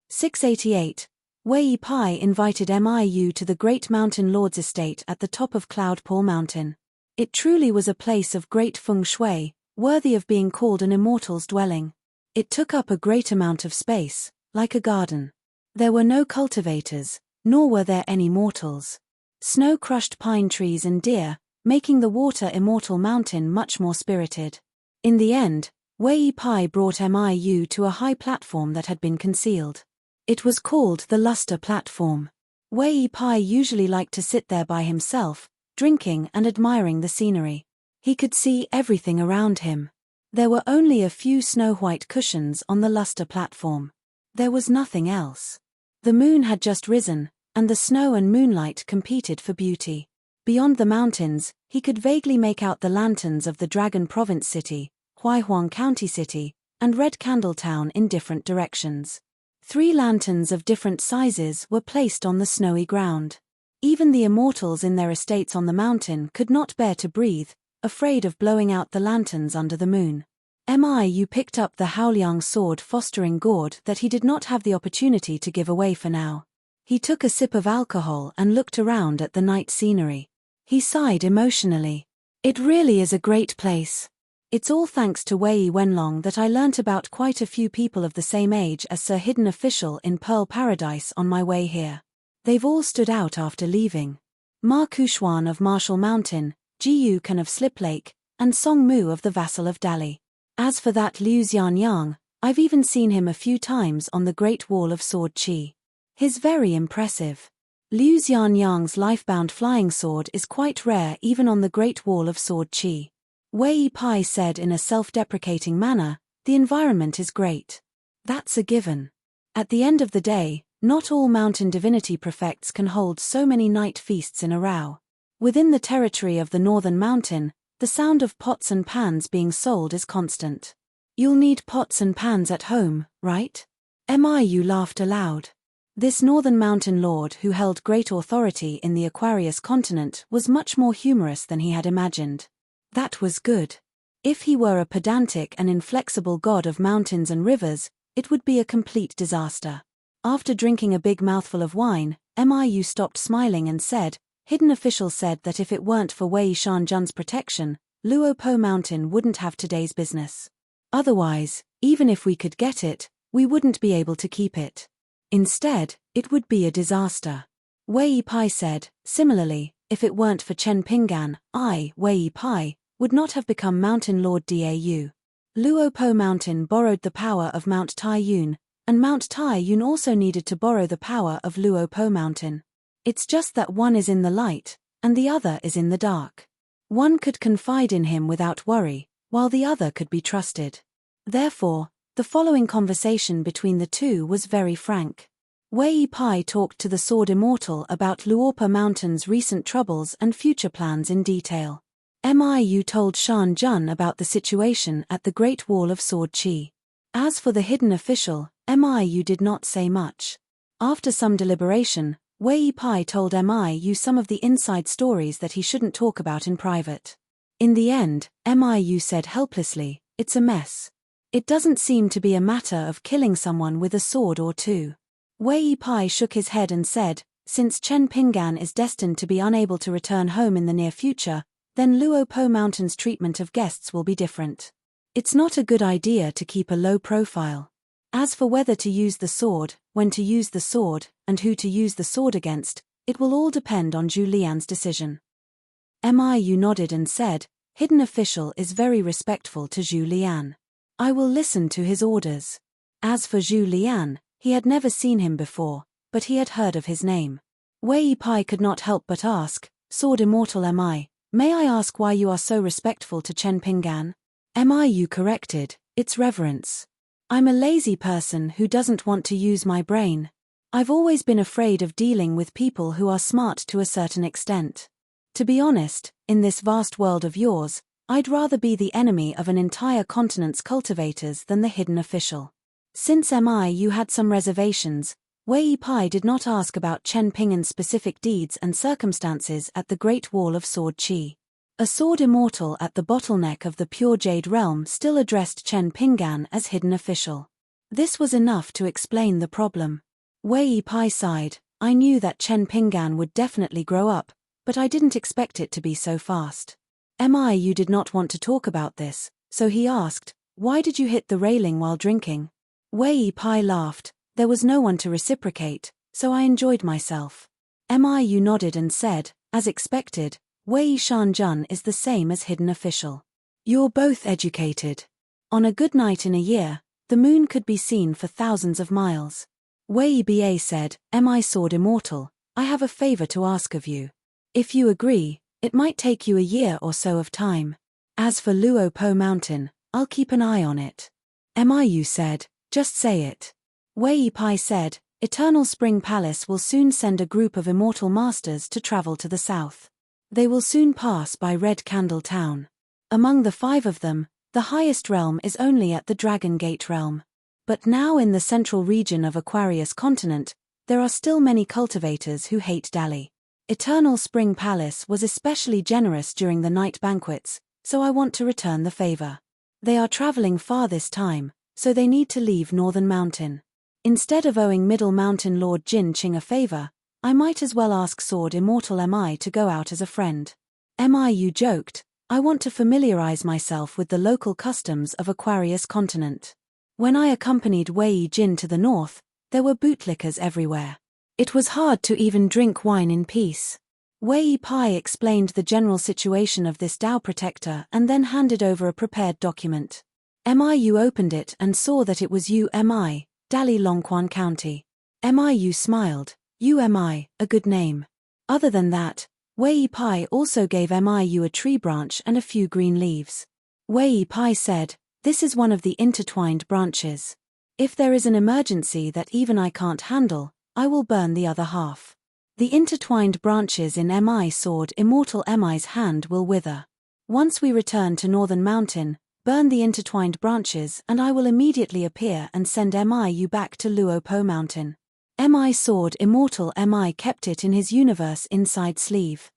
688. Wei Pai invited Miu to the great mountain lord's estate at the top of Cloud Paw Mountain. It truly was a place of great feng shui, worthy of being called an immortal's dwelling. It took up a great amount of space, like a garden. There were no cultivators, nor were there any mortals. Snow-crushed pine trees and deer, making the water immortal mountain much more spirited. In the end, Wei Pai brought Miu to a high platform that had been concealed. It was called the Luster Platform. Wei Pai usually liked to sit there by himself, drinking and admiring the scenery. He could see everything around him. There were only a few snow-white cushions on the Luster Platform. There was nothing else. The moon had just risen, and the snow and moonlight competed for beauty. Beyond the mountains, he could vaguely make out the lanterns of the Dragon Province City, Huaihuang County City, and Red Candle Town in different directions. 3 lanterns of different sizes were placed on the snowy ground. Even the immortals in their estates on the mountain could not bear to breathe, afraid of blowing out the lanterns under the moon. Miu picked up the Haoliang sword fostering gourd that he did not have the opportunity to give away for now. He took a sip of alcohol and looked around at the night scenery. He sighed emotionally. It really is a great place. It's all thanks to Wei Wenlong that I learnt about quite a few people of the same age as Sir Hidden Official in Pearl Paradise on my way here. They've all stood out after leaving. Ma Kushuan of Marshall Mountain, Ji Yukan of Slip Lake, and Song Mu of the Vassal of Dali. As for that Liu Xianyang, I've even seen him a few times on the Great Wall of Sword Qi. He's very impressive. Liu Xianyang's lifebound flying sword is quite rare even on the Great Wall of Sword Qi. Wei Pai said in a self-deprecating manner, the environment is great. That's a given. At the end of the day, not all mountain divinity prefects can hold so many night feasts in a row. Within the territory of the northern mountain, the sound of pots and pans being sold is constant. You'll need pots and pans at home, right? Miu laughed aloud. This northern mountain lord who held great authority in the Aquarius continent was much more humorous than he had imagined. That was good. If he were a pedantic and inflexible god of mountains and rivers, it would be a complete disaster. After drinking a big mouthful of wine, Miu stopped smiling and said, Hidden Official said that if it weren't for Wei Shanjun's protection, Luopo Mountain wouldn't have today's business. Otherwise, even if we could get it, we wouldn't be able to keep it. Instead, it would be a disaster. Wei Pai said, similarly, if it weren't for Chen Pingan, I, Wei Pai, would not have become Mountain Lord Dau. Luopo Mountain borrowed the power of Mount Taiyun, and Mount Taiyun also needed to borrow the power of Luopo Mountain. It's just that one is in the light, and the other is in the dark. One could confide in him without worry, while the other could be trusted. Therefore, the following conversation between the two was very frank. Wei Pai talked to the Sword Immortal about Luopa Mountain's recent troubles and future plans in detail. Miu told Shan Jun about the situation at the Great Wall of Sword Qi. As for the Hidden Official, Miu did not say much. After some deliberation, Wei Pai told Miu some of the inside stories that he shouldn't talk about in private. In the end, Miu said helplessly, it's a mess. It doesn't seem to be a matter of killing someone with a sword or two. Wei Pai shook his head and said, since Chen Pingan is destined to be unable to return home in the near future, then Luopo Mountain's treatment of guests will be different. It's not a good idea to keep a low profile. As for whether to use the sword, when to use the sword, and who to use the sword against, it will all depend on Zhu Lian's decision. Miu nodded and said, Hidden Official is very respectful to Zhu Lian. I will listen to his orders. As for Zhu Lian, he had never seen him before, but he had heard of his name. Wei Pai could not help but ask, Sword Immortal may I ask why you are so respectful to Chen Pingan? Miu corrected, it's reverence. I'm a lazy person who doesn't want to use my brain. I've always been afraid of dealing with people who are smart to a certain extent. To be honest, in this vast world of yours, I'd rather be the enemy of an entire continent's cultivators than the Hidden Official. Since Miu had some reservations, Wei Pai did not ask about Chen Pingan's specific deeds and circumstances at the Great Wall of Sword Qi. A Sword Immortal at the bottleneck of the Pure Jade Realm still addressed Chen Pingan as Hidden Official. This was enough to explain the problem. Wei Pai sighed. I knew that Chen Pinggan would definitely grow up, but I didn't expect it to be so fast. You did not want to talk about this, so he asked, why did you hit the railing while drinking? Wei Pai laughed. There was no one to reciprocate, so I enjoyed myself. You nodded and said, as expected, Wei Shanjun is the same as hidden official. You're both educated. On a good night in a year, the moon could be seen for thousands of miles. Wei Ba said, Sword Immortal, I have a favor to ask of you. If you agree, it might take you a year or so of time. As for Luo Po Mountain, I'll keep an eye on it. Yu said, just say it. Wei Pai said, Eternal Spring Palace will soon send a group of immortal masters to travel to the south. They will soon pass by Red Candle Town. Among the 5 of them, the highest realm is only at the Dragon Gate realm. But now in the central region of Aquarius continent, there are still many cultivators who hate Dali. Eternal Spring Palace was especially generous during the night banquets, so I want to return the favor. They are traveling far this time, so they need to leave Northern Mountain. Instead of owing Middle Mountain Lord Jin Qing a favor, I might as well ask Sword Immortal Mi to go out as a friend. Yu joked, I want to familiarize myself with the local customs of Aquarius continent. When I accompanied Wei Jin to the north, there were bootlickers everywhere. It was hard to even drink wine in peace. Wei Pai explained the general situation of this Dao protector and then handed over a prepared document. Yu opened it and saw that it was UMI, Dali Longquan County. Yu smiled, UMI, a good name. Other than that, Wei Pai also gave Yu a tree branch and a few green leaves. Wei Pai said, this is one of the intertwined branches. If there is an emergency that even I can't handle, I will burn the other half. The intertwined branches in Sword Immortal Mi's hand will wither. Once we return to Northern Mountain, burn the intertwined branches and I will immediately appear and send Yu back to Luo Po Mountain. Sword Immortal Mi kept it in his universe inside sleeve.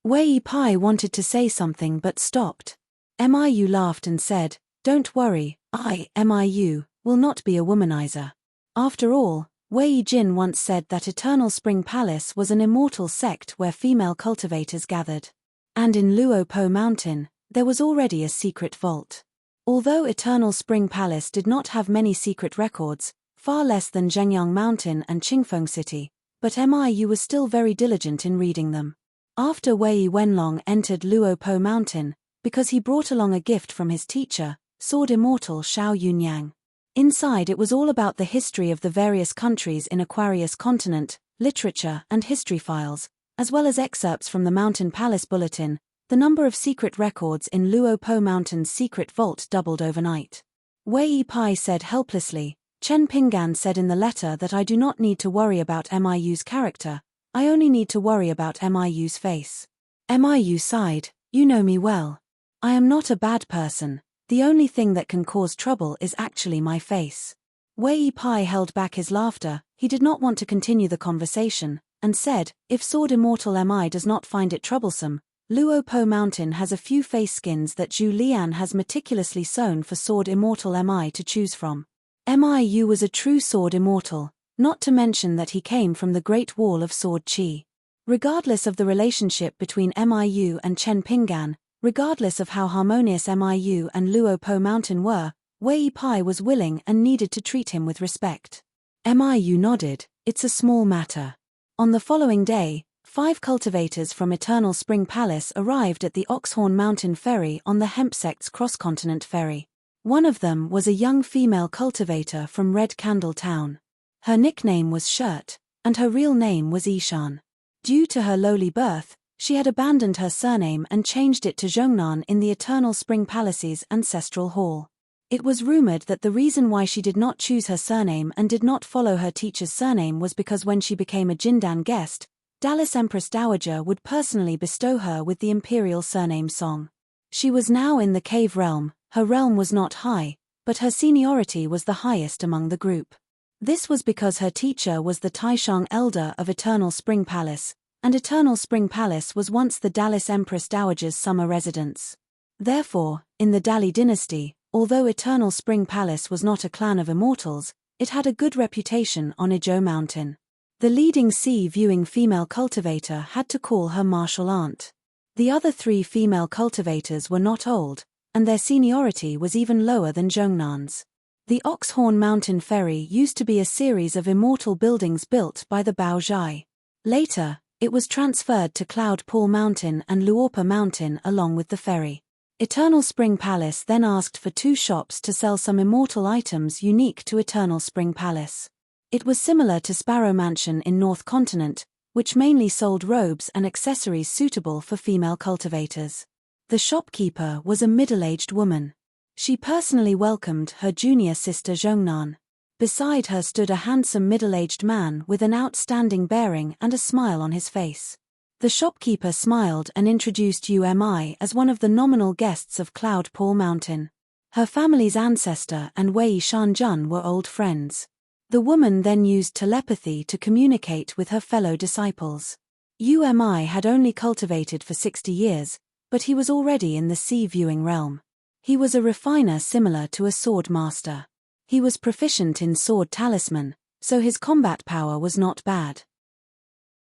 Wei Pai wanted to say something but stopped. Yu laughed and said, don't worry, Yu, will not be a womanizer. After all, Wei Jin once said that Eternal Spring Palace was an immortal sect where female cultivators gathered. And in Luo Po Mountain, there was already a secret vault. Although Eternal Spring Palace did not have many secret records, far less than Zhengyang Mountain and Qingfeng City, but Yu was still very diligent in reading them. After Wei Wenlong entered Luo Po Mountain, because he brought along a gift from his teacher, Sword Immortal Xiao Yunyang. Inside it was all about the history of the various countries in Aquarius continent, literature and history files, as well as excerpts from the Mountain Palace Bulletin. The number of secret records in Luo Po Mountain's secret vault doubled overnight. Wei Pai said helplessly, Chen Pinggan said in the letter that I do not need to worry about Yu's character, I only need to worry about Yu's face. Yu sighed, you know me well. I am not a bad person. The only thing that can cause trouble is actually my face. Wei Pai held back his laughter, he did not want to continue the conversation, and said, if Sword Immortal Mi does not find it troublesome, Luo Po Mountain has a few face skins that Zhu Lian has meticulously sewn for Sword Immortal Mi to choose from. Yu was a true Sword Immortal, not to mention that he came from the Great Wall of Sword Qi. Regardless of the relationship between Yu and Chen Pinggan, regardless of how harmonious Yu and Luo Po Mountain were, Wei Pai was willing and needed to treat him with respect. Yu nodded, it's a small matter. On the following day, 5 cultivators from Eternal Spring Palace arrived at the Oxhorn Mountain Ferry on the Hemp Sect's cross-continent ferry. One of them was a young female cultivator from Red Candle Town. Her nickname was Shirt, and her real name was Ishan. Due to her lowly birth, she had abandoned her surname and changed it to Zhongnan in the Eternal Spring Palace's ancestral hall. It was rumored that the reason why she did not choose her surname and did not follow her teacher's surname was because when she became a Jindan guest, Dallas Empress Dowager would personally bestow her with the imperial surname Song. She was now in the cave realm, her realm was not high, but her seniority was the highest among the group. This was because her teacher was the Taishang elder of Eternal Spring Palace, and Eternal Spring Palace was once the Dallas Empress Dowager's summer residence. Therefore, in the Dali dynasty, Although Eternal Spring Palace was not a clan of immortals, it had a good reputation on Ijo Mountain. The leading sea-viewing female cultivator had to call her martial aunt. The other 3 female cultivators were not old, and their seniority was even lower than Zhongnan's. The Oxhorn Mountain Ferry used to be a series of immortal buildings built by the Baozhai. Later, it was transferred to Cloud Pool Mountain and Luopa Mountain along with the ferry. Eternal Spring Palace then asked for 2 shops to sell some immortal items unique to Eternal Spring Palace. It was similar to Sparrow Mansion in North Continent, which mainly sold robes and accessories suitable for female cultivators. The shopkeeper was a middle-aged woman. She personally welcomed her junior sister Zhongnan. Beside her stood a handsome middle-aged man with an outstanding bearing and a smile on his face. The shopkeeper smiled and introduced Umi as one of the nominal guests of Cloud Pool Mountain. Her family's ancestor and Wei Shanjun were old friends. The woman then used telepathy to communicate with her fellow disciples. Umi had only cultivated for 60 years, but he was already in the sea-viewing realm. He was a refiner similar to a sword master. He was proficient in sword talisman, so his combat power was not bad.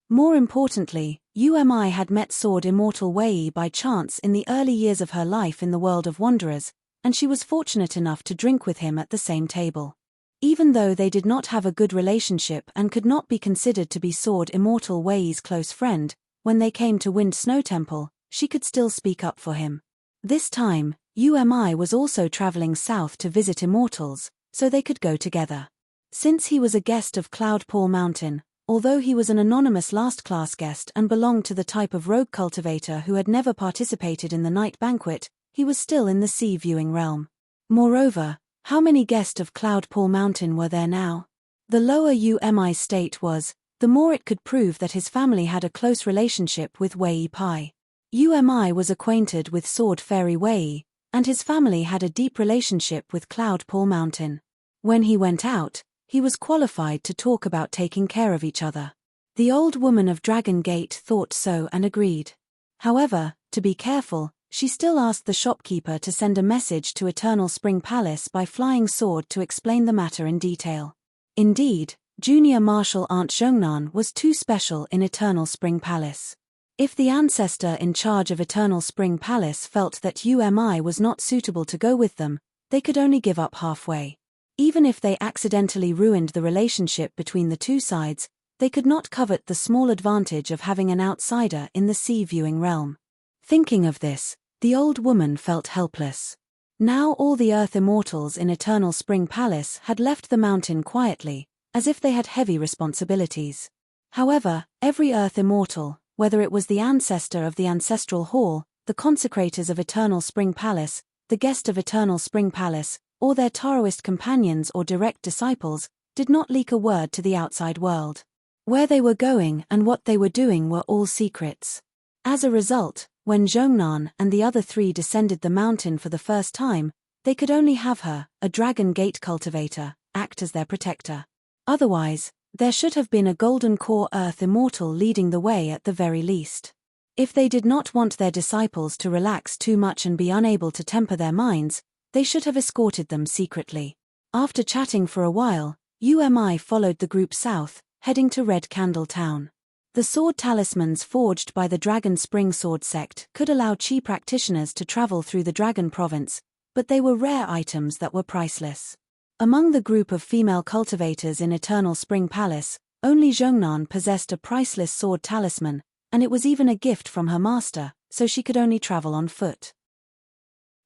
More importantly, Umi had met sword immortal Wei by chance in the early years of her life in the world of wanderers, and she was fortunate enough to drink with him at the same table. Even though they did not have a good relationship and could not be considered to be sword immortal Wei's close friend, when they came to Wind Snow Temple, she could still speak up for him. This time, Umi was also traveling south to visit immortals, so they could go together. Since he was a guest of Cloud Pool Mountain, although he was an anonymous last-class guest and belonged to the type of rogue cultivator who had never participated in the night banquet, he was still in the sea-viewing realm. Moreover, how many guests of Cloud Pool Mountain were there now? The lower Umi's state was, the more it could prove that his family had a close relationship with Wei Pai. Umi was acquainted with Sword Fairy Wei, and his family had a deep relationship with Cloud Pool Mountain. When he went out, he was qualified to talk about taking care of each other. The old woman of Dragon Gate thought so and agreed. However, to be careful, she still asked the shopkeeper to send a message to Eternal Spring Palace by flying sword to explain the matter in detail. Indeed, junior martial aunt Zhongnan was too special in Eternal Spring Palace. If the ancestor in charge of Eternal Spring Palace felt that Umi was not suitable to go with them, they could only give up halfway. Even if they accidentally ruined the relationship between the 2 sides, they could not covet the small advantage of having an outsider in the sea-viewing realm. Thinking of this, the old woman felt helpless. Now all the Earth Immortals in Eternal Spring Palace had left the mountain quietly, as if they had heavy responsibilities. However, every Earth Immortal, whether it was the ancestor of the Ancestral Hall, the consecrators of Eternal Spring Palace, the guest of Eternal Spring Palace, or their Taoist companions or direct disciples, did not leak a word to the outside world. Where they were going and what they were doing were all secrets. As a result, when Zhongnan and the other 3 descended the mountain for the first time, they could only have her, a Dragon Gate cultivator, act as their protector. Otherwise, there should have been a Golden Core Earth Immortal leading the way at the very least. If they did not want their disciples to relax too much and be unable to temper their minds, they should have escorted them secretly. After chatting for a while, Umi followed the group south, heading to Red Candle Town. The sword talismans forged by the Dragon Spring Sword sect could allow Qi practitioners to travel through the Dragon Province, but they were rare items that were priceless. Among the group of female cultivators in Eternal Spring Palace, only Zhongnan possessed a priceless sword talisman, and it was even a gift from her master, so she could only travel on foot.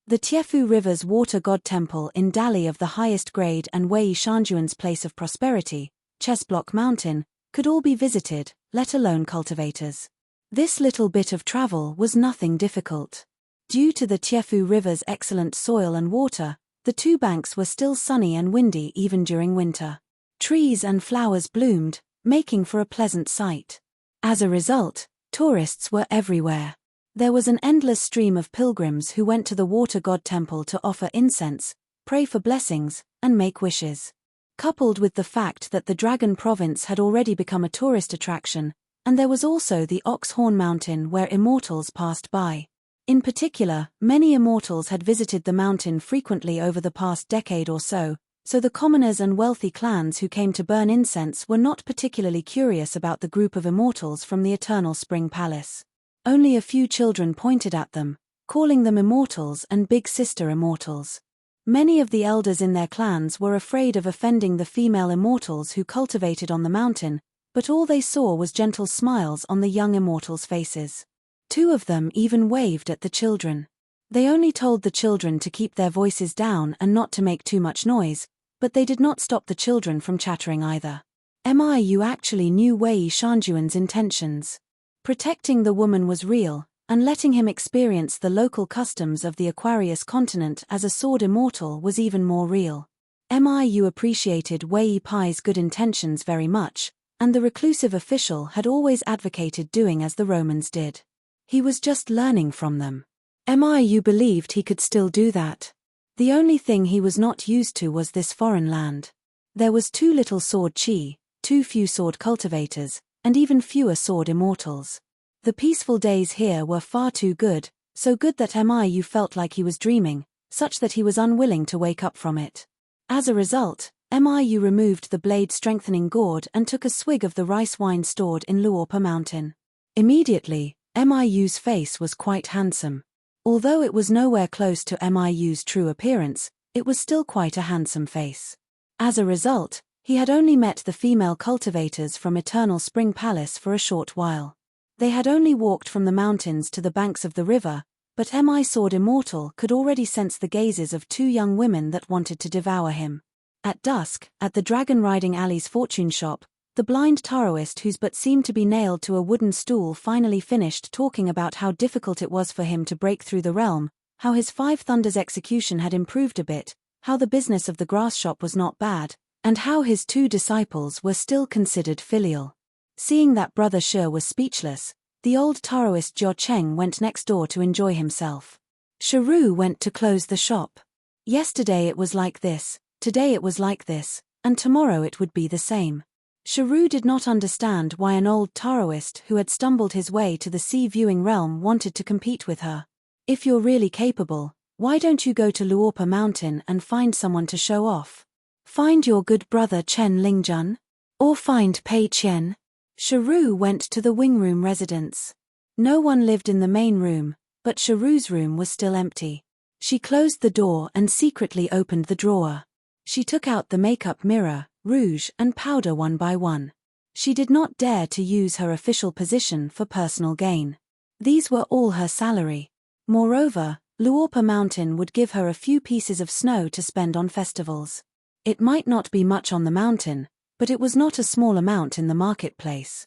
The Tiefu River's water god temple in Dali of the highest grade and Wei Shanjuan's place of prosperity, Chessblock Mountain, could all be visited, let alone cultivators. This little bit of travel was nothing difficult. Due to the Tiefu River's excellent soil and water, the 2 banks were still sunny and windy even during winter. Trees and flowers bloomed, making for a pleasant sight. As a result, tourists were everywhere. There was an endless stream of pilgrims who went to the water god temple to offer incense, pray for blessings, and make wishes. Coupled with the fact that the Dragon Province had already become a tourist attraction, and there was also the Oxhorn Mountain where immortals passed by. In particular, many immortals had visited the mountain frequently over the past decade or so the commoners and wealthy clans who came to burn incense were not particularly curious about the group of immortals from the Eternal Spring Palace. Only a few children pointed at them, calling them immortals and big sister immortals. Many of the elders in their clans were afraid of offending the female immortals who cultivated on the mountain, but all they saw was gentle smiles on the young immortals' faces. 2 of them even waved at the children. They only told the children to keep their voices down and not to make too much noise, but they did not stop the children from chattering either. Miu actually knew Wei Shanjuan's intentions. Protecting the woman was real, and letting him experience the local customs of the Aquarius continent as a sword immortal was even more real. Miu appreciated Wei Pai's good intentions very much, and the reclusive official had always advocated doing as the Romans did. He was just learning from them. Miu believed he could still do that. The only thing he was not used to was this foreign land. There was too little sword chi, too few sword cultivators, and even fewer sword immortals. The peaceful days here were far too good, so good that Miu felt like he was dreaming, such that he was unwilling to wake up from it. As a result, Miu removed the blade-strengthening gourd and took a swig of the rice wine stored in Luopa Mountain. Immediately, Miu's face was quite handsome. Although it was nowhere close to Miu's true appearance, it was still quite a handsome face. As a result, he had only met the female cultivators from Eternal Spring Palace for a short while. They had only walked from the mountains to the banks of the river, but Mi Sword Immortal could already sense the gazes of 2 young women that wanted to devour him. At dusk, at the Dragon Riding Alley's fortune shop, the blind Taoist whose butt seemed to be nailed to a wooden stool finally finished talking about how difficult it was for him to break through the realm, how his 5 Thunders execution had improved a bit, how the business of the grass shop was not bad, and how his 2 disciples were still considered filial. Seeing that Brother Shi was speechless, the old Taoist Jiao Cheng went next door to enjoy himself. Shiru went to close the shop. Yesterday it was like this, today it was like this, and tomorrow it would be the same. Shiru did not understand why an old Taoist who had stumbled his way to the sea-viewing realm wanted to compete with her. If you're really capable, why don't you go to Luopa Mountain and find someone to show off? Find your good brother Chen Lingjun? Or find Pei Qian? Shiru went to the wing room residence. No one lived in the main room, but Shiru's room was still empty. She closed the door and secretly opened the drawer. She took out the makeup mirror, rouge and powder one by one. She did not dare to use her official position for personal gain. These were all her salary. Moreover, Luopa Mountain would give her a few pieces of snow to spend on festivals. It might not be much on the mountain, but it was not a small amount in the marketplace.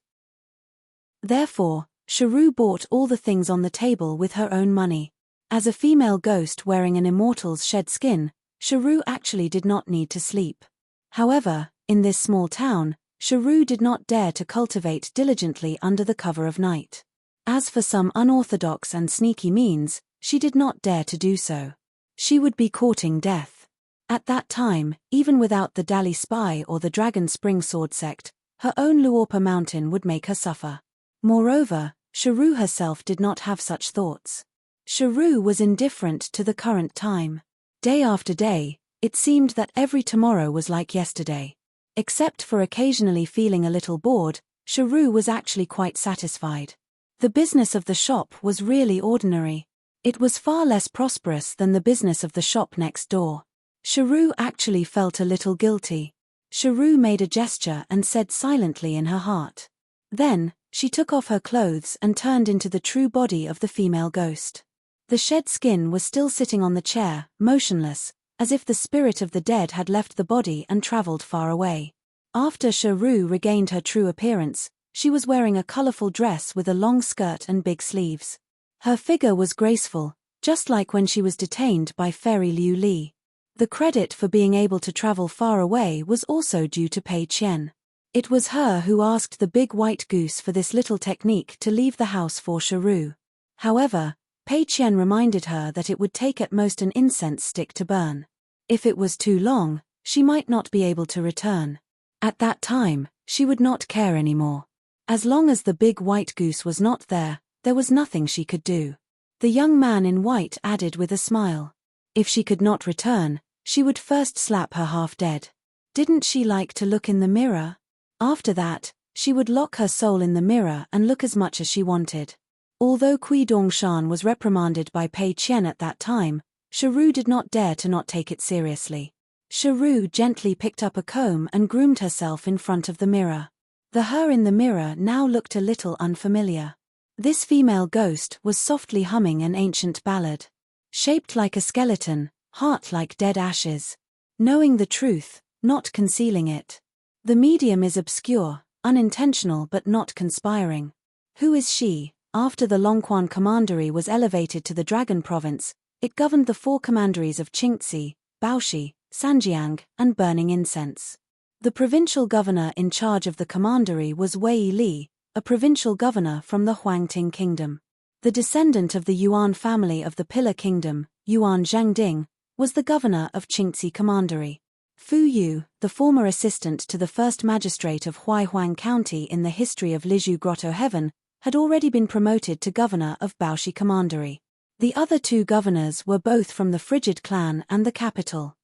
Therefore, Shiru bought all the things on the table with her own money. As a female ghost wearing an immortal's shed skin, Shiru actually did not need to sleep. However, in this small town, Shiru did not dare to cultivate diligently under the cover of night. As for some unorthodox and sneaky means, she did not dare to do so. She would be courting death. At that time, even without the Dali spy or the Dragon Spring Sword sect, her own Luopa Mountain would make her suffer. Moreover, Shiru herself did not have such thoughts. Shiru was indifferent to the current time. Day after day, it seemed that every tomorrow was like yesterday. Except for occasionally feeling a little bored, Shiru was actually quite satisfied. The business of the shop was really ordinary. It was far less prosperous than the business of the shop next door. Shiru actually felt a little guilty. Shiru made a gesture and said silently in her heart. Then, she took off her clothes and turned into the true body of the female ghost. The shed skin was still sitting on the chair, motionless, as if the spirit of the dead had left the body and traveled far away. After Shiru regained her true appearance, she was wearing a colorful dress with a long skirt and big sleeves. Her figure was graceful, just like when she was detained by Fairy Liu Li. The credit for being able to travel far away was also due to Pei Qian. It was her who asked the big white goose for this little technique to leave the house for Shiru. However, Pei Qian reminded her that it would take at most an incense stick to burn. If it was too long, she might not be able to return. At that time, she would not care anymore. As long as the big white goose was not there, there was nothing she could do. The young man in white added with a smile. If she could not return, she would first slap her half dead. Didn't she like to look in the mirror? After that, she would lock her soul in the mirror and look as much as she wanted. Although Kui Dongshan was reprimanded by Pei Qian at that time, Sharu did not dare to not take it seriously. Sharu gently picked up a comb and groomed herself in front of the mirror. The her in the mirror now looked a little unfamiliar. This female ghost was softly humming an ancient ballad. Shaped like a skeleton, heart like dead ashes. Knowing the truth, not concealing it. The medium is obscure, unintentional but not conspiring. Who is she? After the Longquan Commandery was elevated to the Dragon Province, it governed the 4 commanderies of Qingxi, Baoshi, Sanjiang, and Burning Incense. The provincial governor in charge of the commandery was Wei Li, a provincial governor from the Huangting Kingdom. The descendant of the Yuan family of the Pillar Kingdom, Yuan Zhangding, was the governor of Qingxi Commandery. Fu Yu, the former assistant to the first magistrate of Huaihuang County in the history of Lizhu Grotto Heaven, had already been promoted to governor of Baoshi Commandery. The other 2 governors were both from the Frigid clan and the capital.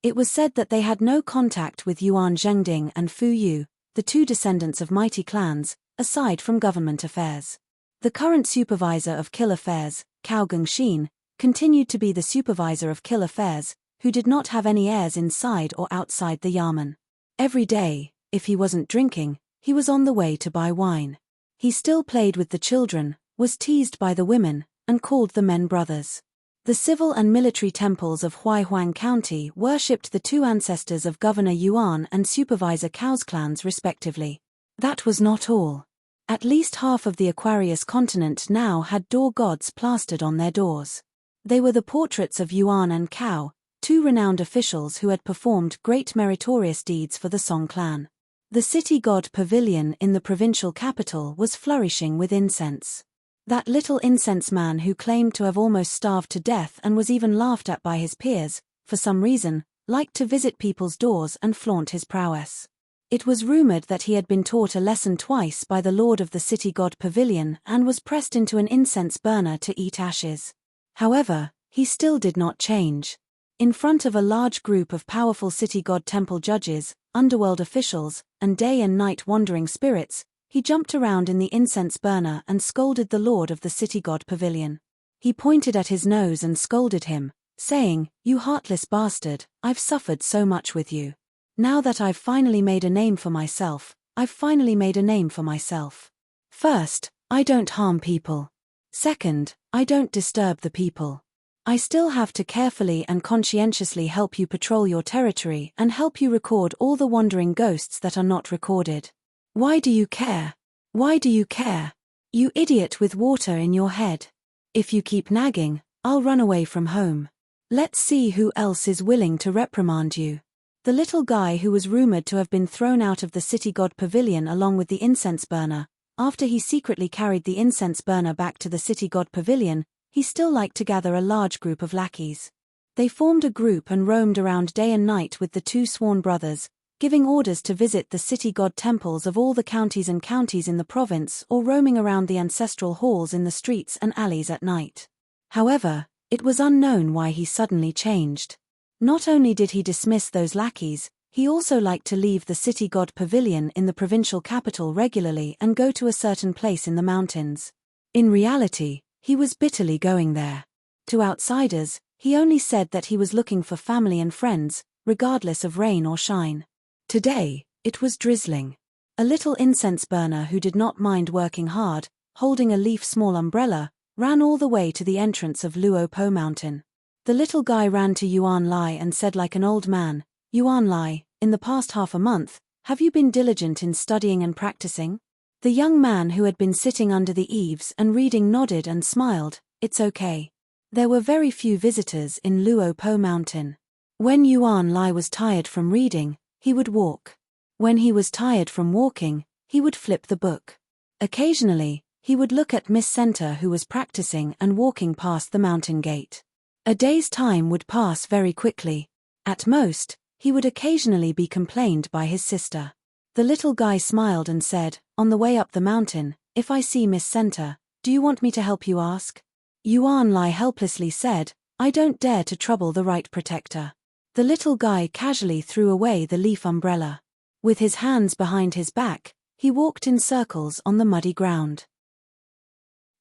It was said that they had no contact with Yuan Zhengding and Fu Yu, the 2 descendants of mighty clans, aside from government affairs. The current supervisor of Kill Affairs, Cao Gengxin, continued to be the supervisor of Kill Affairs, who did not have any heirs inside or outside the yamen. Every day, if he wasn't drinking, he was on the way to buy wine. He still played with the children, was teased by the women, and called the men brothers. The civil and military temples of Huaihuang County worshipped the 2 ancestors of Governor Yuan and Supervisor Cao's clans respectively. That was not all. At least half of the Aquarius continent now had door gods plastered on their doors. They were the portraits of Yuan and Cao, 2 renowned officials who had performed great meritorious deeds for the Song clan. The city god pavilion in the provincial capital was flourishing with incense. That little incense man who claimed to have almost starved to death and was even laughed at by his peers, for some reason, liked to visit people's doors and flaunt his prowess. It was rumored that he had been taught a lesson twice by the lord of the city god pavilion and was pressed into an incense burner to eat ashes. However, he still did not change. In front of a large group of powerful city god temple judges, underworld officials, and day and night wandering spirits, he jumped around in the incense burner and scolded the lord of the city god pavilion. He pointed at his nose and scolded him, saying, "You heartless bastard, I've suffered so much with you. Now that I've finally made a name for myself, I've finally made a name for myself. First, I don't harm people. Second, I don't disturb the people. I still have to carefully and conscientiously help you patrol your territory and help you record all the wandering ghosts that are not recorded. Why do you care? Why do you care? You idiot with water in your head. If you keep nagging, I'll run away from home. Let's see who else is willing to reprimand you." The little guy who was rumored to have been thrown out of the city god pavilion along with the incense burner, after he secretly carried the incense burner back to the city god pavilion, he still liked to gather a large group of lackeys. They formed a group and roamed around day and night with the 2 sworn brothers, giving orders to visit the city god temples of all the counties in the province or roaming around the ancestral halls in the streets and alleys at night. However, it was unknown why he suddenly changed. Not only did he dismiss those lackeys, he also liked to leave the city god pavilion in the provincial capital regularly and go to a certain place in the mountains. In reality, he was bitterly going there. To outsiders, he only said that he was looking for family and friends, regardless of rain or shine. Today, it was drizzling. A little incense burner who did not mind working hard, holding a leaf-small umbrella, ran all the way to the entrance of Luo Po Mountain. The little guy ran to Yuan Lai and said like an old man, "Yuan Lai, in the past half a month, have you been diligent in studying and practicing?" The young man who had been sitting under the eaves and reading nodded and smiled, "It's okay." There were very few visitors in Luo Po Mountain. When Yuan Lai was tired from reading, he would walk. When he was tired from walking, he would flip the book. Occasionally, he would look at Miss Center who was practicing and walking past the mountain gate. A day's time would pass very quickly. At most, he would occasionally be complained by his sister. The little guy smiled and said, "On the way up the mountain, if I see Miss Center, do you want me to help you ask?" Yuan Lai helplessly said, "I don't dare to trouble the right protector." The little guy casually threw away the leaf umbrella. With his hands behind his back, he walked in circles on the muddy ground.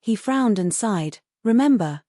He frowned and sighed, remember,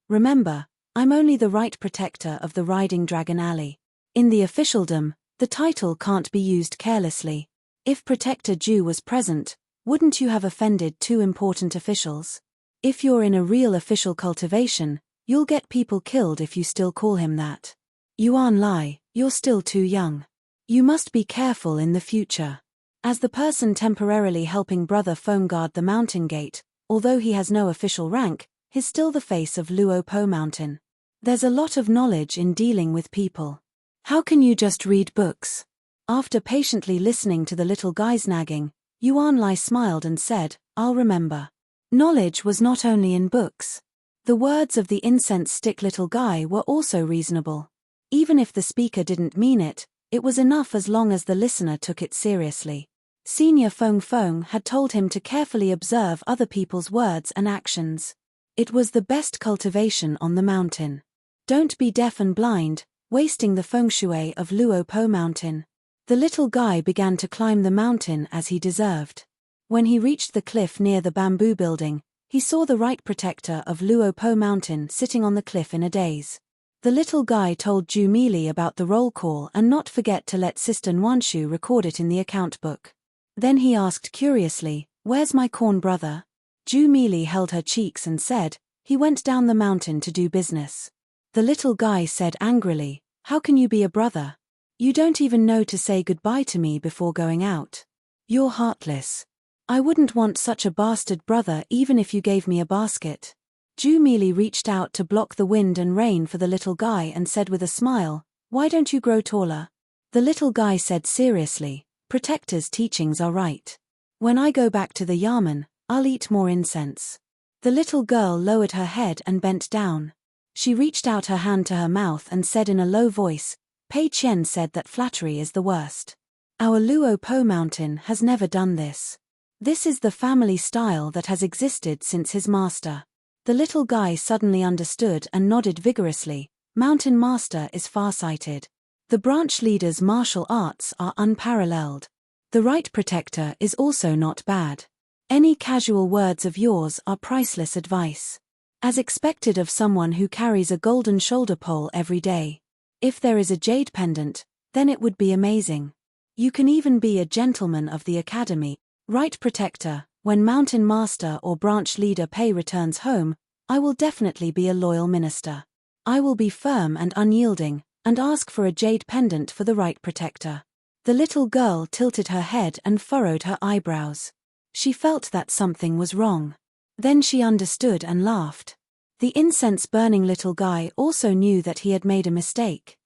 I'm only the right protector of the Riding Dragon Alley. In the officialdom, the title can't be used carelessly. If Protector Ju was present, wouldn't you have offended two important officials? If you're in a real official cultivation, you'll get people killed if you still call him that. Yuan Lai, you're still too young. You must be careful in the future. As the person temporarily helping Brother Feng guard the mountain gate, although he has no official rank, he's still the face of Luo Po Mountain. There's a lot of knowledge in dealing with people. How can you just read books? After patiently listening to the little guy's nagging, Yuan Lai smiled and said, I'll remember. Knowledge was not only in books. The words of the incense stick little guy were also reasonable. Even if the speaker didn't mean it, it was enough as long as the listener took it seriously. Senior Feng Feng had told him to carefully observe other people's words and actions. It was the best cultivation on the mountain. Don't be deaf and blind, wasting the feng shui of Luo Po Mountain. The little guy began to climb the mountain as he deserved. When he reached the cliff near the bamboo building, he saw the right protector of Luo Po Mountain sitting on the cliff in a daze. The little guy told Ju Mili about the roll call and not forget to let Sister Nuanshu record it in the account book. Then he asked curiously, "Where's my corn brother?" Ju Mili held her cheeks and said, "He went down the mountain to do business." The little guy said angrily, "How can you be a brother? You don't even know to say goodbye to me before going out. You're heartless. I wouldn't want such a bastard brother even if you gave me a basket." Ju Mili reached out to block the wind and rain for the little guy and said with a smile, "Why don't you grow taller?" The little guy said seriously, "Protector's teachings are right. When I go back to the yamen, I'll eat more incense." The little girl lowered her head and bent down. She reached out her hand to her mouth and said in a low voice, "Pei Qian said that flattery is the worst. Our Luo Po Mountain has never done this. This is the family style that has existed since his master." The little guy suddenly understood and nodded vigorously. Mountain Master is farsighted. The branch leader's martial arts are unparalleled. The right protector is also not bad. Any casual words of yours are priceless advice. As expected of someone who carries a golden shoulder pole every day. If there is a jade pendant, then it would be amazing. You can even be a gentleman of the academy. Right protector, when Mountain Master or branch leader Pei returns home, I will definitely be a loyal minister. I will be firm and unyielding, and ask for a jade pendant for the right protector. The little girl tilted her head and furrowed her eyebrows. She felt that something was wrong. Then she understood and laughed. The incense-burning little guy also knew that he had made a mistake.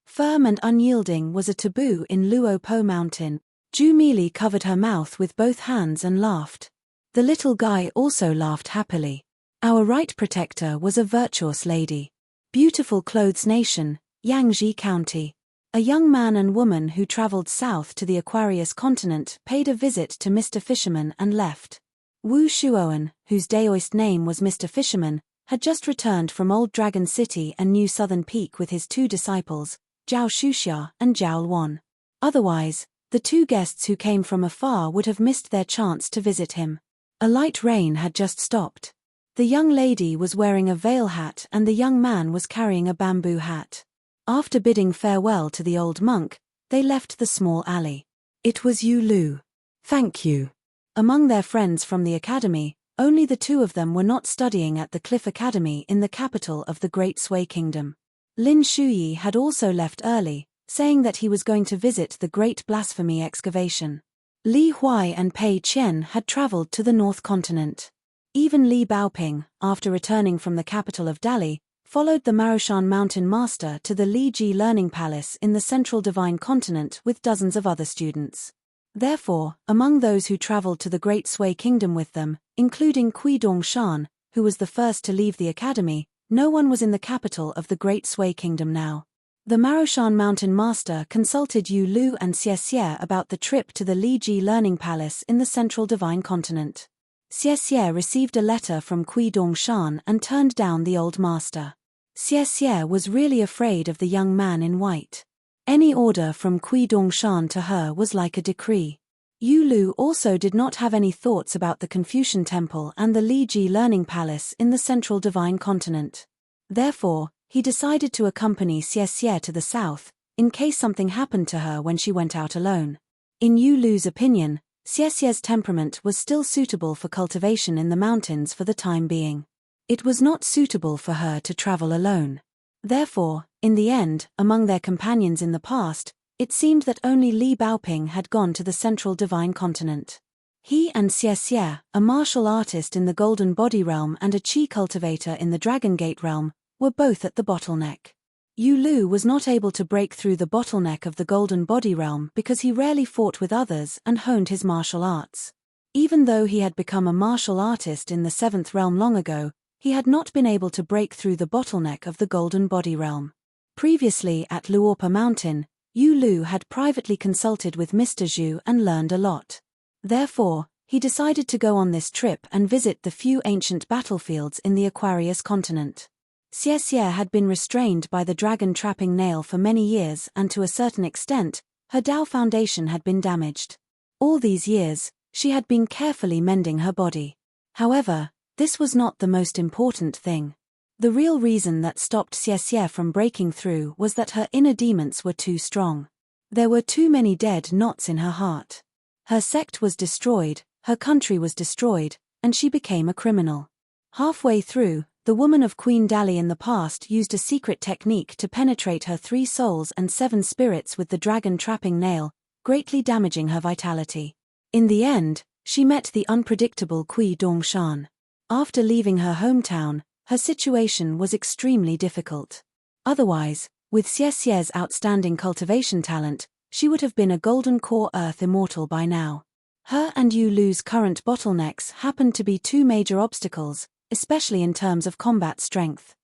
Firm and unyielding was a taboo in Luo Po Mountain. Ju Mili covered her mouth with both hands and laughed. The little guy also laughed happily. Our right protector was a virtuous lady. Beautiful Clothes Nation, Yangji County. A young man and woman who traveled south to the Aquarius continent paid a visit to Mr. Fisherman and left. Wu Shuoan, whose Daoist name was Mr. Fisherman, had just returned from Old Dragon City and New Southern Peak with his two disciples, Zhao Shuxia and Zhao Luan. Otherwise, the two guests who came from afar would have missed their chance to visit him. A light rain had just stopped. The young lady was wearing a veil hat and the young man was carrying a bamboo hat. After bidding farewell to the old monk, they left the small alley. It was Yu Lu. "Thank you." Among their friends from the academy, only the two of them were not studying at the Cliff Academy in the capital of the Great Sui Kingdom. Lin Shuyi had also left early, saying that he was going to visit the Great Blasphemy excavation. Li Huai and Pei Qian had traveled to the North Continent. Even Li Baoping, after returning from the capital of Dali, followed the Marushan Mountain Master to the Li Ji Learning Palace in the Central Divine Continent with dozens of other students. Therefore, among those who traveled to the Great Sui Kingdom with them, including Kui Dongshan, who was the first to leave the academy, no one was in the capital of the Great Sui Kingdom now. The Marushan Mountain Master consulted Yu Lu and Xie Xie about the trip to the Li Ji Learning Palace in the Central Divine Continent. Xie received a letter from Kui Dongshan and turned down the old master. Xie was really afraid of the young man in white. Any order from Kui Dongshan to her was like a decree. Yu Lu also did not have any thoughts about the Confucian Temple and the Li Ji Learning Palace in the central divine continent. Therefore, he decided to accompany Xie to the south, in case something happened to her when she went out alone. In Yu Lu's opinion, Xie's temperament was still suitable for cultivation in the mountains for the time being. It was not suitable for her to travel alone. Therefore, in the end, among their companions in the past, it seemed that only Li Baoping had gone to the central divine continent. He and Xie, a martial artist in the Golden Body realm and a qi cultivator in the Dragon Gate realm, were both at the bottleneck. Yu Lu was not able to break through the bottleneck of the Golden Body realm because he rarely fought with others and honed his martial arts. Even though he had become a martial artist in the 7th realm long ago, he had not been able to break through the bottleneck of the Golden Body realm. Previously at Luopa Mountain, Yu Lu had privately consulted with Mr. Zhu and learned a lot. Therefore, he decided to go on this trip and visit the few ancient battlefields in the Aquarius continent. Xie had been restrained by the dragon trapping nail for many years and to a certain extent, her Dao foundation had been damaged. All these years, she had been carefully mending her body. However, this was not the most important thing. The real reason that stopped Xie from breaking through was that her inner demons were too strong. There were too many dead knots in her heart. Her sect was destroyed, her country was destroyed, and she became a criminal. Halfway through, the woman of Queen Dali in the past used a secret technique to penetrate her 3 souls and 7 spirits with the dragon trapping nail, greatly damaging her vitality. In the end, she met the unpredictable Kui Dongshan. After leaving her hometown, her situation was extremely difficult. Otherwise, with Xie's outstanding cultivation talent, she would have been a golden core earth immortal by now. Her and Yu Lu's current bottlenecks happened to be 2 major obstacles, especially in terms of combat strength.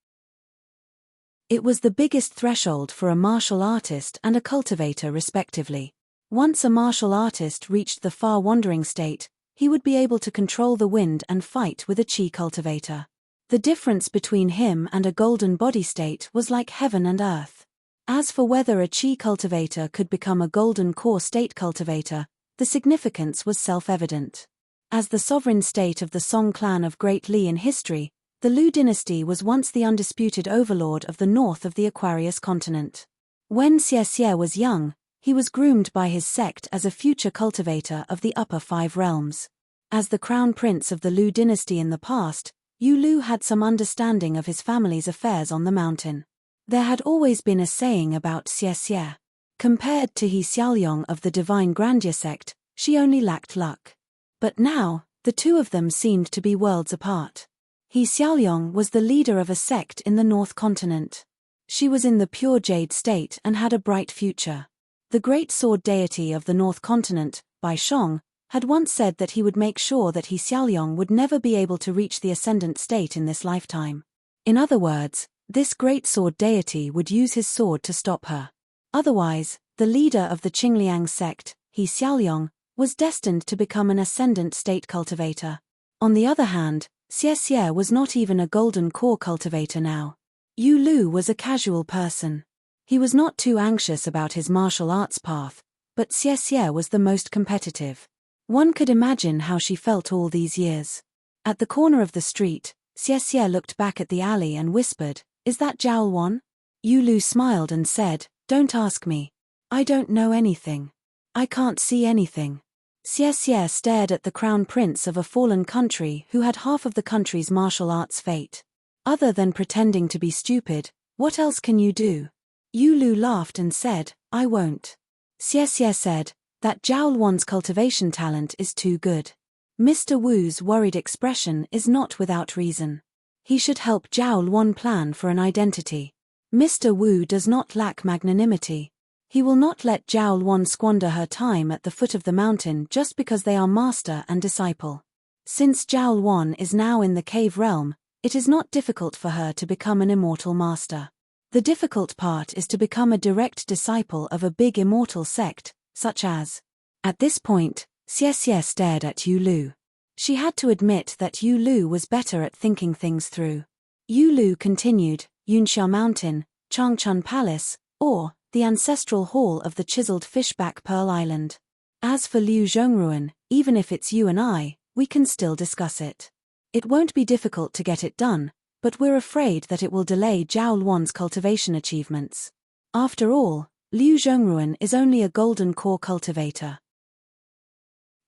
It was the biggest threshold for a martial artist and a cultivator respectively. Once a martial artist reached the far-wandering state, he would be able to control the wind and fight with a qi cultivator. The difference between him and a golden body state was like heaven and earth. As for whether a qi cultivator could become a golden core state cultivator, the significance was self-evident. As the sovereign state of the Song clan of Great Li in history, the Lu dynasty was once the undisputed overlord of the north of the Aquarius continent. When Xie was young, he was groomed by his sect as a future cultivator of the upper 5 realms. As the crown prince of the Lu dynasty in the past, Yu Lu had some understanding of his family's affairs on the mountain. There had always been a saying about Xie. Compared to He Xiaoyong of the Divine Grandeur sect, she only lacked luck. But now, the 2 of them seemed to be worlds apart. He Xiaoyong was the leader of a sect in the North Continent. She was in the pure jade state and had a bright future. The great sword deity of the North Continent, Bai Shong, had once said that he would make sure that He Xiaoyong would never be able to reach the ascendant state in this lifetime. In other words, this great sword deity would use his sword to stop her. Otherwise, the leader of the Qingliang sect, He Xiaoyong, was destined to become an ascendant state cultivator. On the other hand, Xie was not even a golden core cultivator now. Yu Lu was a casual person. He was not too anxious about his martial arts path, but Xie was the most competitive. One could imagine how she felt all these years. At the corner of the street, Xie looked back at the alley and whispered, "Is that Zhao Wan?" Yu Lu smiled and said, "Don't ask me. I don't know anything. I can't see anything." Xie stared at the crown prince of a fallen country who had half of the country's martial arts fate. Other than pretending to be stupid, what else can you do? Yu Lu laughed and said, "I won't." Xie said, "That Zhao Wan's cultivation talent is too good." Mr. Wu's worried expression is not without reason. He should help Zhao Wan plan for an identity. Mr. Wu does not lack magnanimity. He will not let Zhao Wan squander her time at the foot of the mountain just because they are master and disciple. Since Zhao Wan is now in the cave realm, it is not difficult for her to become an immortal master. The difficult part is to become a direct disciple of a big immortal sect, such as. At this point, Xie stared at Yu Lu. She had to admit that Yu Lu was better at thinking things through. Yu Lu continued, Yunsha Mountain, Changchun Palace, or the ancestral hall of the chiseled fishback Pearl Island. As for Liu Zhongruan, even if it's you and I, we can still discuss it. It won't be difficult to get it done, but we're afraid that it will delay Zhao Luan's cultivation achievements. After all, Liu Zhongruan is only a golden core cultivator.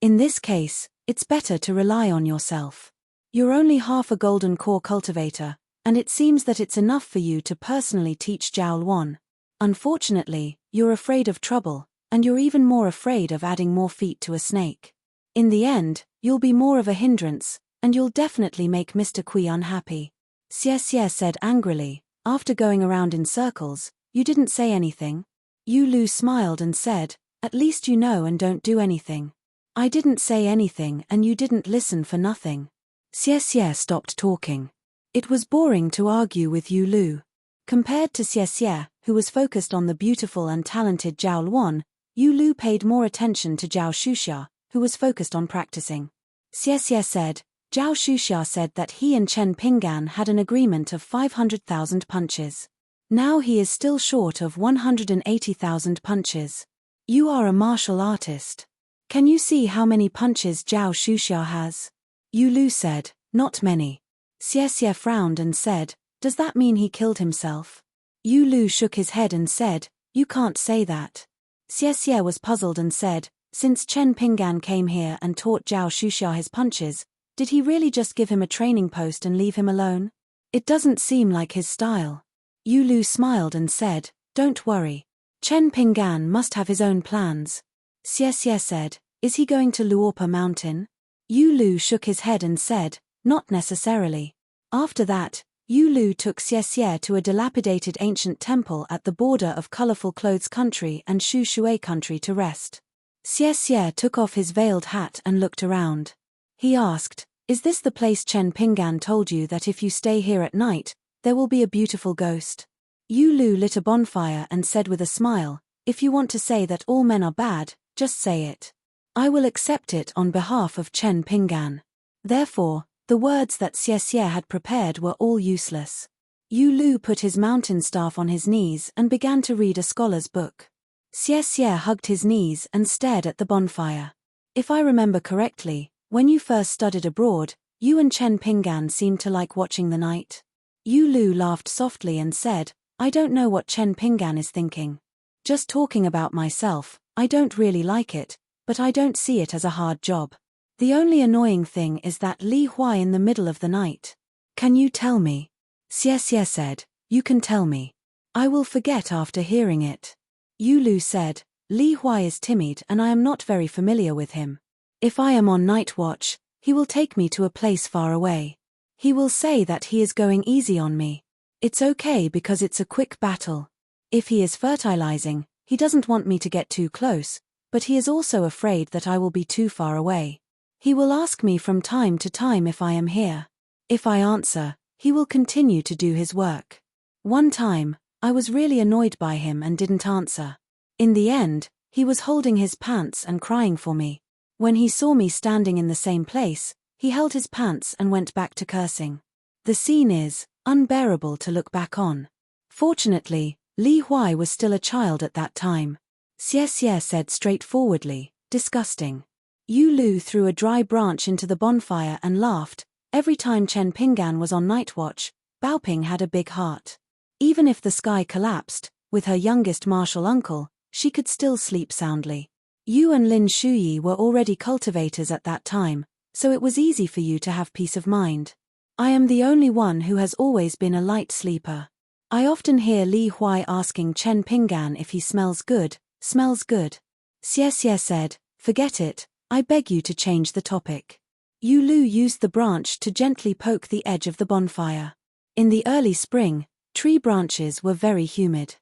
In this case, it's better to rely on yourself. You're only half a golden core cultivator, and it seems that it's enough for you to personally teach Zhao Luan. Unfortunately, you're afraid of trouble, and you're even more afraid of adding more feet to a snake. In the end, you'll be more of a hindrance, and you'll definitely make Mr. Kui unhappy. Xie said angrily, after going around in circles, you didn't say anything? Yu Lu smiled and said, at least you know and don't do anything. I didn't say anything and you didn't listen for nothing. Xie stopped talking. It was boring to argue with Yu Lu. Compared to Xie, who was focused on the beautiful and talented Zhao Luan, Yu Lu paid more attention to Zhao Xuxia, who was focused on practicing. Xie said, Zhao Xuxia said that he and Chen Pinggan had an agreement of 500,000 punches. Now he is still short of 180,000 punches. You are a martial artist. Can you see how many punches Zhao Xuxia has? Yu Lu said, not many. Xie frowned and said, does that mean he killed himself? Yu Lu shook his head and said, you can't say that. Xie was puzzled and said, since Chen Pinggan came here and taught Zhao Xuxia his punches, did he really just give him a training post and leave him alone? It doesn't seem like his style. Yu Lu smiled and said, don't worry. Chen Pinggan must have his own plans. Xie said, is he going to Luopa Mountain? Yu Lu shook his head and said, not necessarily. After that, Yu Lu took Xie to a dilapidated ancient temple at the border of Colorful Clothes Country and Shu Shui Country to rest. Xie took off his veiled hat and looked around. He asked, is this the place Chen Pinggan told you that if you stay here at night, there will be a beautiful ghost? Yu Lu lit a bonfire and said with a smile, if you want to say that all men are bad, just say it. I will accept it on behalf of Chen Pinggan. Therefore, the words that Xie had prepared were all useless. Yu Lu put his mountain staff on his knees and began to read a scholar's book. Xie hugged his knees and stared at the bonfire. If I remember correctly, when you first studied abroad, you and Chen Pinggan seemed to like watching the night. Yu Lu laughed softly and said, I don't know what Chen Pinggan is thinking. Just talking about myself, I don't really like it, but I don't see it as a hard job. The only annoying thing is that Li Huai in the middle of the night. Can you tell me? Xie said, you can tell me. I will forget after hearing it. Yu Lu said, Li Huai is timid and I am not very familiar with him. If I am on night watch, he will take me to a place far away. He will say that he is going easy on me. It's okay because it's a quick battle. If he is fertilizing, he doesn't want me to get too close, but he is also afraid that I will be too far away. He will ask me from time to time if I am here. If I answer, he will continue to do his work. One time, I was really annoyed by him and didn't answer. In the end, he was holding his pants and crying for me. When he saw me standing in the same place, he held his pants and went back to cursing. The scene is unbearable to look back on. Fortunately, Li Huai was still a child at that time. Xie said straightforwardly, disgusting. Yu Lu threw a dry branch into the bonfire and laughed. Every time Chen Pinggan was on night watch, Baoping had a big heart. Even if the sky collapsed, with her youngest martial uncle, she could still sleep soundly. You and Lin Shuyi were already cultivators at that time, so it was easy for you to have peace of mind. I am the only one who has always been a light sleeper. I often hear Li Huai asking Chen Pinggan if he smells good. Xie said, forget it, I beg you to change the topic. Yu Lu used the branch to gently poke the edge of the bonfire. In the early spring, tree branches were very humid.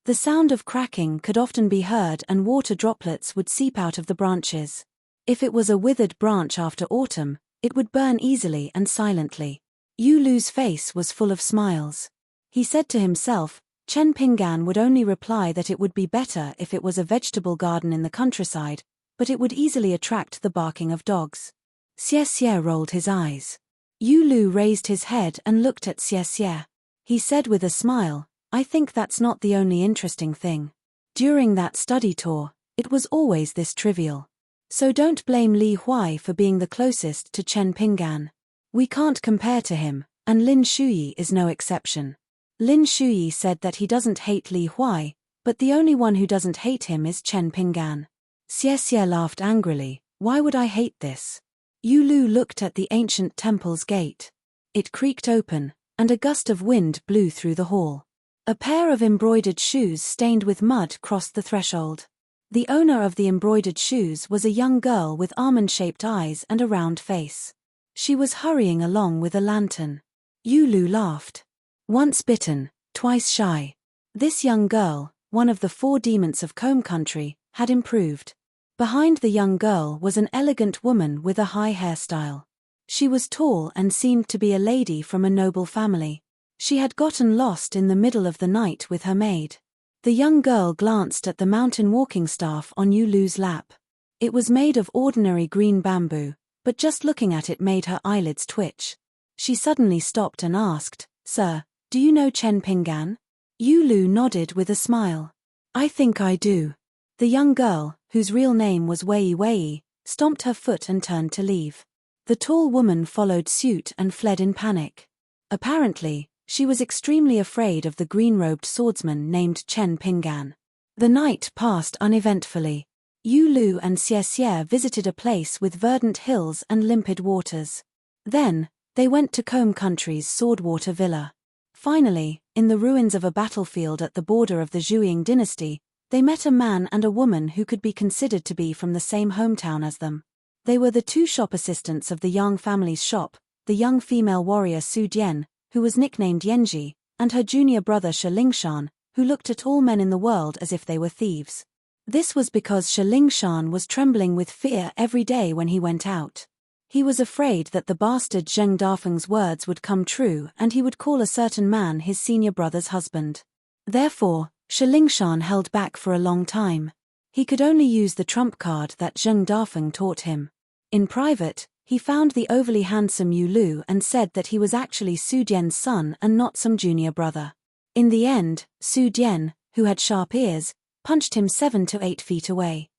The sound of cracking could often be heard and water droplets would seep out of the branches. If it was a withered branch after autumn, it would burn easily and silently. Yu Lu's face was full of smiles. He said to himself, Chen Pinggan would only reply that it would be better if it was a vegetable garden in the countryside, but it would easily attract the barking of dogs. Xie Xie rolled his eyes. Yu Lu raised his head and looked at Xie Xie. He said with a smile, "I think that's not the only interesting thing. During that study tour, it was always this trivial. So don't blame Li Huai for being the closest to Chen Pinggan. We can't compare to him, and Lin Shuyi is no exception." Lin Shuyi said that he doesn't hate Li Huai, but the only one who doesn't hate him is Chen Pinggan. Xie Xie laughed angrily. "Why would I hate this?" Yu Lu looked at the ancient temple's gate. It creaked open, and a gust of wind blew through the hall. A pair of embroidered shoes stained with mud crossed the threshold. The owner of the embroidered shoes was a young girl with almond-shaped eyes and a round face. She was hurrying along with a lantern. Yu Lu laughed. Once bitten, twice shy. This young girl, one of the 4 demons of Combe Country, had improved. Behind the young girl was an elegant woman with a high hairstyle. She was tall and seemed to be a lady from a noble family. She had gotten lost in the middle of the night with her maid. The young girl glanced at the mountain walking staff on Yu Lu's lap. It was made of ordinary green bamboo, but just looking at it made her eyelids twitch. She suddenly stopped and asked, "Sir, do you know Chen Pinggan?" Yu Lu nodded with a smile. "I think I do." The young girl, whose real name was Wei Wei, stomped her foot and turned to leave. The tall woman followed suit and fled in panic. Apparently, she was extremely afraid of the green-robed swordsman named Chen Pinggan. The night passed uneventfully. Yu Lu and Xie Xie visited a place with verdant hills and limpid waters. Then, they went to Combe Country's Swordwater Villa. Finally, in the ruins of a battlefield at the border of the Zhuiying dynasty, they met a man and a woman who could be considered to be from the same hometown as them. They were the 2 shop assistants of the Yang family's shop, the young female warrior Su Dian, who was nicknamed Yanji, and her junior brother Shi Lingshan, who looked at all men in the world as if they were thieves. This was because Shi Lingshan was trembling with fear every day when he went out. He was afraid that the bastard Zheng Dafeng's words would come true and he would call a certain man his senior brother's husband. Therefore, Shi Lingshan held back for a long time. He could only use the trump card that Zheng Dafeng taught him. In private, he found the overly handsome Yu Lu and said that he was actually Su Dian's son and not some junior brother. In the end, Su Dian, who had sharp ears, punched him 7 to 8 feet away.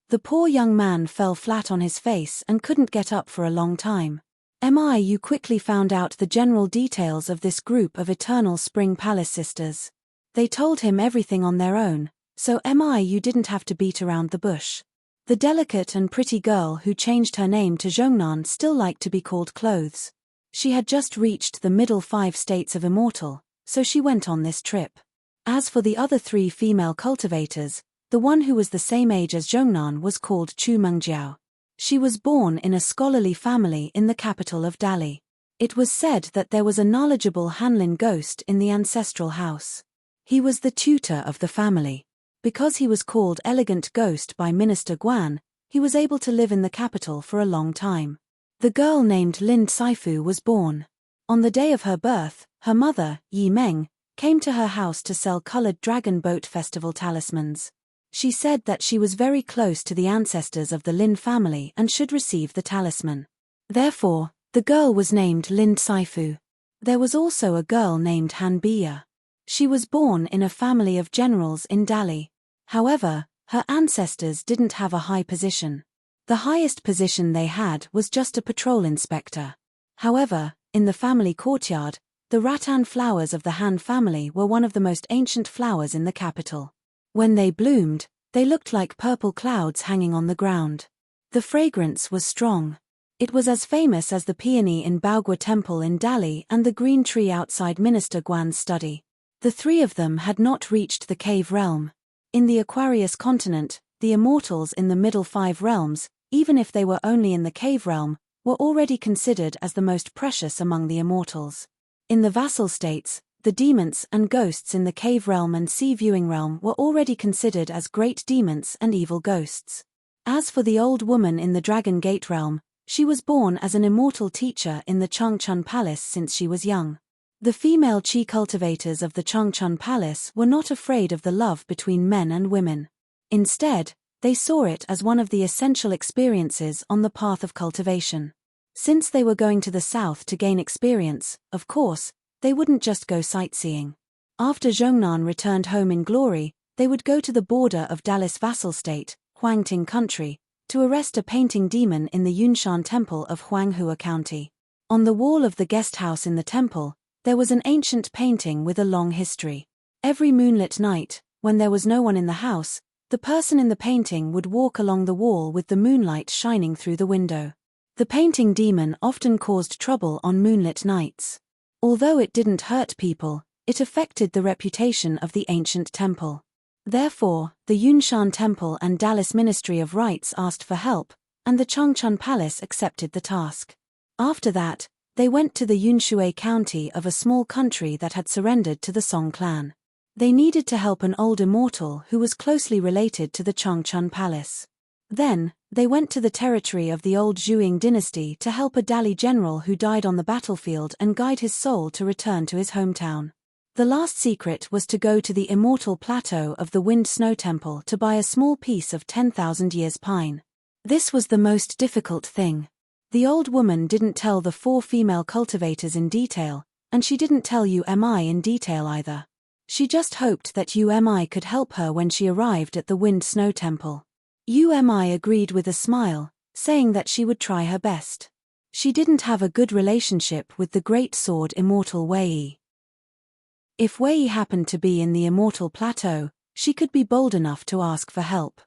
The poor young man fell flat on his face and couldn't get up for a long time. Miu quickly found out the general details of this group of Eternal Spring Palace sisters. They told him everything on their own, so Miu didn't have to beat around the bush. The delicate and pretty girl who changed her name to Zhongnan still liked to be called Clothes. She had just reached the middle 5 states of immortal, so she went on this trip. As for the other 3 female cultivators, the one who was the same age as Zhongnan was called Chu Mengjiao. She was born in a scholarly family in the capital of Dali. It was said that there was a knowledgeable Hanlin ghost in the ancestral house. He was the tutor of the family. Because he was called Elegant Ghost by Minister Guan, he was able to live in the capital for a long time. The girl named Lin Saifu was born. On the day of her birth, her mother, Yi Meng, came to her house to sell colored dragon boat festival talismans. She said that she was very close to the ancestors of the Lin family and should receive the talisman. Therefore, the girl was named Lin Saifu. There was also a girl named Han Biya. She was born in a family of generals in Dali. However, her ancestors didn't have a high position. The highest position they had was just a patrol inspector. However, in the family courtyard, the rattan flowers of the Han family were one of the most ancient flowers in the capital. When they bloomed, they looked like purple clouds hanging on the ground. The fragrance was strong. It was as famous as the peony in Baogua Temple in Dali and the green tree outside Minister Guan's study. The 3 of them had not reached the cave realm. In the Aquarius continent, the immortals in the middle 5 realms, even if they were only in the cave realm, were already considered as the most precious among the immortals. In the vassal states, the demons and ghosts in the cave realm and sea viewing realm were already considered as great demons and evil ghosts. As for the old woman in the Dragon Gate realm, she was born as an immortal teacher in the Changchun Palace since she was young. The female chi cultivators of the Changchun Palace were not afraid of the love between men and women. Instead, They saw it as one of the essential experiences on the path of cultivation. Since they were going to the south to gain experience, of course, they wouldn't just go sightseeing. After Zhongnan returned home in glory, they would go to the border of Dalis vassal state, Huangting country, to arrest a painting demon in the Yunshan temple of Huanghua County. On the wall of the guest house in the temple, there was an ancient painting with a long history. Every moonlit night, when there was no one in the house, the person in the painting would walk along the wall with the moonlight shining through the window. The painting demon often caused trouble on moonlit nights. Although it didn't hurt people, it affected the reputation of the ancient temple. Therefore, the Yunshan Temple and Dalis Ministry of Rites asked for help, and the Changchun Palace accepted the task. After that, they went to the Yunshui County of a small country that had surrendered to the Song clan. They needed to help an old immortal who was closely related to the Changchun Palace. Then, they went to the territory of the old Zhuing dynasty to help a Dali general who died on the battlefield and guide his soul to return to his hometown. The last secret was to go to the immortal plateau of the Wind Snow Temple to buy a small piece of 10,000 years pine. This was the most difficult thing. The old woman didn't tell the 4 female cultivators in detail, and she didn't tell UMI in detail either. She just hoped that UMI could help her when she arrived at the Wind Snow Temple. UMI agreed with a smile, saying that she would try her best. She didn't have a good relationship with the great sword immortal Wei. If Wei happened to be in the immortal plateau, she could be bold enough to ask for help.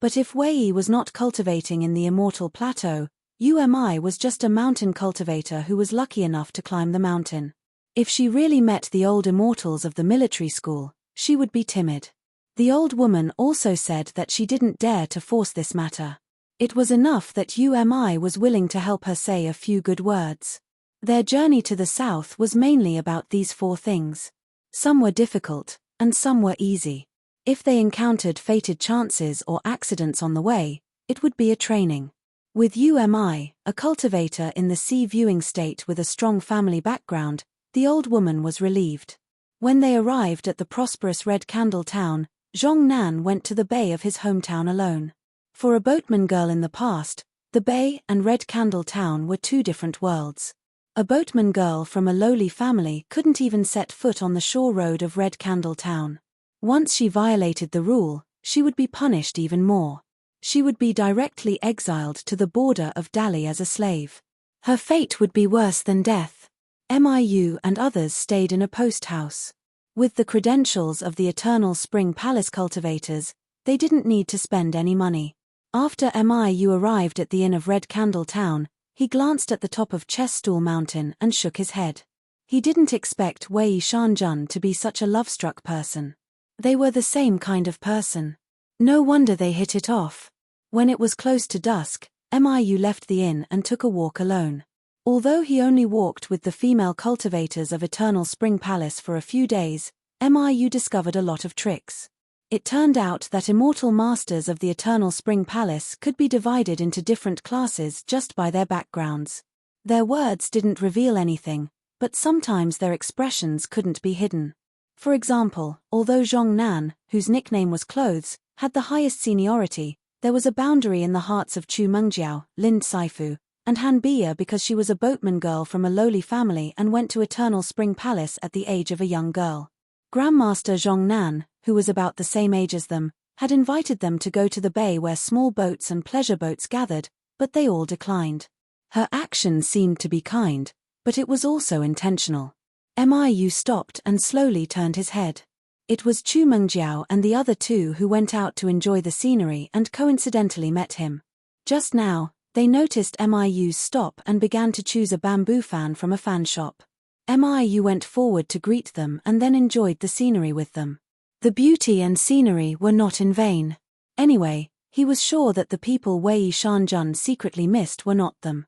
But if Wei was not cultivating in the immortal plateau, UMI was just a mountain cultivator who was lucky enough to climb the mountain. If she really met the old immortals of the military school, she would be timid. The old woman also said that she didn't dare to force this matter. It was enough that UMI was willing to help her say a few good words. Their journey to the south was mainly about these 4 things. Some were difficult, and some were easy. If they encountered fated chances or accidents on the way, it would be a training. With UMI, a cultivator in the sea viewing state with a strong family background, the old woman was relieved. When they arrived at the prosperous Red Candle town, Zhongnan went to the bay of his hometown alone. For a boatman girl in the past, the bay and Red Candle town were 2 different worlds. A boatman girl from a lowly family couldn't even set foot on the shore road of Red Candle town. Once she violated the rule, she would be punished even more. She would be directly exiled to the border of Dali as a slave. Her fate would be worse than death. Miu and others stayed in a post house. With the credentials of the Eternal Spring Palace cultivators, they didn't need to spend any money. After Miu arrived at the inn of Red Candle town, he glanced at the top of Chessstool Mountain and shook his head. He didn't expect Wei Shanjun to be such a love-struck person. They were the same kind of person. No wonder they hit it off. When it was close to dusk, Miu left the inn and took a walk alone. Although he only walked with the female cultivators of Eternal Spring Palace for a few days, Miu discovered a lot of tricks. It turned out that immortal masters of the Eternal Spring Palace could be divided into different classes just by their backgrounds. Their words didn't reveal anything, but sometimes their expressions couldn't be hidden. For example, although Zhongnan, whose nickname was Clothes, had the highest seniority, there was a boundary in the hearts of Chu Mengjiao, Lind Saifu, and Han Bia because she was a boatman girl from a lowly family and went to Eternal Spring Palace at the age of a young girl. Grandmaster Zhongnan, who was about the same age as them, had invited them to go to the bay where small boats and pleasure boats gathered, but they all declined. Her action seemed to be kind, but it was also intentional. Miu stopped and slowly turned his head. It was Chu Mengjiao and the other 2 who went out to enjoy the scenery and coincidentally met him. Just now, they noticed Miu's stop and began to choose a bamboo fan from a fan shop. Miu went forward to greet them and then enjoyed the scenery with them. The beauty and scenery were not in vain. Anyway, he was sure that the people Wei Shanjun secretly missed were not them.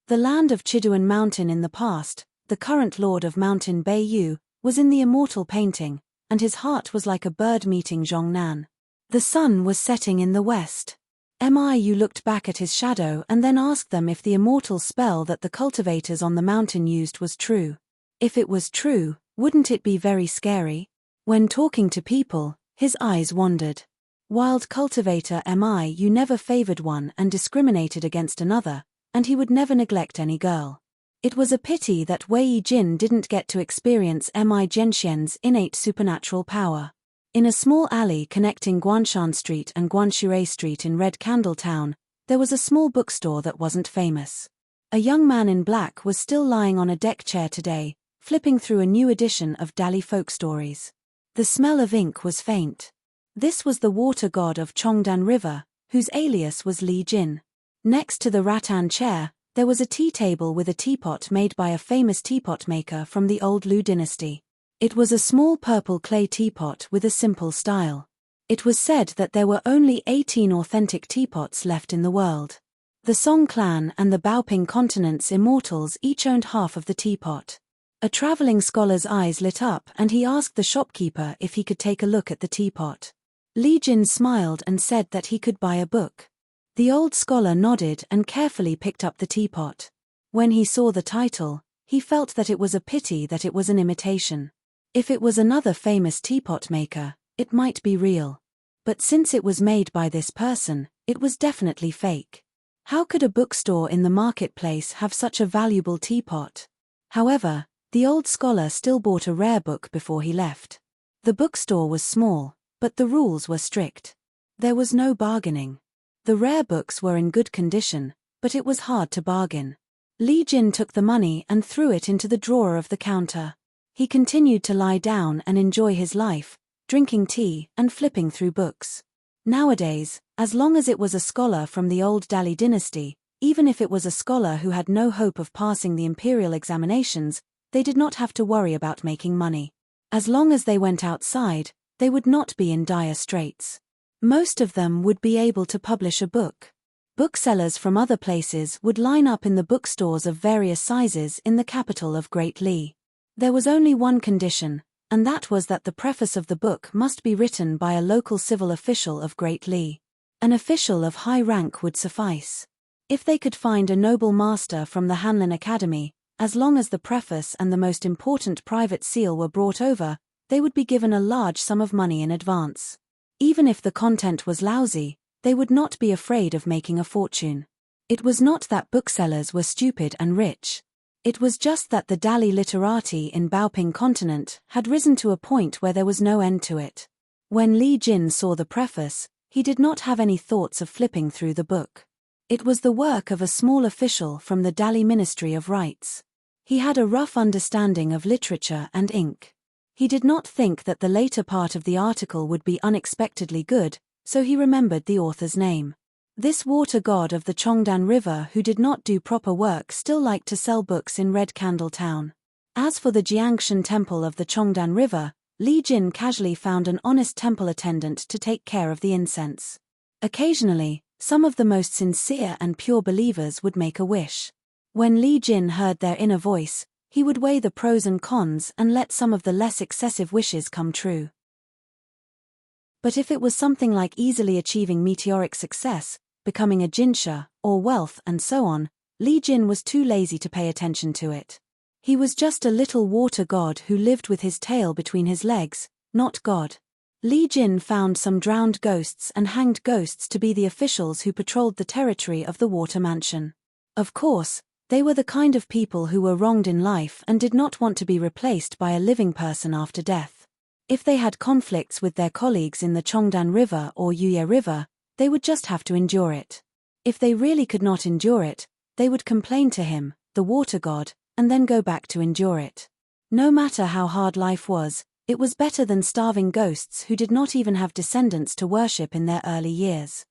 The land of Chiduan Mountain in the past, the current lord of Mountain Beiyu, was in the immortal painting, and his heart was like a bird meeting Zhongnan. The sun was setting in the west. Miu looked back at his shadow and then asked them if the immortal spell that the cultivators on the mountain used was true. If it was true, wouldn't it be very scary? When talking to people, his eyes wandered. Wild cultivator Mi never favored one and discriminated against another, and he would never neglect any girl. It was a pity that Wei Jin didn't get to experience Mi Zhenxian's innate supernatural power. In a small alley connecting Guanshan Street and Guanshui Street in Red Candle Town, there was a small bookstore that wasn't famous. A young man in black was still lying on a deck chair today, flipping through a new edition of Dali folk stories. The smell of ink was faint. This was the water god of Chongdan River, whose alias was Li Jin. Next to the rattan chair, there was a tea table with a teapot made by a famous teapot maker from the old Lu dynasty. It was a small purple clay teapot with a simple style. It was said that there were only 18 authentic teapots left in the world. The Song clan and the Baoping continent's immortals each owned half of the teapot. A traveling scholar's eyes lit up and he asked the shopkeeper if he could take a look at the teapot. Li Jin smiled and said that he could buy a book. The old scholar nodded and carefully picked up the teapot. When he saw the title, he felt that it was a pity that it was an imitation. If it was another famous teapot maker, it might be real. But since it was made by this person, it was definitely fake. How could a bookstore in the marketplace have such a valuable teapot? However, the old scholar still bought a rare book before he left. The bookstore was small, but the rules were strict. There was no bargaining. The rare books were in good condition, but it was hard to bargain. Li Jin took the money and threw it into the drawer of the counter. He continued to lie down and enjoy his life, drinking tea and flipping through books. Nowadays, as long as it was a scholar from the old Dali dynasty, even if it was a scholar who had no hope of passing the imperial examinations, they did not have to worry about making money. As long as they went outside, they would not be in dire straits. Most of them would be able to publish a book. Booksellers from other places would line up in the bookstores of various sizes in the capital of Great Li. There was only one condition, and that was that the preface of the book must be written by a local civil official of Great Li. An official of high rank would suffice. If they could find a noble master from the Hanlin Academy, as long as the preface and the most important private seal were brought over, they would be given a large sum of money in advance. Even if the content was lousy, they would not be afraid of making a fortune. It was not that booksellers were stupid and rich. It was just that the Dali literati in Baoping continent had risen to a point where there was no end to it. When Li Jin saw the preface, he did not have any thoughts of flipping through the book. It was the work of a small official from the Dali Ministry of Rites. He had a rough understanding of literature and ink. He did not think that the later part of the article would be unexpectedly good, so he remembered the author's name. This water god of the Chongdan River who did not do proper work still liked to sell books in Red Candle Town. As for the Jiangshan temple of the Chongdan River, Li Jin casually found an honest temple attendant to take care of the incense. Occasionally, some of the most sincere and pure believers would make a wish. When Li Jin heard their inner voice, he would weigh the pros and cons and let some of the less excessive wishes come true. But if it was something like easily achieving meteoric success, becoming a jinsha, or wealth and so on, Li Jin was too lazy to pay attention to it. He was just a little water god who lived with his tail between his legs, not God. Li Jin found some drowned ghosts and hanged ghosts to be the officials who patrolled the territory of the water mansion. Of course, they were the kind of people who were wronged in life and did not want to be replaced by a living person after death. If they had conflicts with their colleagues in the Chongdan River or Yuye River, they would just have to endure it. If they really could not endure it, they would complain to him, the water god, and then go back to endure it. No matter how hard life was, it was better than starving ghosts who did not even have descendants to worship in their early years.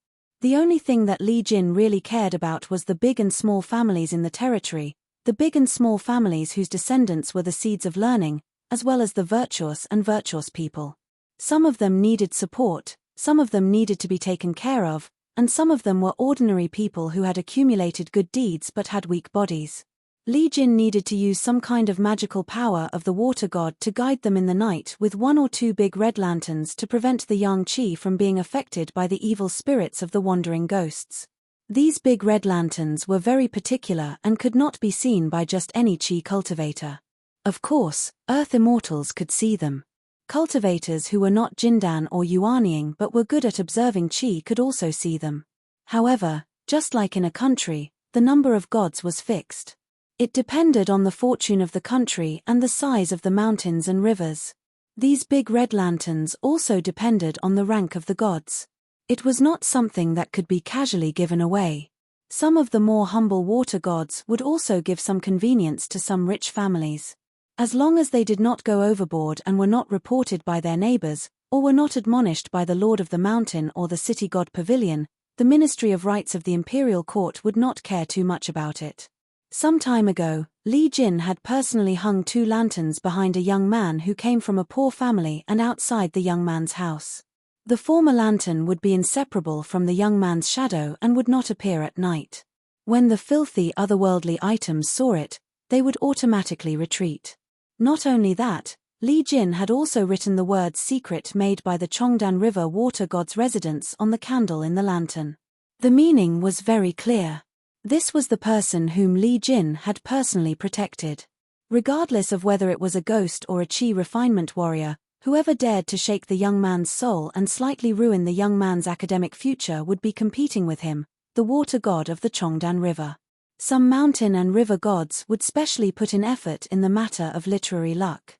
The only thing that Li Jin really cared about was the big and small families in the territory, the big and small families whose descendants were the seeds of learning, as well as the virtuous and virtuous people. Some of them needed support, some of them needed to be taken care of, and some of them were ordinary people who had accumulated good deeds but had weak bodies. Li Jin needed to use some kind of magical power of the water god to guide them in the night with 1 or 2 big red lanterns to prevent the yang qi from being affected by the evil spirits of the wandering ghosts. These big red lanterns were very particular and could not be seen by just any qi cultivator. Of course, Earth immortals could see them. Cultivators who were not Jindan or Yuanying but were good at observing qi could also see them. However, just like in a country, the number of gods was fixed. It depended on the fortune of the country and the size of the mountains and rivers. These big red lanterns also depended on the rank of the gods. It was not something that could be casually given away. Some of the more humble water gods would also give some convenience to some rich families. As long as they did not go overboard and were not reported by their neighbors, or were not admonished by the lord of the mountain or the city god pavilion, the Ministry of Rites of the imperial court would not care too much about it. Some time ago, Li Jin had personally hung 2 lanterns behind a young man who came from a poor family and outside the young man's house. The former lantern would be inseparable from the young man's shadow and would not appear at night. When the filthy otherworldly items saw it, they would automatically retreat. Not only that, Li Jin had also written the words secret made by the Chongdan River water god's residents on the candle in the lantern. The meaning was very clear. This was the person whom Li Jin had personally protected. Regardless of whether it was a ghost or a qi refinement warrior, whoever dared to shake the young man's soul and slightly ruin the young man's academic future would be competing with him, the water god of the Chongdan River. Some mountain and river gods would specially put in effort in the matter of literary luck.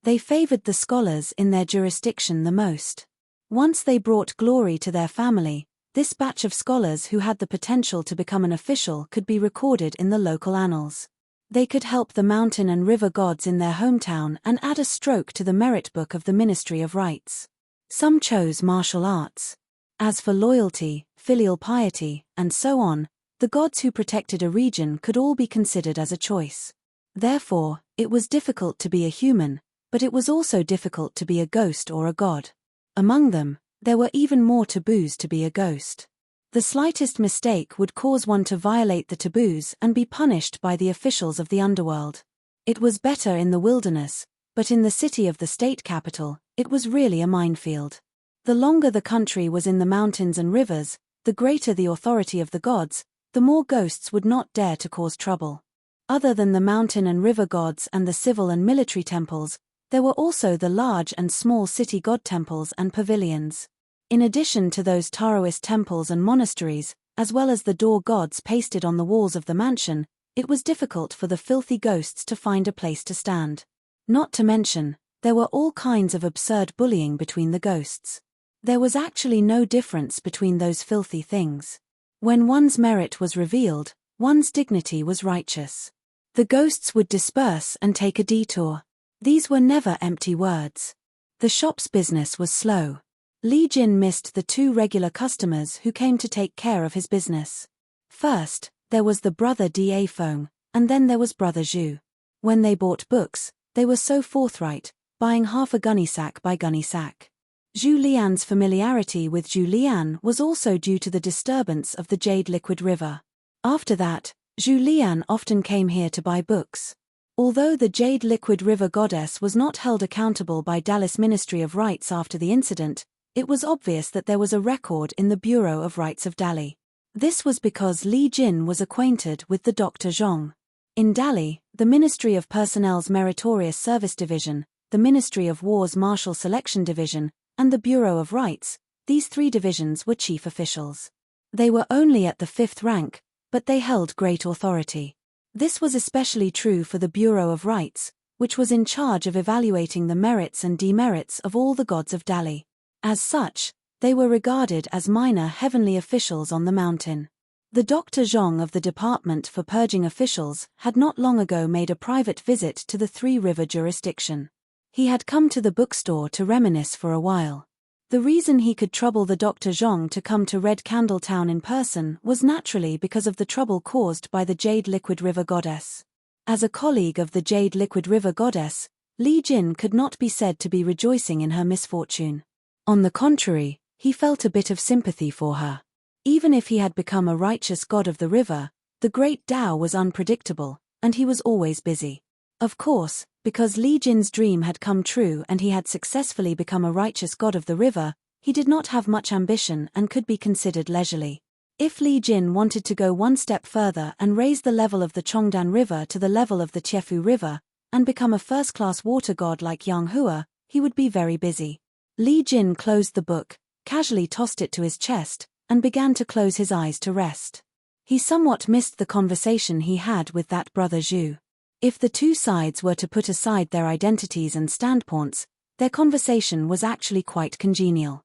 They favored the scholars in their jurisdiction the most. Once they brought glory to their family, this batch of scholars who had the potential to become an official could be recorded in the local annals. They could help the mountain and river gods in their hometown and add a stroke to the merit book of the Ministry of Rites. Some chose martial arts. As for loyalty, filial piety, and so on, the gods who protected a region could all be considered as a choice. Therefore, it was difficult to be a human, but it was also difficult to be a ghost or a god. Among them, there were even more taboos to be a ghost. The slightest mistake would cause one to violate the taboos and be punished by the officials of the underworld. It was better in the wilderness, but in the city of the state capital, it was really a minefield. The longer the country was in the mountains and rivers, the greater the authority of the gods, the more ghosts would not dare to cause trouble. Other than the mountain and river gods and the civil and military temples, there were also the large and small city god temples and pavilions. In addition to those Taoist temples and monasteries, as well as the door gods pasted on the walls of the mansion, it was difficult for the filthy ghosts to find a place to stand. Not to mention, there were all kinds of absurd bullying between the ghosts. There was actually no difference between those filthy things. When one's merit was revealed, one's dignity was righteous. The ghosts would disperse and take a detour. These were never empty words. The shop's business was slow. Li Jin missed the 2 regular customers who came to take care of his business. First, there was the brother Da Feng, and then there was brother Zhu. When they bought books, they were so forthright, buying half a gunny sack by gunny sack. Zhu Lian's familiarity with Zhu Lian was also due to the disturbance of the Jade Liquid River. After that, Zhu Lian often came here to buy books. Although the Jade Liquid River goddess was not held accountable by Dallas Ministry of Rites after the incident, it was obvious that there was a record in the Bureau of Rites of Dali. This was because Li Jin was acquainted with the Dr. Zhong. In Dali, the Ministry of Personnel's Meritorious Service Division, the Ministry of War's Martial Selection Division, and the Bureau of Rites, these 3 divisions were chief officials. They were only at the 5th rank, but they held great authority. This was especially true for the Bureau of Rites, which was in charge of evaluating the merits and demerits of all the gods of Dali. As such, they were regarded as minor heavenly officials on the mountain. The Dr. Zhong of the Department for Purging Officials had not long ago made a private visit to the 3 River jurisdiction. He had come to the bookstore to reminisce for a while. The reason he could trouble the Dr. Zhong to come to Red Candle Town in person was naturally because of the trouble caused by the Jade Liquid River goddess. As a colleague of the Jade Liquid River goddess, Li Jin could not be said to be rejoicing in her misfortune. On the contrary, he felt a bit of sympathy for her. Even if he had become a righteous god of the river, the great Tao was unpredictable, and he was always busy. Of course, because Li Jin's dream had come true and he had successfully become a righteous god of the river, he did not have much ambition and could be considered leisurely. If Li Jin wanted to go one step further and raise the level of the Chongdan River to the level of the Tiefu River, and become a first-class water god like Yang Hua, he would be very busy. Li Jin closed the book, casually tossed it to his chest, and began to close his eyes to rest. He somewhat missed the conversation he had with that brother Zhu. If the two sides were to put aside their identities and standpoints, their conversation was actually quite congenial.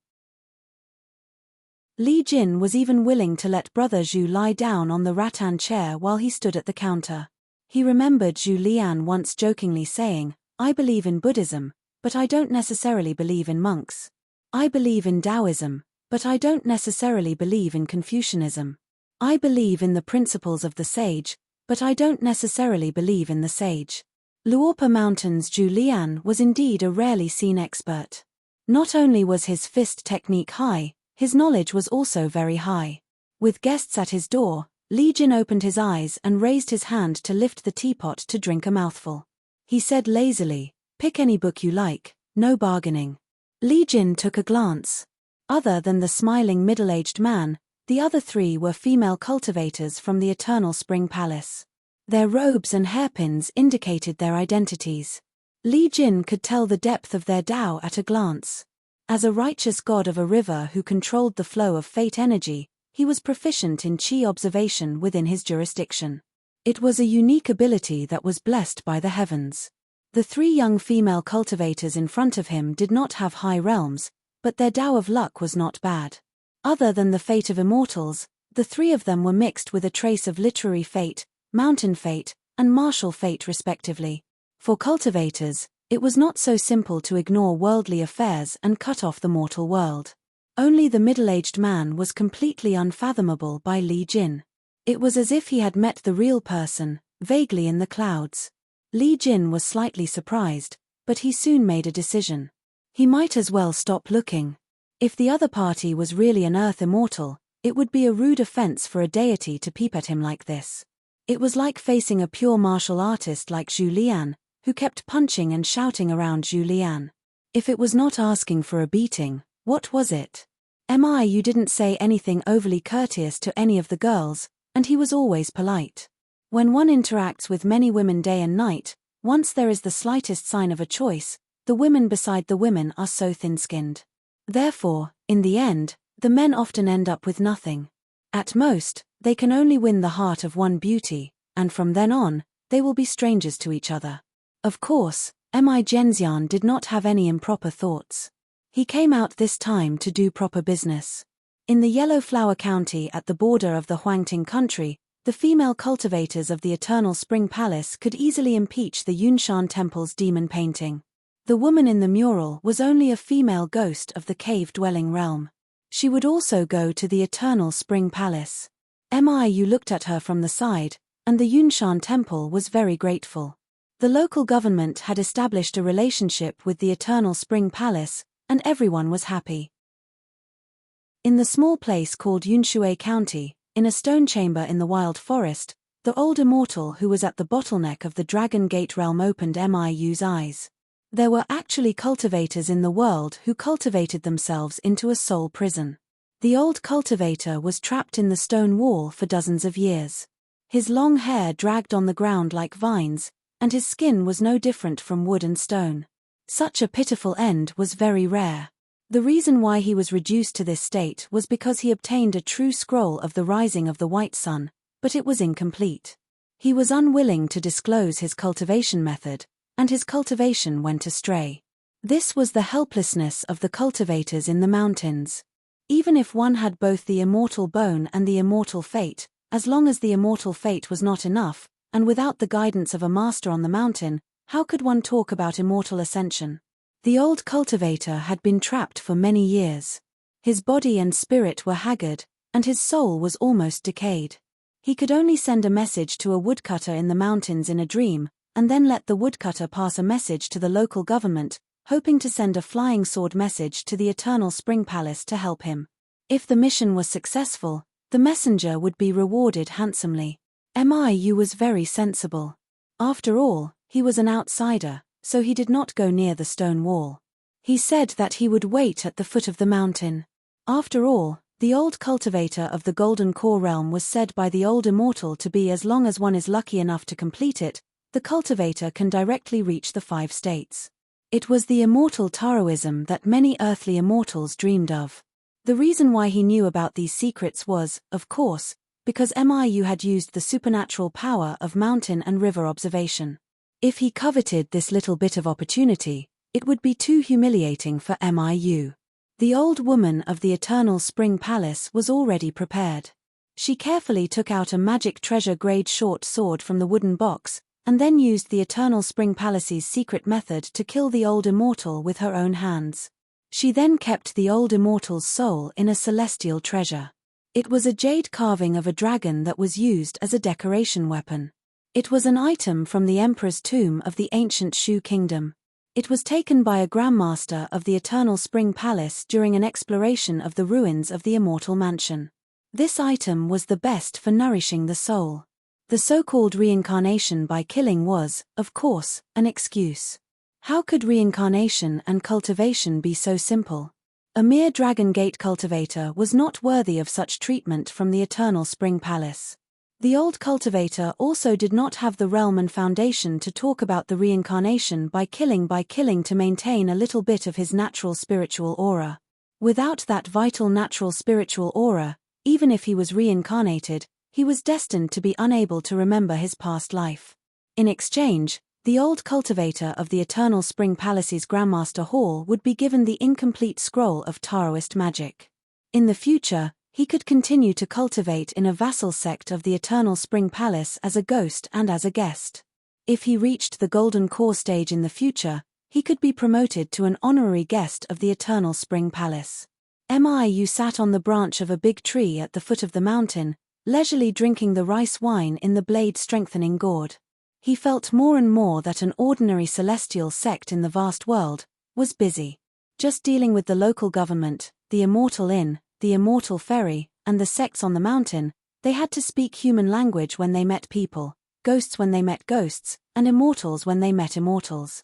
Li Jin was even willing to let brother Zhu lie down on the rattan chair while he stood at the counter. He remembered Zhu Lian once jokingly saying, "I believe in Buddhism, but I don't necessarily believe in monks. I believe in Taoism, but I don't necessarily believe in Confucianism. I believe in the principles of the sage, but I don't necessarily believe in the sage." Luopa Mountain's Zhu Lian was indeed a rarely seen expert. Not only was his fist technique high, his knowledge was also very high. With guests at his door, Li Jin opened his eyes and raised his hand to lift the teapot to drink a mouthful. He said lazily, "Pick any book you like, no bargaining." Li Jin took a glance. Other than the smiling middle-aged man, the other three were female cultivators from the Eternal Spring Palace. Their robes and hairpins indicated their identities. Li Jin could tell the depth of their Tao at a glance. As a righteous god of a river who controlled the flow of fate energy, he was proficient in qi observation within his jurisdiction. It was a unique ability that was blessed by the heavens. The three young female cultivators in front of him did not have high realms, but their Tao of luck was not bad. Other than the fate of immortals, the three of them were mixed with a trace of literary fate, mountain fate, and martial fate respectively. For cultivators, it was not so simple to ignore worldly affairs and cut off the mortal world. Only the middle-aged man was completely unfathomable by Li Jin. It was as if he had met the real person, vaguely in the clouds. Li Jin was slightly surprised, but he soon made a decision. He might as well stop looking. If the other party was really an earth immortal, it would be a rude offense for a deity to peep at him like this. It was like facing a pure martial artist like Zhu Lian, who kept punching and shouting around Zhu Lian. If it was not asking for a beating, what was it? You didn't say anything overly courteous to any of the girls, and he was always polite. When one interacts with many women day and night, once there is the slightest sign of a choice, the women beside the women are so thin-skinned. Therefore, in the end, the men often end up with nothing. At most, they can only win the heart of one beauty, and from then on, they will be strangers to each other. Of course, Zhenxian did not have any improper thoughts. He came out this time to do proper business. In the Yellow Flower County at the border of the Huangting country, the female cultivators of the Eternal Spring Palace could easily impeach the Yunshan Temple's demon painting. The woman in the mural was only a female ghost of the cave-dwelling realm. She would also go to the Eternal Spring Palace. Miu looked at her from the side, and the Yunshan Temple was very grateful. The local government had established a relationship with the Eternal Spring Palace, and everyone was happy. In the small place called Yunshui County, in a stone chamber in the wild forest, the old immortal who was at the bottleneck of the Dragon Gate realm opened Miu's eyes. There were actually cultivators in the world who cultivated themselves into a soul prison. The old cultivator was trapped in the stone wall for dozens of years. His long hair dragged on the ground like vines, and his skin was no different from wood and stone. Such a pitiful end was very rare. The reason why he was reduced to this state was because he obtained a true scroll of the rising of the white sun, but it was incomplete. He was unwilling to disclose his cultivation method, and his cultivation went astray. This was the helplessness of the cultivators in the mountains. Even if one had both the immortal bone and the immortal fate, as long as the immortal fate was not enough, and without the guidance of a master on the mountain, how could one talk about immortal ascension? The old cultivator had been trapped for many years. His body and spirit were haggard, and his soul was almost decayed. He could only send a message to a woodcutter in the mountains in a dream, and then let the woodcutter pass a message to the local government, hoping to send a flying sword message to the Eternal Spring Palace to help him. If the mission was successful, the messenger would be rewarded handsomely. Miu was very sensible. After all, he was an outsider, so he did not go near the stone wall. He said that he would wait at the foot of the mountain. After all, the old cultivator of the Golden Core realm was said by the old immortal to be as long as one is lucky enough to complete it, the cultivator can directly reach the 5 states. It was the immortal Taoism that many earthly immortals dreamed of. The reason why he knew about these secrets was, of course, because Miu had used the supernatural power of mountain and river observation. If he coveted this little bit of opportunity, it would be too humiliating for Miu. The old woman of the Eternal Spring Palace was already prepared. She carefully took out a magic treasure-grade short sword from the wooden box, and then used the Eternal Spring Palace's secret method to kill the old immortal with her own hands. She then kept the old immortal's soul in a celestial treasure. It was a jade carving of a dragon that was used as a decoration weapon. It was an item from the Emperor's tomb of the ancient Shu kingdom. It was taken by a Grandmaster of the Eternal Spring Palace during an exploration of the ruins of the Immortal Mansion. This item was the best for nourishing the soul. The so-called reincarnation by killing was, of course, an excuse. How could reincarnation and cultivation be so simple? A mere Dragon Gate cultivator was not worthy of such treatment from the Eternal Spring Palace. The old cultivator also did not have the realm and foundation to talk about the reincarnation by killing to maintain a little bit of his natural spiritual aura. Without that vital natural spiritual aura, even if he was reincarnated, he was destined to be unable to remember his past life. In exchange, the old cultivator of the Eternal Spring Palace's Grandmaster Hall would be given the incomplete scroll of Taoist magic. In the future, he could continue to cultivate in a vassal sect of the Eternal Spring Palace as a ghost and as a guest. If he reached the Golden Core stage in the future, he could be promoted to an honorary guest of the Eternal Spring Palace. Miu sat on the branch of a big tree at the foot of the mountain, leisurely drinking the rice wine in the blade-strengthening gourd. He felt more and more that an ordinary celestial sect in the vast world was busy. Just dealing with the local government, the Immortal Inn, the Immortal Ferry, and the sects on the mountain. They had to speak human language when they met people, ghosts when they met ghosts, and immortals when they met immortals.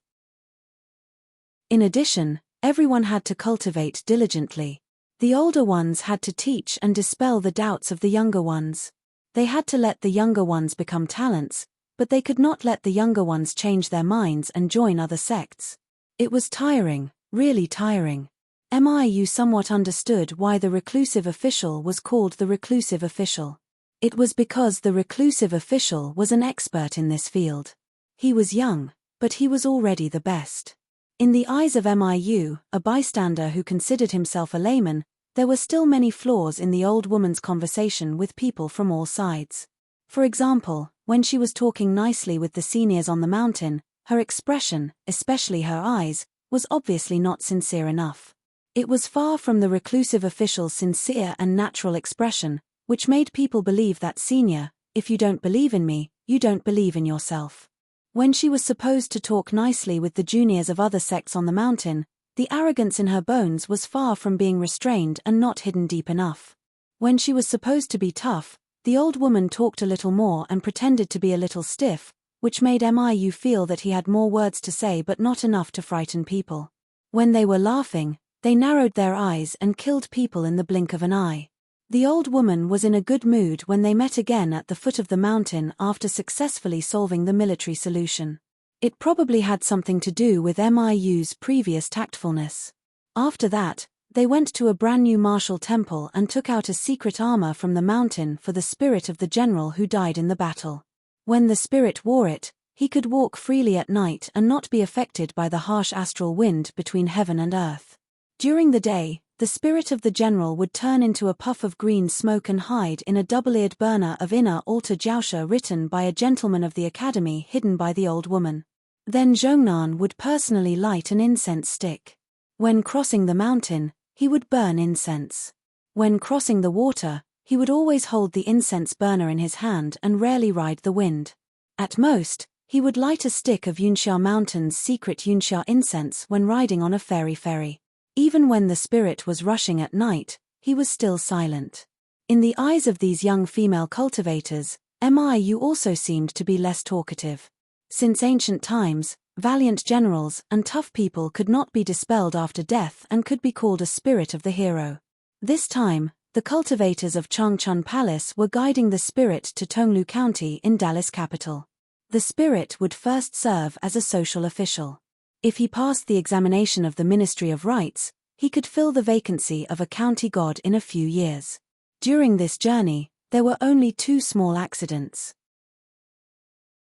In addition, everyone had to cultivate diligently. The older ones had to teach and dispel the doubts of the younger ones. They had to let the younger ones become talents, but they could not let the younger ones change their minds and join other sects. It was tiring, really tiring. Miu somewhat understood why the reclusive official was called the reclusive official. It was because the reclusive official was an expert in this field. He was young, but he was already the best. In the eyes of Miu, a bystander who considered himself a layman, there were still many flaws in the old woman's conversation with people from all sides. For example, when she was talking nicely with the seniors on the mountain, her expression, especially her eyes, was obviously not sincere enough. It was far from the reclusive official's sincere and natural expression, which made people believe that senior, if you don't believe in me, you don't believe in yourself. When she was supposed to talk nicely with the juniors of other sects on the mountain, the arrogance in her bones was far from being restrained and not hidden deep enough. When she was supposed to be tough, the old woman talked a little more and pretended to be a little stiff, which made Miu feel that he had more words to say but not enough to frighten people. When they were laughing, they narrowed their eyes and killed people in the blink of an eye. The old woman was in a good mood when they met again at the foot of the mountain after successfully solving the military solution. It probably had something to do with Miu's previous tactfulness. After that, they went to a brand new martial temple and took out a secret armor from the mountain for the spirit of the general who died in the battle. When the spirit wore it, he could walk freely at night and not be affected by the harsh astral wind between heaven and earth. During the day, the spirit of the general would turn into a puff of green smoke and hide in a double-eared burner of inner altar jiaosha written by a gentleman of the academy hidden by the old woman. Then Zhongnan would personally light an incense stick. When crossing the mountain, he would burn incense. When crossing the water, he would always hold the incense burner in his hand and rarely ride the wind. At most, he would light a stick of Yunxia Mountain's secret Yunxia incense when riding on a fairy ferry. Even when the spirit was rushing at night, he was still silent. In the eyes of these young female cultivators, Miu also seemed to be less talkative. Since ancient times, valiant generals and tough people could not be dispelled after death and could be called a spirit of the hero. This time, the cultivators of Changchun Palace were guiding the spirit to Tonglu County in Dallas capital. The spirit would first serve as a social official. If he passed the examination of the Ministry of Rights, he could fill the vacancy of a county god in a few years. During this journey, there were only 2 small accidents.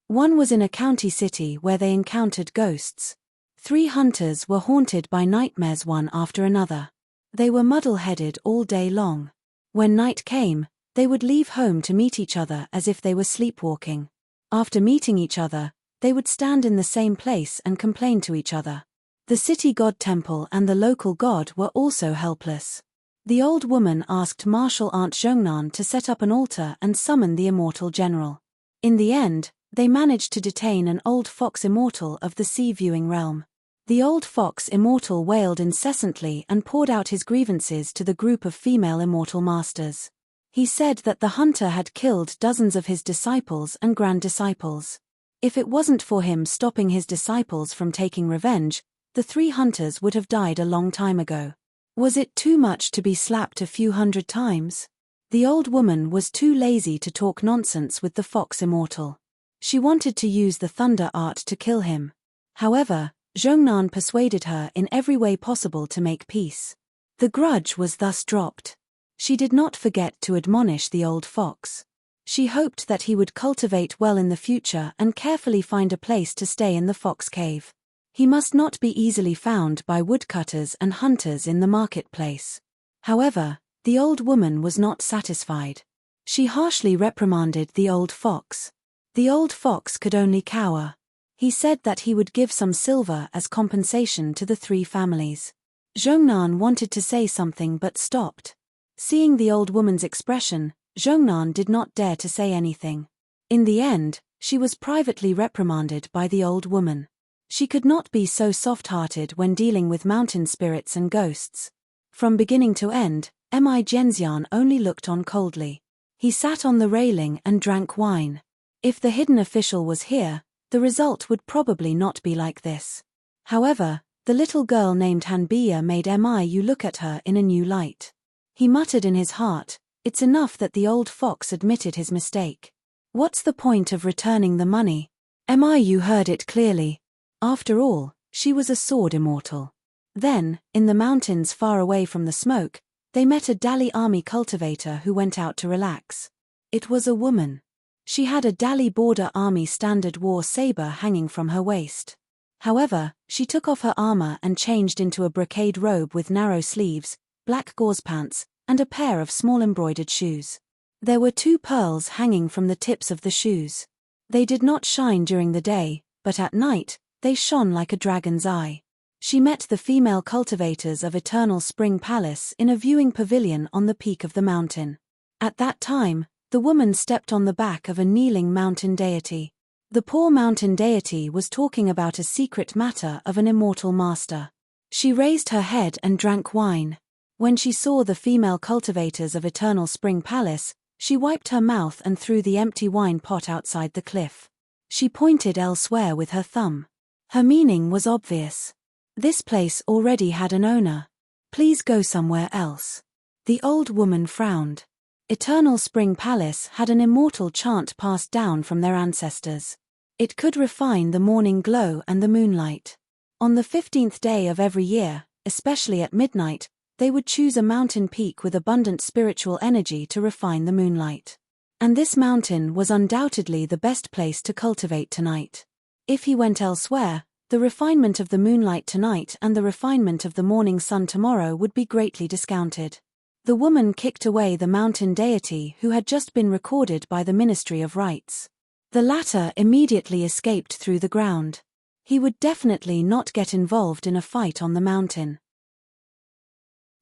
One was in a county city where they encountered ghosts. 3 hunters were haunted by nightmares one after another. They were muddle-headed all day long. When night came, they would leave home to meet each other as if they were sleepwalking. After meeting each other, they would stand in the same place and complain to each other. The city god temple and the local god were also helpless. The old woman asked martial aunt Zhongnan to set up an altar and summon the immortal general. In the end, they managed to detain an old fox immortal of the sea-viewing realm. The old fox immortal wailed incessantly and poured out his grievances to the group of female immortal masters. He said that the hunter had killed dozens of his disciples and grand-disciples. If it wasn't for him stopping his disciples from taking revenge, the 3 hunters would have died a long time ago. Was it too much to be slapped a few hundred times? The old woman was too lazy to talk nonsense with the fox immortal. She wanted to use the thunder art to kill him. However, Zhongnan persuaded her in every way possible to make peace. The grudge was thus dropped. She did not forget to admonish the old fox. She hoped that he would cultivate well in the future and carefully find a place to stay in the fox cave. He must not be easily found by woodcutters and hunters in the marketplace. However, the old woman was not satisfied. She harshly reprimanded the old fox. The old fox could only cower. He said that he would give some silver as compensation to the 3 families. Zhongnan wanted to say something but stopped. Seeing the old woman's expression, Zhongnan did not dare to say anything. In the end, she was privately reprimanded by the old woman. She could not be so soft-hearted when dealing with mountain spirits and ghosts. From beginning to end, Mi Genxian only looked on coldly. He sat on the railing and drank wine. If the hidden official was here, the result would probably not be like this. However, the little girl named Hanbia made Miu look at her in a new light. He muttered in his heart, "It's enough that the old fox admitted his mistake. What's the point of returning the money?" Miu heard it clearly. After all, she was a sword immortal. Then, in the mountains far away from the smoke, they met a Dali army cultivator who went out to relax. It was a woman. She had a Dali border army standard war saber hanging from her waist. However, she took off her armor and changed into a brocade robe with narrow sleeves, black gauze pants, and a pair of small embroidered shoes. There were 2 pearls hanging from the tips of the shoes. They did not shine during the day, but at night, they shone like a dragon's eye. She met the female cultivators of Eternal Spring Palace in a viewing pavilion on the peak of the mountain. At that time, the woman stepped on the back of a kneeling mountain deity. The poor mountain deity was talking about a secret matter of an immortal master. She raised her head and drank wine. When she saw the female cultivators of Eternal Spring Palace, she wiped her mouth and threw the empty wine pot outside the cliff. She pointed elsewhere with her thumb. Her meaning was obvious. This place already had an owner. Please go somewhere else. The old woman frowned. Eternal Spring Palace had an immortal chant passed down from their ancestors. It could refine the morning glow and the moonlight. On the 15th day of every year, especially at midnight, they would choose a mountain peak with abundant spiritual energy to refine the moonlight. And this mountain was undoubtedly the best place to cultivate tonight. If he went elsewhere, the refinement of the moonlight tonight and the refinement of the morning sun tomorrow would be greatly discounted. The woman kicked away the mountain deity who had just been recorded by the Ministry of Rights. The latter immediately escaped through the ground. He would definitely not get involved in a fight on the mountain.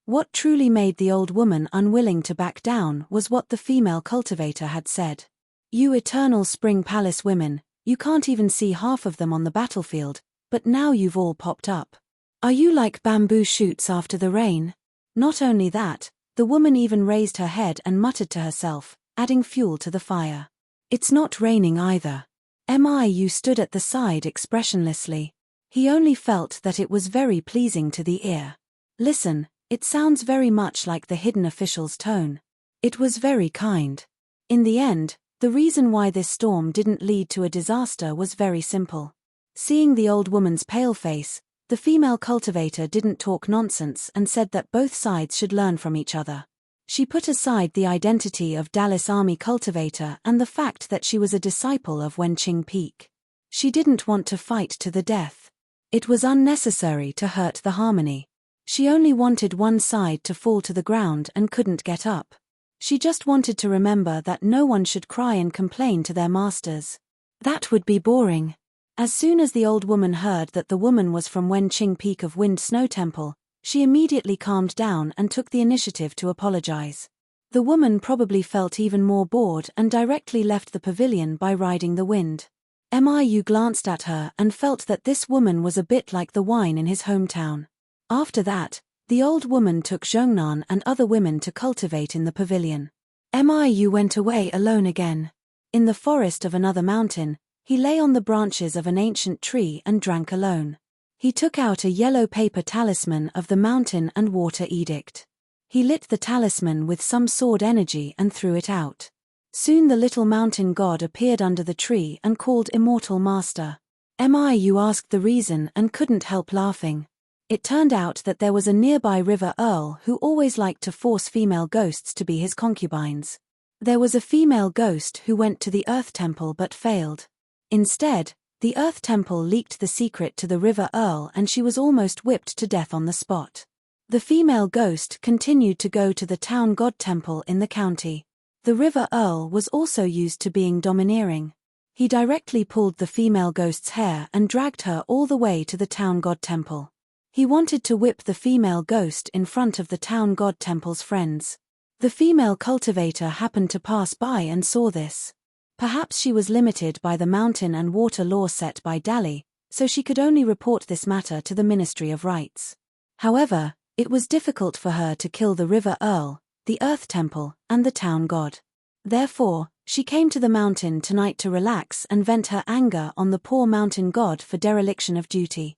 What truly made the old woman unwilling to back down was what the female cultivator had said. "You Eternal Spring Palace women, you can't even see half of them on the battlefield, but now you've all popped up. Are you like bamboo shoots after the rain?" Not only that, the woman even raised her head and muttered to herself, adding fuel to the fire. "It's not raining either." Miu stood at the side expressionlessly. He only felt that it was very pleasing to the ear. "Listen, it sounds very much like the hidden official's tone. It was very kind." In the end, The reason why this storm didn't lead to a disaster was very simple. Seeing the old woman's pale face, the female cultivator didn't talk nonsense and said that both sides should learn from each other. She put aside the identity of Dallas Army cultivator and the fact that she was a disciple of Wenqing Peak. She didn't want to fight to the death. It was unnecessary to hurt the harmony. She only wanted one side to fall to the ground and couldn't get up. She just wanted to remember that no one should cry and complain to their masters. That would be boring. As soon as the old woman heard that the woman was from Wenqing Peak of Wind Snow Temple, she immediately calmed down and took the initiative to apologize. The woman probably felt even more bored and directly left the pavilion by riding the wind. Miu glanced at her and felt that this woman was a bit like the wine in his hometown. After that, the old woman took Zhongnan and other women to cultivate in the pavilion. Miu went away alone again. In the forest of another mountain, he lay on the branches of an ancient tree and drank alone. He took out a yellow paper talisman of the mountain and water edict. He lit the talisman with some sword energy and threw it out. Soon the little mountain god appeared under the tree and called Immortal Master. Miu asked the reason and couldn't help laughing. It turned out that there was a nearby river earl who always liked to force female ghosts to be his concubines. There was a female ghost who went to the Earth Temple but failed. Instead, the Earth Temple leaked the secret to the river earl and she was almost whipped to death on the spot. The female ghost continued to go to the town god temple in the county. The river earl was also used to being domineering. He directly pulled the female ghost's hair and dragged her all the way to the town god temple. He wanted to whip the female ghost in front of the town god temple's friends. The female cultivator happened to pass by and saw this. Perhaps she was limited by the mountain and water law set by Dali, so she could only report this matter to the Ministry of Rights. However, it was difficult for her to kill the river earl, the Earth Temple, and the town god. Therefore, she came to the mountain tonight to relax and vent her anger on the poor mountain god for dereliction of duty.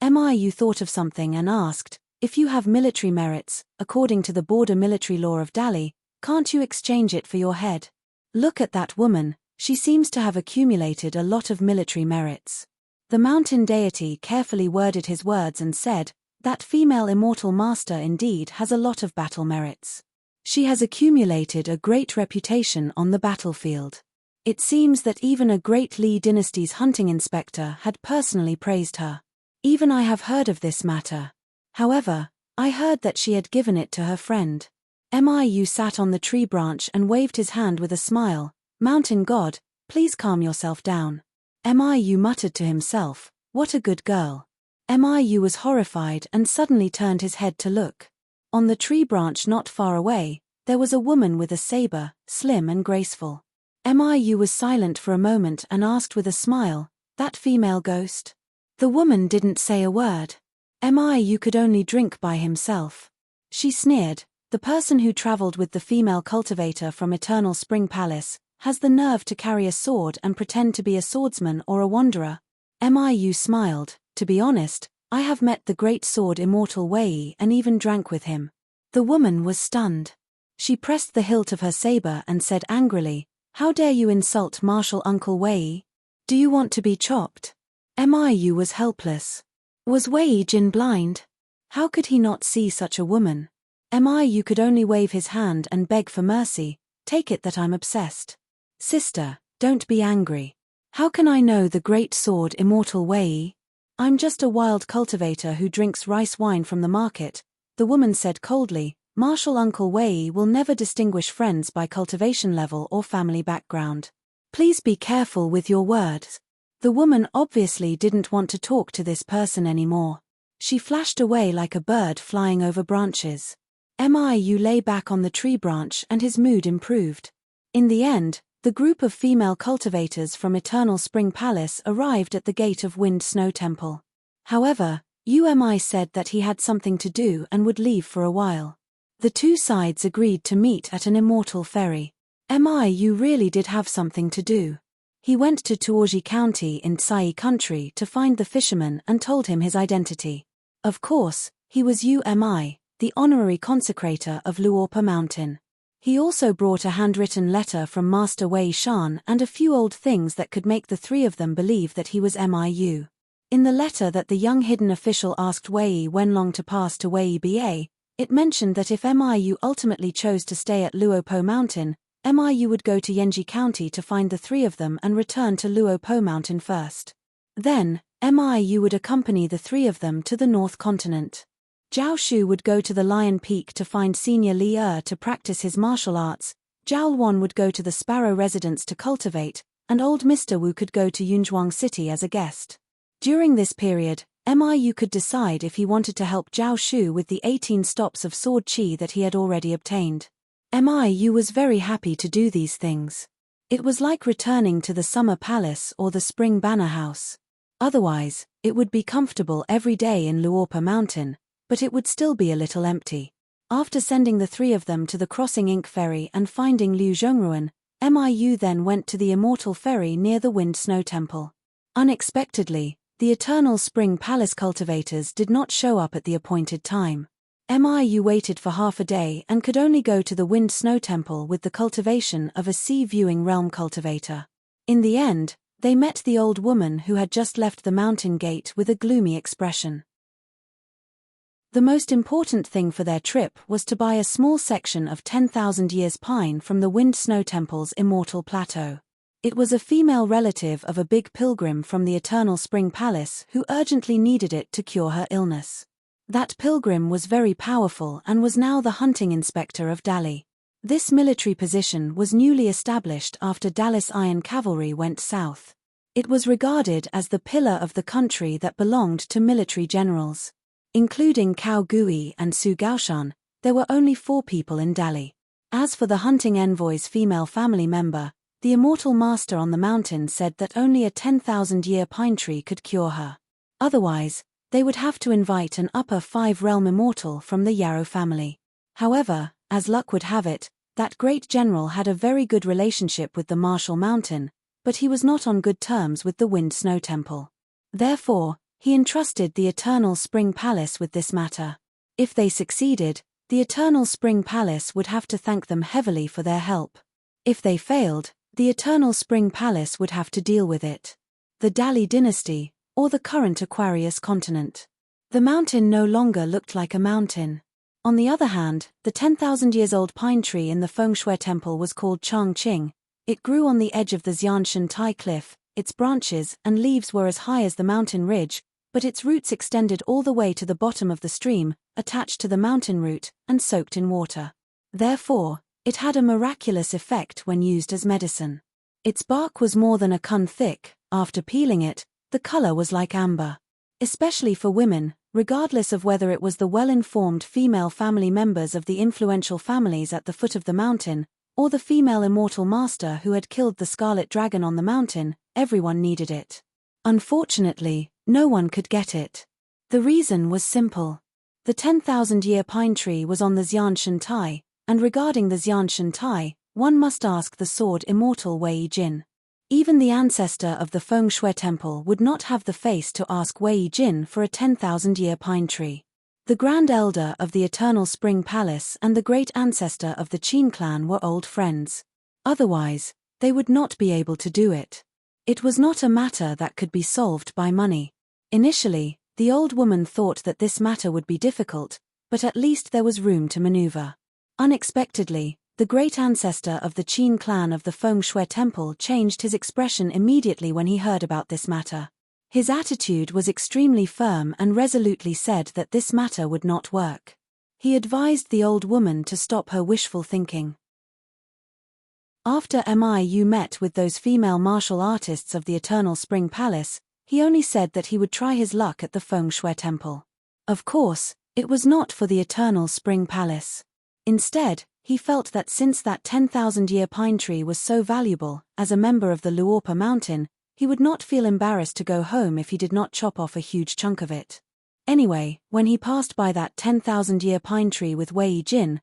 Miu thought of something and asked, "If you have military merits, according to the border military law of Dali, can't you exchange it for your head? Look at that woman, she seems to have accumulated a lot of military merits." The mountain deity carefully worded his words and said, "That female immortal master indeed has a lot of battle merits. She has accumulated a great reputation on the battlefield. It seems that even a great Li dynasty's hunting inspector had personally praised her. Even I have heard of this matter. However, I heard that she had given it to her friend." Miu sat on the tree branch and waved his hand with a smile. "Mountain god, please calm yourself down." Miu muttered to himself, "What a good girl." Miu was horrified and suddenly turned his head to look. On the tree branch not far away, there was a woman with a saber, slim and graceful. Miu was silent for a moment and asked with a smile, "That female ghost?" The woman didn't say a word. Miu could only drink by himself. She sneered, "The person who traveled with the female cultivator from Eternal Spring Palace has the nerve to carry a sword and pretend to be a swordsman or a wanderer." Miu smiled, "To be honest, I have met the great sword Immortal Wei and even drank with him." The woman was stunned. She pressed the hilt of her saber and said angrily, "How dare you insult Martial Uncle Wei? Do you want to be chopped?" Miu was helpless. Was Wei Jin blind? How could he not see such a woman? Miu could only wave his hand and beg for mercy. "Take it that I'm obsessed. Sister, don't be angry. How can I know the great sword Immortal Wei? I'm just a wild cultivator who drinks rice wine from the market," the woman said coldly. "Martial Uncle Wei will never distinguish friends by cultivation level or family background. Please be careful with your words." The woman obviously didn't want to talk to this person anymore. She flashed away like a bird flying over branches. Miu lay back on the tree branch and his mood improved. In the end, the group of female cultivators from Eternal Spring Palace arrived at the gate of Wind Snow Temple. However, Umi said that he had something to do and would leave for a while. The two sides agreed to meet at an immortal ferry. Miu really did have something to do. He went to Tuoji County in Tsai Country to find the fisherman and told him his identity. Of course, he was Umi, the honorary consecrator of Luorpa Mountain. He also brought a handwritten letter from Master Wei Shan and a few old things that could make the three of them believe that he was Miu. In the letter that the young hidden official asked Wei Wenlong to pass to Wei Ba, it mentioned that if Miu ultimately chose to stay at Luopo Mountain, Miu would go to Yenji County to find the three of them and return to Luopo Mountain first. Then, Miu would accompany the three of them to the North Continent. Zhao Shu would go to the Lion Peak to find Senior Li to practice his martial arts, Zhao Luan would go to the Sparrow residence to cultivate, and old Mr. Wu could go to Yunzhuang City as a guest. During this period, Miu could decide if he wanted to help Zhao Shu with the 18 stops of sword qi that he had already obtained. Miu was very happy to do these things. It was like returning to the Summer Palace or the Spring Banner House. Otherwise, it would be comfortable every day in Luopa Mountain, but it would still be a little empty. After sending the three of them to the Crossing Ink Ferry and finding Liu Zhongruan, Miu then went to the Immortal Ferry near the Wind Snow Temple. Unexpectedly, the Eternal Spring Palace cultivators did not show up at the appointed time. Miu waited for half a day and could only go to the Wind Snow Temple with the cultivation of a sea-viewing realm cultivator. In the end, they met the old woman who had just left the mountain gate with a gloomy expression. The most important thing for their trip was to buy a small section of 10,000 years pine from the Wind Snow Temple's Immortal Plateau. It was a female relative of a big pilgrim from the Eternal Spring Palace who urgently needed it to cure her illness. That pilgrim was very powerful and was now the hunting inspector of Dali. This military position was newly established after Dali's Iron Cavalry went south. It was regarded as the pillar of the country that belonged to military generals. Including Cao Gui and Su Gaoshan, there were only 4 people in Dali. As for the hunting envoy's female family member, the Immortal Master on the mountain said that only a 10,000-year pine tree could cure her. Otherwise, they would have to invite an upper 5-realm immortal from the Yarrow family. However, as luck would have it, that great general had a very good relationship with the Martial Mountain, but he was not on good terms with the Wind Snow Temple. Therefore, he entrusted the Eternal Spring Palace with this matter. If they succeeded, the Eternal Spring Palace would have to thank them heavily for their help. If they failed, the Eternal Spring Palace would have to deal with it. The Dali dynasty, or the current Aquarius continent. The mountain no longer looked like a mountain. On the other hand, the 10,000-years-old pine tree in the Fengshui Temple was called Changqing. It grew on the edge of the Xianshan Tai Cliff. Its branches and leaves were as high as the mountain ridge, but its roots extended all the way to the bottom of the stream, attached to the mountain root, and soaked in water. Therefore, it had a miraculous effect when used as medicine. Its bark was more than a kun thick. After peeling it, the color was like amber. Especially for women, regardless of whether it was the well-informed female family members of the influential families at the foot of the mountain, or the female Immortal Master who had killed the Scarlet Dragon on the mountain, everyone needed it. Unfortunately, no one could get it. The reason was simple. The 10,000-year pine tree was on the Xianshan Tai, and regarding the Xianshan Tai, one must ask the sword immortal Wei Jin. Even the ancestor of the Fengshui Temple would not have the face to ask Wei Jin for a 10,000-year pine tree. The Grand Elder of the Eternal Spring Palace and the great ancestor of the Qin clan were old friends. Otherwise, they would not be able to do it. It was not a matter that could be solved by money. Initially, the old woman thought that this matter would be difficult, but at least there was room to maneuver. Unexpectedly, the great ancestor of the Qin clan of the Fengshui Temple changed his expression immediately when he heard about this matter. His attitude was extremely firm and resolutely said that this matter would not work. He advised the old woman to stop her wishful thinking. After Miu met with those female martial artists of the Eternal Spring Palace, he only said that he would try his luck at the Fengshui Temple. Of course, it was not for the Eternal Spring Palace. Instead, he felt that since that 10,000-year pine tree was so valuable, as a member of the Luopa Mountain, he would not feel embarrassed to go home if he did not chop off a huge chunk of it. Anyway, when he passed by that 10,000-year pine tree with Wei Jin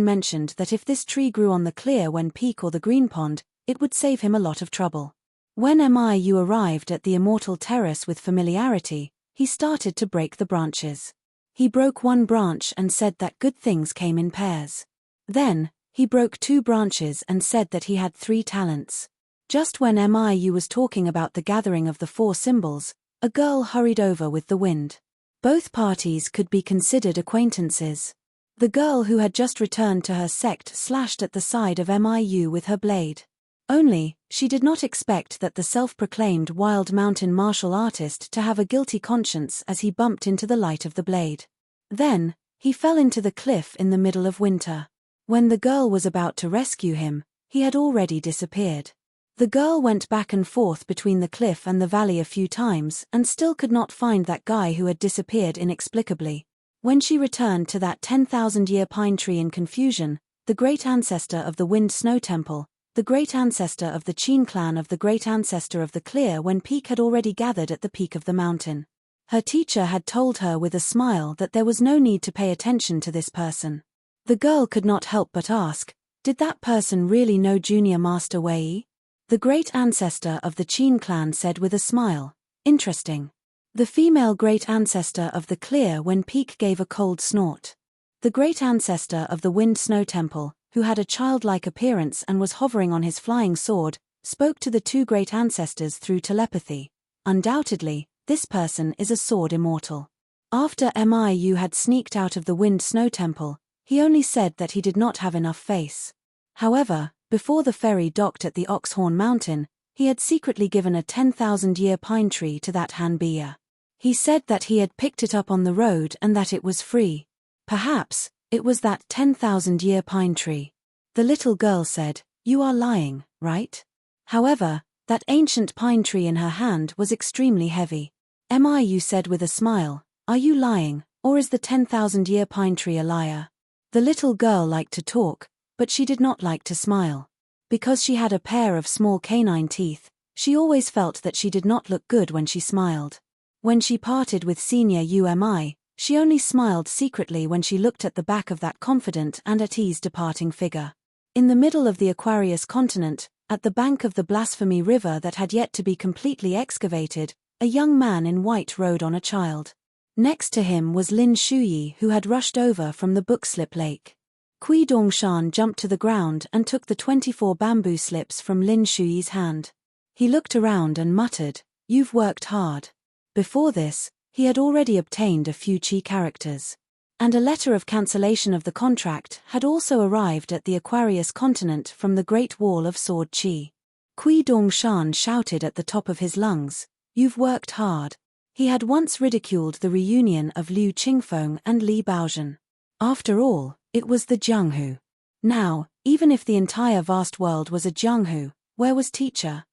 mentioned that if this tree grew on the Clear Wen Peak or the Green Pond, it would save him a lot of trouble. When Miu arrived at the Immortal Terrace with familiarity, he started to break the branches. He broke one branch and said that good things came in pairs. Then, He broke 2 branches and said that he had 3 talents. Just when Miu was talking about the gathering of the 4 symbols, a girl hurried over with the wind. Both parties could be considered acquaintances. The girl who had just returned to her sect slashed at the side of Miu with her blade. Only, she did not expect that the self-proclaimed wild mountain martial artist to have a guilty conscience as he bumped into the light of the blade. Then, he fell into the cliff in the middle of winter. When the girl was about to rescue him, he had already disappeared. The girl went back and forth between the cliff and the valley a few times and still could not find that guy who had disappeared inexplicably. When she returned to that 10,000-year pine tree in confusion, the great ancestor of the Wind Snow Temple, the great ancestor of the Qin clan of the great ancestor of the Clear when Peak had already gathered at the peak of the mountain. Her teacher had told her with a smile that there was no need to pay attention to this person. The girl could not help but ask, did that person really know Junior Master Wei? The great ancestor of the Qin clan said with a smile, interesting. The female great ancestor of the Clear when Peak gave a cold snort. The great ancestor of the Wind Snow Temple, who had a childlike appearance and was hovering on his flying sword, spoke to the 2 great ancestors through telepathy. Undoubtedly, this person is a sword immortal. After Miu had sneaked out of the Wind Snow Temple, he only said that he did not have enough face. However, before the ferry docked at the Oxhorn Mountain, he had secretly given a 10,000-year pine tree to that Hanbiya. He said that he had picked it up on the road and that it was free. Perhaps, it was that 10,000-year pine tree. The little girl said, "You are lying, right?" However, that ancient pine tree in her hand was extremely heavy. Miu said with a smile, "Are you lying, or is the 10,000-year pine tree a liar?" The little girl liked to talk, but she did not like to smile. Because she had a pair of small canine teeth, she always felt that she did not look good when she smiled. When she parted with Senior Umi, she only smiled secretly when she looked at the back of that confident and at ease departing figure. In the middle of the Aquarius continent, at the bank of the Blasphemy River that had yet to be completely excavated, a young man in white rode on a child. Next to him was Lin Shuyi, who had rushed over from the Bookslip Lake. Kui Dongshan jumped to the ground and took the 24 bamboo slips from Lin Shuyi's hand. He looked around and muttered, "You've worked hard." Before this, he had already obtained a few Qi characters. And a letter of cancellation of the contract had also arrived at the Aquarius continent from the Great Wall of Sword Qi. Kui Dongshan shouted at the top of his lungs, "You've worked hard." He had once ridiculed the reunion of Liu Qingfeng and Li Baozhen. After all, it was the Jianghu. Now, even if the entire vast world was a Jianghu, where was teacher?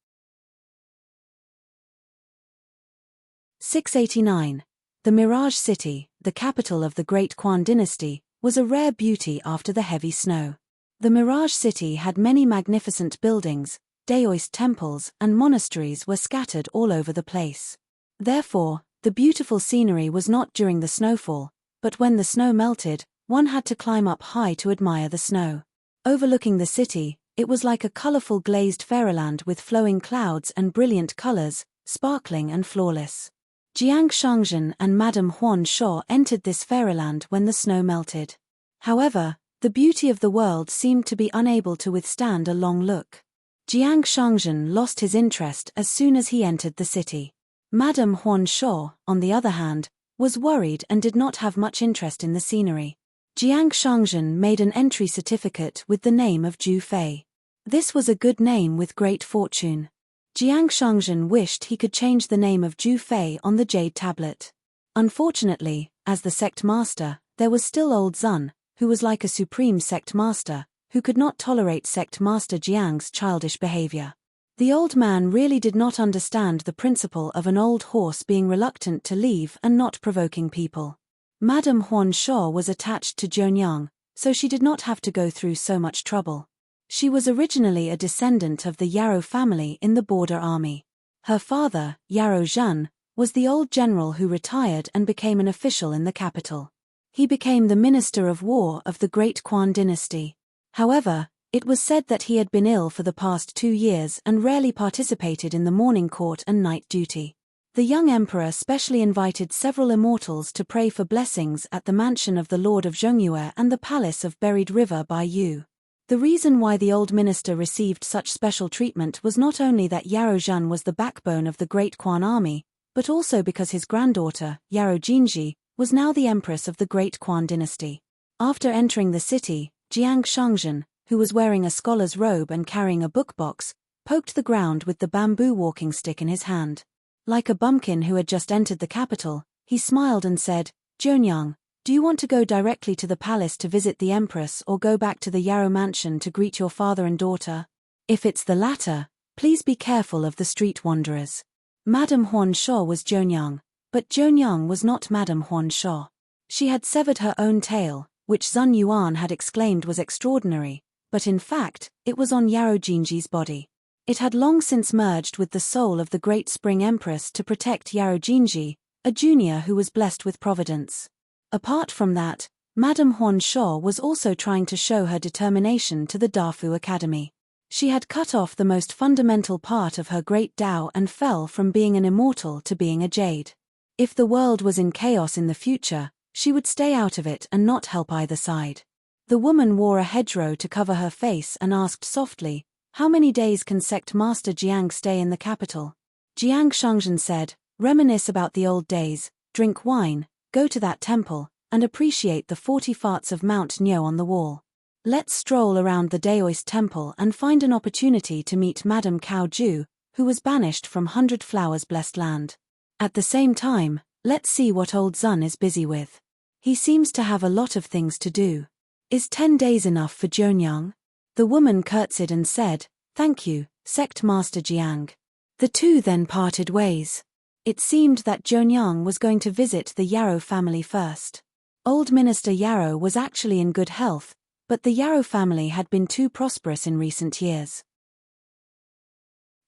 689. The Mirage City, the capital of the Great Quan dynasty, was a rare beauty after the heavy snow. The Mirage City had many magnificent buildings, Daoist temples and monasteries were scattered all over the place. Therefore, the beautiful scenery was not during the snowfall, but when the snow melted, one had to climb up high to admire the snow. Overlooking the city, it was like a colorful glazed fairyland with flowing clouds and brilliant colors, sparkling and flawless. Jiang Shangzhen and Madame Huan Shou entered this fairyland when the snow melted. However, the beauty of the world seemed to be unable to withstand a long look. Jiang Shangzhen lost his interest as soon as he entered the city. Madame Huan Shou, on the other hand, was worried and did not have much interest in the scenery. Jiang Shangzhen made an entry certificate with the name of Zhu Fei. This was a good name with great fortune. Jiang Shangzhen wished he could change the name of Zhu Fei on the jade tablet. Unfortunately, as the sect master, there was still old Zun, who was like a supreme sect master, who could not tolerate sect master Jiang's childish behavior. The old man really did not understand the principle of an old horse being reluctant to leave and not provoking people. Madame Huan Shou was attached to Zhonyang, so she did not have to go through so much trouble. She was originally a descendant of the Yarrow family in the border army. Her father, Yarrow Zhen, was the old general who retired and became an official in the capital. He became the Minister of War of the Great Quan dynasty. However, it was said that he had been ill for the past 2 years and rarely participated in the morning court and night duty. The young emperor specially invited several immortals to pray for blessings at the mansion of the Lord of Zhongyue and the palace of Buried River by Yu. The reason why the old minister received such special treatment was not only that Yarou Zhen was the backbone of the Great Quan army, but also because his granddaughter, Yarou Jinji, was now the empress of the Great Quan dynasty. After entering the city, Jiang Shangzhen, who was wearing a scholar's robe and carrying a book box, poked the ground with the bamboo walking stick in his hand. Like a bumpkin who had just entered the capital, he smiled and said, "Zhonyang, do you want to go directly to the palace to visit the empress or go back to the Yarou mansion to greet your father and daughter? If it's the latter, please be careful of the street wanderers." Madame Huan Shuo was Zhonyang, but Zhonyang was not Madame Huan Shuo. She had severed her own tail, which Zun Yuan had exclaimed was extraordinary, but in fact, it was on Yarou Jinji's body. It had long since merged with the soul of the Great Spring Empress to protect Yarou Jinji, a junior who was blessed with providence. Apart from that, Madame Huan Shuo was also trying to show her determination to the Dafu Academy. She had cut off the most fundamental part of her great Tao and fell from being an immortal to being a jade. If the world was in chaos in the future, she would stay out of it and not help either side. The woman wore a hedgerow to cover her face and asked softly, "How many days can Sect Master Jiang stay in the capital?" Jiang Shangzhen said, "Reminisce about the old days, drink wine, go to that temple, and appreciate the 40 farts of Mount Nyo on the wall. Let's stroll around the Daoist temple and find an opportunity to meet Madame Cao Ju, who was banished from 100 Flowers Blessed Land. At the same time, let's see what old Zun is busy with. He seems to have a lot of things to do. Is 10 days enough for Zhonyang?" The woman curtsied and said, "Thank you, Sect Master Jiang." The two then parted ways. It seemed that Zhonyang was going to visit the Yarou family first. Old Minister Yarou was actually in good health, but the Yarou family had been too prosperous in recent years.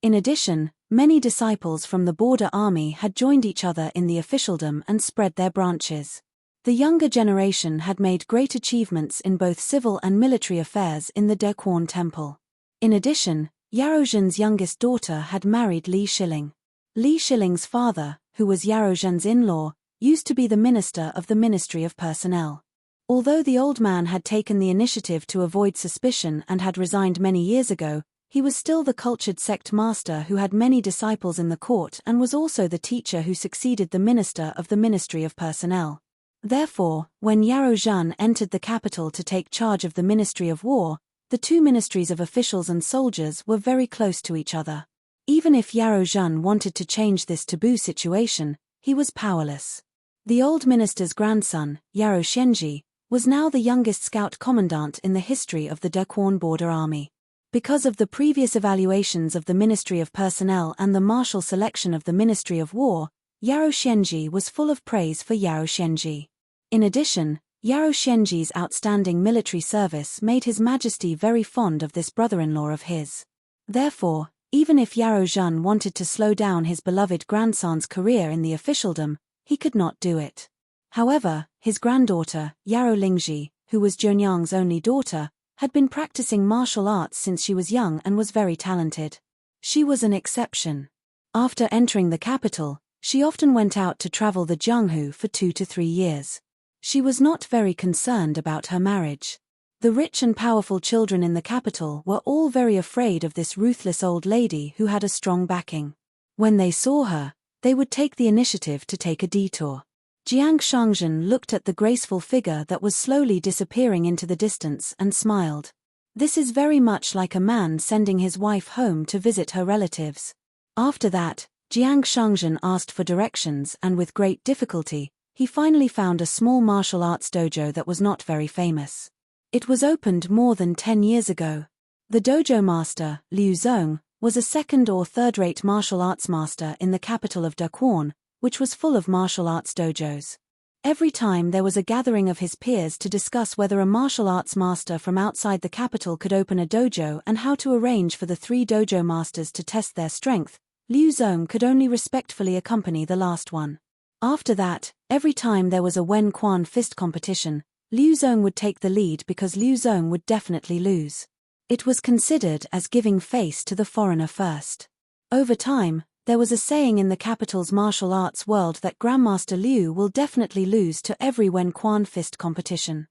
In addition, many disciples from the border army had joined each other in the officialdom and spread their branches. The younger generation had made great achievements in both civil and military affairs in the Dequan Temple. In addition, Yarou Zhen's youngest daughter had married Li Shilling. Li Shilling's father, who was Yarou Zhen's in-law, used to be the minister of the Ministry of Personnel. Although the old man had taken the initiative to avoid suspicion and had resigned many years ago, he was still the cultured sect master who had many disciples in the court and was also the teacher who succeeded the minister of the Ministry of Personnel. Therefore, when Yarou Zhen entered the capital to take charge of the Ministry of War, the two ministries of officials and soldiers were very close to each other. Even if Yarou Zhen wanted to change this taboo situation, he was powerless. The old minister's grandson, Yarou Xianji, was now the youngest scout commandant in the history of the Dequan border army. Because of the previous evaluations of the Ministry of Personnel and the martial selection of the Ministry of War, Yarou Xianji was full of praise for Yarou Xianji. In addition, Yarou Xianji's outstanding military service made His Majesty very fond of this brother-in-law of his. Therefore, even if Yarou Zhen wanted to slow down his beloved grandson's career in the officialdom, he could not do it. However, his granddaughter, Yarou Lingji, who was Zhonyang's only daughter, had been practicing martial arts since she was young and was very talented. She was an exception. After entering the capital, she often went out to travel the Jianghu for 2 to 3 years. She was not very concerned about her marriage. The rich and powerful children in the capital were all very afraid of this ruthless old lady who had a strong backing. When they saw her, they would take the initiative to take a detour. Jiang Shangzhen looked at the graceful figure that was slowly disappearing into the distance and smiled. This is very much like a man sending his wife home to visit her relatives. After that, Jiang Shangzhen asked for directions and with great difficulty, he finally found a small martial arts dojo that was not very famous. It was opened more than 10 years ago. The dojo master, Liu Zong, was a second or third-rate martial arts master in the capital of Dequan, which was full of martial arts dojos. Every time there was a gathering of his peers to discuss whether a martial arts master from outside the capital could open a dojo and how to arrange for the 3 dojo masters to test their strength, Liu Zong could only respectfully accompany the last one. After that, every time there was a Wen Quan fist competition, Liu Zong would take the lead because Liu Zong would definitely lose. It was considered as giving face to the foreigner first. Over time, there was a saying in the capital's martial arts world that Grandmaster Liu will definitely lose to every Wen Quan fist competition.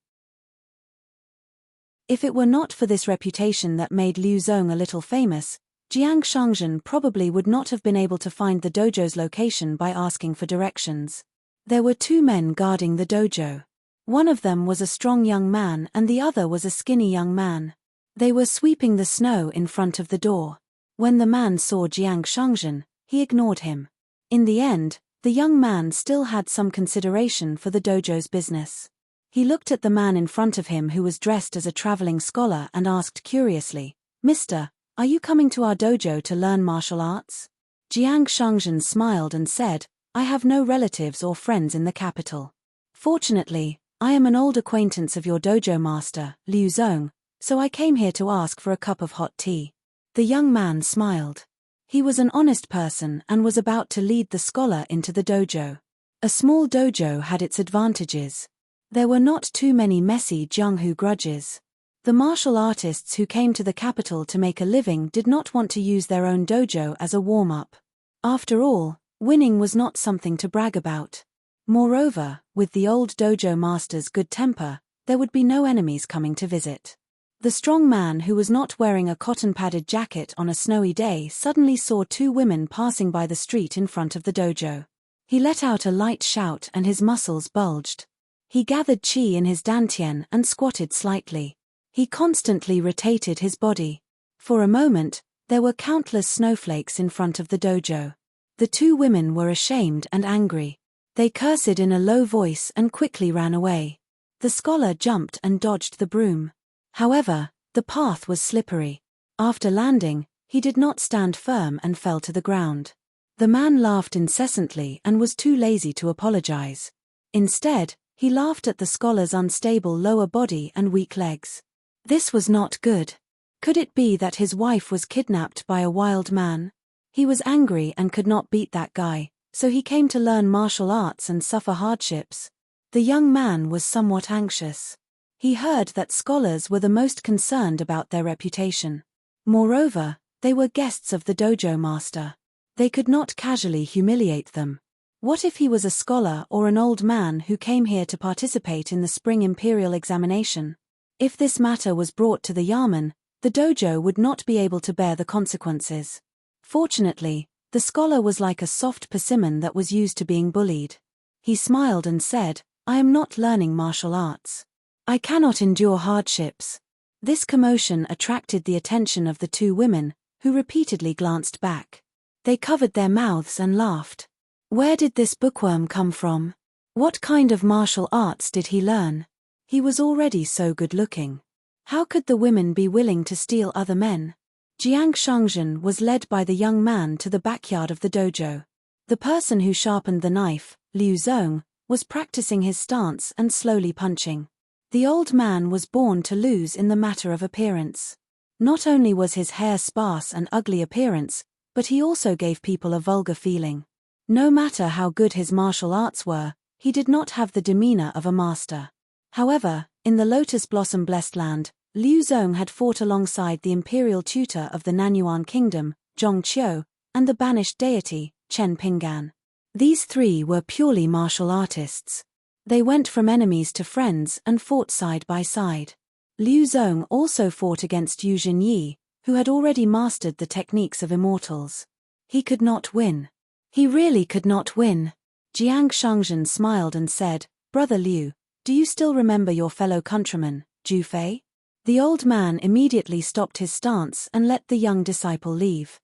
If it were not for this reputation that made Liu Zong a little famous, Jiang Shangzhen probably would not have been able to find the dojo's location by asking for directions. There were two men guarding the dojo. One of them was a strong young man and the other was a skinny young man. They were sweeping the snow in front of the door. When the man saw Jiang Shangzhen, he ignored him. In the end, the young man still had some consideration for the dojo's business. He looked at the man in front of him who was dressed as a traveling scholar and asked curiously, "Mister, are you coming to our dojo to learn martial arts?" Jiang Shangzhen smiled and said, "I have no relatives or friends in the capital. Fortunately, I am an old acquaintance of your dojo master, Liu Zong, so I came here to ask for a cup of hot tea." The young man smiled. He was an honest person and was about to lead the scholar into the dojo. A small dojo had its advantages. There were not too many messy jianghu grudges. The martial artists who came to the capital to make a living did not want to use their own dojo as a warm-up. After all, winning was not something to brag about. Moreover, with the old dojo master's good temper, there would be no enemies coming to visit. The strong man who was not wearing a cotton-padded jacket on a snowy day suddenly saw two women passing by the street in front of the dojo. He let out a light shout and his muscles bulged. He gathered qi in his dantian and squatted slightly. He constantly rotated his body. For a moment, there were countless snowflakes in front of the dojo. The two women were ashamed and angry. They cursed in a low voice and quickly ran away. The scholar jumped and dodged the broom. However, the path was slippery. After landing, he did not stand firm and fell to the ground. The man laughed incessantly and was too lazy to apologize. Instead, he laughed at the scholar's unstable lower body and weak legs. This was not good. Could it be that his wife was kidnapped by a wild man? He was angry and could not beat that guy, so he came to learn martial arts and suffer hardships. The young man was somewhat anxious. He heard that scholars were the most concerned about their reputation. Moreover, they were guests of the dojo master. They could not casually humiliate them. What if he was a scholar or an old man who came here to participate in the spring imperial examination? If this matter was brought to the yamen, the dojo would not be able to bear the consequences. Fortunately, the scholar was like a soft persimmon that was used to being bullied. He smiled and said, "I am not learning martial arts. I cannot endure hardships." This commotion attracted the attention of the two women, who repeatedly glanced back. They covered their mouths and laughed. Where did this bookworm come from? What kind of martial arts did he learn? He was already so good-looking. How could the women be willing to steal other men? Jiang Shangzhen was led by the young man to the backyard of the dojo. The person who sharpened the knife, Liu Zong, was practicing his stance and slowly punching. The old man was born to lose in the matter of appearance. Not only was his hair sparse and ugly appearance, but he also gave people a vulgar feeling. No matter how good his martial arts were, he did not have the demeanor of a master. However, in the Lotus Blossom Blessed Land, Liu Zong had fought alongside the imperial tutor of the Nanyuan kingdom, Zhong Qiu, and the banished deity, Chen Pinggan. These three were purely martial artists. They went from enemies to friends and fought side by side. Liu Zong also fought against Yu Zhenyi, who had already mastered the techniques of immortals. He could not win. He really could not win. Jiang Shangzhen smiled and said, "Brother Liu, do you still remember your fellow countryman, Zhu Fei?" The old man immediately stopped his stance and let the young disciple leave.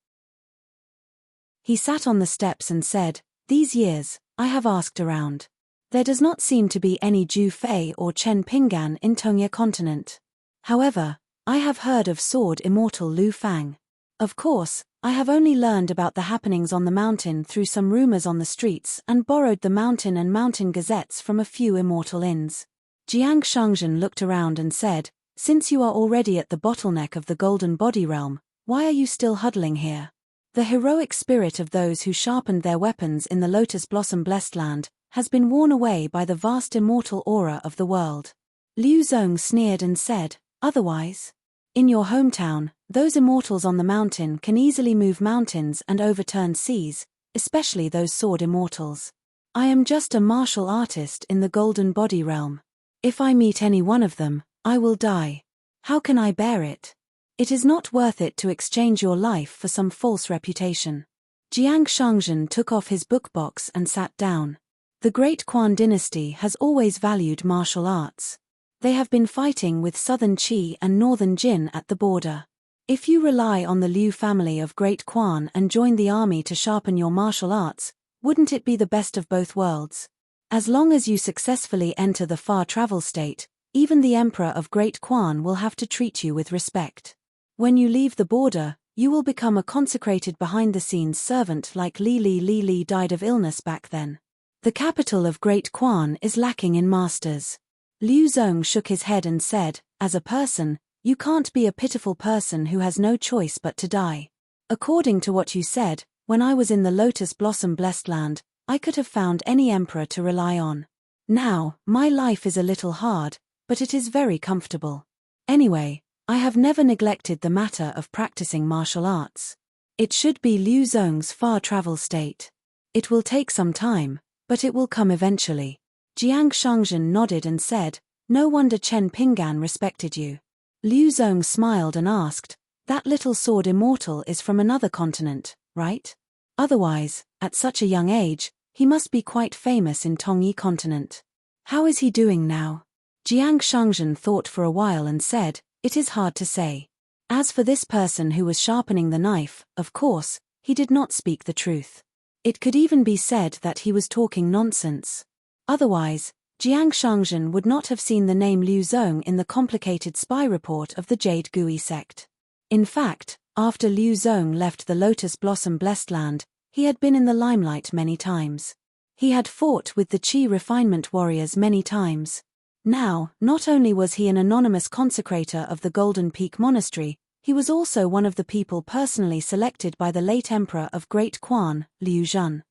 He sat on the steps and said, "These years, I have asked around. There does not seem to be any Zhu Fei or Chen Pinggan in Tongya continent. However, I have heard of sword immortal Lu Fang. Of course, I have only learned about the happenings on the mountain through some rumors on the streets and borrowed the mountain and mountain gazettes from a few immortal inns." Jiang Shangzhen looked around and said, "Since you are already at the bottleneck of the golden body realm, why are you still huddling here? The heroic spirit of those who sharpened their weapons in the Lotus Blossom Blessed Land has been worn away by the vast immortal aura of the world." Liu Zong sneered and said, "Otherwise? In your hometown, those immortals on the mountain can easily move mountains and overturn seas, especially those sword immortals. I am just a martial artist in the golden body realm. If I meet any one of them, I will die." How can I bear it? It is not worth it to exchange your life for some false reputation. Jiang Shangzhen took off his book box and sat down. The Great Quan dynasty has always valued martial arts. They have been fighting with southern Qi and northern Jin at the border. If you rely on the Liu family of Great Quan and join the army to sharpen your martial arts, wouldn't it be the best of both worlds? As long as you successfully enter the far travel state, even the Emperor of Great Quan will have to treat you with respect. When you leave the border, you will become a consecrated behind-the-scenes servant like Li Li died of illness back then. The capital of Great Quan is lacking in masters. Liu Zong shook his head and said, as a person, you can't be a pitiful person who has no choice but to die. According to what you said, when I was in the Lotus Blossom Blessed Land, I could have found any emperor to rely on. Now, my life is a little hard, but it is very comfortable. Anyway, I have never neglected the matter of practicing martial arts. It should be Liu Zong's far travel state. It will take some time, but it will come eventually. Jiang Shangzhen nodded and said, no wonder Chen Pinggan respected you. Liu Zong smiled and asked, that little sword immortal is from another continent, right? Otherwise, at such a young age, he must be quite famous in Tongyi continent. How is he doing now? Jiang Shangzhen thought for a while and said, it is hard to say. As for this person who was sharpening the knife, of course, he did not speak the truth. It could even be said that he was talking nonsense. Otherwise, Jiang Shangzhen would not have seen the name Liu Zong in the complicated spy report of the Jade Gui sect. In fact, after Liu Zong left the Lotus Blossom Blessed Land, he had been in the limelight many times. He had fought with the Qi refinement warriors many times. Now, not only was he an anonymous consecrator of the Golden Peak Monastery, he was also one of the people personally selected by the late Emperor of Great Quan, Liu Zhen.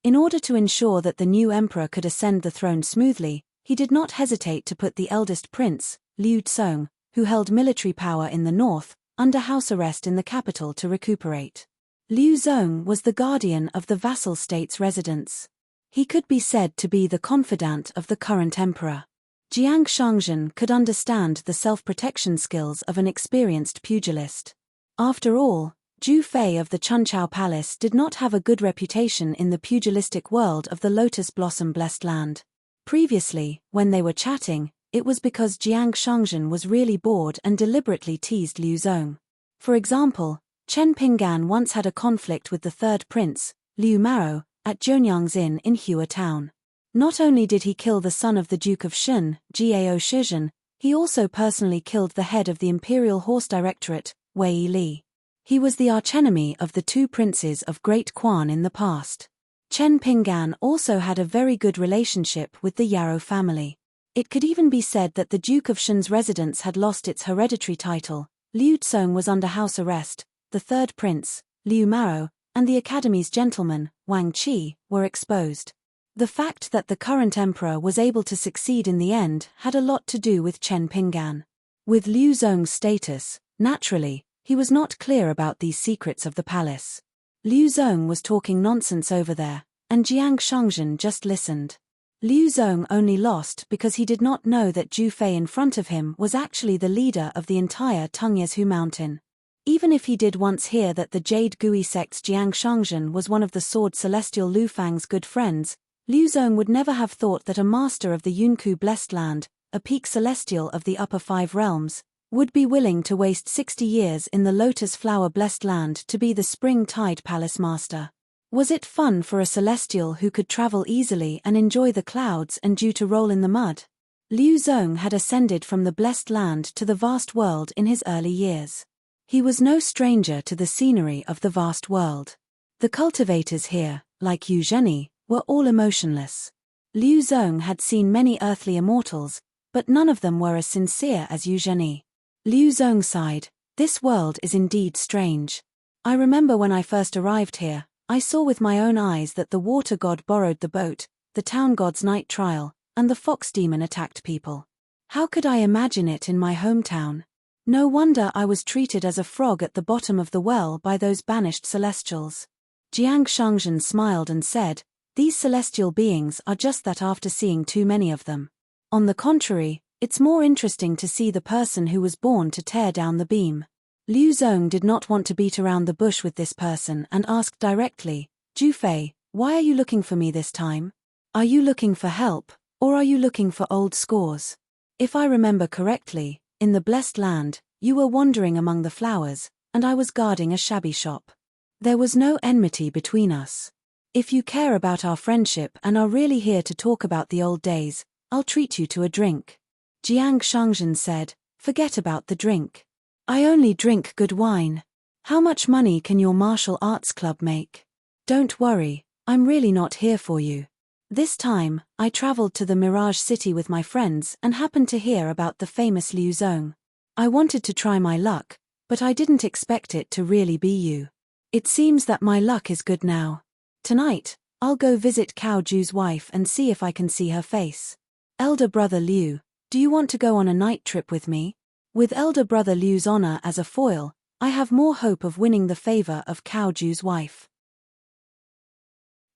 In order to ensure that the new emperor could ascend the throne smoothly, he did not hesitate to put the eldest prince, Liu Zong, who held military power in the north, under house arrest in the capital to recuperate. Liu Zong was the guardian of the vassal state's residents. He could be said to be the confidant of the current emperor. Jiang Shangzhen could understand the self-protection skills of an experienced pugilist. After all, Zhu Fei of the Chunqiao Palace did not have a good reputation in the pugilistic world of the Lotus Blossom Blessed Land. Previously, when they were chatting, it was because Jiang Shangzhen was really bored and deliberately teased Liu Zong. For example, Chen Pinggan once had a conflict with the third prince, Liu Mao, at Zhonyang's inn in Hua Town. Not only did he kill the son of the Duke of Shun, Gao Shizhen, he also personally killed the head of the Imperial Horse Directorate, Wei Li. He was the archenemy of the two princes of Great Quan in the past. Chen Pinggan also had a very good relationship with the Yarrow family. It could even be said that the Duke of Shun's residence had lost its hereditary title. Liu Zong was under house arrest, the third prince, Liu Mao, and the Academy's gentleman, Wang Qi, were exposed. The fact that the current emperor was able to succeed in the end had a lot to do with Chen Pinggan. With Liu Zong's status, naturally, he was not clear about these secrets of the palace. Liu Zong was talking nonsense over there, and Jiang Shangzhen just listened. Liu Zong only lost because he did not know that Zhu Fei in front of him was actually the leader of the entire Tungyazhu mountain. Even if he did once hear that the Jade Gui sect's Jiang Shangzhen was one of the Sword Celestial Lu Fang's good friends, Liu Zong would never have thought that a master of the Yunku Blessed Land, a peak celestial of the Upper Five Realms, would be willing to waste 60 years in the Lotus Flower Blessed Land to be the Spring Tide Palace Master. Was it fun for a celestial who could travel easily and enjoy the clouds and due to roll in the mud? Liu Zong had ascended from the Blessed Land to the vast world in his early years. He was no stranger to the scenery of the vast world. The cultivators here, like Yu Zheni, were all emotionless. Liu Zong had seen many earthly immortals, but none of them were as sincere as Yu Zheni. Liu Zong sighed, this world is indeed strange. I remember when I first arrived here, I saw with my own eyes that the water god borrowed the boat, the town god's night trial, and the fox demon attacked people. How could I imagine it in my hometown? No wonder I was treated as a frog at the bottom of the well by those banished celestials. Jiang Shangzhen smiled and said, these celestial beings are just that after seeing too many of them. On the contrary, It's more interesting to see the person who was born to tear down the beam. Liu Zong did not want to beat around the bush with this person and asked directly, Jufei, why are you looking for me this time? Are you looking for help, or are you looking for old scores? If I remember correctly, in the blessed land, you were wandering among the flowers, and I was guarding a shabby shop. There was no enmity between us. If you care about our friendship and are really here to talk about the old days, I'll treat you to a drink. Jiang Shangzhen said, forget about the drink. I only drink good wine. How much money can your martial arts club make? Don't worry, I'm really not here for you. This time, I traveled to the Mirage City with my friends and happened to hear about the famous Liu Zong. I wanted to try my luck, but I didn't expect it to really be you. It seems that my luck is good now. Tonight, I'll go visit Cao Ju's wife and see if I can see her face. Elder brother Liu, do you want to go on a night trip with me? With elder brother Liu's honor as a foil, I have more hope of winning the favor of Cao Ju's wife.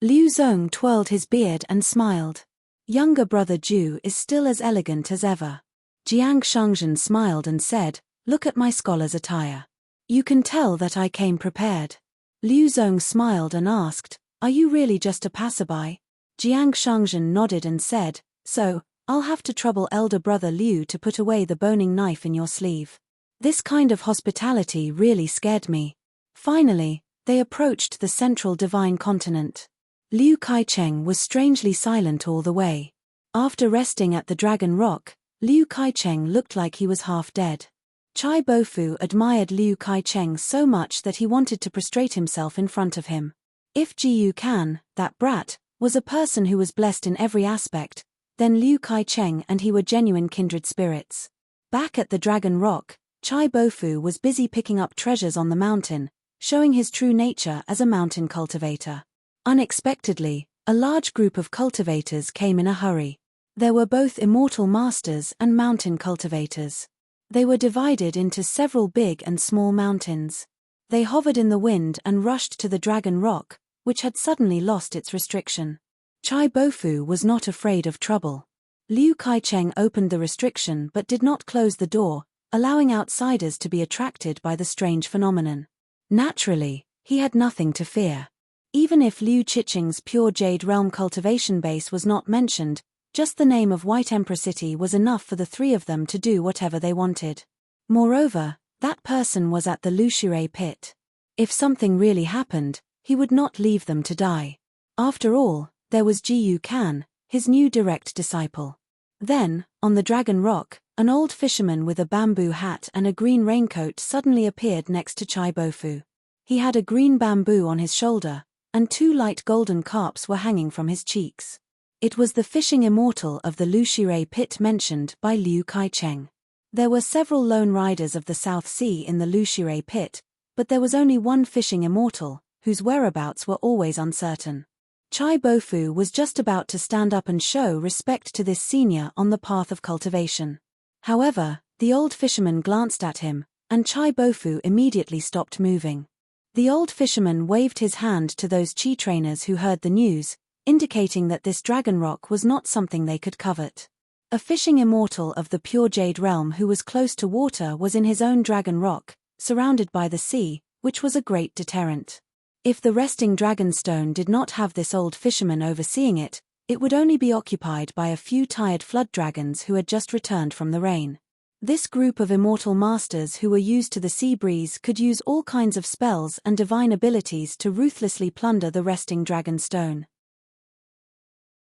Liu Zong twirled his beard and smiled. Younger brother Ju is still as elegant as ever. Jiang Shangzhen smiled and said, look at my scholar's attire. You can tell that I came prepared. Liu Zong smiled and asked, are you really just a passerby? Jiang Shangzhen nodded and said, so, I'll have to trouble elder brother Liu to put away the boning knife in your sleeve. This kind of hospitality really scared me. Finally, they approached the central divine continent. Liu Kaicheng was strangely silent all the way. After resting at the Dragon Rock, Liu Kaicheng looked like he was half dead. Chai Bofu admired Liu Kaicheng so much that he wanted to prostrate himself in front of him. If Jiyu Kan, that brat, was a person who was blessed in every aspect, then Liu Kaicheng and he were genuine kindred spirits. Back at the Dragon Rock, Chai Bofu was busy picking up treasures on the mountain, showing his true nature as a mountain cultivator. Unexpectedly, a large group of cultivators came in a hurry. There were both immortal masters and mountain cultivators. They were divided into several big and small mountains. They hovered in the wind and rushed to the Dragon Rock, which had suddenly lost its restriction. Chai Bofu was not afraid of trouble. Liu Kaicheng opened the restriction but did not close the door, allowing outsiders to be attracted by the strange phenomenon. Naturally, he had nothing to fear. Even if Liu Qiqing's pure Jade Realm cultivation base was not mentioned, just the name of White Emperor City was enough for the three of them to do whatever they wanted. Moreover, that person was at the Lushire pit. If something really happened, he would not leave them to die. After all, there was Jiyu Kan, his new direct disciple. Then, on the Dragon Rock, an old fisherman with a bamboo hat and a green raincoat suddenly appeared next to Chai Bofu. He had a green bamboo on his shoulder, and two light golden carps were hanging from his cheeks. It was the fishing immortal of the Lushire pit mentioned by Liu Kaicheng. There were several lone riders of the South Sea in the Lushire pit, but there was only one fishing immortal, whose whereabouts were always uncertain. Chai Bofu was just about to stand up and show respect to this senior on the path of cultivation. However, the old fisherman glanced at him, and Chai Bofu immediately stopped moving. The old fisherman waved his hand to those chi trainers who heard the news, indicating that this Dragon Rock was not something they could covet. A fishing immortal of the pure Jade Realm who was close to water was in his own Dragon Rock, surrounded by the sea, which was a great deterrent. If the resting Dragonstone did not have this old fisherman overseeing it, it would only be occupied by a few tired flood dragons who had just returned from the rain. This group of immortal masters who were used to the sea breeze could use all kinds of spells and divine abilities to ruthlessly plunder the resting Dragonstone.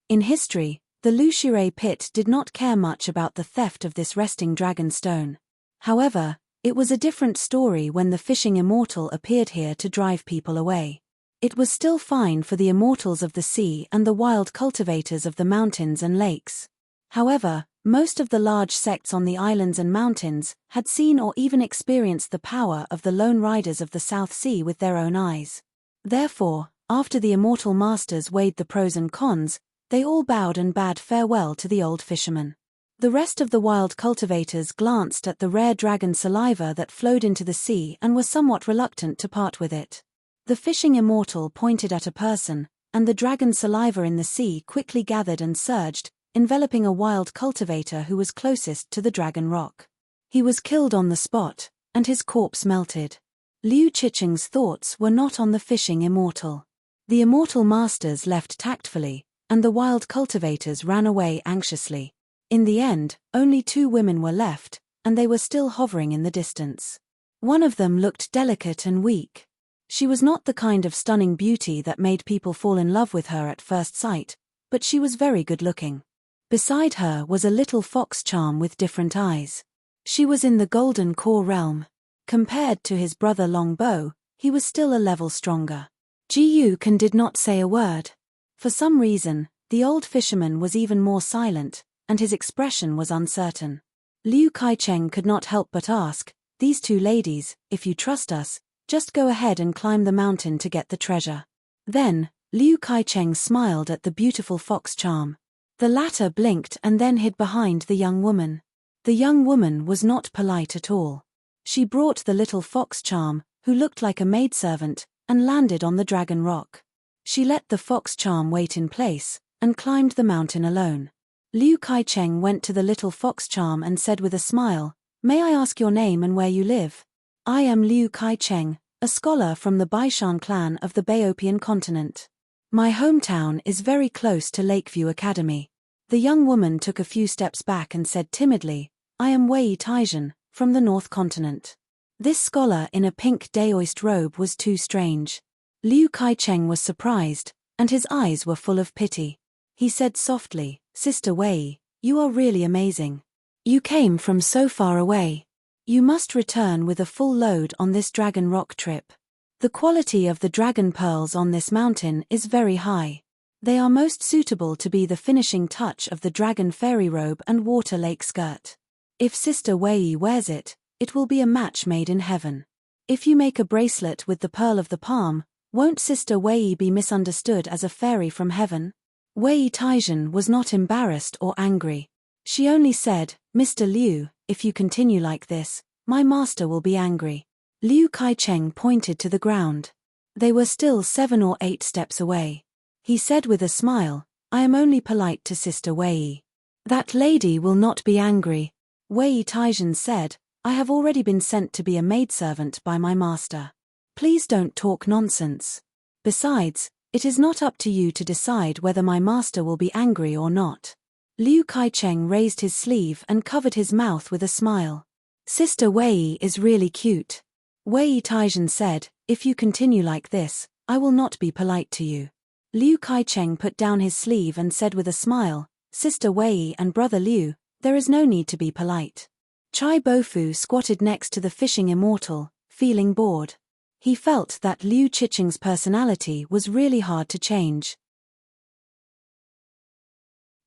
In history, the Lushire pit did not care much about the theft of this resting Dragonstone. However, it was a different story when the fishing immortal appeared here to drive people away. It was still fine for the immortals of the sea and the wild cultivators of the mountains and lakes. However, most of the large sects on the islands and mountains had seen or even experienced the power of the lone riders of the South Sea with their own eyes. Therefore, after the immortal masters weighed the pros and cons, they all bowed and bade farewell to the old fisherman. The rest of the wild cultivators glanced at the rare dragon saliva that flowed into the sea and were somewhat reluctant to part with it. The fishing immortal pointed at a person, and the dragon saliva in the sea quickly gathered and surged, enveloping a wild cultivator who was closest to the Dragon Rock. He was killed on the spot, and his corpse melted. Liu Qiqing's thoughts were not on the fishing immortal. The immortal masters left tactfully, and the wild cultivators ran away anxiously. In the end, only 2 women were left, and they were still hovering in the distance. One of them looked delicate and weak. She was not the kind of stunning beauty that made people fall in love with her at first sight, but she was very good-looking. Beside her was a little fox charm with different eyes. She was in the golden core realm. Compared to his brother Longbow, he was still a level stronger. Ji Yukan did not say a word. For some reason, the old fisherman was even more silent, and his expression was uncertain. Liu Kaicheng could not help but ask, "These 2 ladies, if you trust us, just go ahead and climb the mountain to get the treasure." Then, Liu Kaicheng smiled at the beautiful fox charm. The latter blinked and then hid behind the young woman. The young woman was not polite at all. She brought the little fox charm, who looked like a maidservant, and landed on the Dragon Rock. She let the fox charm wait in place, and climbed the mountain alone. Liu Kaicheng went to the little fox charm and said with a smile, "May I ask your name and where you live?" "I am Liu Kaicheng, a scholar from the Baishan clan of the Baopian continent. My hometown is very close to Lakeview Academy." The young woman took a few steps back and said timidly, "I am Wei Taizhen, from the North Continent." This scholar in a pink daoist robe was too strange. Liu Kaicheng was surprised, and his eyes were full of pity. He said softly, "Sister Wei, you are really amazing. You came from so far away. You must return with a full load on this Dragon Rock trip. The quality of the dragon pearls on this mountain is very high. They are most suitable to be the finishing touch of the dragon fairy robe and water lake skirt. If Sister Wei wears it, it will be a match made in heaven. If you make a bracelet with the pearl of the palm, won't Sister Wei be misunderstood as a fairy from heaven?" Wei Taizhen was not embarrassed or angry. She only said, "Mr. Liu, if you continue like this, my master will be angry." Liu Kaicheng pointed to the ground. They were still 7 or 8 steps away. He said with a smile, "I am only polite to Sister Wei. That lady will not be angry." Wei Taizhen said, "I have already been sent to be a maidservant by my master. Please don't talk nonsense. Besides, it is not up to you to decide whether my master will be angry or not." Liu Kaicheng raised his sleeve and covered his mouth with a smile. "Sister Wei is really cute." Wei Taizhen said, "If you continue like this, I will not be polite to you." Liu Kaicheng put down his sleeve and said with a smile, "Sister Wei and Brother Liu, there is no need to be polite." Chai Bofu squatted next to the fishing immortal, feeling bored. He felt that Liu Qiqing's personality was really hard to change.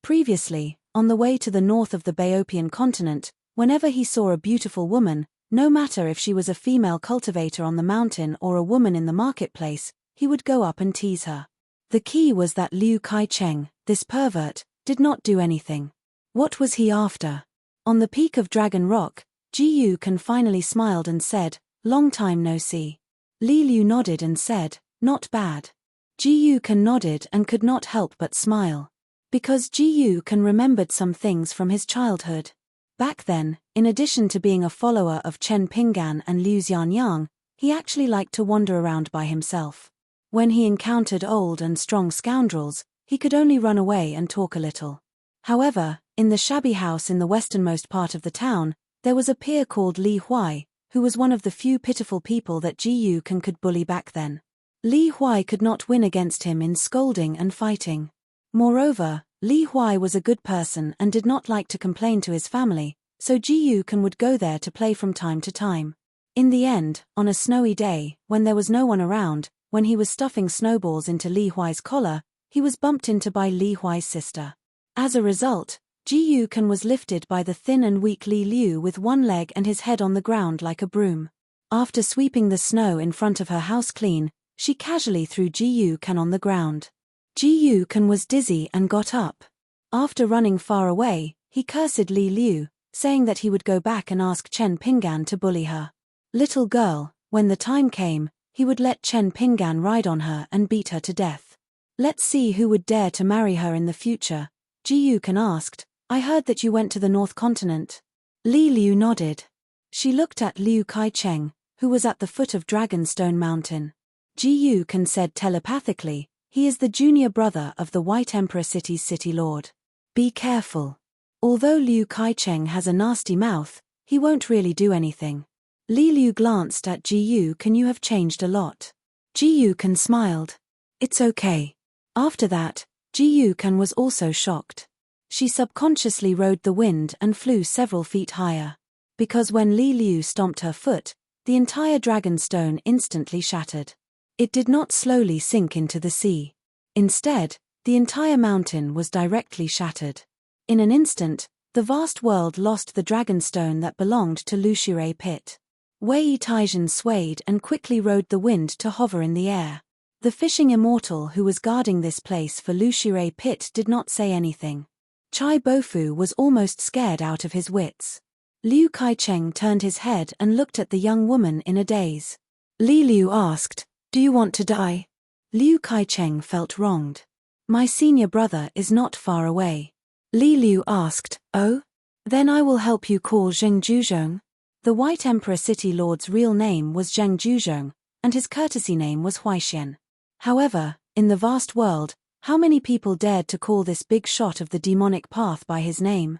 Previously, on the way to the north of the Baopian continent, whenever he saw a beautiful woman, no matter if she was a female cultivator on the mountain or a woman in the marketplace, he would go up and tease her. The key was that Liu Kaicheng, this pervert, did not do anything. What was he after? On the peak of Dragon Rock, Ji Yukan finally smiled and said, "Long time no see." Li Liu nodded and said, "Not bad." Ji Yukan nodded and could not help but smile. Because Ji Yukan remembered some things from his childhood. Back then, in addition to being a follower of Chen Pinggan and Liu Xianyang, he actually liked to wander around by himself. When he encountered old and strong scoundrels, he could only run away and talk a little. However, in the shabby house in the westernmost part of the town, there was a peer called Li Huai, who was one of the few pitiful people that Ji Yukan could bully back then. Li Huai could not win against him in scolding and fighting. Moreover, Li Huai was a good person and did not like to complain to his family, so Ji Yukan would go there to play from time to time. In the end, on a snowy day, when there was no one around, when he was stuffing snowballs into Li Huai's collar, he was bumped into by Li Huai's sister. As a result, Ji Yukan was lifted by the thin and weak Li Liu with one leg and his head on the ground like a broom. After sweeping the snow in front of her house clean, she casually threw Ji Yukan on the ground. Ji Yukan was dizzy and got up. After running far away, he cursed Li Liu, saying that he would go back and ask Chen Pinggan to bully her. Little girl, when the time came, he would let Chen Pinggan ride on her and beat her to death. Let's see who would dare to marry her in the future. Ji Yukan asked, I heard that you went to the North Continent. Li Liu nodded. She looked at Liu Kai-cheng, who was at the foot of Dragonstone Mountain. Ji Yukan said telepathically, he is the junior brother of the White Emperor City's city lord. Be careful. Although Liu Kai-cheng has a nasty mouth, he won't really do anything. Li Liu glanced at Ji Yukan. You have changed a lot. Ji Yukan smiled. It's okay. After that, Ji Yukan was also shocked. She subconsciously rode the wind and flew several feet higher. Because when Li Liu stomped her foot, the entire Dragonstone instantly shattered. It did not slowly sink into the sea. Instead, the entire mountain was directly shattered. In an instant, the vast world lost the Dragonstone that belonged to Lushirai Pit. Wei Taizhen swayed and quickly rode the wind to hover in the air. The fishing immortal who was guarding this place for Lushirai Pit did not say anything. Chai Bofu was almost scared out of his wits. Liu Kai-cheng turned his head and looked at the young woman in a daze. Li Liu asked, do you want to die? Liu Kai-cheng felt wronged. My senior brother is not far away. Li Liu asked, oh? Then I will help you call Zheng Juzhong. The White Emperor City Lord's real name was Zheng Juzhong, and his courtesy name was Huaixian. However, in the vast world, how many people dared to call this big shot of the demonic path by his name?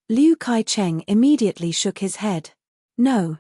Liu Kai-cheng immediately shook his head. No,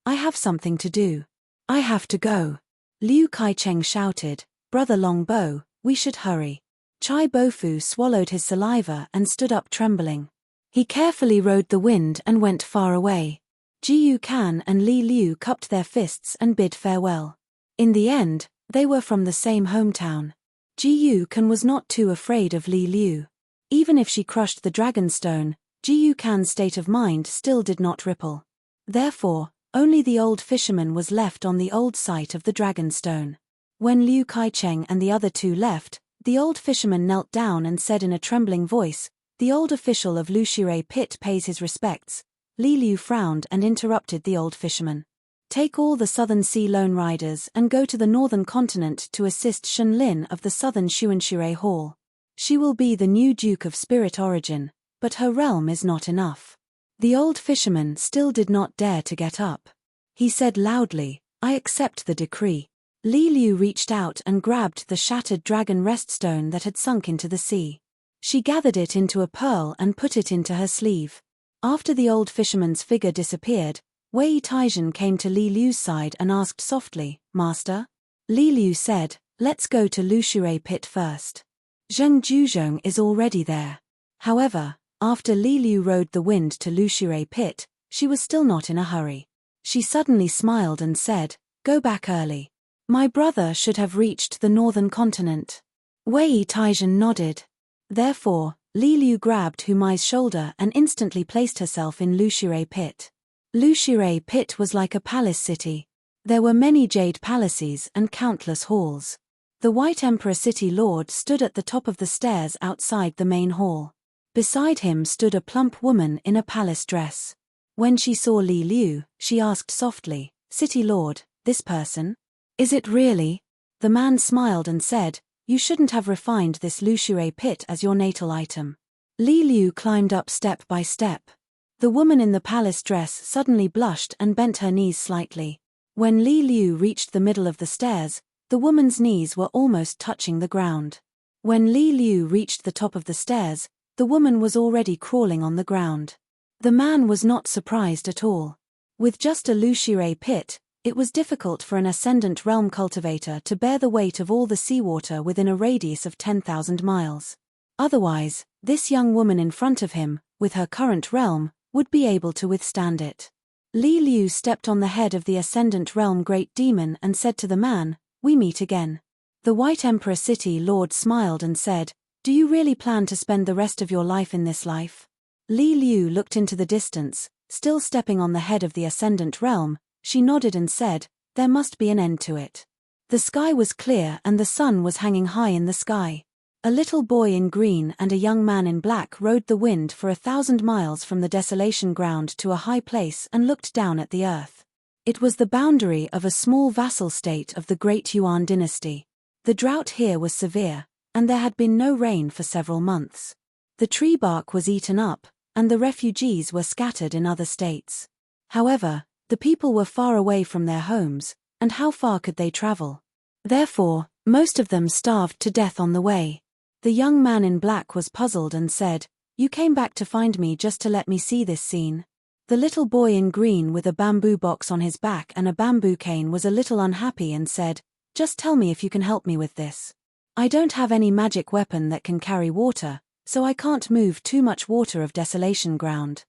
I have something to do. I have to go. Liu Kai-cheng shouted, Brother Longbow, we should hurry. Chai Bofu swallowed his saliva and stood up trembling. He carefully rode the wind and went far away. Ji Yukan and Li Liu cupped their fists and bid farewell. In the end, they were from the same hometown. Ji Yukan was not too afraid of Li Liu. Even if she crushed the Dragonstone, Ji Yukan's state of mind still did not ripple. Therefore, only the old fisherman was left on the old site of the Dragonstone. When Liu Kai-cheng and the other two left, the old fisherman knelt down and said in a trembling voice, the old official of Lushirai Pit pays his respects. Li Liu frowned and interrupted the old fisherman. Take all the Southern Sea Lone Riders and go to the Northern Continent to assist Shen Lin of the Southern Xuanshui Hall. She will be the new Duke of Spirit Origin, but her realm is not enough. The old fisherman still did not dare to get up. He said loudly, I accept the decree. Li Liu reached out and grabbed the shattered dragon reststone that had sunk into the sea. She gathered it into a pearl and put it into her sleeve. After the old fisherman's figure disappeared, Wei Taizhen came to Li Liu's side and asked softly, Master? Li Liu said, let's go to Lushirai Pit first. Zheng Juzhong is already there. However, after Li Liu rode the wind to Lushirai Pit, she was still not in a hurry. She suddenly smiled and said, go back early. My brother should have reached the Northern Continent. Wei Taizhen nodded. Therefore, Li Liu grabbed Humai's shoulder and instantly placed herself in Lushirai Pit. Lushirai Pit was like a palace city. There were many jade palaces and countless halls. The White Emperor City Lord stood at the top of the stairs outside the main hall. Beside him stood a plump woman in a palace dress. When she saw Li Liu, she asked softly, City Lord, this person? Is it really? The man smiled and said, you shouldn't have refined this Lushirai Pit as your natal item. Li Liu climbed up step by step. The woman in the palace dress suddenly blushed and bent her knees slightly. When Li Liu reached the middle of the stairs, the woman's knees were almost touching the ground. When Li Liu reached the top of the stairs, the woman was already crawling on the ground. The man was not surprised at all. With just a Lushirai Pit, it was difficult for an Ascendant Realm cultivator to bear the weight of all the seawater within a radius of 10,000 miles. Otherwise, this young woman in front of him, with her current realm, would be able to withstand it. Li Liu stepped on the head of the Ascendant Realm Great Demon and said to the man, we meet again. The White Emperor City Lord smiled and said, do you really plan to spend the rest of your life in this life? Li Liu looked into the distance, still stepping on the head of the Ascendant Realm. She nodded and said, there must be an end to it. The sky was clear and the sun was hanging high in the sky. A little boy in green and a young man in black rode the wind for 1,000 miles from the desolation ground to a high place and looked down at the earth. It was the boundary of a small vassal state of the Great Yuan dynasty. The drought here was severe, and there had been no rain for several months. The tree bark was eaten up, and the refugees were scattered in other states. However, the people were far away from their homes, and how far could they travel? Therefore, most of them starved to death on the way. The young man in black was puzzled and said, "You came back to find me just to let me see this scene?" The little boy in green with a bamboo box on his back and a bamboo cane was a little unhappy and said, "Just tell me if you can help me with this. I don't have any magic weapon that can carry water, so I can't move too much water of desolation ground.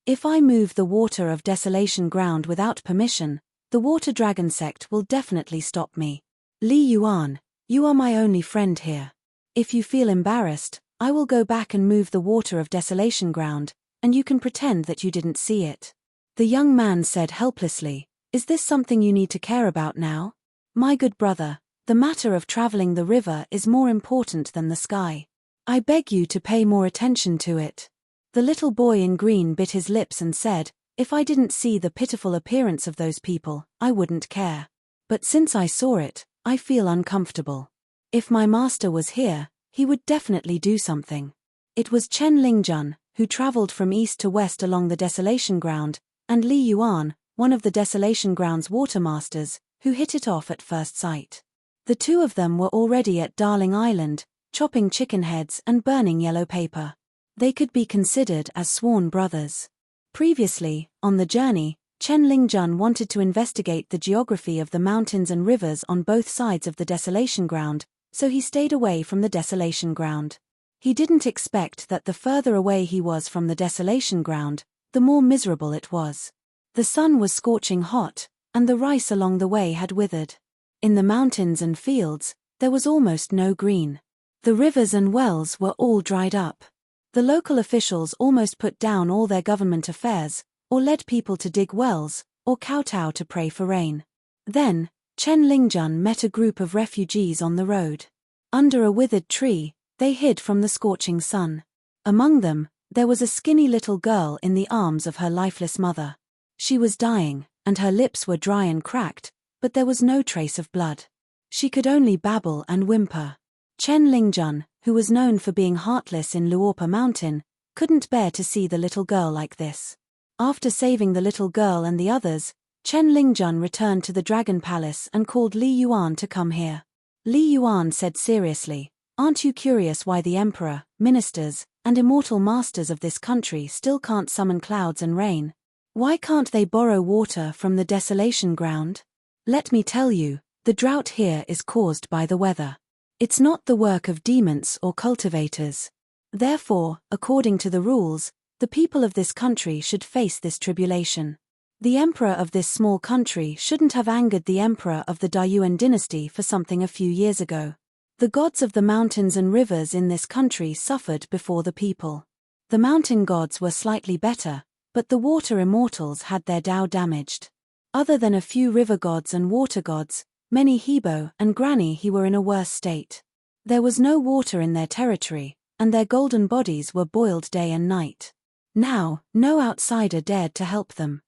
If I move the water of desolation ground without permission, the water dragon sect will definitely stop me. Li Yuan, you are my only friend here. If you feel embarrassed, I will go back and move the water of desolation ground, and you can pretend that you didn't see it." The young man said helplessly, "Is this something you need to care about now? My good brother, the matter of traveling the river is more important than the sky. I beg you to pay more attention to it." The little boy in green bit his lips and said, "If I didn't see the pitiful appearance of those people, I wouldn't care. But since I saw it, I feel uncomfortable. If my master was here, he would definitely do something." It was Chen Lingjun, who traveled from east to west along the desolation ground, and Li Yuan, one of the desolation ground's watermasters, who hit it off at first sight. The two of them were already at Darling Island, chopping chicken heads and burning yellow paper. They could be considered as sworn brothers. Previously, on the journey, Chen Lingjun wanted to investigate the geography of the mountains and rivers on both sides of the desolation ground, so he stayed away from the desolation ground. He didn't expect that the further away he was from the desolation ground, the more miserable it was. The sun was scorching hot, and the rice along the way had withered. In the mountains and fields, there was almost no green. The rivers and wells were all dried up. The local officials almost put down all their government affairs, or led people to dig wells, or kowtow to pray for rain. Then, Chen Lingjun met a group of refugees on the road. Under a withered tree, they hid from the scorching sun. Among them, there was a skinny little girl in the arms of her lifeless mother. She was dying, and her lips were dry and cracked, but there was no trace of blood. She could only babble and whimper. Chen Lingjun, who was known for being heartless in Luopa Mountain, couldn't bear to see the little girl like this. After saving the little girl and the others, Chen Lingjun returned to the Dragon Palace and called Li Yuan to come here. Li Yuan said seriously, "Aren't you curious why the emperor, ministers, and immortal masters of this country still can't summon clouds and rain? Why can't they borrow water from the desolation ground? Let me tell you, the drought here is caused by the weather. It's not the work of demons or cultivators. Therefore, according to the rules, the people of this country should face this tribulation. The emperor of this small country shouldn't have angered the emperor of the Dayuan dynasty for something a few years ago. The gods of the mountains and rivers in this country suffered before the people. The mountain gods were slightly better, but the water immortals had their Tao damaged. Other than a few river gods and water gods, many Hebo and Granny he were in a worse state. There was no water in their territory, and their golden bodies were boiled day and night. Now, no outsider dared to help them.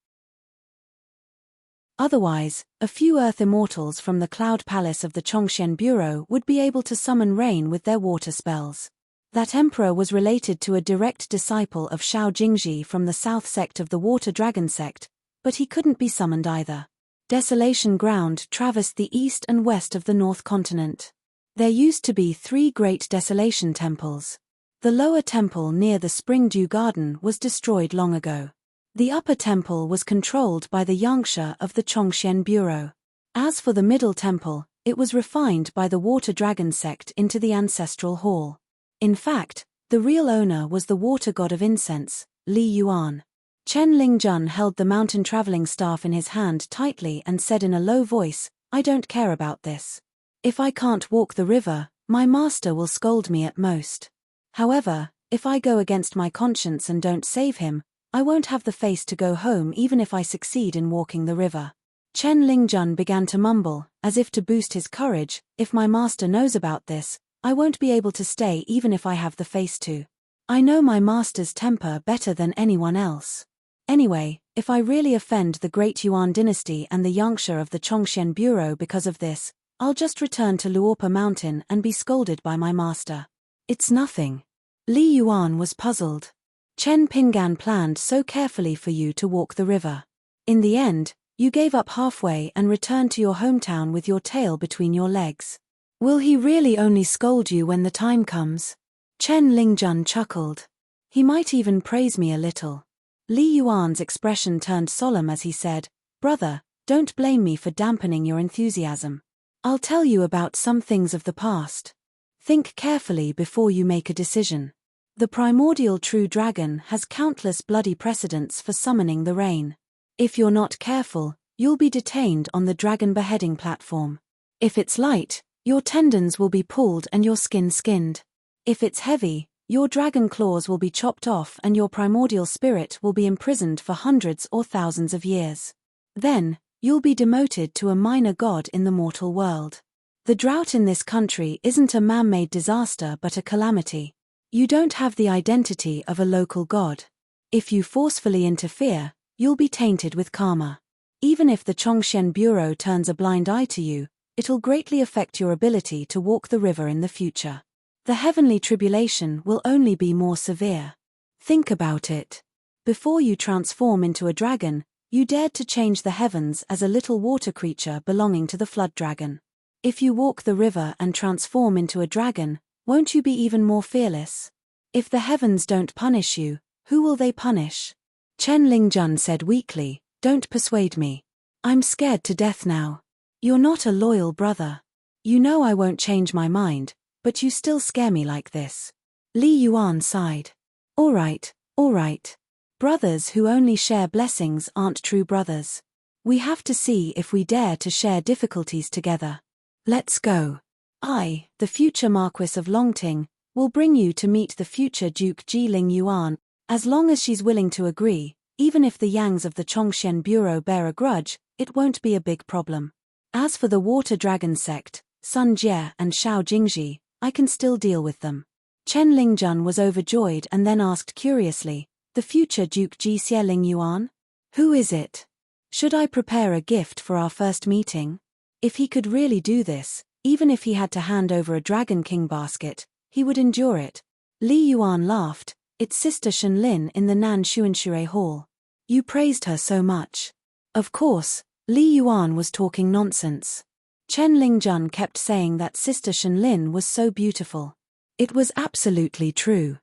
Otherwise, a few earth immortals from the cloud palace of the Chongxian Bureau would be able to summon rain with their water spells. That emperor was related to a direct disciple of Shao Jingji from the south sect of the Water Dragon sect, but he couldn't be summoned either. Desolation ground traversed the east and west of the North Continent. There used to be 3 great desolation temples. The lower temple near the Spring Dew Garden was destroyed long ago. The upper temple was controlled by the Yangsha of the Chongxian Bureau. As for the middle temple, it was refined by the Water Dragon sect into the ancestral hall. In fact, the real owner was the water god of incense, Li Yuan. Chen Lingjun held the mountain traveling staff in his hand tightly and said in a low voice, "I don't care about this. If I can't walk the river, my master will scold me at most. However, if I go against my conscience and don't save him, I won't have the face to go home even if I succeed in walking the river." Chen Lingjun began to mumble, as if to boost his courage, "If my master knows about this, I won't be able to stay even if I have the face to. I know my master's temper better than anyone else. Anyway, if I really offend the great Yuan dynasty and the Yangsha of the Chongxian Bureau because of this, I'll just return to Luopa Mountain and be scolded by my master. It's nothing. Li Yuan was puzzled. Chen Pingan planned so carefully for you to walk the river. In the end, you gave up halfway and returned to your hometown with your tail between your legs. Will he really only scold you when the time comes? Chen Lingjun chuckled. He might even praise me a little. Li Yuan's expression turned solemn as he said, Brother, don't blame me for dampening your enthusiasm. I'll tell you about some things of the past. Think carefully before you make a decision. The primordial true dragon has countless bloody precedents for summoning the rain. If you're not careful, you'll be detained on the dragon beheading platform. If it's light, your tendons will be pulled and your skin skinned. If it's heavy, your dragon claws will be chopped off and your primordial spirit will be imprisoned for hundreds or thousands of years. Then, you'll be demoted to a minor god in the mortal world. The drought in this country isn't a man-made disaster but a calamity. You don't have the identity of a local god. If you forcefully interfere, you'll be tainted with karma. Even if the Chongshen Bureau turns a blind eye to you, it'll greatly affect your ability to walk the river in the future. The heavenly tribulation will only be more severe. Think about it. Before you transform into a dragon, you dared to change the heavens as a little water creature belonging to the flood dragon. If you walk the river and transform into a dragon, won't you be even more fearless? If the heavens don't punish you, who will they punish? Chen Lingjun said weakly, Don't persuade me. I'm scared to death now. You're not a loyal brother. You know I won't change my mind, but you still scare me like this. Li Yuan sighed. All right. Brothers who only share blessings aren't true brothers. We have to see if we dare to share difficulties together. Let's go. I, the future Marquis of Longting, will bring you to meet the future Duke Ji Ling Yuan, as long as she's willing to agree. Even if the Yangs of the Chongshen Bureau bear a grudge, it won't be a big problem. As for the Water Dragon sect, Sun Jie and Xiao Jingji, I can still deal with them. Chen Lingjun was overjoyed and then asked curiously, The future Duke Ji Xie Ling Yuan? Who is it? Should I prepare a gift for our first meeting? If he could really do this, even if he had to hand over a Dragon King basket, he would endure it. Li Yuan laughed. It's Sister Shenlin in the Nan Xuanshui Hall. You praised her so much. Of course, Li Yuan was talking nonsense. Chen Lingjun kept saying that Sister Shenlin was so beautiful. It was absolutely true.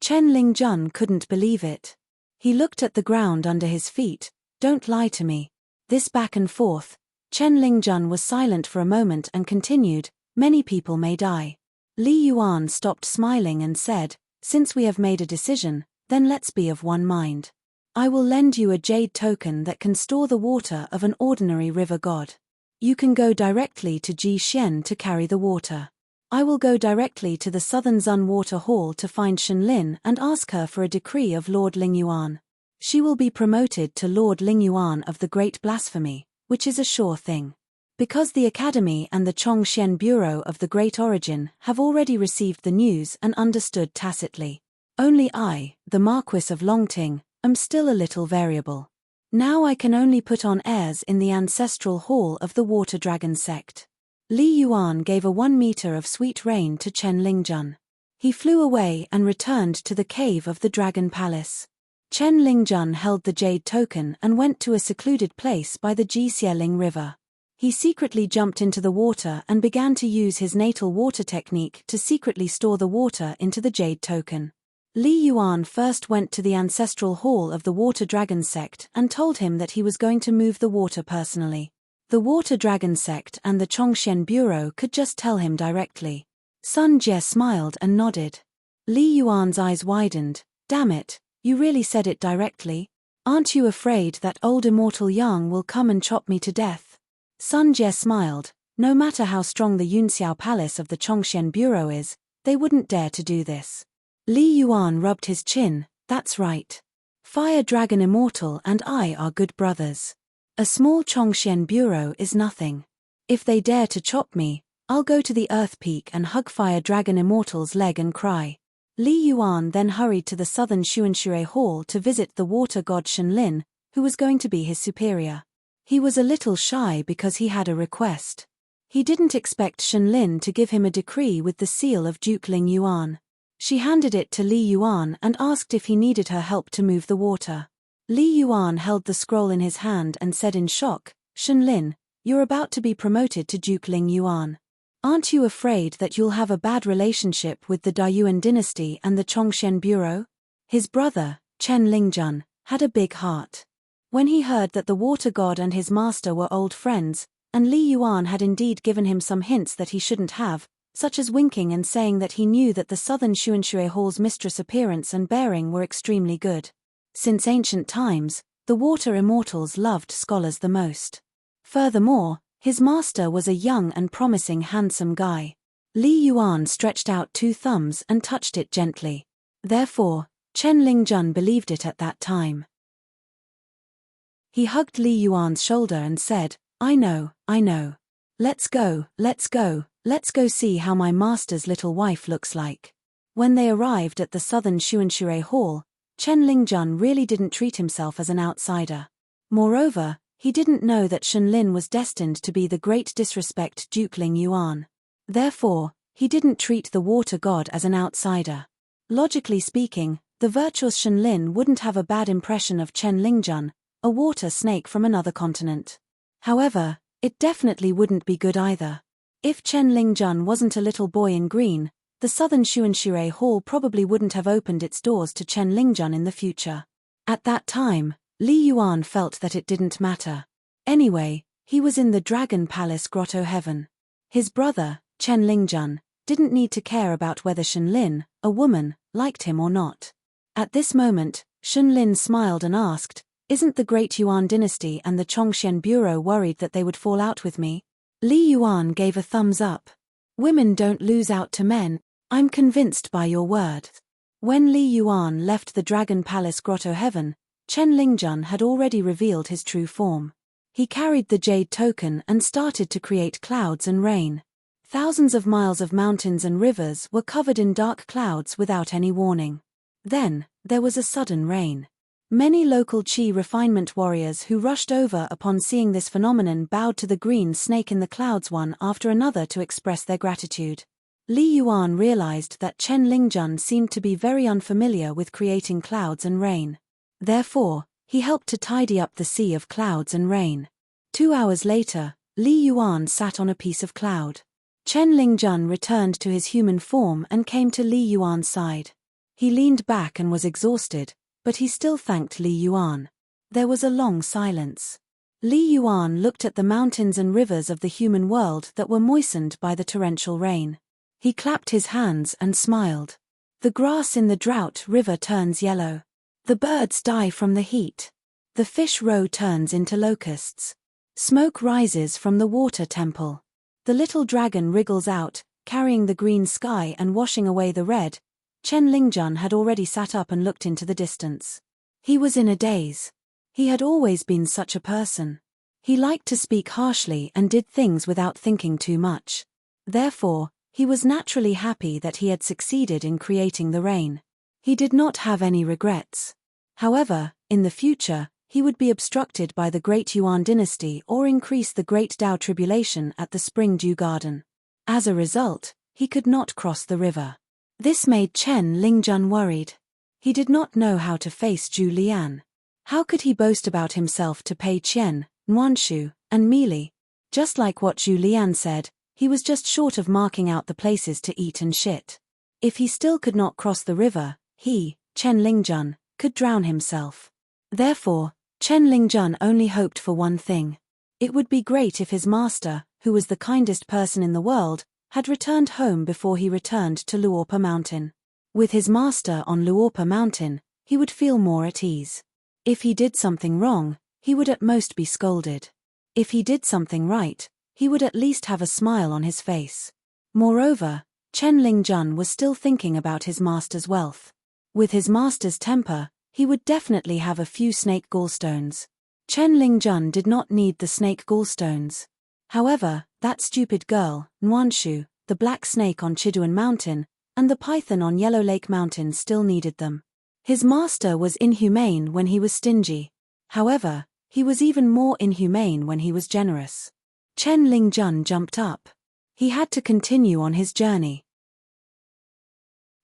Chen Lingjun couldn't believe it. He looked at the ground under his feet. Don't lie to me. This back and forth. Chen Lingjun was silent for a moment and continued, Many people may die. Li Yuan stopped smiling and said, Since we have made a decision, then let's be of one mind. I will lend you a jade token that can store the water of an ordinary river god. You can go directly to Ji Xian to carry the water. I will go directly to the Southern Zun Water Hall to find Shenlin and ask her for a decree of Lord Lingyuan. She will be promoted to Lord Lingyuan of the Great Blasphemy, which is a sure thing. Because the Academy and the Chongshen Bureau of the Great Origin have already received the news and understood tacitly. Only I, the Marquis of Longting, am still a little variable. Now I can only put on airs in the ancestral hall of the Water Dragon sect. Li Yuan gave a 1 meter of sweet rain to Chen Lingjun. He flew away and returned to the cave of the Dragon Palace. Chen Lingjun held the jade token and went to a secluded place by the Jixieling River. He secretly jumped into the water and began to use his natal water technique to secretly store the water into the jade token. Li Yuan first went to the ancestral hall of the Water Dragon sect and told him that he was going to move the water personally. The Water Dragon sect and the Chongshen Bureau could just tell him directly. Sun Jie smiled and nodded. Li Yuan's eyes widened. Damn it, you really said it directly? Aren't you afraid that old immortal Yang will come and chop me to death? Sun Jie smiled. No matter how strong the Yunxiao Palace of the Chongshen Bureau is, they wouldn't dare to do this. Li Yuan rubbed his chin. That's right. Fire Dragon Immortal and I are good brothers. A small Chongshen Bureau is nothing. If they dare to chop me, I'll go to the Earth Peak and hug Fire Dragon Immortal's leg and cry. Li Yuan then hurried to the Southern Xuanshui Hall to visit the water god Shenlin, who was going to be his superior. He was a little shy because he had a request. He didn't expect Shen Lin to give him a decree with the seal of Duke Ling Yuan. She handed it to Li Yuan and asked if he needed her help to move the water. Li Yuan held the scroll in his hand and said in shock, "Shen Lin, you're about to be promoted to Duke Ling Yuan. Aren't you afraid that you'll have a bad relationship with the Dayuan dynasty and the Chongxian bureau?" His brother, Chen Lingjun, had a big heart. When he heard that the water god and his master were old friends, and Li Yuan had indeed given him some hints that he shouldn't have, such as winking and saying that he knew that the southern Xuanshui Hall's mistress' appearance and bearing were extremely good. Since ancient times, the water immortals loved scholars the most. Furthermore, his master was a young and promising handsome guy. Li Yuan stretched out 2 thumbs and touched it gently. Therefore, Chen Lingjun believed it at that time. He hugged Li Yuan's shoulder and said, I know. Let's go see how my master's little wife looks like." When they arrived at the southern Xuanshui Hall, Chen Lingjun really didn't treat himself as an outsider. Moreover, he didn't know that Shen Lin was destined to be the great disrespect Duke Ling Yuan. Therefore, he didn't treat the water god as an outsider. Logically speaking, the virtuous Shen Lin wouldn't have a bad impression of Chen Lingjun, a water snake from another continent. However, it definitely wouldn't be good either. If Chen Lingjun wasn't a little boy in green, the southern Xuanshui Hall probably wouldn't have opened its doors to Chen Lingjun in the future. At that time, Li Yuan felt that it didn't matter. Anyway, he was in the Dragon Palace Grotto Heaven. His brother, Chen Lingjun, didn't need to care about whether Shen Lin, a woman, liked him or not. At this moment, Shen Lin smiled and asked, "Isn't the Great Yuan dynasty and the Chongxian bureau worried that they would fall out with me?" Li Yuan gave a thumbs up. "Women don't lose out to men. I'm convinced by your word." When Li Yuan left the Dragon Palace Grotto Heaven, Chen Lingjun had already revealed his true form. He carried the jade token and started to create clouds and rain. Thousands of miles of mountains and rivers were covered in dark clouds without any warning. Then, there was a sudden rain. Many local Qi refinement warriors who rushed over upon seeing this phenomenon bowed to the green snake in the clouds one after another to express their gratitude. Li Yuan realized that Chen Lingjun seemed to be very unfamiliar with creating clouds and rain. Therefore, he helped to tidy up the sea of clouds and rain. 2 hours later, Li Yuan sat on a piece of cloud. Chen Lingjun returned to his human form and came to Li Yuan's side. He leaned back and was exhausted, but he still thanked Li Yuan. There was a long silence. Li Yuan looked at the mountains and rivers of the human world that were moistened by the torrential rain. He clapped his hands and smiled. The grass in the drought river turns yellow. The birds die from the heat. The fish roe turns into locusts. Smoke rises from the water temple. The little dragon wriggles out, carrying the green sky and washing away the red. Chen Lingjun had already sat up and looked into the distance. He was in a daze. He had always been such a person. He liked to speak harshly and did things without thinking too much. Therefore, he was naturally happy that he had succeeded in creating the rain. He did not have any regrets. However, in the future, he would be obstructed by the Great Yuan dynasty or increase the Great Dao tribulation at the Spring Dew Garden. As a result, he could not cross the river. This made Chen Lingjun worried. He did not know how to face Zhu Lian. How could he boast about himself to Pei Qian, Nuanshu, and Meili? Just like what Zhu Lian said, he was just short of marking out the places to eat and shit. If he still could not cross the river, he, Chen Lingjun, could drown himself. Therefore, Chen Lingjun only hoped for one thing. It would be great if his master, who was the kindest person in the world, had returned home before he returned to Luopa Mountain. With his master on Luopa Mountain, he would feel more at ease. If he did something wrong, he would at most be scolded. If he did something right, he would at least have a smile on his face. Moreover, Chen Lingjun was still thinking about his master's wealth. With his master's temper, he would definitely have a few snake gallstones. Chen Lingjun did not need the snake gallstones. However, that stupid girl, Nuanshu, the black snake on Chiduan Mountain, and the python on Yellow Lake Mountain still needed them. His master was inhumane when he was stingy. However, He was even more inhumane when he was generous. Chen Lingjun jumped up. He had to continue on his journey.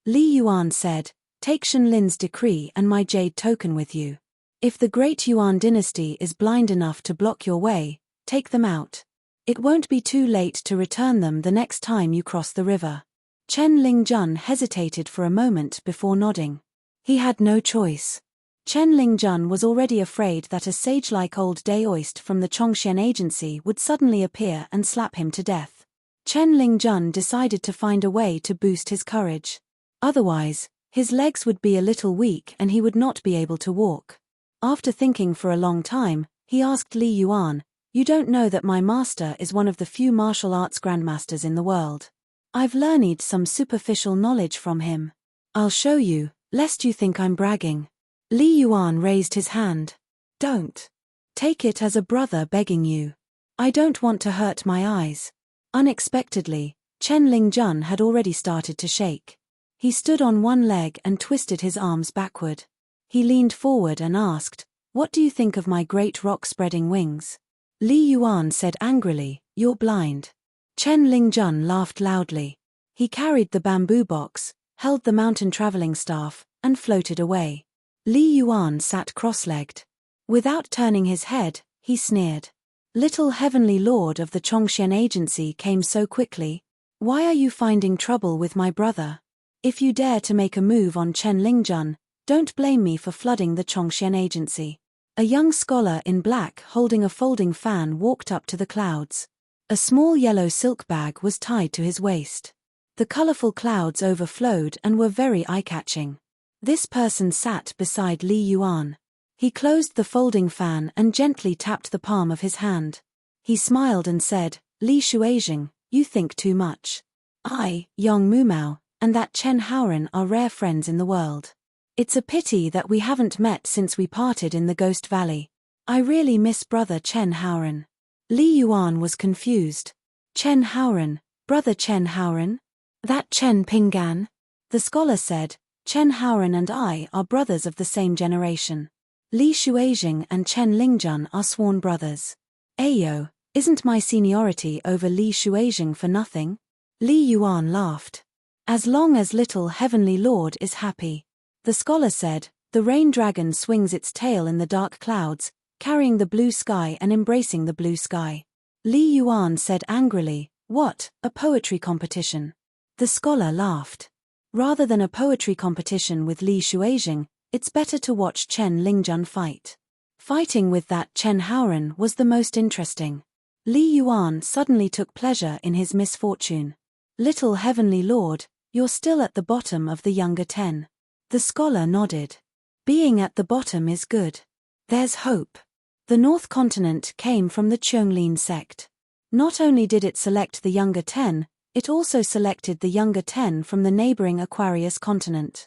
Li Yuan said, "Take Shenlin's decree and my jade token with you. If the great Yuan dynasty is blind enough to block your way, take them out. It won't be too late to return them the next time you cross the river." Chen Lingjun hesitated for a moment before nodding. He had no choice. Chen Lingjun was already afraid that a sage-like old Daoist from the Chongxian agency would suddenly appear and slap him to death. Chen Lingjun decided to find a way to boost his courage. Otherwise, his legs would be a little weak and he would not be able to walk. After thinking for a long time, he asked Li Yuan, "You don't know that my master is one of the few martial arts grandmasters in the world? I've learned some superficial knowledge from him. I'll show you, lest you think I'm bragging." Li Yuan raised his hand. "Don't. Take it as a brother begging you. I don't want to hurt my eyes." Unexpectedly, Chen Lingjun had already started to shake. He stood on one leg and twisted his arms backward. He leaned forward and asked, "What do you think of my great rock-spreading wings?" Li Yuan said angrily, "You're blind." Chen Lingjun laughed loudly. He carried the bamboo box, held the mountain traveling staff, and floated away. Li Yuan sat cross-legged. Without turning his head, he sneered. "Little heavenly lord of the Chongxian agency came so quickly. Why are you finding trouble with my brother? If you dare to make a move on Chen Lingjun, don't blame me for flooding the Chongxian agency." A young scholar in black holding a folding fan walked up to the clouds. A small yellow silk bag was tied to his waist. The colorful clouds overflowed and were very eye-catching. This person sat beside Li Yuan. He closed the folding fan and gently tapped the palm of his hand. He smiled and said, "Li Shuizheng, you think too much. I, Yong Mumao, and that Chen Haoren are rare friends in the world. It's a pity that we haven't met since we parted in the Ghost Valley. I really miss brother Chen Haoren." Li Yuan was confused. "Chen Haoren, brother Chen Haoren? That Chen Pinggan?" The scholar said, "Chen Haoren and I are brothers of the same generation. Li Shuizheng and Chen Lingjun are sworn brothers. Ayo, isn't my seniority over Li Shuizheng for nothing?" Li Yuan laughed. "As long as little heavenly lord is happy." The scholar said, "The rain dragon swings its tail in the dark clouds, carrying the blue sky and embracing the blue sky." Li Yuan said angrily, "What, a poetry competition?" The scholar laughed. "Rather than a poetry competition with Li Shuizheng, it's better to watch Chen Lingjun fight. Fighting with that Chen Haoren was the most interesting." Li Yuan suddenly took pleasure in his misfortune. "Little heavenly lord, you're still at the bottom of the younger 10. The scholar nodded. "Being at the bottom is good. There's hope." The North Continent came from the Chonglin sect. Not only did it select the younger 10, it also selected the younger 10 from the neighboring Aquarius continent.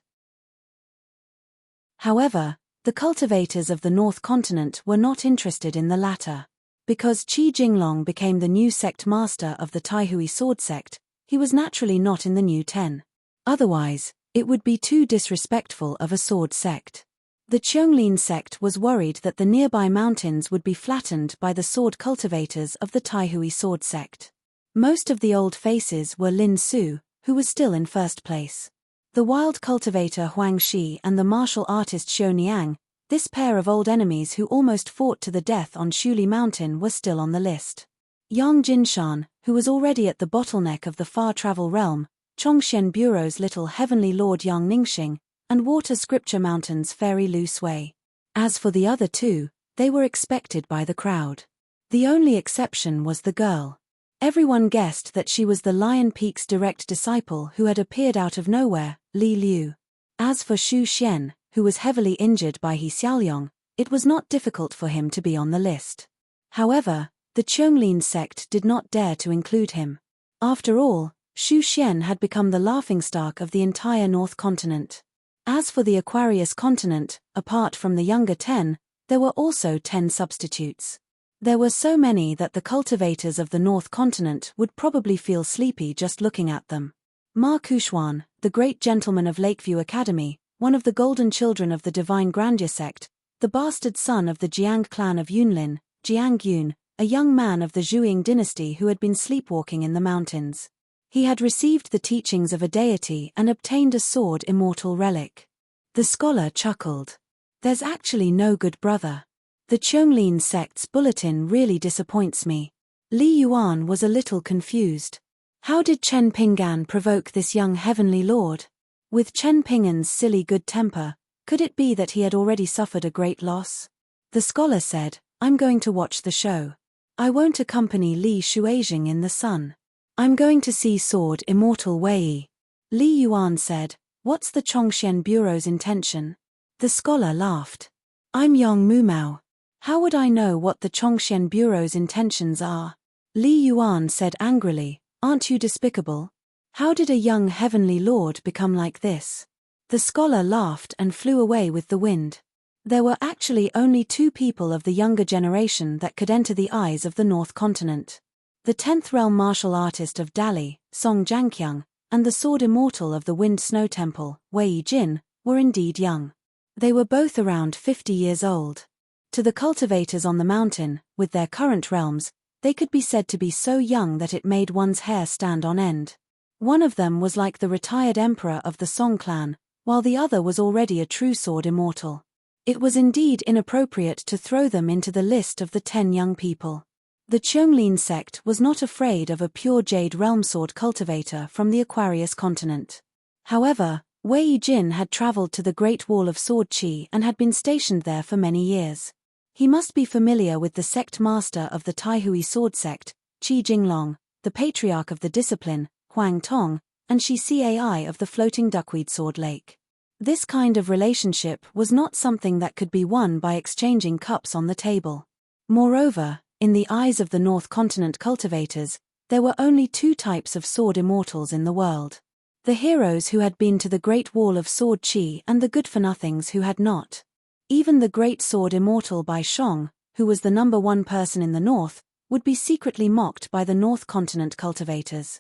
However, the cultivators of the North Continent were not interested in the latter. Because Qi Jinglong became the new sect master of the Taihui sword sect, he was naturally not in the new 10. Otherwise, it would be too disrespectful of a sword sect. The Chonglin sect was worried that the nearby mountains would be flattened by the sword cultivators of the Taihui sword sect. Most of the old faces were Lin Su, who was still in first place. The wild cultivator Huang Shi and the martial artist Xiu Niang, this pair of old enemies who almost fought to the death on Shuli Mountain, were still on the list. Yang Jinshan, who was already at the bottleneck of the far travel realm, Chongxian Bureau's little heavenly lord Yang Ningxing, and Water Scripture Mountain's fairy Lu Sui. As for the other two, they were expected by the crowd. The only exception was the girl. Everyone guessed that she was the Lion Peak's direct disciple who had appeared out of nowhere, Li Liu. As for Xu Xian, who was heavily injured by He Xiaoyong, it was not difficult for him to be on the list. However, the Chonglin sect did not dare to include him. After all, Xu Xian had become the laughingstock of the entire North Continent. As for the Aquarius continent, apart from the younger 10, there were also 10 substitutes. There were so many that the cultivators of the North Continent would probably feel sleepy just looking at them. Ma Kuxuan, the great gentleman of Lakeview Academy, one of the golden children of the Divine Grandeur sect, the bastard son of the Jiang clan of Yunlin, Jiang Yun, a young man of the Zhuang dynasty who had been sleepwalking in the mountains. He had received the teachings of a deity and obtained a sword immortal relic. The scholar chuckled. There's actually no good brother. The Qianglin sect's bulletin really disappoints me. Li Yuan was a little confused. How did Chen Ping'an provoke this young heavenly lord? With Chen Ping'an's silly good temper, could it be that he had already suffered a great loss? The scholar said, I'm going to watch the show. I won't accompany Li Shuaijing in the sun. I'm going to see Sword Immortal Wei. Li Yuan said, what's the Chongxian Bureau's intention? The scholar laughed. I'm Yong Mumao. How would I know what the Chongxian Bureau's intentions are? Li Yuan said angrily, aren't you despicable? How did a young heavenly lord become like this? The scholar laughed and flew away with the wind. There were actually only 2 people of the younger generation that could enter the eyes of the North Continent. The 10th realm martial artist of Dali, Song Jiangqiang, and the sword immortal of the Wind Snow Temple, Wei Jin, were indeed young. They were both around 50 years old. To the cultivators on the mountain, with their current realms, they could be said to be so young that it made one's hair stand on end. One of them was like the retired emperor of the Song clan, while the other was already a true sword immortal. It was indeed inappropriate to throw them into the list of the 10 young people. The Qianglin sect was not afraid of a pure jade realm sword cultivator from the Aquarius continent. However, Wei Jin had traveled to the Great Wall of Sword Qi and had been stationed there for many years. He must be familiar with the sect master of the Taihui sword sect, Qi Jinglong, the patriarch of the discipline, Huang Tong, and Shi Cai of the floating duckweed sword lake. This kind of relationship was not something that could be won by exchanging cups on the table. Moreover, in the eyes of the North Continent cultivators, there were only 2 types of sword immortals in the world. The heroes who had been to the Great Wall of Sword Qi and the good-for-nothings who had not. Even the great sword immortal Bai Shong, who was the number 1 person in the north, would be secretly mocked by the North Continent cultivators.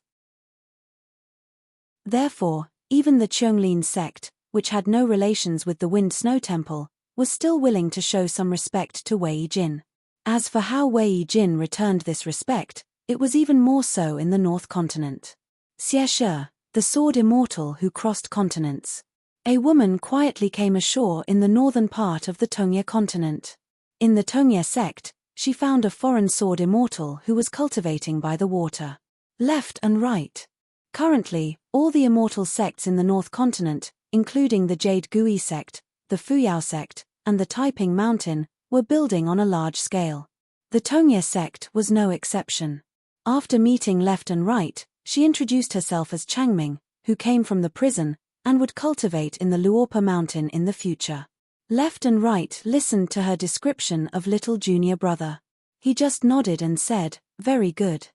Therefore, even the Qianglin sect, which had no relations with the Wind Snow Temple, was still willing to show some respect to Wei Jin. As for how Wei Jin returned this respect, it was even more so in the North Continent. Xie Shi, the sword immortal who crossed continents. A woman quietly came ashore in the northern part of the Tongye continent. In the Tongye sect, she found a foreign sword immortal who was cultivating by the water. Left and right. Currently, all the immortal sects in the North Continent, including the Jade Gui sect, the Fuyao sect, and the Taiping Mountain, were building on a large scale. The Tongye sect was no exception. After meeting left and right, she introduced herself as Changming, who came from the prison, and would cultivate in the Luopa mountain in the future. Left and right listened to her description of little junior brother. He just nodded and said, very good.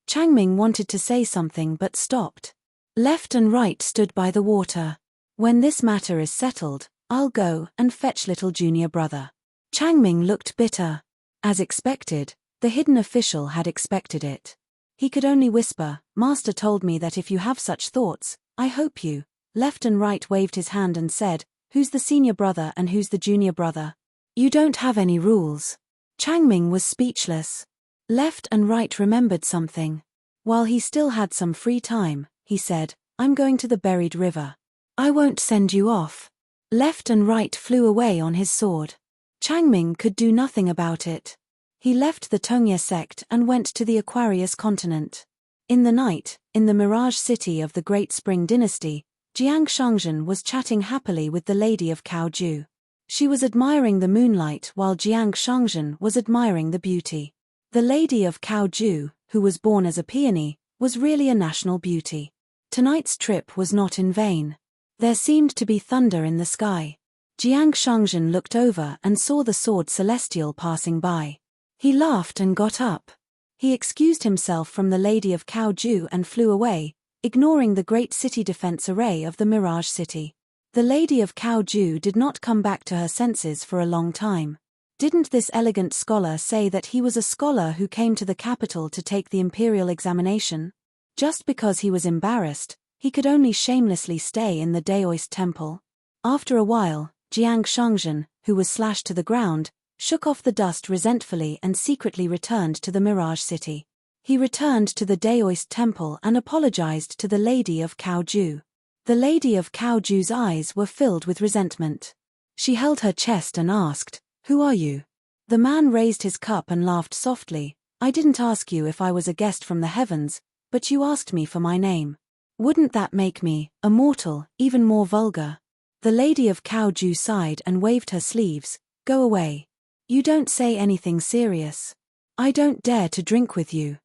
Changming wanted to say something but stopped. Left and right stood by the water. When this matter is settled, I'll go and fetch little junior brother. Changming looked bitter. As expected, the hidden official had expected it. He could only whisper, Master told me that if you have such thoughts, I hope you. Left and right waved his hand and said, who's the senior brother and who's the junior brother? You don't have any rules. Changming was speechless. Left and right remembered something. While he still had some free time, he said, I'm going to the buried river. I won't send you off. Left and right flew away on his sword. Changming could do nothing about it. He left the Tongye sect and went to the Aquarius continent. In the night, in the Mirage city of the Great Spring dynasty, Jiang Shangzhen was chatting happily with the lady of Kaoju. She was admiring the moonlight while Jiang Shangzhen was admiring the beauty. The lady of Kaoju, who was born as a peony, was really a national beauty. Tonight's trip was not in vain. There seemed to be thunder in the sky. Jiang Shangzhen looked over and saw the sword celestial passing by. He laughed and got up. He excused himself from the lady of Kaoju and flew away, ignoring the great city defense array of the Mirage City. The lady of Kaoju did not come back to her senses for a long time. Didn't this elegant scholar say that he was a scholar who came to the capital to take the imperial examination? Just because he was embarrassed, he could only shamelessly stay in the Daoist temple. After a while, Jiang Shangzhen, who was slashed to the ground, shook off the dust resentfully and secretly returned to the Mirage City. He returned to the Daoist temple and apologized to the Lady of Kaoju. The Lady of Kaoju's eyes were filled with resentment. She held her chest and asked, "Who are you?" The man raised his cup and laughed softly. "I didn't ask you if I was a guest from the heavens, but you asked me for my name. Wouldn't that make me, a mortal, even more vulgar?" The Lady of Kaoju sighed and waved her sleeves. "Go away. You don't say anything serious. I don't dare to drink with you."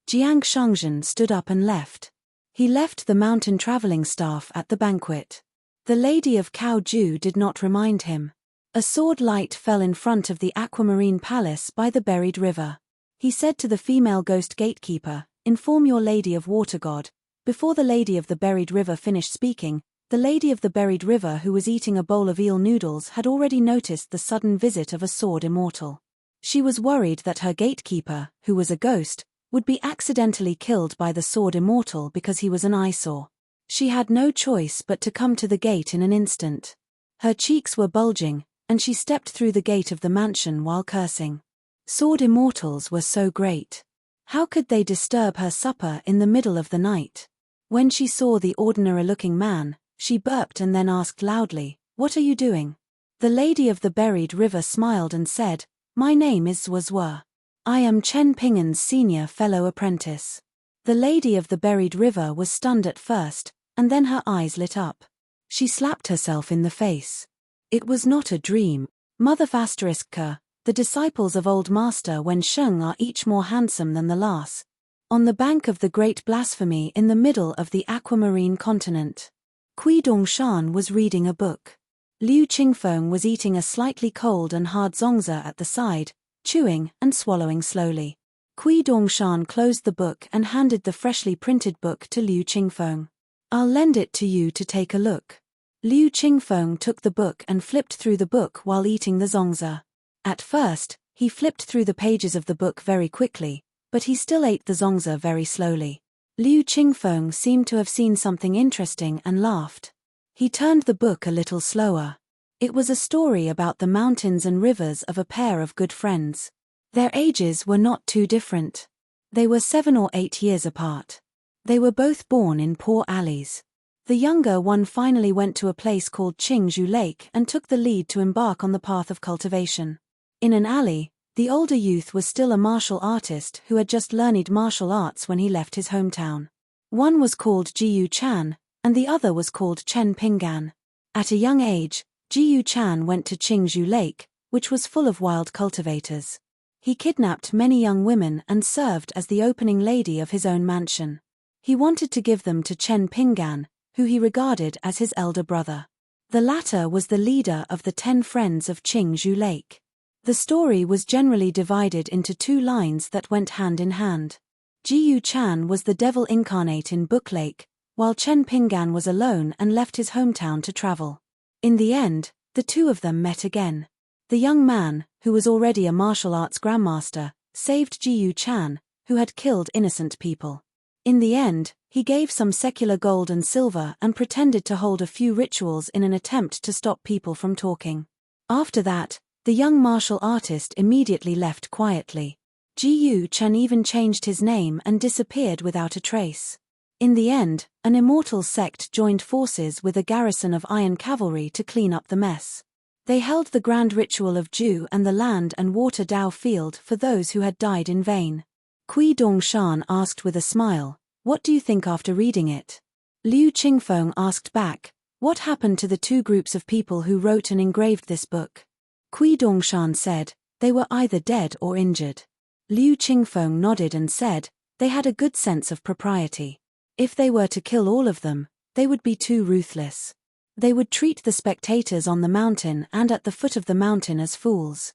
Jiang Shangzhen stood up and left. He left the mountain traveling staff at the banquet. The Lady of Kaoju did not remind him. A sword light fell in front of the aquamarine palace by the buried river. He said to the female ghost gatekeeper, "Inform your Lady of Water God." Before the Lady of the Buried River finished speaking, the Lady of the Buried River, who was eating a bowl of eel noodles, had already noticed the sudden visit of a sword immortal. She was worried that her gatekeeper, who was a ghost, would be accidentally killed by the sword immortal because he was an eyesore. She had no choice but to come to the gate in an instant. Her cheeks were bulging, and she stepped through the gate of the mansion while cursing. Sword immortals were so great. How could they disturb her supper in the middle of the night? When she saw the ordinary-looking man, she burped and then asked loudly, "What are you doing?" The Lady of the Buried River smiled and said, "My name is Zwazwa. I am Chen Pingan's senior fellow apprentice." The Lady of the Buried River was stunned at first, and then her eyes lit up. She slapped herself in the face. It was not a dream. Mother *K, the disciples of Old Master Wen Sheng are each more handsome than the last. On the bank of the great blasphemy in the middle of the aquamarine continent, Kui Dongshan was reading a book. Liu Qingfeng was eating a slightly cold and hard zongzi at the side, chewing and swallowing slowly. Kui Dongshan closed the book and handed the freshly printed book to Liu Qingfeng. "I'll lend it to you to take a look." Liu Qingfeng took the book and flipped through the book while eating the zongzi. At first, he flipped through the pages of the book very quickly, but he still ate the zongzi very slowly. Liu Qingfeng seemed to have seen something interesting and laughed. He turned the book a little slower. It was a story about the mountains and rivers of a pair of good friends. Their ages were not too different. They were 7 or 8 years apart. They were both born in poor alleys. The younger one finally went to a place called Qingzhou Lake and took the lead to embark on the path of cultivation. In an alley, the older youth was still a martial artist who had just learned martial arts when he left his hometown. One was called Jiyu Chan, and the other was called Chen Pingan. At a young age, Jiyu Chan went to Qingzhou Lake, which was full of wild cultivators. He kidnapped many young women and served as the opening lady of his own mansion. He wanted to give them to Chen Pingan, who he regarded as his elder brother. The latter was the leader of the 10 Friends of Qingzhou Lake. The story was generally divided into 2 lines that went hand in hand. Jiyu Chan was the devil incarnate in Book Lake, while Chen Pingan was alone and left his hometown to travel. In the end, the 2 of them met again. The young man, who was already a martial arts grandmaster, saved Jiyu Chan, who had killed innocent people. In the end, he gave some secular gold and silver and pretended to hold a few rituals in an attempt to stop people from talking. After that, the young martial artist immediately left quietly. Jiyu Chan even changed his name and disappeared without a trace. In the end, an immortal sect joined forces with a garrison of iron cavalry to clean up the mess. They held the grand ritual of Ju and the land and water Dao field for those who had died in vain. Kui Dongshan asked with a smile, "What do you think after reading it?" Liu Qingfeng asked back, "What happened to the 2 groups of people who wrote and engraved this book?" Kui Dongshan said, "They were either dead or injured." Liu Qingfeng nodded and said, "They had a good sense of propriety. If they were to kill all of them, they would be too ruthless. They would treat the spectators on the mountain and at the foot of the mountain as fools."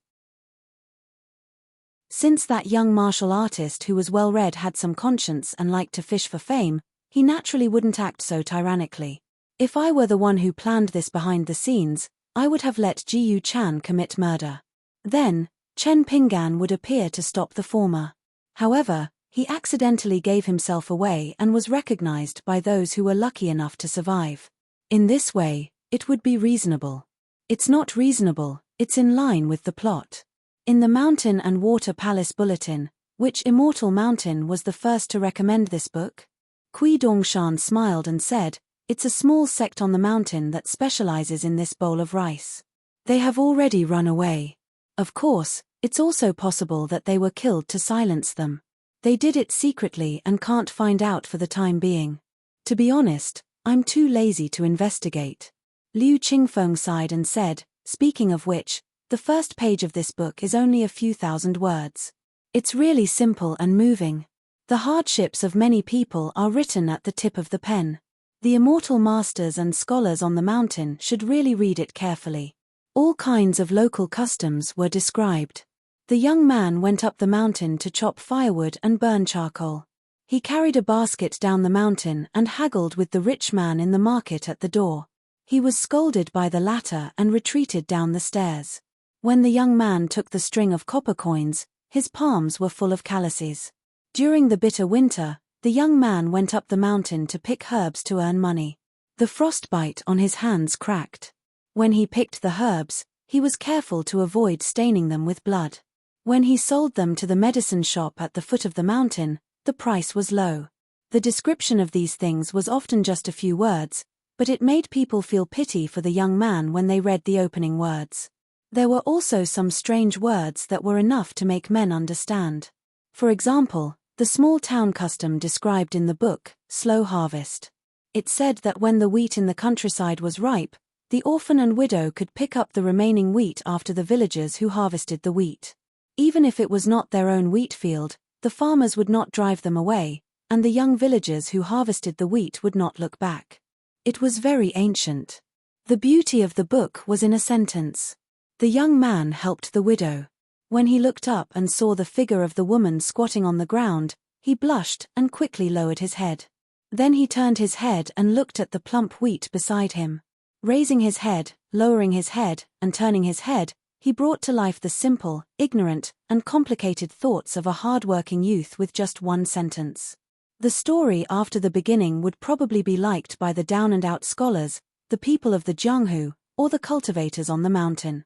Since that young martial artist who was well-read had some conscience and liked to fish for fame, he naturally wouldn't act so tyrannically. If I were the one who planned this behind the scenes, I would have let Jiyu Chan commit murder. Then, Chen Pingan would appear to stop the former. However, he accidentally gave himself away and was recognized by those who were lucky enough to survive. In this way, it would be reasonable. It's not reasonable, it's in line with the plot. In the Mountain and Water Palace Bulletin, which immortal mountain was the first to recommend this book? Kui Dongshan smiled and said, "It's a small sect on the mountain that specializes in this bowl of rice. They have already run away. Of course, it's also possible that they were killed to silence them. They did it secretly and can't find out for the time being. To be honest, I'm too lazy to investigate." Liu Qingfeng sighed and said, "Speaking of which, the first page of this book is only a few thousand words. It's really simple and moving. The hardships of many people are written at the tip of the pen. The immortal masters and scholars on the mountain should really read it carefully." All kinds of local customs were described. The young man went up the mountain to chop firewood and burn charcoal. He carried a basket down the mountain and haggled with the rich man in the market at the door. He was scolded by the latter and retreated down the stairs. When the young man took the string of copper coins, his palms were full of calluses. During the bitter winter, the young man went up the mountain to pick herbs to earn money. The frostbite on his hands cracked. When he picked the herbs, he was careful to avoid staining them with blood. When he sold them to the medicine shop at the foot of the mountain, the price was low. The description of these things was often just a few words, but it made people feel pity for the young man when they read the opening words. There were also some strange words that were enough to make men understand. For example, the small town custom described in the book, slow harvest. It said that when the wheat in the countryside was ripe, the orphan and widow could pick up the remaining wheat after the villagers who harvested the wheat. Even if it was not their own wheat field, the farmers would not drive them away, and the young villagers who harvested the wheat would not look back. It was very ancient. The beauty of the book was in a sentence. The young man helped the widow. When he looked up and saw the figure of the woman squatting on the ground, he blushed and quickly lowered his head. Then he turned his head and looked at the plump wheat beside him. Raising his head, lowering his head, and turning his head, he brought to life the simple, ignorant, and complicated thoughts of a hard-working youth with just one sentence. The story after the beginning would probably be liked by the down-and-out scholars, the people of the Jianghu, or the cultivators on the mountain.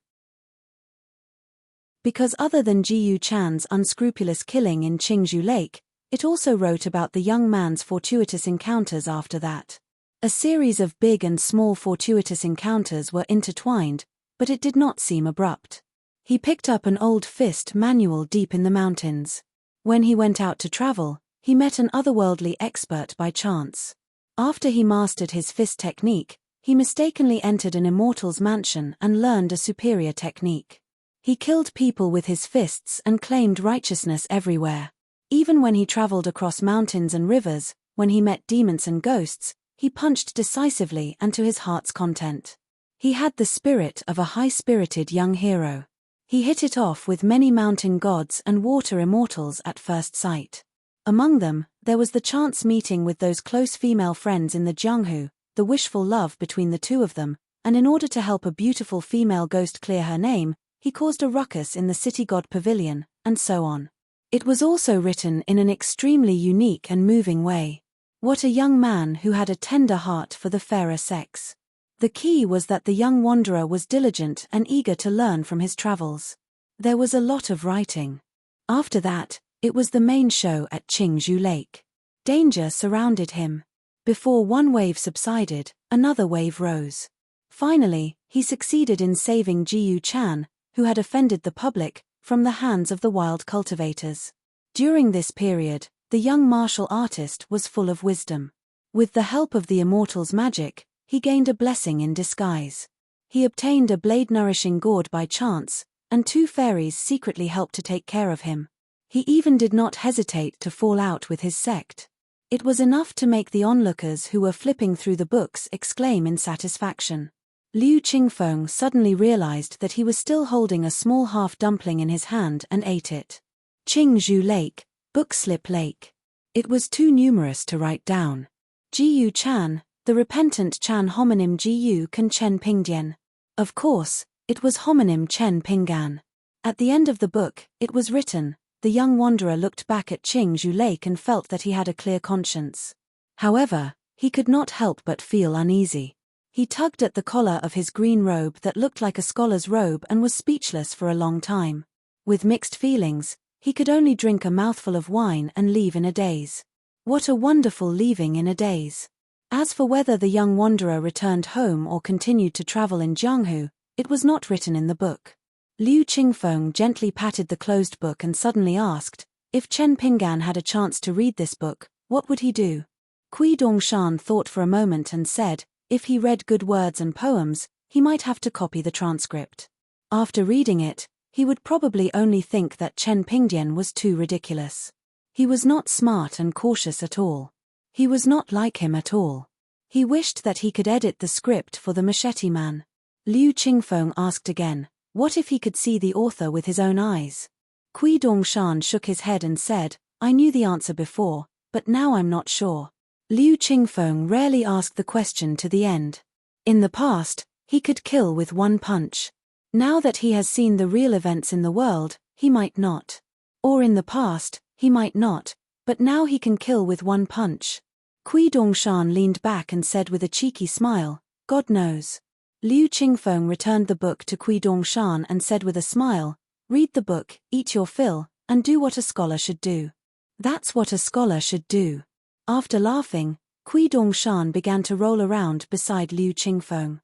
Because other than Jiyu Chan's unscrupulous killing in Qingzhou Lake, it also wrote about the young man's fortuitous encounters after that. A series of big and small fortuitous encounters were intertwined, but it did not seem abrupt. He picked up an old fist manual deep in the mountains. When he went out to travel, he met an otherworldly expert by chance. After he mastered his fist technique, he mistakenly entered an immortal's mansion and learned a superior technique. He killed people with his fists and claimed righteousness everywhere. Even when he traveled across mountains and rivers, when he met demons and ghosts, he punched decisively and to his heart's content. He had the spirit of a high-spirited young hero. He hit it off with many mountain gods and water immortals at first sight. Among them, there was the chance meeting with those close female friends in the Jianghu, the wishful love between the two of them, and in order to help a beautiful female ghost clear her name, he caused a ruckus in the city god pavilion, and so on. It was also written in an extremely unique and moving way. What a young man who had a tender heart for the fairer sex. The key was that the young wanderer was diligent and eager to learn from his travels. There was a lot of writing. After that, it was the main show at Qingzhou Lake. Danger surrounded him. Before one wave subsided, another wave rose. Finally, he succeeded in saving Jiyu Chan, who had offended the public, from the hands of the wild cultivators. During this period, the young martial artist was full of wisdom. With the help of the immortal's magic, he gained a blessing in disguise. He obtained a blade-nourishing gourd by chance, and 2 fairies secretly helped to take care of him. He even did not hesitate to fall out with his sect. It was enough to make the onlookers who were flipping through the books exclaim in satisfaction. Liu Qingfeng suddenly realized that he was still holding a small half-dumpling in his hand and ate it. Qingzhou Lake, Bookslip Lake. It was too numerous to write down. Jiyu Chan, the repentant Chan homonym Jiyu Kan Chen Pingdian. Of course, it was homonym Chen Pingan. At the end of the book, it was written, the young wanderer looked back at Qingzhou Lake and felt that he had a clear conscience. However, he could not help but feel uneasy. He tugged at the collar of his green robe that looked like a scholar's robe and was speechless for a long time. With mixed feelings, he could only drink a mouthful of wine and leave in a daze. What a wonderful leaving in a daze! As for whether the young wanderer returned home or continued to travel in Jianghu, it was not written in the book. Liu Qingfeng gently patted the closed book and suddenly asked, if Chen Pinggan had a chance to read this book, what would he do? Kui Dongshan thought for a moment and said, if he read good words and poems, he might have to copy the transcript. After reading it, he would probably only think that Chen Pingdian was too ridiculous. He was not smart and cautious at all. He was not like him at all. He wished that he could edit the script for the Machete Man. Liu Qingfeng asked again, what if he could see the author with his own eyes? Kui Dongshan shook his head and said, I knew the answer before, but now I'm not sure. Liu Qingfeng rarely asked the question to the end. In the past, he could kill with one punch. Now that he has seen the real events in the world, he might not. Or in the past, he might not, but now he can kill with one punch. Kui Dongshan leaned back and said with a cheeky smile, God knows. Liu Qingfeng returned the book to Kui Dongshan and said with a smile, read the book, eat your fill, and do what a scholar should do. That's what a scholar should do. After laughing, Kui Dongshan began to roll around beside Liu Qingfeng.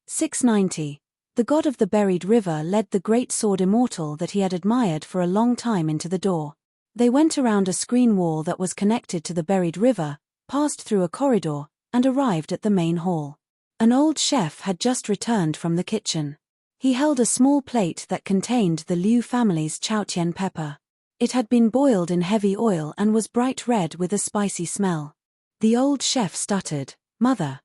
690. The god of the buried river led the great sword immortal that he had admired for a long time into the door. They went around a screen wall that was connected to the buried river, passed through a corridor, and arrived at the main hall. An old chef had just returned from the kitchen. He held a small plate that contained the Liu family's chaotian pepper. It had been boiled in heavy oil and was bright red with a spicy smell. The old chef stuttered, Mother,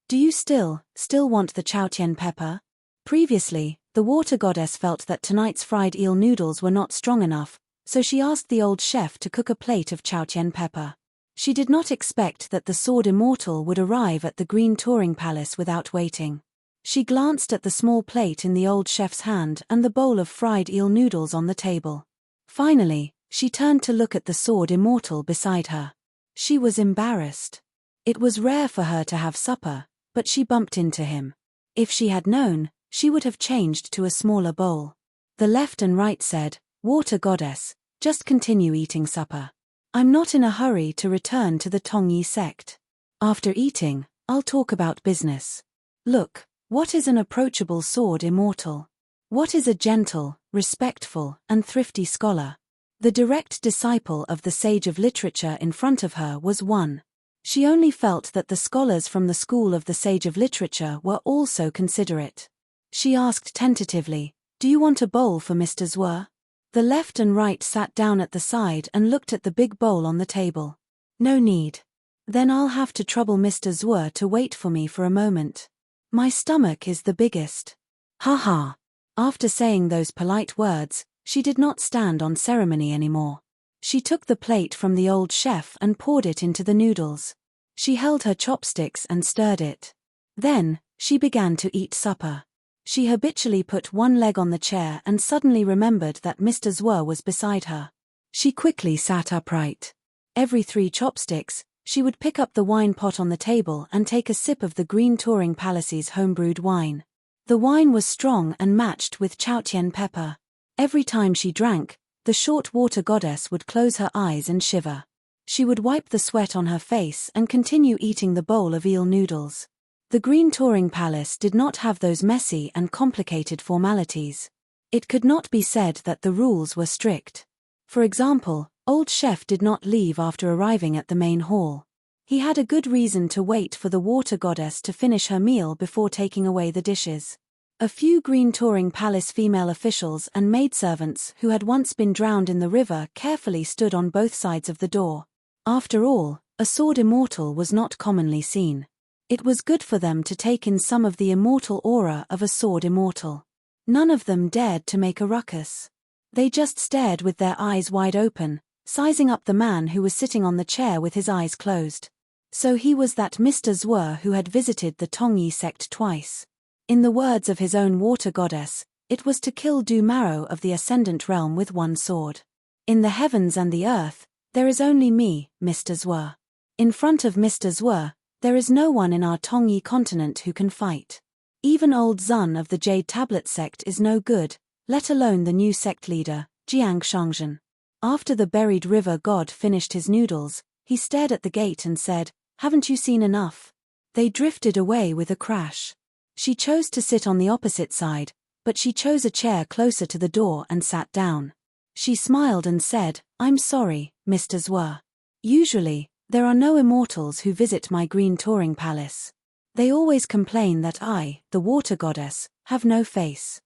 do you still want the chaotian pepper? Previously, the water goddess felt that tonight's fried eel noodles were not strong enough, so she asked the old chef to cook a plate of chaotian pepper. She did not expect that the sword immortal would arrive at the Green Touring Palace without waiting. She glanced at the small plate in the old chef's hand and the bowl of fried eel noodles on the table. Finally, she turned to look at the sword immortal beside her. She was embarrassed. It was rare for her to have supper, but she bumped into him. If she had known, she would have changed to a smaller bowl. The left and right said, Water goddess, just continue eating supper. I'm not in a hurry to return to the Tongyi sect. After eating, I'll talk about business. Look, what is an approachable sword immortal? What is a gentle, respectful, and thrifty scholar? The direct disciple of the sage of literature in front of her was one. She only felt that the scholars from the school of the sage of literature were also considerate. She asked tentatively, Do you want a bowl for Mr. Zhuo? The left and right sat down at the side and looked at the big bowl on the table. No need. Then I'll have to trouble Mr. Zhuo to wait for me for a moment. My stomach is the biggest. Ha ha. After saying those polite words, she did not stand on ceremony anymore. She took the plate from the old chef and poured it into the noodles. She held her chopsticks and stirred it. Then, she began to eat supper. She habitually put one leg on the chair and suddenly remembered that Mr. Zhuo was beside her. She quickly sat upright. Every 3 chopsticks, she would pick up the wine pot on the table and take a sip of the Green Touring Palace's homebrewed wine. The wine was strong and matched with chaotian pepper. Every time she drank, the short water goddess would close her eyes and shiver. She would wipe the sweat on her face and continue eating the bowl of eel noodles. The Green Touring Palace did not have those messy and complicated formalities. It could not be said that the rules were strict. For example, old chef did not leave after arriving at the main hall. He had a good reason to wait for the water goddess to finish her meal before taking away the dishes. A few Green Touring Palace female officials and maidservants who had once been drowned in the river carefully stood on both sides of the door. After all, a sword immortal was not commonly seen. It was good for them to take in some of the immortal aura of a sword immortal. None of them dared to make a ruckus. They just stared with their eyes wide open, sizing up the man who was sitting on the chair with his eyes closed. So he was that Mr. Zhuo who had visited the Tongyi sect twice. In the words of his own water goddess, it was to kill Du Marrow of the Ascendant Realm with one sword. In the heavens and the earth, there is only me, Mr. Zwe. In front of Mr. Zwe, there is no one in our Tongyi continent who can fight. Even old Zun of the Jade Tablet sect is no good, let alone the new sect leader, Jiang Shangzhen. After the buried river god finished his noodles, he stared at the gate and said, "Haven't you seen enough?" They drifted away with a crash. She chose to sit on the opposite side, but she chose a chair closer to the door and sat down. She smiled and said, "I'm sorry, Mr. Zwe. Usually, there are no immortals who visit my green touring palace. They always complain that I, the water goddess, have no face.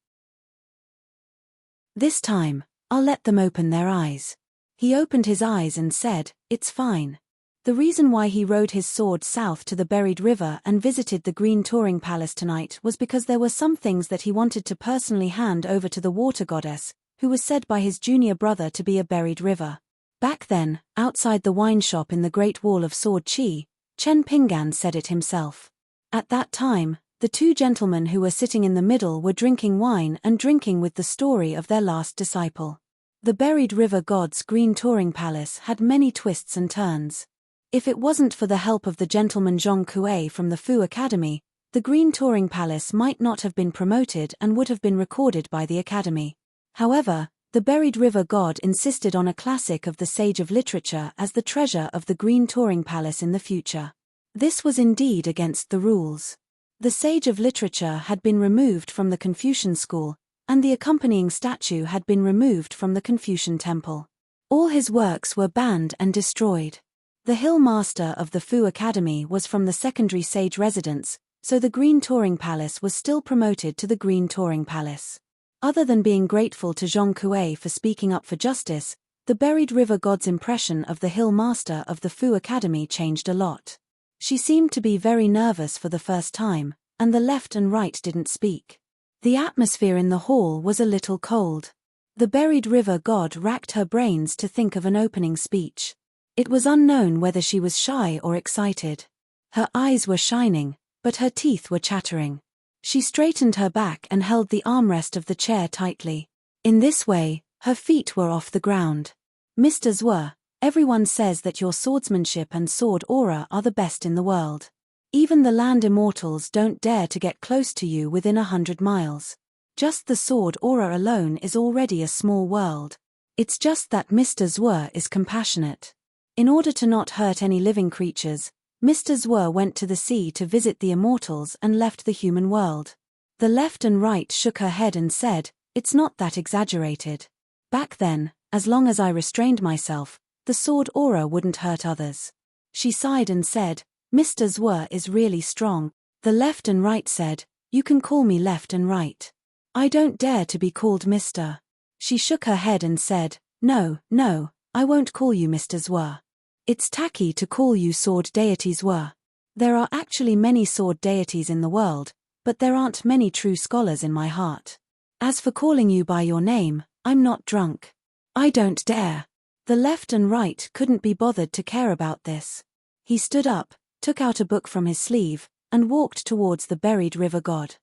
This time, I'll let them open their eyes." He opened his eyes and said, "It's fine." The reason why he rode his sword south to the buried river and visited the Green Touring Palace tonight was because there were some things that he wanted to personally hand over to the water goddess, who was said by his junior brother to be a buried river. Back then, outside the wine shop in the Great Wall of Sword Chi, Chen Pinggan said it himself. At that time, the two gentlemen who were sitting in the middle were drinking wine and drinking with the story of their last disciple. The buried river god's Green Touring Palace had many twists and turns. If it wasn't for the help of the gentleman Zhong Kuei from the Fu Academy, the Green Touring Palace might not have been promoted and would have been recorded by the Academy. However, the buried river god insisted on a classic of the Sage of Literature as the treasure of the Green Touring Palace in the future. This was indeed against the rules. The Sage of Literature had been removed from the Confucian school, and the accompanying statue had been removed from the Confucian temple. All his works were banned and destroyed. The Hill Master of the Fu Academy was from the secondary sage residence, so the Green Touring Palace was still promoted to the Green Touring Palace. Other than being grateful to Zhong Kuei for speaking up for justice, the buried river god's impression of the Hill Master of the Fu Academy changed a lot. She seemed to be very nervous for the first time, and the left and right didn't speak. The atmosphere in the hall was a little cold. The buried river god racked her brains to think of an opening speech. It was unknown whether she was shy or excited. Her eyes were shining, but her teeth were chattering. She straightened her back and held the armrest of the chair tightly. In this way, her feet were off the ground. "Mr. Zwe, everyone says that your swordsmanship and sword aura are the best in the world. Even the land immortals don't dare to get close to you within 100 miles. Just the sword aura alone is already a small world. It's just that Mr. Zwe is compassionate. In order to not hurt any living creatures, Mr. Zwe went to the sea to visit the immortals and left the human world." The left and right shook her head and said, "It's not that exaggerated. Back then, as long as I restrained myself, the sword aura wouldn't hurt others." She sighed and said, "Mr. Zwe is really strong." The left and right said, "You can call me left and right. I don't dare to be called Mr." She shook her head and said, "No, I won't call you Mr. Zwe. It's tacky to call you sword deity Zwe. There are actually many sword deities in the world, but there aren't many true scholars in my heart. As for calling you by your name, I'm not drunk. I don't dare." The left and right couldn't be bothered to care about this. He stood up, took out a book from his sleeve, and walked towards the buried river god.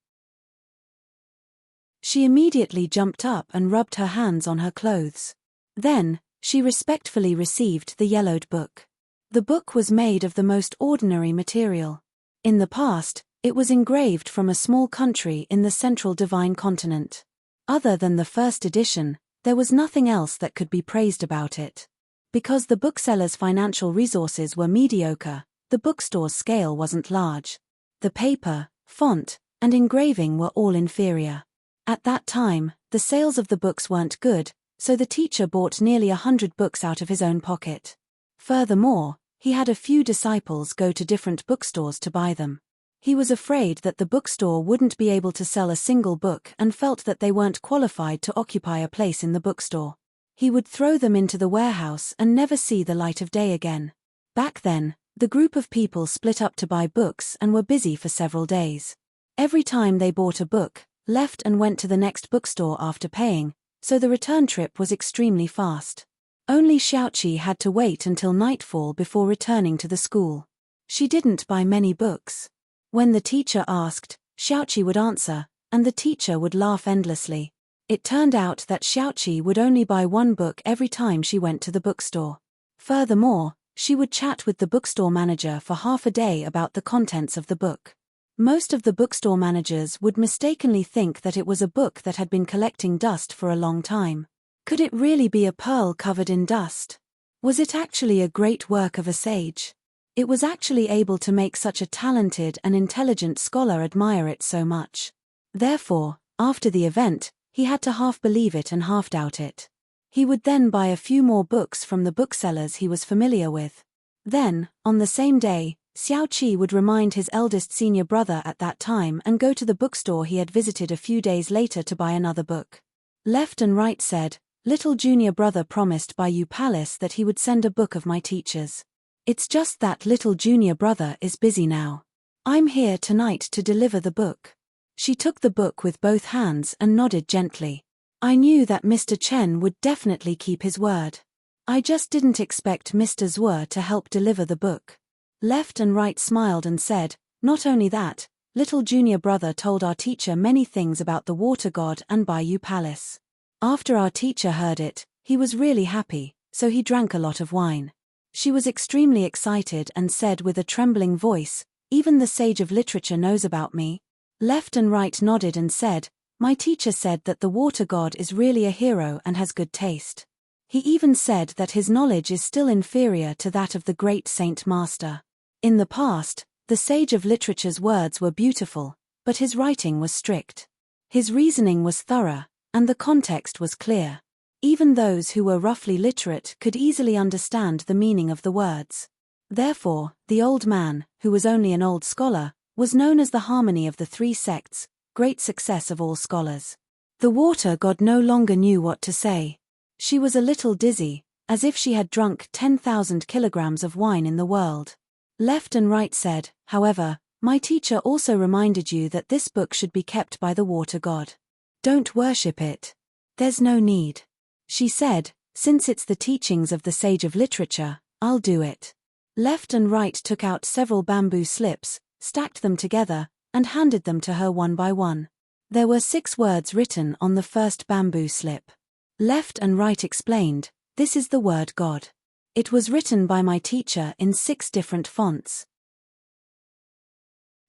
She immediately jumped up and rubbed her hands on her clothes. Then, she respectfully received the yellowed book. The book was made of the most ordinary material. In the past, it was engraved from a small country in the central divine continent. Other than the first edition, there was nothing else that could be praised about it. Because the bookseller's financial resources were mediocre, the bookstore's scale wasn't large. The paper, font, and engraving were all inferior. At that time, the sales of the books weren't good, so the teacher bought nearly 100 books out of his own pocket. Furthermore, he had a few disciples go to different bookstores to buy them. He was afraid that the bookstore wouldn't be able to sell a single book and felt that they weren't qualified to occupy a place in the bookstore. He would throw them into the warehouse and never see the light of day again. Back then, the group of people split up to buy books and were busy for several days. Every time they bought a book, left and went to the next bookstore after paying, so the return trip was extremely fast. Only Xiaoqi had to wait until nightfall before returning to the school. She didn't buy many books. When the teacher asked, Xiaoqi would answer, and the teacher would laugh endlessly. It turned out that Xiaoqi would only buy one book every time she went to the bookstore. Furthermore, she would chat with the bookstore manager for half a day about the contents of the book. Most of the bookstore managers would mistakenly think that it was a book that had been collecting dust for a long time. Could it really be a pearl covered in dust? Was it actually a great work of a sage? It was actually able to make such a talented and intelligent scholar admire it so much. Therefore, after the event, he had to half believe it and half doubt it. He would then buy a few more books from the booksellers he was familiar with. Then, on the same day, Xiaoqi would remind his eldest senior brother at that time and go to the bookstore he had visited a few days later to buy another book. Left and right said, "Little junior brother promised by you palace that he would send a book of my teachers. It's just that little junior brother is busy now. I'm here tonight to deliver the book." She took the book with both hands and nodded gently. "I knew that Mr. Chen would definitely keep his word. I just didn't expect Mr. Zhuo to help deliver the book." Left and right smiled and said, "Not only that, little junior brother told our teacher many things about the water god and Baiyu Palace. After our teacher heard it, he was really happy, so he drank a lot of wine." She was extremely excited and said with a trembling voice, "Even the sage of literature knows about me." Left and right nodded and said, "My teacher said that the water god is really a hero and has good taste. He even said that his knowledge is still inferior to that of the great saint master. In the past, the sage of literature's words were beautiful, but his writing was strict. His reasoning was thorough, and the context was clear. Even those who were roughly literate could easily understand the meaning of the words. Therefore, the old man, who was only an old scholar, was known as the harmony of the three sects, great success of all scholars." The water god no longer knew what to say. She was a little dizzy, as if she had drunk 10,000 kilograms of wine in the world. Left and right said, "However, my teacher also reminded you that this book should be kept by the water god. Don't worship it. There's no need." She said, "Since it's the teachings of the sage of literature, I'll do it." Left and right took out several bamboo slips, stacked them together, and handed them to her one by one. There were 6 words written on the first bamboo slip. Left and right explained, "This is the word God. It was written by my teacher in 6 different fonts.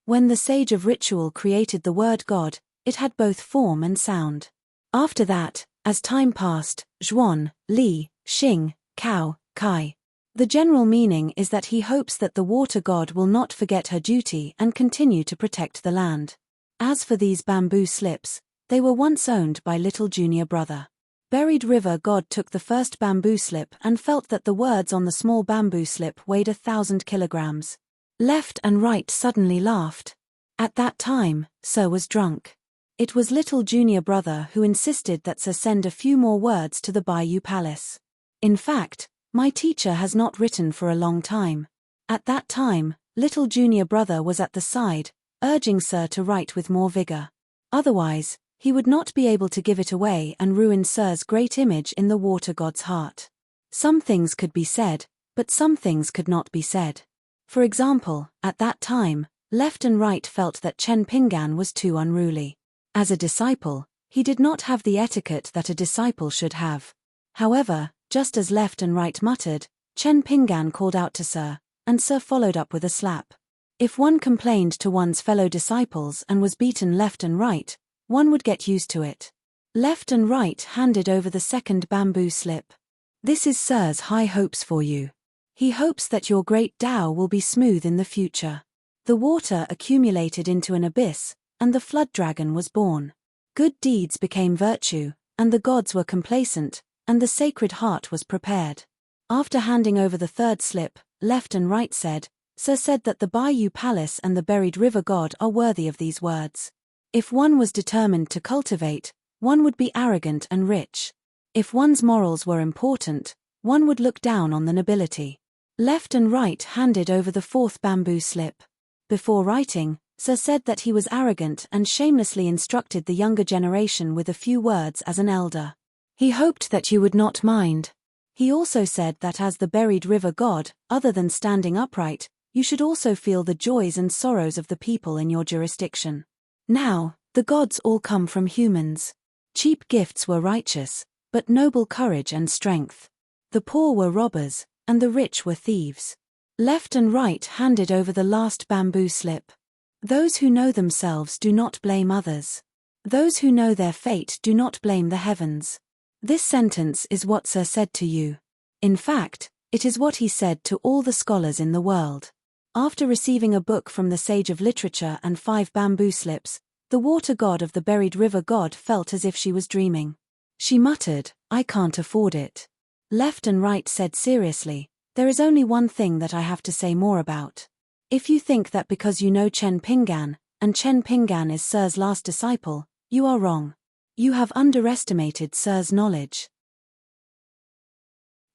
When the sage of ritual created the word God, it had both form and sound. After that, as time passed, Zhuan, Li, Xing, Cao, Kai. The general meaning is that he hopes that the water god will not forget her duty and continue to protect the land. As for these bamboo slips, they were once owned by little junior brother. Buried river god took the first bamboo slip and felt that the words on the small bamboo slip weighed 1,000 kilograms. Left and right suddenly laughed. At that time, Sir was drunk. It was little junior brother who insisted that Sir send a few more words to the Baiyu Palace. "In fact, my teacher has not written for a long time." At that time, little junior brother was at the side, urging Sir to write with more vigor. Otherwise, he would not be able to give it away and ruin Sir's great image in the water god's heart. Some things could be said, but some things could not be said. For example, at that time, Left and Right felt that Chen Pinggan was too unruly. As a disciple, he did not have the etiquette that a disciple should have. However, just as Left and Right muttered, Chen Pinggan called out to Sir, and Sir followed up with a slap. If one complained to one's fellow disciples and was beaten left and right, one would get used to it. Left and Right handed over the second bamboo slip. "This is Sir's high hopes for you. He hopes that your great Tao will be smooth in the future." The water accumulated into an abyss, and the flood dragon was born. Good deeds became virtue, and the gods were complacent, and the sacred heart was prepared. After handing over the third slip, Left and Right said, "Sir said that the Baiyu Palace and the buried river god are worthy of these words. If one was determined to cultivate, one would be arrogant and rich. If one's morals were important, one would look down on the nobility." Left and Right handed over the fourth bamboo slip. Before writing, Sir said that he was arrogant and shamelessly instructed the younger generation with a few words as an elder. He hoped that you would not mind. He also said that as the buried river god, other than standing upright, you should also feel the joys and sorrows of the people in your jurisdiction. Now, the gods all come from humans. Cheap gifts were righteous, but noble courage and strength. The poor were robbers, and the rich were thieves. Left and right handed over the last bamboo slip. Those who know themselves do not blame others. Those who know their fate do not blame the heavens. This sentence is what Sir said to you. In fact, it is what he said to all the scholars in the world. After receiving a book from the sage of literature and 5 bamboo slips, the water god of the buried river god felt as if she was dreaming. She muttered, "I can't afford it." Left and right said seriously, "There is only one thing that I have to say more about. If you think that because you know Chen Pingan, and Chen Pingan is Sir's last disciple, you are wrong. You have underestimated Sir's knowledge."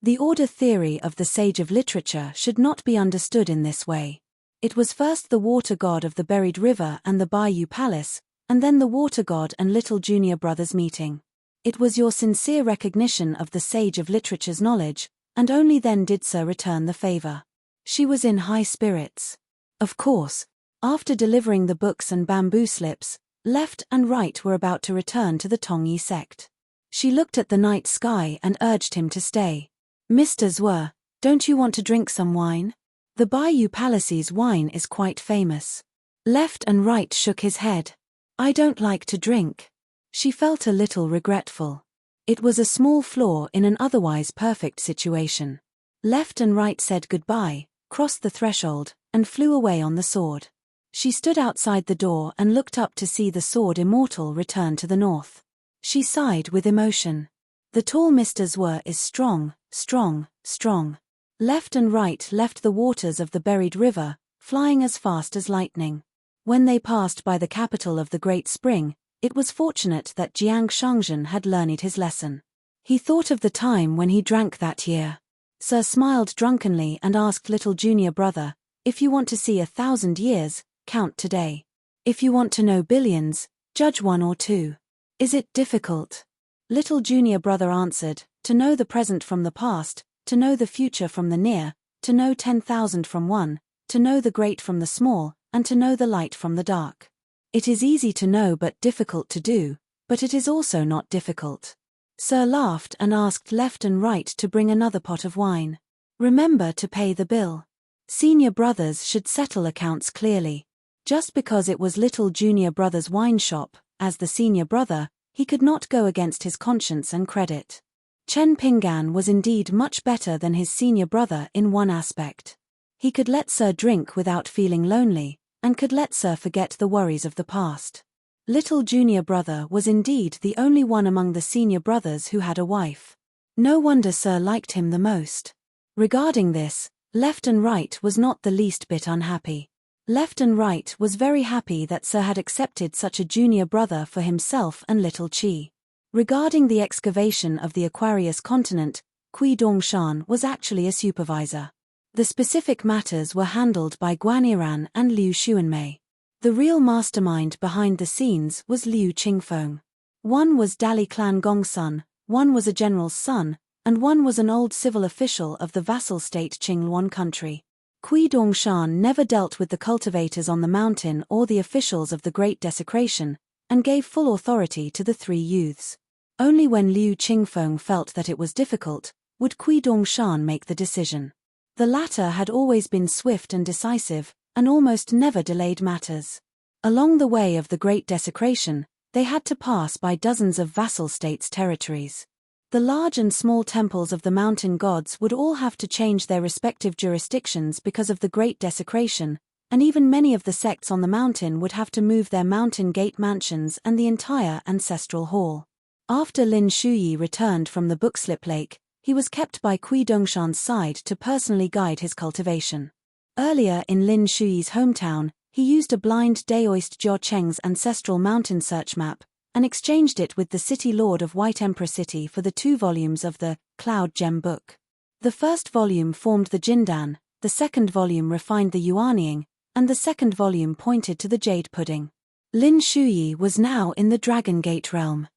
The order theory of the sage of literature should not be understood in this way. It was first the water god of the buried river and the Bayou Palace, and then the water god and little junior brothers meeting. It was your sincere recognition of the sage of literature's knowledge, and only then did Sir return the favor. She was in high spirits. Of course, after delivering the books and bamboo slips, left and right were about to return to the Tongyi sect. She looked at the night sky and urged him to stay. "Mr. Zwe, don't you want to drink some wine? The Bayou Palace's wine is quite famous." Left and right shook his head. "I don't like to drink." She felt a little regretful. It was a small flaw in an otherwise perfect situation. Left and right said goodbye, crossed the threshold, and flew away on the sword. She stood outside the door and looked up to see the sword immortal return to the north. She sighed with emotion. The tall Mr. Zwe is strong, strong, strong. Left and right left the waters of the buried river, flying as fast as lightning. When they passed by the capital of the Great Spring, it was fortunate that Jiang Shangzhen had learned his lesson. He thought of the time when he drank that year. Sir smiled drunkenly and asked little junior brother, "If you want to see 1,000 years, count today. If you want to know billions, judge 1 or 2. Is it difficult?" Little junior brother answered, "To know the present from the past, to know the future from the near, to know 10,000 from 1, to know the great from the small, and to know the light from the dark. It is easy to know but difficult to do, but it is also not difficult." Sir laughed and asked left and right to bring another pot of wine. "Remember to pay the bill. Senior brothers should settle accounts clearly." Just because it was little junior brother's wine shop, as the senior brother, he could not go against his conscience and credit. Chen Pingan was indeed much better than his senior brother in one aspect. He could let Sir drink without feeling lonely, and could let Sir forget the worries of the past. Little junior brother was indeed the only one among the senior brothers who had a wife. No wonder Sir liked him the most. Regarding this, left and right was not the least bit unhappy. Left and right was very happy that Sir had accepted such a junior brother for himself and little Chi. Regarding the excavation of the Aquarius continent, Kui Dongshan was actually a supervisor. The specific matters were handled by Guaniran and Liu Xuanmei. The real mastermind behind the scenes was Liu Qingfeng. One was Dali clan Gongsun, one was a general's son, and one was an old civil official of the vassal state Qingluan country. Kui Dongshan never dealt with the cultivators on the mountain or the officials of the Great Desecration, and gave full authority to the 3 youths. Only when Liu Qingfeng felt that it was difficult, would Kui Dongshan make the decision. The latter had always been swift and decisive, and almost never delayed matters. Along the way of the Great Desecration, they had to pass by dozens of vassal states' territories. The large and small temples of the mountain gods would all have to change their respective jurisdictions because of the Great Desecration, and even many of the sects on the mountain would have to move their mountain gate mansions and the entire ancestral hall. After Lin Shuyi returned from the Bookslip Lake, he was kept by Kui Dongshan's side to personally guide his cultivation. Earlier in Lin Shuyi's hometown, he used a blind Daoist Jiao Cheng's ancestral mountain search map, and exchanged it with the city lord of White Emperor City for the 2 volumes of the Cloud Gem Book. The first volume formed the Jindan, the second volume refined the Yuanying, and the second volume pointed to the Jade Pudding. Lin Shuyi was now in the Dragon Gate realm.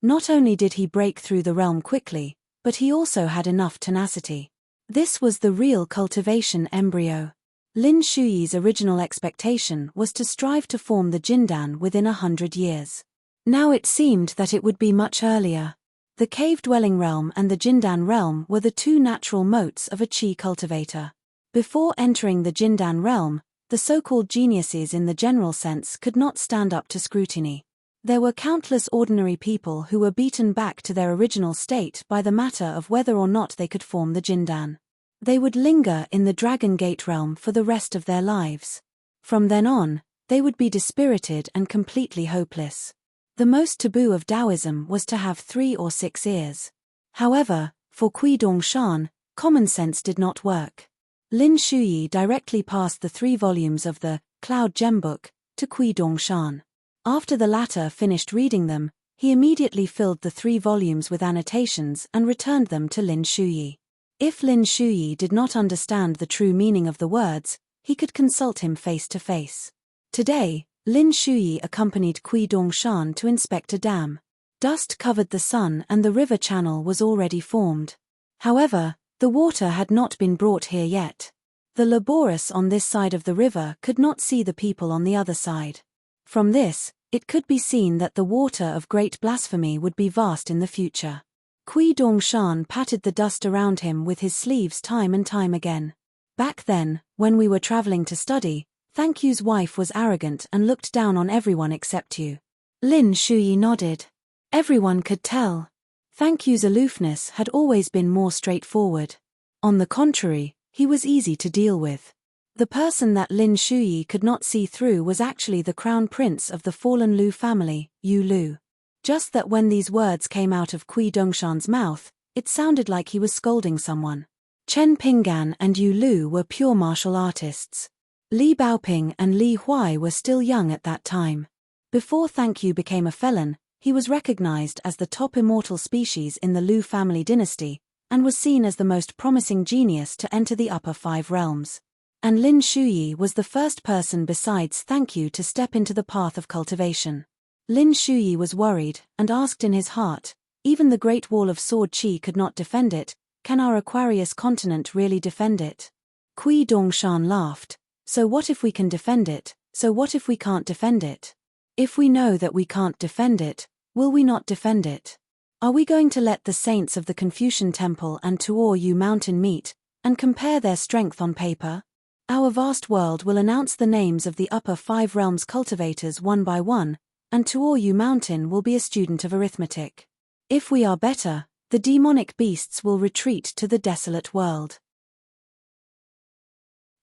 Not only did he break through the realm quickly, but he also had enough tenacity. This was the real cultivation embryo. Lin Shuyi's original expectation was to strive to form the Jindan within 100 years. Now it seemed that it would be much earlier. The cave-dwelling realm and the Jindan realm were the two natural moats of a qi cultivator. Before entering the Jindan realm, the so-called geniuses in the general sense could not stand up to scrutiny. There were countless ordinary people who were beaten back to their original state by the matter of whether or not they could form the Jindan. They would linger in the Dragon Gate realm for the rest of their lives. From then on, they would be dispirited and completely hopeless. The most taboo of Taoism was to have 3 or 6 ears. However, for Qi Dongshan, common sense did not work. Lin Shuyi directly passed the 3 volumes of the Cloud Gem Book to Qi Dongshan. After the latter finished reading them, he immediately filled the 3 volumes with annotations and returned them to Lin Shuyi. If Lin Shuyi did not understand the true meaning of the words, he could consult him face to face. Today, Lin Shuyi accompanied Qi Dongshan to inspect a dam. Dust covered the sun and the river channel was already formed. However, the water had not been brought here yet. The laborers on this side of the river could not see the people on the other side. From this, it could be seen that the water of great blasphemy would be vast in the future. Qi Dongshan patted the dust around him with his sleeves time and time again. Back then, when we were traveling to study, Thankyu's wife was arrogant and looked down on everyone except you. Lin Shuyi nodded. Everyone could tell. Thankyu's aloofness had always been more straightforward. On the contrary, he was easy to deal with. The person that Lin Shuyi could not see through was actually the crown prince of the fallen Lu family, Yu Lu. Just that when these words came out of Qi Dongshan's mouth, it sounded like he was scolding someone. Chen Pinggan and Yu Lu were pure martial artists. Li Baoping and Li Huai were still young at that time. Before Thankyu became a felon, he was recognized as the top immortal species in the Lu family dynasty, and was seen as the most promising genius to enter the upper 5 realms. And Lin Shuyi was the first person besides Thankyu to step into the path of cultivation. Lin Shuyi was worried, and asked in his heart, even the Great Wall of Sword Qi could not defend it, can our Aquarius continent really defend it? Qi Dongshan laughed. So what if we can defend it, so what if we can't defend it? If we know that we can't defend it, will we not defend it? Are we going to let the saints of the Confucian Temple and Tuo Yu Mountain meet, and compare their strength on paper? Our vast world will announce the names of the upper 5 realms cultivators one by one, and Tuo Yu Mountain will be a student of arithmetic. If we are better, the demonic beasts will retreat to the desolate world.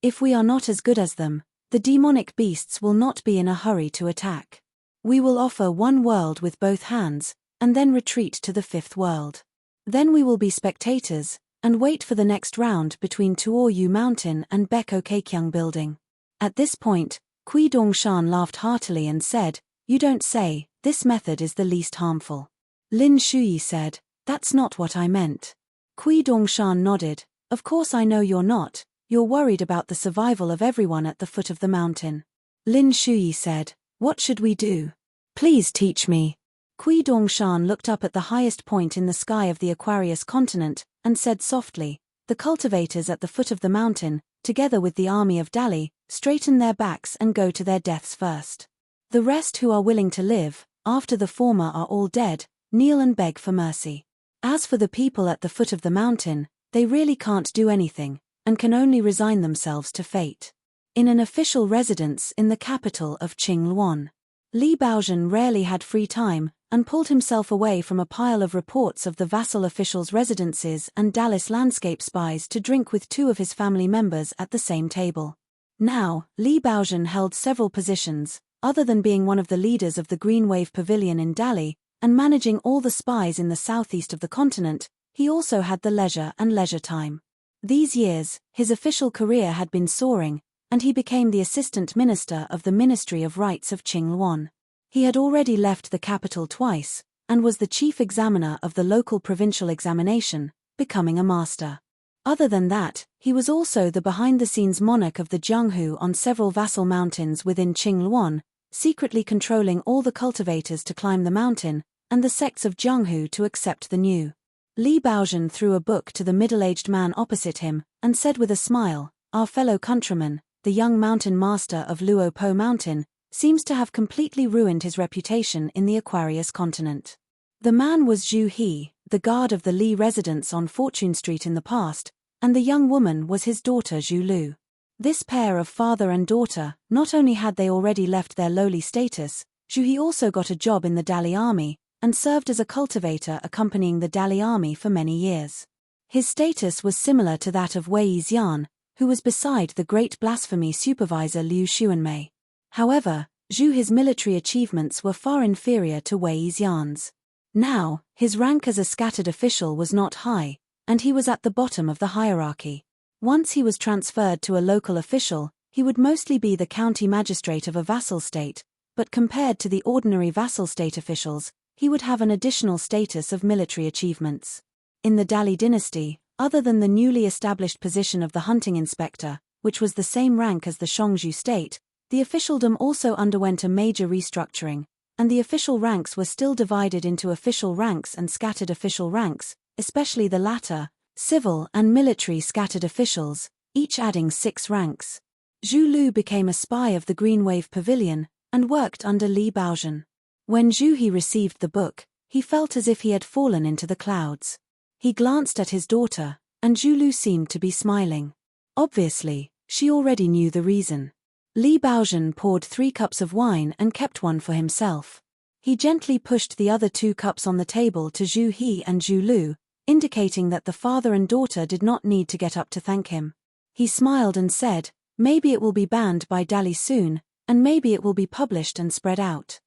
If we are not as good as them, the demonic beasts will not be in a hurry to attack. We will offer one world with both hands, and then retreat to the 5th world. Then we will be spectators, and wait for the next round between Tuo Yu Mountain and Beko Keikyang Building. At this point, Qi Dongshan laughed heartily and said, "You don't say, this method is the least harmful." Lin Shuyi said, "That's not what I meant." Qi Dongshan nodded, "Of course I know you're not. You're worried about the survival of everyone at the foot of the mountain." Lin Shuyi said, "What should we do? Please teach me." Qi Dongshan looked up at the highest point in the sky of the Aquarius continent, and said softly, "The cultivators at the foot of the mountain, together with the army of Dali, straighten their backs and go to their deaths first. The rest who are willing to live, after the former are all dead, kneel and beg for mercy. As for the people at the foot of the mountain, they really can't do anything, and can only resign themselves to fate." In an official residence in the capital of Qingluan, Li Baozhen rarely had free time, and pulled himself away from a pile of reports of the vassal officials' residences and Dallas landscape spies to drink with 2 of his family members at the same table. Now, Li Baozhen held several positions, other than being one of the leaders of the Green Wave Pavilion in Dali, and managing all the spies in the southeast of the continent. He also had the leisure time. These years, his official career had been soaring, and he became the assistant minister of the Ministry of Rites of Qingluan. He had already left the capital twice, and was the chief examiner of the local provincial examination, becoming a master. Other than that, he was also the behind-the-scenes monarch of the Jianghu on several vassal mountains within Qingluan, secretly controlling all the cultivators to climb the mountain, and the sects of Jianghu to accept the new. Li Baozhen threw a book to the middle-aged man opposite him, and said with a smile, "Our fellow countryman, the young mountain master of Luopo Mountain, seems to have completely ruined his reputation in the Aquarius continent. The man was Zhu He, the guard of the Li residence on Fortune Street in the past, and the young woman was his daughter Zhu Lu. This pair of father and daughter, not only had they already left their lowly status, Zhu He also got a job in the Dali army, and served as a cultivator accompanying the Dali army for many years. His status was similar to that of Wei Xian, who was beside the great blasphemy supervisor Liu Xuanmei. However, Zhu He's military achievements were far inferior to Wei Xian's. Now, his rank as a scattered official was not high, and he was at the bottom of the hierarchy. Once he was transferred to a local official, he would mostly be the county magistrate of a vassal state, but compared to the ordinary vassal state officials, he would have an additional status of military achievements. In the Dali dynasty, other than the newly established position of the hunting inspector, which was the same rank as the Shangzhou state, the officialdom also underwent a major restructuring, and the official ranks were still divided into official ranks and scattered official ranks, especially the latter, civil and military scattered officials, each adding 6 ranks. Zhu Lu became a spy of the Green Wave Pavilion, and worked under Li Baozhen. When Zhu He received the book, he felt as if he had fallen into the clouds. He glanced at his daughter, and Zhu Lu seemed to be smiling. Obviously, she already knew the reason. Li Baozhen poured 3 cups of wine and kept one for himself. He gently pushed the other 2 cups on the table to Zhu He and Zhu Lu, indicating that the father and daughter did not need to get up to thank him. He smiled and said, "Maybe it will be banned by Dali soon, and maybe it will be published and spread out.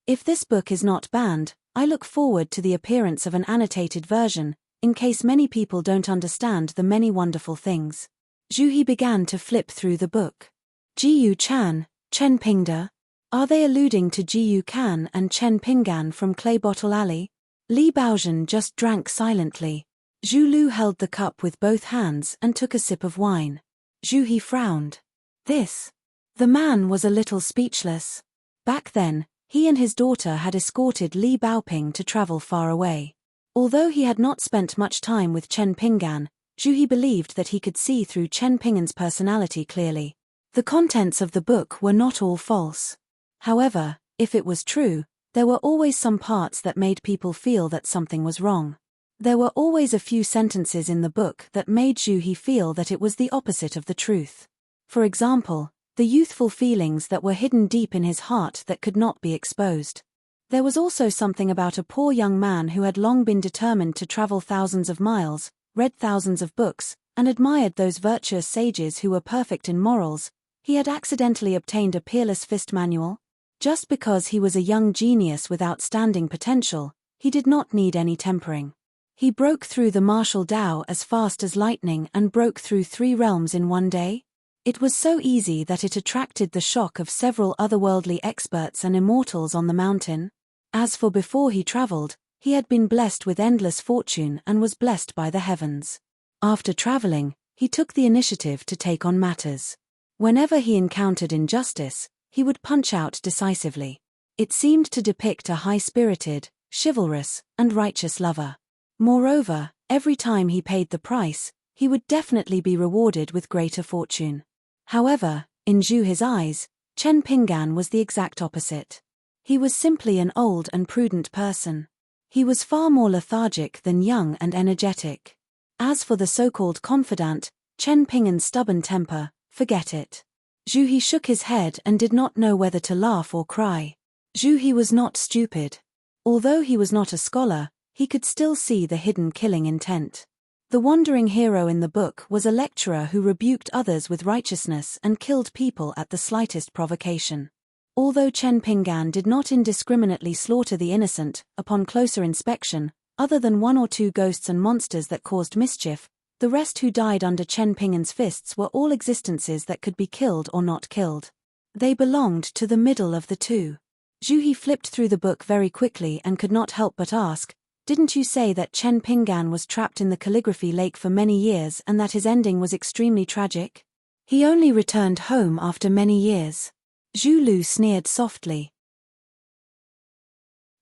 If this book is not banned, I look forward to the appearance of an annotated version, in case many people don't understand the many wonderful things." Zhu He began to flip through the book. Jiyu Chan, Chen Pingda? Are they alluding to Jiyu Kan and Chen Pingan from Clay Bottle Alley? Li Baozhen just drank silently. Zhu Lu held the cup with both hands and took a sip of wine. Zhu He frowned. This? The man was a little speechless. Back then, he and his daughter had escorted Li Baoping to travel far away. Although he had not spent much time with Chen Pingan, Zhu He believed that he could see through Chen Pingan's personality clearly. The contents of the book were not all false. However, if it was true, there were always some parts that made people feel that something was wrong. There were always a few sentences in the book that made Zhu He feel that it was the opposite of the truth. For example, the youthful feelings that were hidden deep in his heart that could not be exposed. There was also something about a poor young man who had long been determined to travel thousands of miles, read thousands of books, and admired those virtuous sages who were perfect in morals. He had accidentally obtained a peerless fist manual. Just because he was a young genius with outstanding potential, he did not need any tempering. He broke through the martial Tao as fast as lightning and broke through 3 realms in one day. It was so easy that it attracted the shock of several otherworldly experts and immortals on the mountain. As for before he traveled, he had been blessed with endless fortune and was blessed by the heavens. After traveling, he took the initiative to take on matters. Whenever he encountered injustice, he would punch out decisively. It seemed to depict a high-spirited, chivalrous, and righteous lover. Moreover, every time he paid the price, he would definitely be rewarded with greater fortune. However, in Zhu He's eyes, Chen Pingan was the exact opposite. He was simply an old and prudent person. He was far more lethargic than young and energetic. As for the so-called confidant, Chen Pingan's stubborn temper, forget it. Zhu He shook his head and did not know whether to laugh or cry. Zhu He was not stupid. Although he was not a scholar, he could still see the hidden killing intent. The wandering hero in the book was a lecturer who rebuked others with righteousness and killed people at the slightest provocation. Although Chen Pingan did not indiscriminately slaughter the innocent, upon closer inspection, other than 1 or 2 ghosts and monsters that caused mischief, the rest who died under Chen Pingan's fists were all existences that could be killed or not killed. They belonged to the middle of the two. Zhu He flipped through the book very quickly and could not help but ask, "Didn't you say that Chen Pingan was trapped in the calligraphy lake for many years and that his ending was extremely tragic? He only returned home after many years." Zhu Lu sneered softly.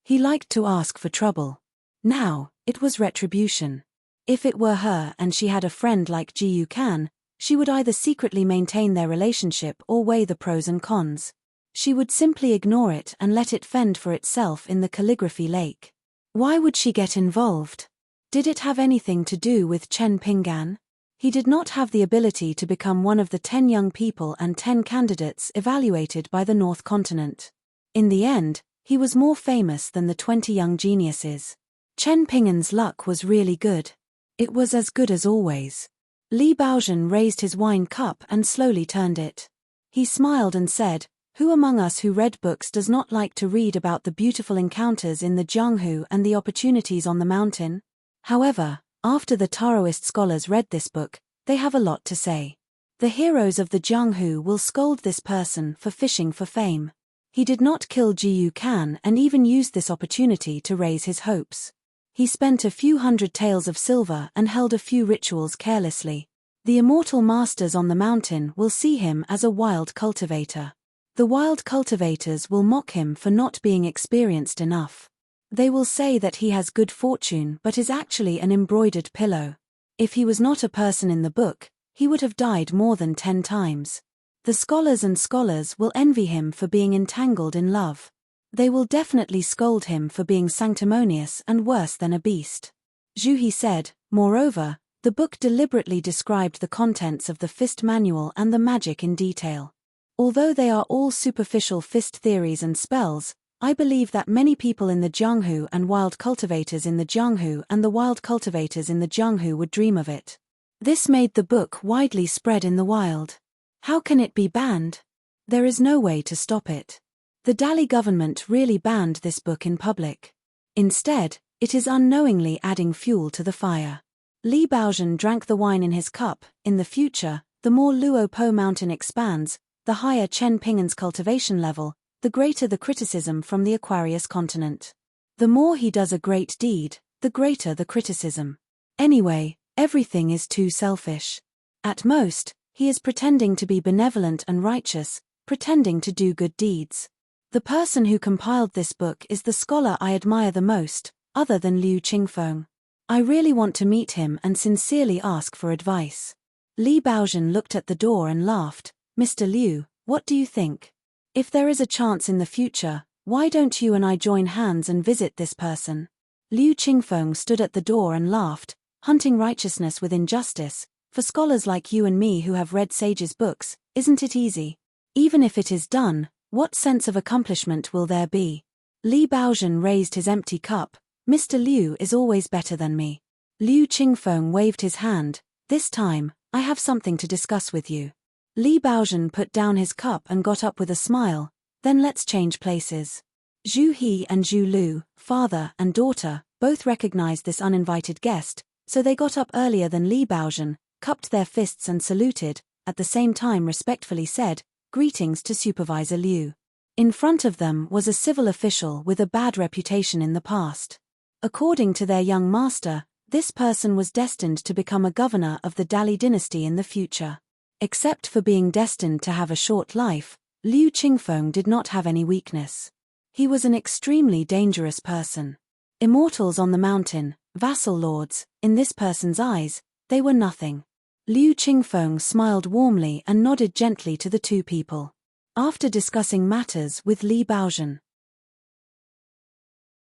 He liked to ask for trouble. Now, it was retribution. If it were her and she had a friend like Jiyu Kan, She would either secretly maintain their relationship or weigh the pros and cons. She would simply ignore it and let it fend for itself in the calligraphy lake. Why would she get involved? Did it have anything to do with Chen Pinggan? He did not have the ability to become one of the 10 young people and 10 candidates evaluated by the North Continent. In the end, he was more famous than the 20 young geniuses. Chen Pinggan's luck was really good. It was as good as always. Li Baozhen raised his wine cup and slowly turned it. He smiled and said, "Who among us who read books does not like to read about the beautiful encounters in the Jianghu and the opportunities on the mountain?" However, after the Taoist scholars read this book, they have a lot to say. The heroes of the Jianghu will scold this person for fishing for fame. He did not kill Jiyu Kan and even used this opportunity to raise his hopes. He spent a few hundred taels of silver and held a few rituals carelessly. The immortal masters on the mountain will see him as a wild cultivator. The wild cultivators will mock him for not being experienced enough. They will say that he has good fortune but is actually an embroidered pillow. If he was not a person in the book, he would have died more than 10 times. The scholars will envy him for being entangled in love. They will definitely scold him for being sanctimonious and worse than a beast. Zhu He said, moreover, the book deliberately described the contents of the fist manual and the magic in detail. Although they are all superficial fist theories and spells, I believe that many people in the Jianghu and wild cultivators in the Jianghu and the wild cultivators in the Jianghu would dream of it. This made the book widely spread in the wild. How can it be banned? There is no way to stop it. The Dali government really banned this book in public. Instead, it is unknowingly adding fuel to the fire. Li Baozhen drank the wine in his cup. In the future, the more Luo Po mountain expands, the higher Chen Pinggan's cultivation level, the greater the criticism from the Aquarius continent. The more he does a great deed, the greater the criticism. Anyway, everything is too selfish. At most, he is pretending to be benevolent and righteous, pretending to do good deeds. The person who compiled this book is the scholar I admire the most, other than Liu Qingfeng. I really want to meet him and sincerely ask for advice. Li Baozhen looked at the door and laughed. Mr. Liu, what do you think? If there is a chance in the future, why don't you and I join hands and visit this person? Liu Qingfeng stood at the door and laughed, hunting righteousness with injustice. For scholars like you and me who have read sages' books, isn't it easy? Even if it is done, what sense of accomplishment will there be? Li Baozhen raised his empty cup. Mr. Liu is always better than me. Liu Qingfeng waved his hand. This time, I have something to discuss with you. Li Baozhen put down his cup and got up with a smile. Then let's change places. Zhu He and Zhu Lu, father and daughter, both recognized this uninvited guest, so they got up earlier than Li Baozhen, cupped their fists and saluted, at the same time respectfully said, "Greetings to Supervisor Liu." In front of them was a civil official with a bad reputation in the past. According to their young master, this person was destined to become a governor of the Dali dynasty in the future. Except for being destined to have a short life, Liu Qingfeng did not have any weakness. He was an extremely dangerous person. Immortals on the mountain, vassal lords, in this person's eyes, they were nothing. Liu Qingfeng smiled warmly and nodded gently to the two people. After discussing matters with Li Baozhen,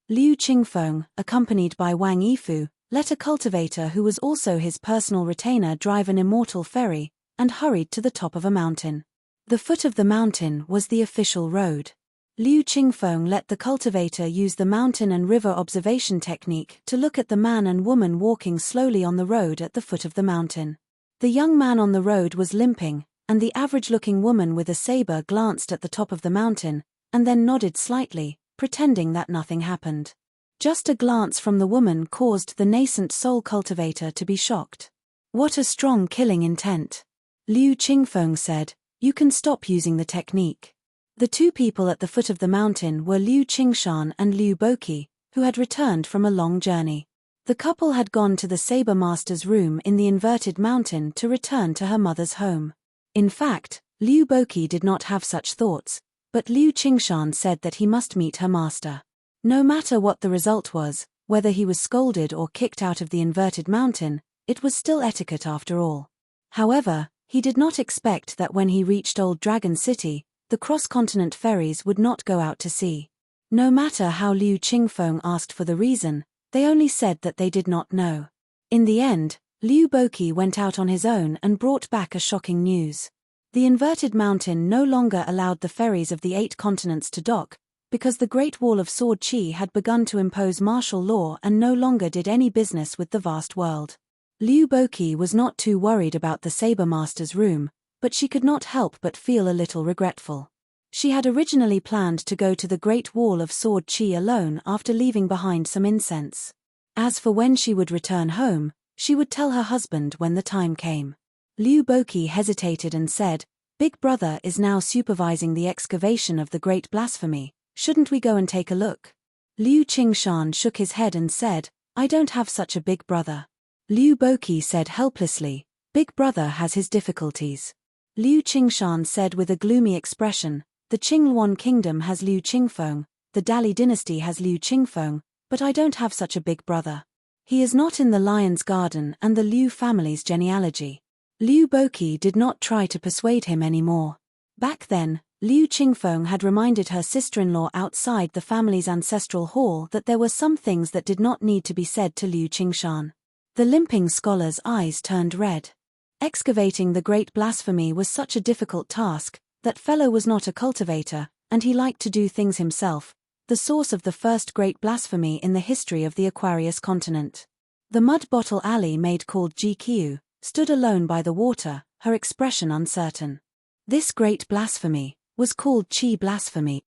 Liu Qingfeng, accompanied by Wang Yifu, let a cultivator who was also his personal retainer drive an immortal ferry, and hurried to the top of a mountain. The foot of the mountain was the official road. Liu Qingfeng let the cultivator use the mountain and river observation technique to look at the man and woman walking slowly on the road at the foot of the mountain. The young man on the road was limping, and the average-looking woman with a saber glanced at the top of the mountain, and then nodded slightly, pretending that nothing happened. Just a glance from the woman caused the nascent soul cultivator to be shocked. What a strong killing intent. Liu Qingfeng said, "You can stop using the technique." The two people at the foot of the mountain were Liu Qingshan and Liu Boqi, who had returned from a long journey. The couple had gone to the saber master's room in the inverted mountain to return to her mother's home. In fact, Liu Boqi did not have such thoughts, but Liu Qingshan said that he must meet her master. No matter what the result was, whether he was scolded or kicked out of the inverted mountain, it was still etiquette after all. However, He did not expect that when he reached Old Dragon City, the cross-continent ferries would not go out to sea. No matter how Liu Qingfeng asked for the reason, they only said that they did not know. In the end, Liu Boqi went out on his own and brought back a shocking news. The inverted mountain no longer allowed the ferries of the 8 continents to dock, because the Great Wall of Sword Qi had begun to impose martial law and no longer did any business with the vast world. Liu Boqi was not too worried about the Saber Master's room, but she could not help but feel a little regretful. She had originally planned to go to the Great Wall of Sword Qi alone after leaving behind some incense. As for when she would return home, she would tell her husband when the time came. Liu Boqi hesitated and said, "Big brother is now supervising the excavation of the Great Blasphemy. Shouldn't we go and take a look?" Liu Qingshan shook his head and said, "I don't have such a big brother." Liu Boqi said helplessly, "Big brother has his difficulties." Liu Qingshan said with a gloomy expression, "The Qingluan kingdom has Liu Qingfeng, the Dali dynasty has Liu Qingfeng, but I don't have such a big brother. He is not in the Lion's Garden and the Liu family's genealogy." Liu Boqi did not try to persuade him anymore. Back then, Liu Qingfeng had reminded her sister-in-law outside the family's ancestral hall that there were some things that did not need to be said to Liu Qingshan. The limping scholar's eyes turned red. Excavating the Great Blasphemy was such a difficult task. That fellow was not a cultivator, and he liked to do things himself, the source of the first great blasphemy in the history of the Aquarius continent. The mud bottle alley maid called GQ stood alone by the water, her expression uncertain. This great blasphemy was called Qi blasphemy.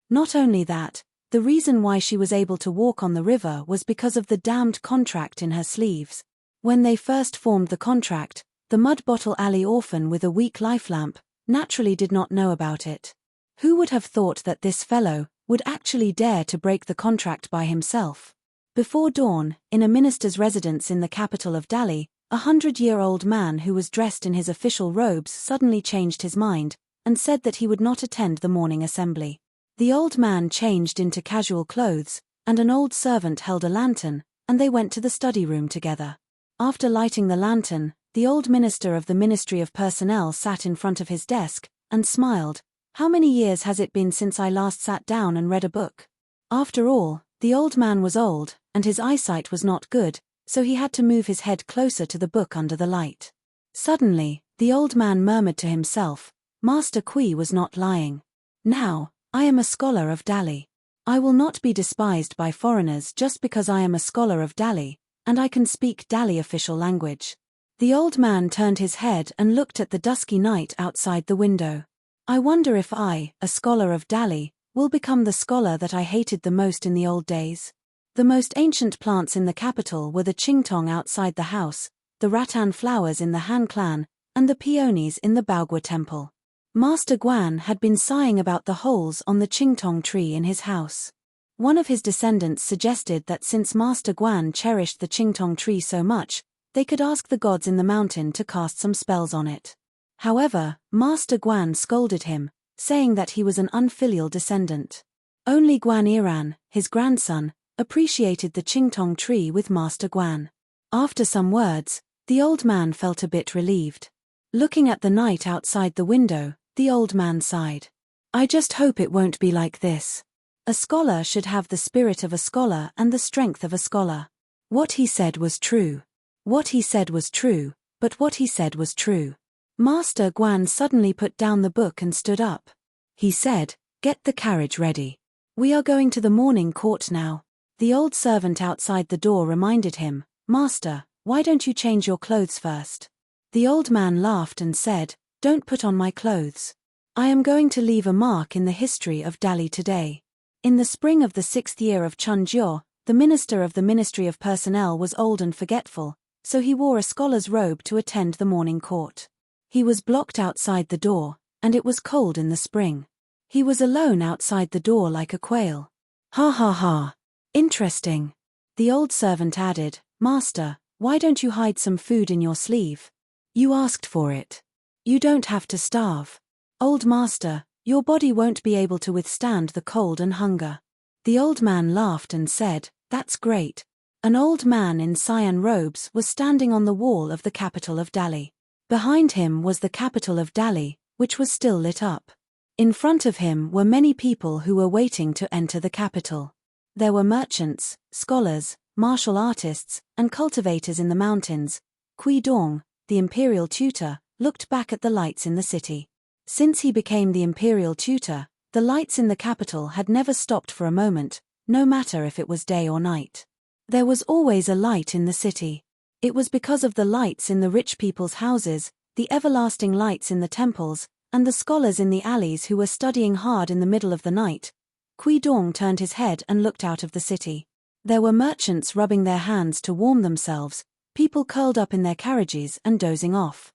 Not only that, the reason why she was able to walk on the river was because of the damned contract in her sleeves. When they first formed the contract, the mud bottle alley orphan with a weak life-lamp naturally did not know about it. Who would have thought that this fellow would actually dare to break the contract by himself? Before dawn, in a minister's residence in the capital of Dali, a 100-year-old man who was dressed in his official robes suddenly changed his mind and said that he would not attend the morning assembly. The old man changed into casual clothes, and an old servant held a lantern, and they went to the study room together. After lighting the lantern, the old minister of the Ministry of Personnel sat in front of his desk and smiled. "How many years has it been since I last sat down and read a book?" After all, the old man was old, and his eyesight was not good, so he had to move his head closer to the book under the light. Suddenly, the old man murmured to himself, "Master Kui was not lying. Now, I am a scholar of Dali. I will not be despised by foreigners just because I am a scholar of Dali, and I can speak Dali official language." The old man turned his head and looked at the dusky night outside the window. "I wonder if I, a scholar of Dali, will become the scholar that I hated the most in the old days." The most ancient plants in the capital were the Qingtong outside the house, the rattan flowers in the Han clan, and the peonies in the Baogua temple. Master Guan had been sighing about the holes on the Qingtong tree in his house. One of his descendants suggested that since Master Guan cherished the Qingtong tree so much, they could ask the gods in the mountain to cast some spells on it. However, Master Guan scolded him, saying that he was an unfilial descendant. Only Guan Iran, his grandson, appreciated the Qingtong tree with Master Guan. After some words, the old man felt a bit relieved. Looking at the night outside the window, the old man sighed. "I just hope it won't be like this. A scholar should have the spirit of a scholar and the strength of a scholar." What he said was true. What he said was true, but what he said was true. Master Guan suddenly put down the book and stood up. He said, "Get the carriage ready. We are going to the morning court now." The old servant outside the door reminded him, "Master, why don't you change your clothes first?" The old man laughed and said, "Don't put on my clothes. I am going to leave a mark in the history of Dali today." In the spring of the 6th year of Chunjiu, the minister of the Ministry of Personnel was old and forgetful, so he wore a scholar's robe to attend the morning court. He was blocked outside the door, and it was cold in the spring. He was alone outside the door like a quail. "Ha ha ha. Interesting." The old servant added, "Master, why don't you hide some food in your sleeve? You asked for it. You don't have to starve. Old master, your body won't be able to withstand the cold and hunger." The old man laughed and said, "That's great. An old man in cyan robes was standing on the wall of the capital of Dali. Behind him was the capital of Dali, which was still lit up. In front of him were many people who were waiting to enter the capital. There were merchants, scholars, martial artists, and cultivators in the mountains. Kui Dong, the imperial tutor, looked back at the lights in the city. Since he became the imperial tutor, the lights in the capital had never stopped for a moment, no matter if it was day or night. There was always a light in the city. It was because of the lights in the rich people's houses, the everlasting lights in the temples, and the scholars in the alleys who were studying hard in the middle of the night. Kui Dong turned his head and looked out of the city. There were merchants rubbing their hands to warm themselves, people curled up in their carriages and dozing off.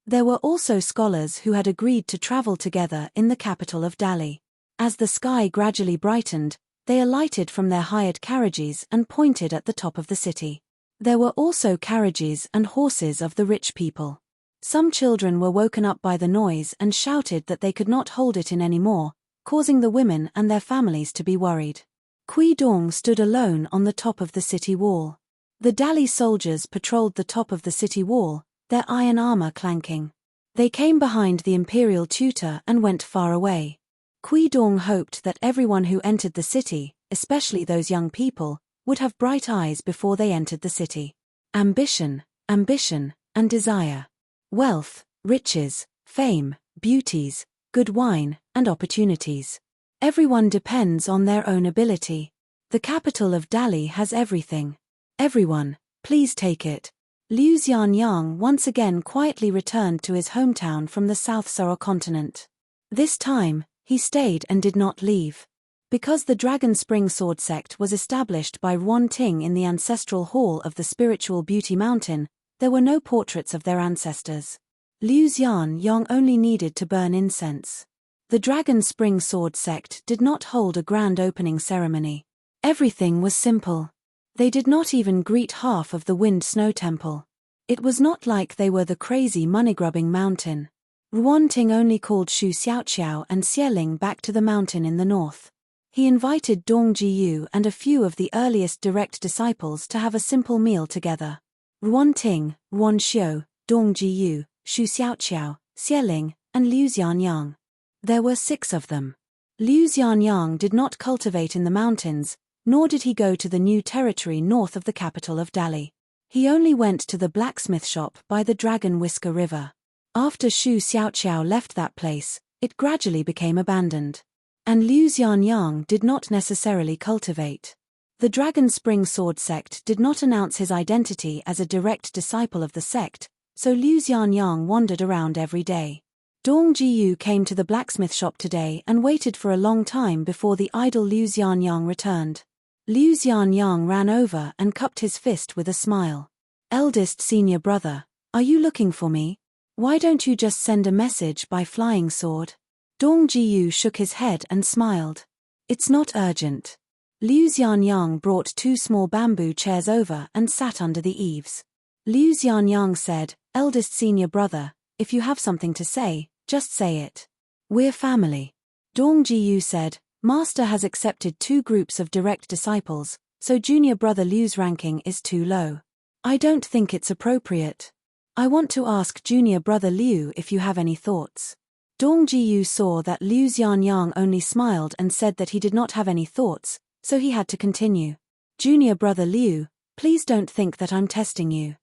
There were also scholars who had agreed to travel together in the capital of Dali. As the sky gradually brightened, they alighted from their hired carriages and pointed at the top of the city. There were also carriages and horses of the rich people. Some children were woken up by the noise and shouted that they could not hold it in anymore, causing the women and their families to be worried. Kui Dong stood alone on the top of the city wall. The Dali soldiers patrolled the top of the city wall, their iron armor clanking. They came behind the imperial tutor and went far away. Kui Dong hoped that everyone who entered the city, especially those young people, would have bright eyes before they entered the city. Ambition, and desire. Wealth, riches, fame, beauties, good wine, and opportunities. Everyone depends on their own ability. The capital of Dali has everything. Everyone, please take it. Liu Xianyang once again quietly returned to his hometown from the South Soro continent. This time, he stayed and did not leave. Because the Dragon Spring Sword sect was established by Ruan Ting in the ancestral hall of the spiritual beauty mountain, there were no portraits of their ancestors. Liu Xianyang only needed to burn incense. The Dragon Spring Sword sect did not hold a grand opening ceremony. Everything was simple. They did not even greet half of the Wind Snow Temple. It was not like they were the crazy money-grubbing mountain. Ruan Ting only called Shu Xiaoqiao and Xieling back to the mountain in the north. He invited Dong Jiyu and a few of the earliest direct disciples to have a simple meal together. Ruan Ting, Ruan Xiu, Dong Jiyu, Shu Xiaoqiao, Xieling, and Liu Xianyang. There were 6 of them. Liu Xianyang did not cultivate in the mountains, nor did he go to the new territory north of the capital of Dali. He only went to the blacksmith shop by the Dragon Whisker River. After Shu Xiaoqiao left that place, it gradually became abandoned. And Liu Xianyang did not necessarily cultivate. The Dragon Spring Sword sect did not announce his identity as a direct disciple of the sect, so Liu Xianyang wandered around every day. Dong Jiyu came to the blacksmith shop today and waited for a long time before the idle Liu Xianyang returned. Liu Xianyang ran over and cupped his fist with a smile. Eldest senior brother, are you looking for me? Why don't you just send a message by flying sword? Dong Jiyu shook his head and smiled. It's not urgent. Liu Xianyang brought 2 small bamboo chairs over and sat under the eaves. Liu Xianyang said, Eldest senior brother, if you have something to say, just say it. We're family. Dong Jiyu said, Master has accepted 2 groups of direct disciples, so junior brother Liu's ranking is too low. I don't think it's appropriate. I want to ask junior brother Liu if you have any thoughts. Dong Jiyu saw that Liu Xianyang only smiled and said that he did not have any thoughts, so he had to continue. Junior brother Liu, please don't think that I'm testing you.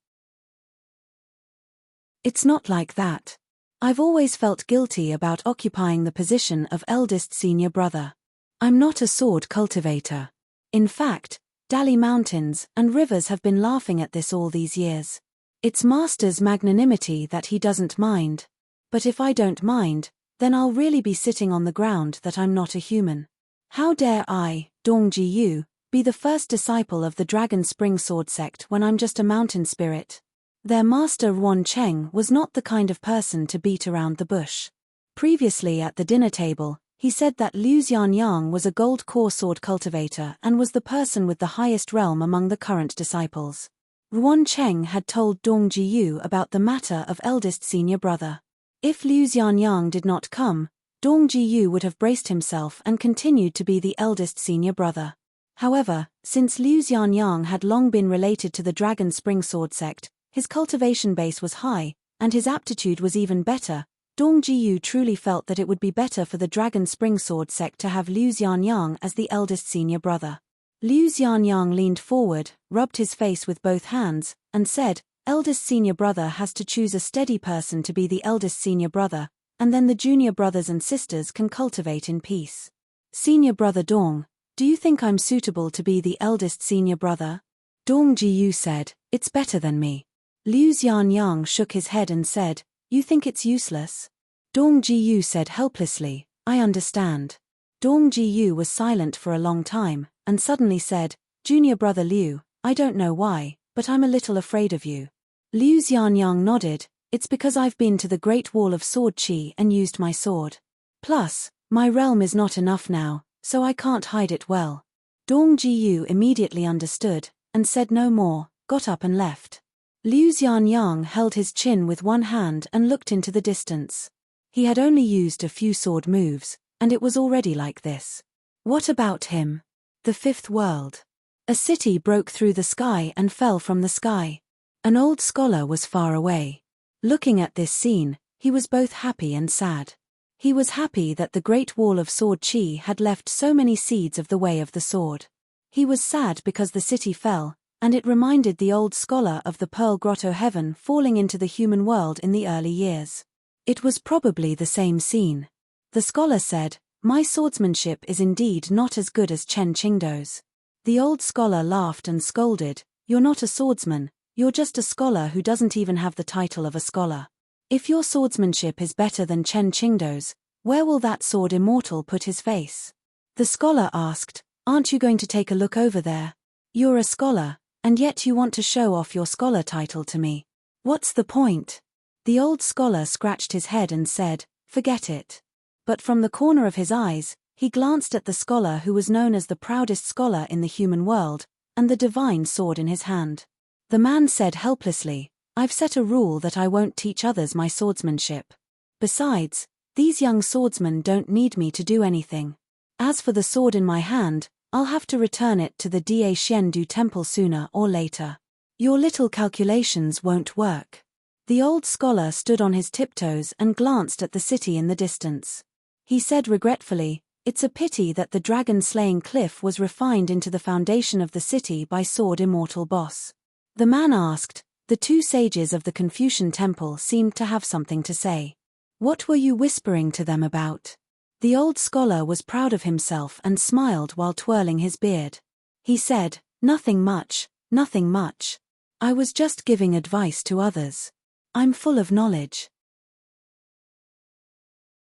It's not like that. I've always felt guilty about occupying the position of eldest senior brother. I'm not a sword cultivator. In fact, Dali mountains and rivers have been laughing at this all these years. It's Master's magnanimity that he doesn't mind. But if I don't mind, then I'll really be sitting on the ground that I'm not a human. How dare I, Dong Jiyu, be the first disciple of the Dragon Spring Sword sect when I'm just a mountain spirit? Their master Ruan Cheng was not the kind of person to beat around the bush. Previously at the dinner table, he said that Liu Xianyang was a gold core sword cultivator and was the person with the highest realm among the current disciples. Ruan Cheng had told Dong Jiyu about the matter of eldest senior brother. If Liu Xianyang did not come, Dong Jiyu would have braced himself and continued to be the eldest senior brother. However, since Liu Xianyang had long been related to the Dragon Spring Sword sect, his cultivation base was high, and his aptitude was even better. Dong Jiyu truly felt that it would be better for the Dragon Spring Sword sect to have Liu Xianyang as the eldest senior brother. Liu Xianyang leaned forward, rubbed his face with both hands, and said, "Eldest senior brother has to choose a steady person to be the eldest senior brother, and then the junior brothers and sisters can cultivate in peace. Senior brother Dong, do you think I'm suitable to be the eldest senior brother?" Dong Jiyu said, "It's better than me." Liu Xianyang shook his head and said, "You think it's useless?" Dong Jiyu said helplessly, "I understand." Dong Jiyu was silent for a long time, and suddenly said, "Junior brother Liu, I don't know why, but I'm a little afraid of you." Liu Xianyang nodded, "It's because I've been to the Great Wall of Sword Qi and used my sword. Plus, my realm is not enough now, so I can't hide it well." Dong Jiyu immediately understood, and said no more, got up and left. Liu Xianyang held his chin with one hand and looked into the distance. He had only used a few sword moves, and it was already like this. What about him? The fifth world. A city broke through the sky and fell from the sky. An old scholar was far away. Looking at this scene, he was both happy and sad. He was happy that the Great Wall of Sword Qi had left so many seeds of the way of the sword. He was sad because the city fell, and it reminded the old scholar of the Pearl Grotto heaven falling into the human world in the early years. It was probably the same scene. The scholar said, "My swordsmanship is indeed not as good as Chen Qingdou's." The old scholar laughed and scolded, "You're not a swordsman, you're just a scholar who doesn't even have the title of a scholar. If your swordsmanship is better than Chen Qingdou's, where will that sword immortal put his face?" The scholar asked, "Aren't you going to take a look over there? You're a scholar, and yet you want to show off your scholar title to me. What's the point?" The old scholar scratched his head and said, "Forget it." But from the corner of his eyes, he glanced at the scholar who was known as the proudest scholar in the human world, and the divine sword in his hand. The man said helplessly, "I've set a rule that I won't teach others my swordsmanship. Besides, these young swordsmen don't need me to do anything. As for the sword in my hand, I'll have to return it to the Die Xiandu temple sooner or later. Your little calculations won't work." The old scholar stood on his tiptoes and glanced at the city in the distance. He said regretfully, "It's a pity that the dragon-slaying cliff was refined into the foundation of the city by Sword Immortal Boss." The man asked, "The two sages of the Confucian temple seemed to have something to say. What were you whispering to them about?" The old scholar was proud of himself and smiled while twirling his beard. He said, "Nothing much, nothing much. I was just giving advice to others. I'm full of knowledge.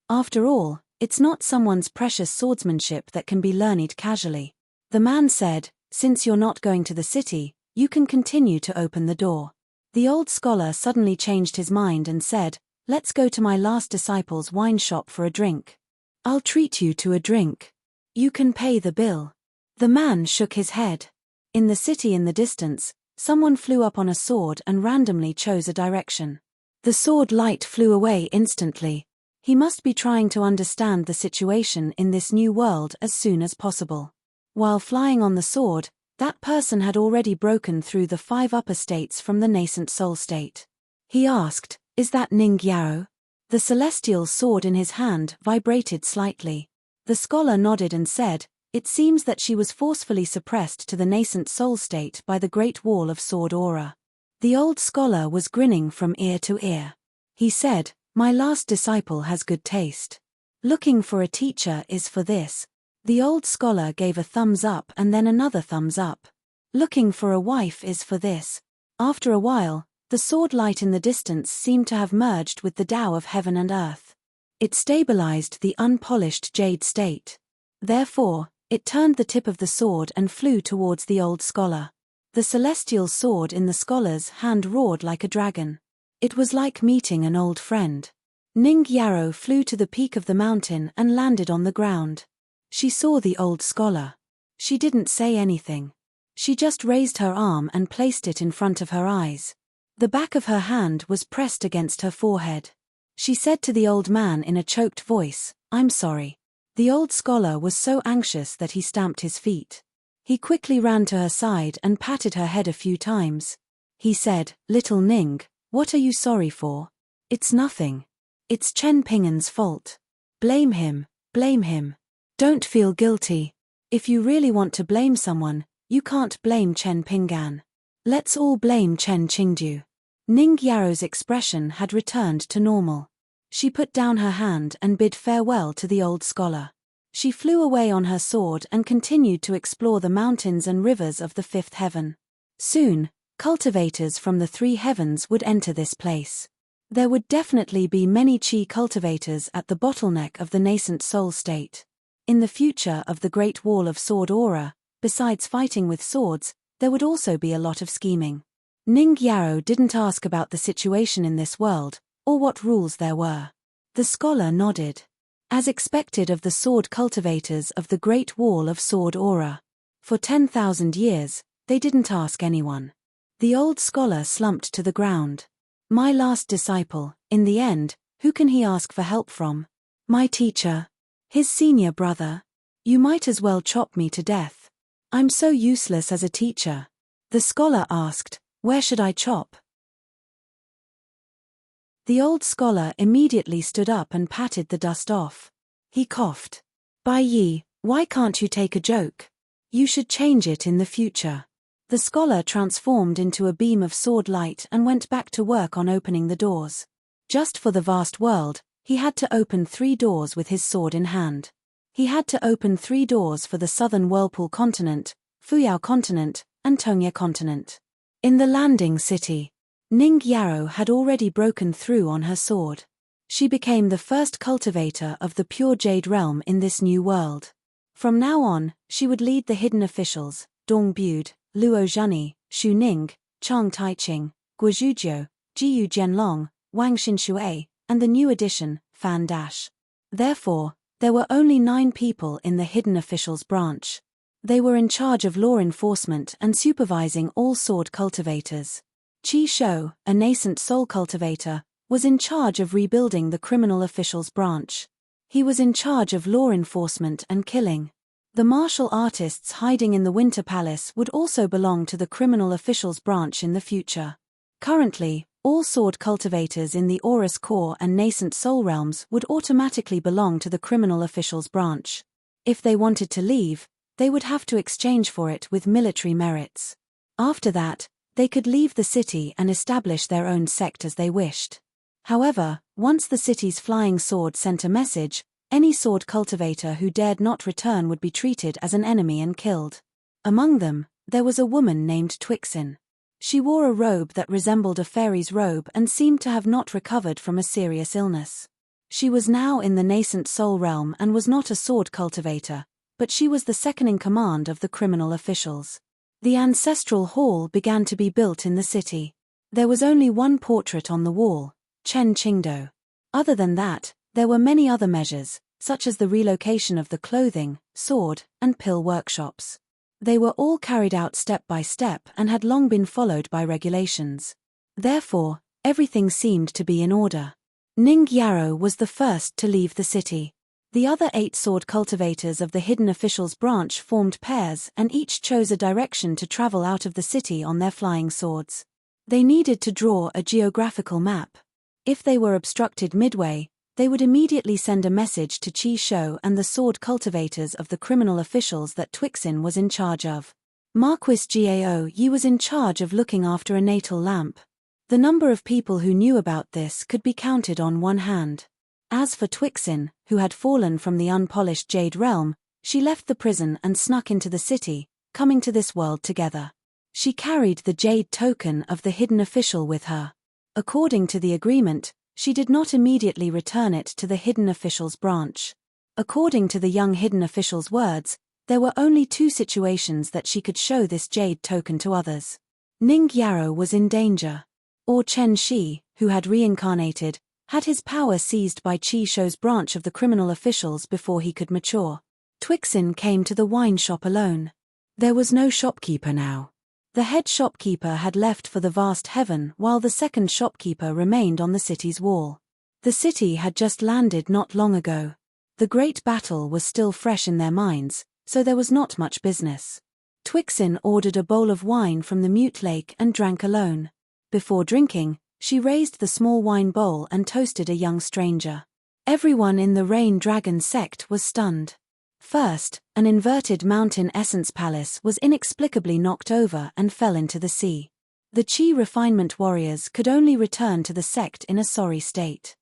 After all, it's not someone's precious swordsmanship that can be learned casually." The man said, "Since you're not going to the city, you can continue to open the door." The old scholar suddenly changed his mind and said, "Let's go to my last disciple's wine shop for a drink. I'll treat you to a drink. You can pay the bill." The man shook his head. In the city in the distance, someone flew up on a sword and randomly chose a direction. The sword light flew away instantly. He must be trying to understand the situation in this new world as soon as possible. While flying on the sword, that person had already broken through the 5 upper states from the nascent soul state. He asked, "Is that Ning Yao?" The celestial sword in his hand vibrated slightly. The scholar nodded and said, "It seems that she was forcefully suppressed to the nascent soul state by the Great Wall of Sword Aura." The old scholar was grinning from ear to ear. He said, "My last disciple has good taste. Looking for a teacher is for this." The old scholar gave a thumbs up and then another thumbs up. "Looking for a wife is for this." After a while, the sword light in the distance seemed to have merged with the Tao of heaven and earth. It stabilized the unpolished jade state. Therefore, it turned the tip of the sword and flew towards the old scholar. The celestial sword in the scholar's hand roared like a dragon. It was like meeting an old friend. Ning Yarrow flew to the peak of the mountain and landed on the ground. She saw the old scholar. She didn't say anything. She just raised her arm and placed it in front of her eyes. The back of her hand was pressed against her forehead. She said to the old man in a choked voice, "I'm sorry." The old scholar was so anxious that he stamped his feet. He quickly ran to her side and patted her head a few times. He said, "Little Ning, what are you sorry for? It's nothing. It's Chen Pingan's fault. Blame him, blame him. Don't feel guilty. If you really want to blame someone, you can't blame Chen Pingan. Let's all blame Chen Qingdu." Ning Yao's expression had returned to normal. She put down her hand and bid farewell to the old scholar. She flew away on her sword and continued to explore the mountains and rivers of the fifth heaven. Soon, cultivators from the three heavens would enter this place. There would definitely be many Qi cultivators at the bottleneck of the nascent soul state. In the future of the Great Wall of Sword Aura, besides fighting with swords, there would also be a lot of scheming. Ning Yao didn't ask about the situation in this world, or what rules there were. The scholar nodded. As expected of the sword cultivators of the Great Wall of Sword Aura. For 10,000 years, they didn't ask anyone. The old scholar slumped to the ground. My last disciple, in the end, who can he ask for help from? My teacher. His senior brother. You might as well chop me to death. I'm so useless as a teacher. The scholar asked, "Where should I chop?" The old scholar immediately stood up and patted the dust off. He coughed. "Bai Yi, why can't you take a joke? You should change it in the future." The scholar transformed into a beam of sword light and went back to work on opening the doors. Just for the vast world, he had to open 3 doors with his sword in hand. He had to open 3 doors for the southern Whirlpool continent, Fuyao continent, and Tongye continent. In the landing city, Ning Yao had already broken through on her sword. She became the first cultivator of the pure jade realm in this new world. From now on, she would lead the hidden officials, Dong Bude, Luo Zhani, Xu Ning, Chang Taiqing, Guozhujiu, Jiyu Jianlong, Wang Xinshui, and the new addition, Fan Dash. Therefore, there were only 9 people in the hidden officials branch. They were in charge of law enforcement and supervising all sword cultivators. Qi Shou, a nascent soul cultivator, was in charge of rebuilding the criminal officials branch. He was in charge of law enforcement and killing. The martial artists hiding in the Winter Palace would also belong to the criminal officials branch in the future. Currently, all sword cultivators in the Aurus Core and nascent soul realms would automatically belong to the criminal officials branch. If they wanted to leave, they would have to exchange for it with military merits. After that, they could leave the city and establish their own sect as they wished. However, once the city's flying sword sent a message, any sword cultivator who dared not return would be treated as an enemy and killed. Among them, there was a woman named Twixin. She wore a robe that resembled a fairy's robe and seemed to have not recovered from a serious illness. She was now in the nascent soul realm and was not a sword cultivator, but she was the second in command of the criminal officials. The ancestral hall began to be built in the city. There was only one portrait on the wall, Chen Qingdou. Other than that, there were many other measures, such as the relocation of the clothing, sword, and pill workshops. They were all carried out step by step and had long been followed by regulations. Therefore, everything seemed to be in order. Ning Yao was the first to leave the city. The other 8 sword cultivators of the hidden officials branch formed pairs and each chose a direction to travel out of the city on their flying swords. They needed to draw a geographical map. If they were obstructed midway, they would immediately send a message to Qi Shou and the sword cultivators of the criminal officials that Twixin was in charge of. Marquis Gao Yi was in charge of looking after a natal lamp. The number of people who knew about this could be counted on one hand. As for Twixin, who had fallen from the unpolished jade realm, she left the prison and snuck into the city, coming to this world together. She carried the jade token of the hidden official with her. According to the agreement, she did not immediately return it to the hidden official's branch. According to the young hidden official's words, there were only 2 situations that she could show this jade token to others. Ning Yao was in danger. Or Chen Shi, who had reincarnated, had his power seized by Qi Shou's branch of the criminal officials before he could mature. Twixin came to the wine shop alone. There was no shopkeeper now. The head shopkeeper had left for the vast heaven while the second shopkeeper remained on the city's wall. The city had just landed not long ago. The great battle was still fresh in their minds, so there was not much business. Twixin ordered a bowl of wine from the mute lake and drank alone. Before drinking, she raised the small wine bowl and toasted a young stranger. Everyone in the Rain Dragon sect was stunned. First, an inverted mountain essence palace was inexplicably knocked over and fell into the sea. The Qi refinement warriors could only return to the sect in a sorry state.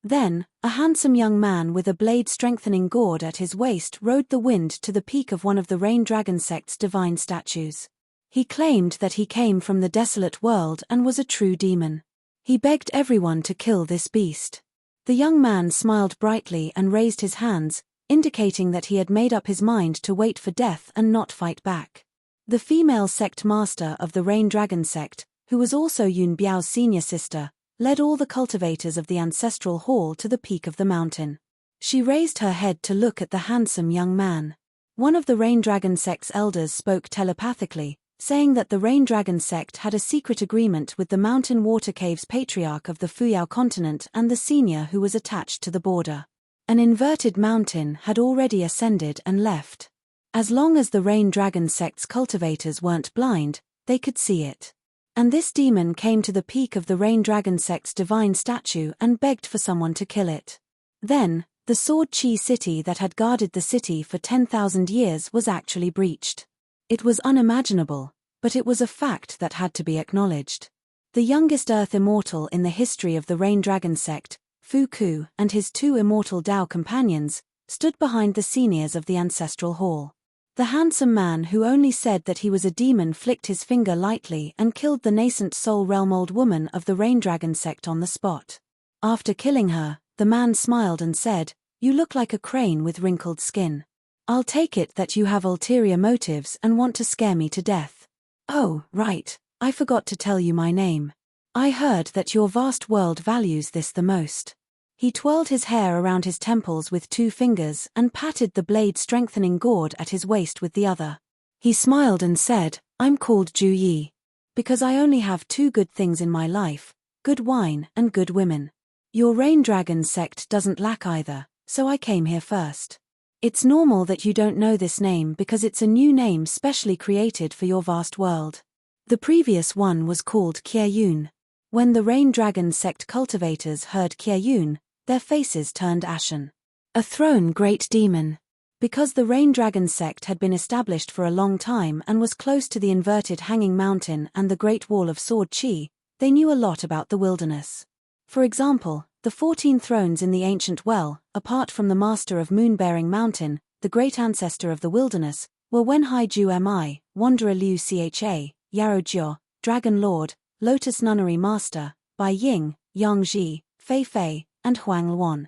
Then, a handsome young man with a blade-strengthening gourd at his waist rode the wind to the peak of one of the Rain Dragon sect's divine statues. He claimed that he came from the desolate world and was a true demon. He begged everyone to kill this beast. The young man smiled brightly and raised his hands, indicating that he had made up his mind to wait for death and not fight back. The female sect master of the Rain Dragon sect, who was also Yun Biao's senior sister, led all the cultivators of the ancestral hall to the peak of the mountain. She raised her head to look at the handsome young man. One of the Rain Dragon sect's elders spoke telepathically, saying that the Rain Dragon sect had a secret agreement with the Mountain Water Caves patriarch of the Fuyao continent and the senior who was attached to the border. An inverted mountain had already ascended and left. As long as the Rain Dragon sect's cultivators weren't blind, they could see it. And this demon came to the peak of the Rain Dragon sect's divine statue and begged for someone to kill it. Then, the Sword Chi city that had guarded the city for 10,000 years was actually breached. It was unimaginable, but it was a fact that had to be acknowledged. The youngest Earth Immortal in the history of the Rain Dragon sect, Fu Ku, and his 2 immortal Dao companions, stood behind the seniors of the ancestral hall. The handsome man who only said that he was a demon flicked his finger lightly and killed the nascent soul realm old woman of the Rain Dragon sect on the spot. After killing her, the man smiled and said, "You look like a crane with wrinkled skin. I'll take it that you have ulterior motives and want to scare me to death. Oh, right, I forgot to tell you my name. I heard that your vast world values this the most." He twirled his hair around his temples with 2 fingers and patted the blade-strengthening gourd at his waist with the other. He smiled and said, "I'm called Ju Yi. Because I only have 2 good things in my life, good wine and good women. Your Rain Dragon sect doesn't lack either, so I came here first. It's normal that you don't know this name because it's a new name specially created for your vast world. The previous one was called Kye-Yun. When the Rain Dragon sect cultivators heard Kye-Yun, their faces turned ashen. A throne great demon. Because the Rain Dragon sect had been established for a long time and was close to the inverted hanging mountain and the Great Wall of Sword Chi, they knew a lot about the wilderness. For example, the 14 thrones in the ancient well, apart from the master of Moon-bearing Mountain, the great ancestor of the wilderness, were Wenhai Ju Mi, Wanderer Liu Cha, Yarrow Jiao, Dragon Lord, Lotus Nunnery Master, Bai Ying, Yang Ji, Fei Fei, and Huang Luan.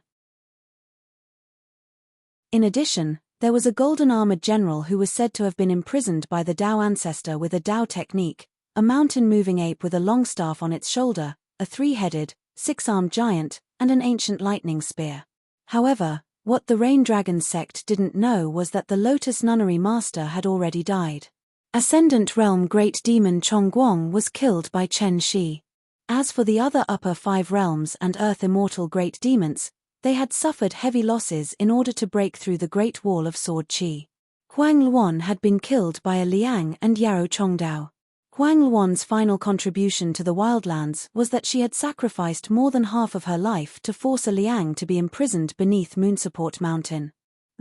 In addition, there was a golden-armored general who was said to have been imprisoned by the Dao ancestor with a Dao technique, a mountain-moving ape with a long staff on its shoulder, a 3-headed, 6-armed giant, and an ancient lightning spear. However, what the Rain Dragon sect didn't know was that the Lotus Nunnery Master had already died. Ascendant Realm Great Demon Chongguang was killed by Chen Shi. As for the other upper 5 realms and Earth Immortal Great Demons, they had suffered heavy losses in order to break through the Great Wall of Sword Chi. Huang Luan had been killed by a Liang and Yarrow Chongdao. Huang Luan's final contribution to the wildlands was that she had sacrificed more than half of her life to force a Liang to be imprisoned beneath Moonsupport Mountain.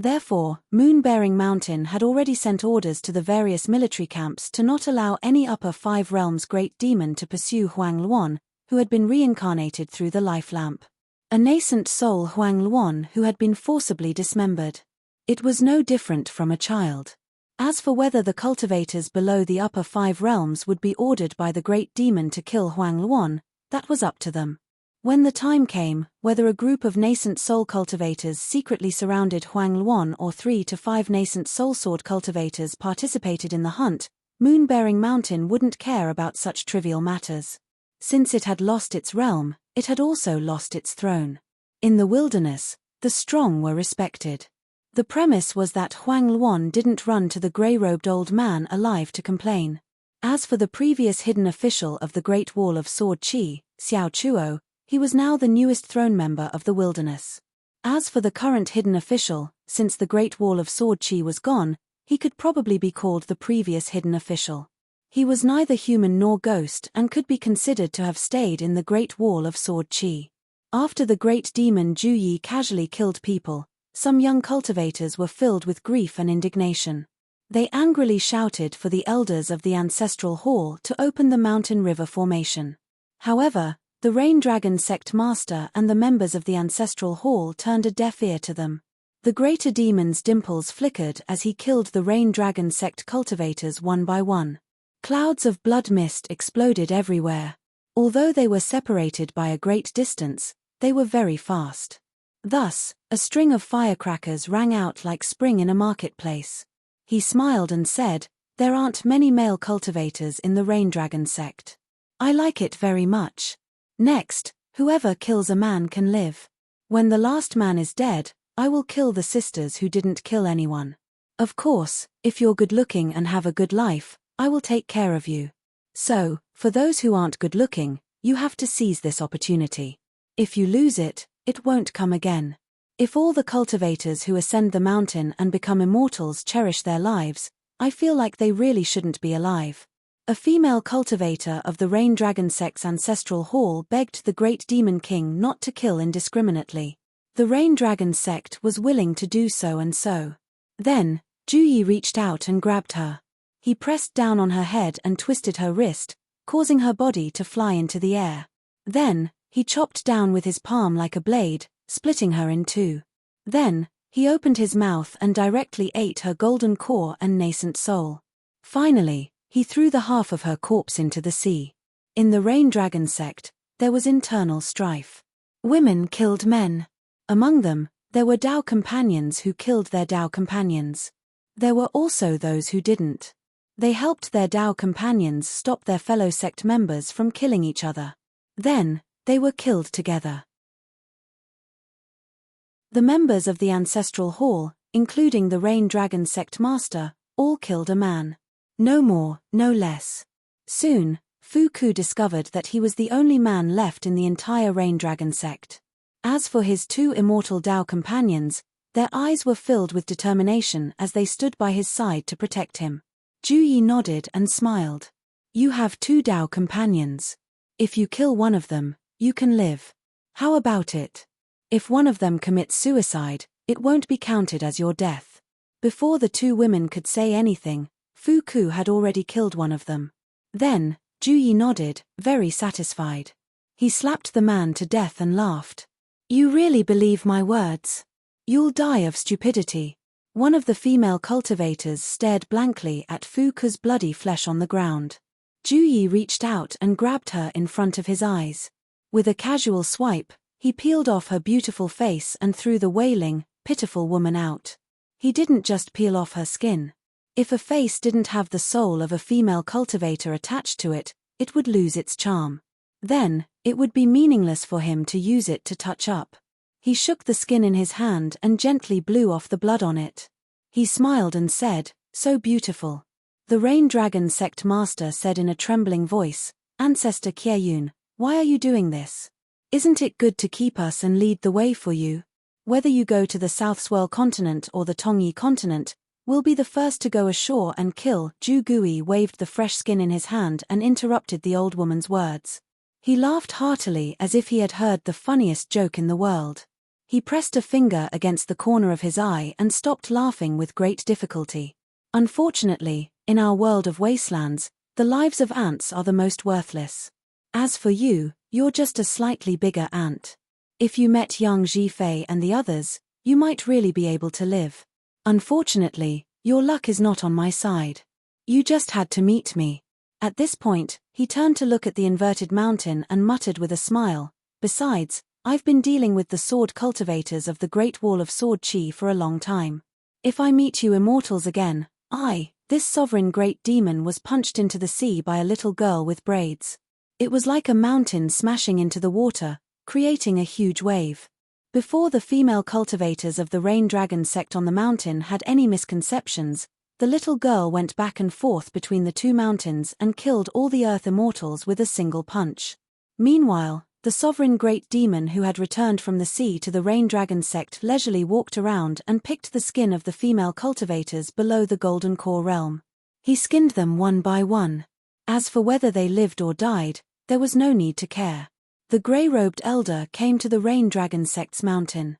Therefore, Moon-bearing Mountain had already sent orders to the various military camps to not allow any upper 5 realms great demon to pursue Huang Luan, who had been reincarnated through the life lamp. A nascent soul Huang Luan who had been forcibly dismembered. It was no different from a child. As for whether the cultivators below the upper 5 realms would be ordered by the great demon to kill Huang Luan, that was up to them. When the time came, whether a group of nascent soul cultivators secretly surrounded Huang Luan or 3 to 5 nascent soul sword cultivators participated in the hunt, Moon-bearing Mountain wouldn't care about such trivial matters. Since it had lost its realm, it had also lost its throne. In the wilderness, the strong were respected. The premise was that Huang Luan didn't run to the grey-robed old man alive to complain. As for the previous hidden official of the Great Wall of Sword Chi, Xiao Chuo, he was now the newest throne member of the wilderness. As for the current hidden official, since the Great Wall of Sword Chi was gone, He could probably be called the previous hidden official. He was neither human nor ghost and could be considered to have stayed in the Great Wall of Sword Chi. After the great demon Ju Yi casually killed people, some young cultivators were filled with grief and indignation. They angrily shouted for the elders of the ancestral hall to open the mountain river formation. However, the Rain Dragon sect master and the members of the ancestral hall turned a deaf ear to them. The greater demon's dimples flickered as he killed the Rain Dragon sect cultivators one by one. Clouds of blood mist exploded everywhere. Although they were separated by a great distance, they were very fast. Thus, a string of firecrackers rang out like spring in a marketplace. He smiled and said, "There aren't many male cultivators in the Rain Dragon sect. I like it very much. Next, whoever kills a man can live. When the last man is dead, I will kill the sisters who didn't kill anyone. Of course, if you're good-looking and have a good life, I will take care of you. So, for those who aren't good-looking, you have to seize this opportunity. If you lose it, it won't come again. If all the cultivators who ascend the mountain and become immortals cherish their lives, I feel like they really shouldn't be alive." A female cultivator of the Rain Dragon sect's ancestral hall begged the great demon king not to kill indiscriminately. The Rain Dragon sect was willing to do so and so. Then, Ju Yi reached out and grabbed her. He pressed down on her head and twisted her wrist, causing her body to fly into the air. Then, he chopped down with his palm like a blade, splitting her in two. Then, he opened his mouth and directly ate her golden core and nascent soul. Finally, he threw the half of her corpse into the sea. In the Rain Dragon sect, there was internal strife. Women killed men. Among them, there were Dao companions who killed their Dao companions. There were also those who didn't. They helped their Dao companions stop their fellow sect members from killing each other. Then, they were killed together. The members of the ancestral hall, including the Rain Dragon sect master, all killed a man. No more, no less. Soon, Fu Ku discovered that he was the only man left in the entire Rain Dragon sect. As for his two immortal Dao companions, their eyes were filled with determination as they stood by his side to protect him. Ju Yi nodded and smiled. "You have two Dao companions. If you kill one of them, you can live. How about it? If one of them commits suicide, it won't be counted as your death." Before the two women could say anything, Fu Ku had already killed one of them. Then, Ju Yi nodded, very satisfied. He slapped the man to death and laughed. "You really believe my words? You'll die of stupidity." One of the female cultivators stared blankly at Fu Ku's bloody flesh on the ground. Ju Yi reached out and grabbed her in front of his eyes. With a casual swipe, he peeled off her beautiful face and threw the wailing, pitiful woman out. He didn't just peel off her skin. If a face didn't have the soul of a female cultivator attached to it, it would lose its charm. Then, it would be meaningless for him to use it to touch up. He shook the skin in his hand and gently blew off the blood on it. He smiled and said, "So beautiful." The Rain Dragon sect master said in a trembling voice, "Ancestor Kyeyun, why are you doing this? Isn't it good to keep us and lead the way for you? Whether you go to the South Swirl continent or the Tongyi continent, we'll be the first to go ashore and kill." Ju Gui waved the fresh skin in his hand and interrupted the old woman's words. He laughed heartily as if he had heard the funniest joke in the world. He pressed a finger against the corner of his eye and stopped laughing with great difficulty. "Unfortunately, in our world of wastelands, the lives of ants are the most worthless. As for you, you're just a slightly bigger ant. If you met young Zhifei and the others, you might really be able to live. Unfortunately, your luck is not on my side. You just had to meet me." At this point, he turned to look at the inverted mountain and muttered with a smile, "Besides, I've been dealing with the sword cultivators of the Great Wall of Sword Chi for a long time. If I meet you immortals again, this sovereign great demon was punched into the sea by a little girl with braids. It was like a mountain smashing into the water, creating a huge wave. Before the female cultivators of the Rain Dragon sect on the mountain had any misconceptions, the little girl went back and forth between the two mountains and killed all the Earth immortals with a single punch. Meanwhile, The sovereign great demon who had returned from the sea to the Rain Dragon sect leisurely walked around and picked the skin of the female cultivators below the Golden Core realm. He skinned them one by one. As for whether they lived or died, there was no need to care. The grey-robed elder came to the Rain Dragon sect's mountain.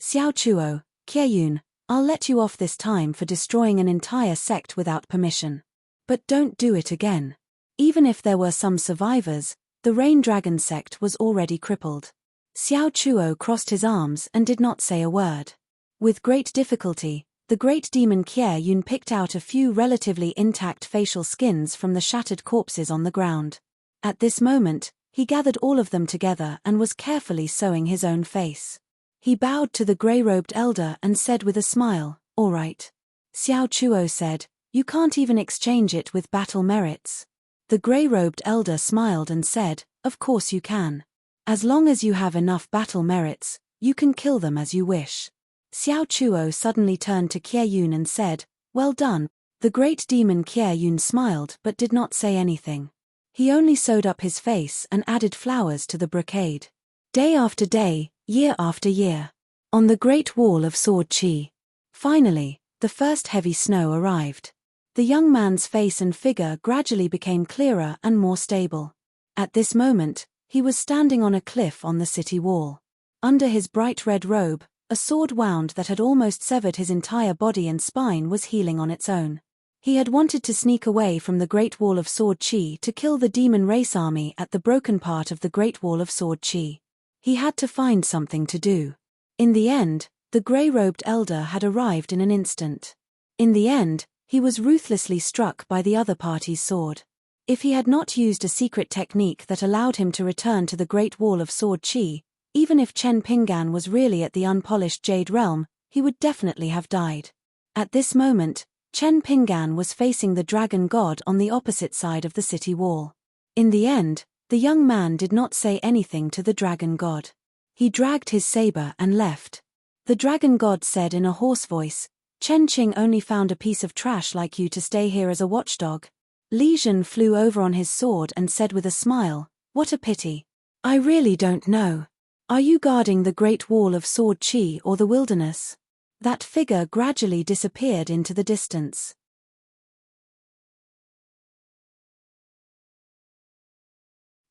Xiao Chuo, Qieyun, I'll let you off this time for destroying an entire sect without permission. But don't do it again. Even if there were some survivors, the Rain Dragon sect was already crippled. Xiao Chuo crossed his arms and did not say a word. With great difficulty, the great demon Qieyun picked out a few relatively intact facial skins from the shattered corpses on the ground. At this moment, he gathered all of them together and was carefully sewing his own face. He bowed to the grey-robed elder and said with a smile, "All right." Xiao Chuo said, "You can't even exchange it with battle merits." The grey-robed elder smiled and said, "Of course you can. As long as you have enough battle merits, you can kill them as you wish." Xiao Chuo suddenly turned to Qieyun and said, "Well done." The great demon Qieyun smiled but did not say anything. He only sewed up his face and added flowers to the brocade. Day after day, year after year. On the Great Wall of Sword Chi. Finally, the first heavy snow arrived. The young man's face and figure gradually became clearer and more stable. At this moment, he was standing on a cliff on the city wall. Under his bright red robe, a sword wound that had almost severed his entire body and spine was healing on its own. He had wanted to sneak away from the Great Wall of Sword Chi to kill the demon race army at the broken part of the Great Wall of Sword Chi. He had to find something to do. In the end, the grey-robed elder had arrived in an instant. In the end, he was ruthlessly struck by the other party's sword. If he had not used a secret technique that allowed him to return to the Great Wall of Sword Chi, even if Chen Pingan was really at the unpolished Jade Realm, he would definitely have died. At this moment, Chen Pingan was facing the dragon god on the opposite side of the city wall. In the end, the young man did not say anything to the dragon god. He dragged his saber and left. The dragon god said in a hoarse voice, "Chen Qing only found a piece of trash like you to stay here as a watchdog." Li Zhen flew over on his sword and said with a smile, "What a pity. I really don't know. Are you guarding the Great Wall of Sword Chi or the wilderness?" That figure gradually disappeared into the distance.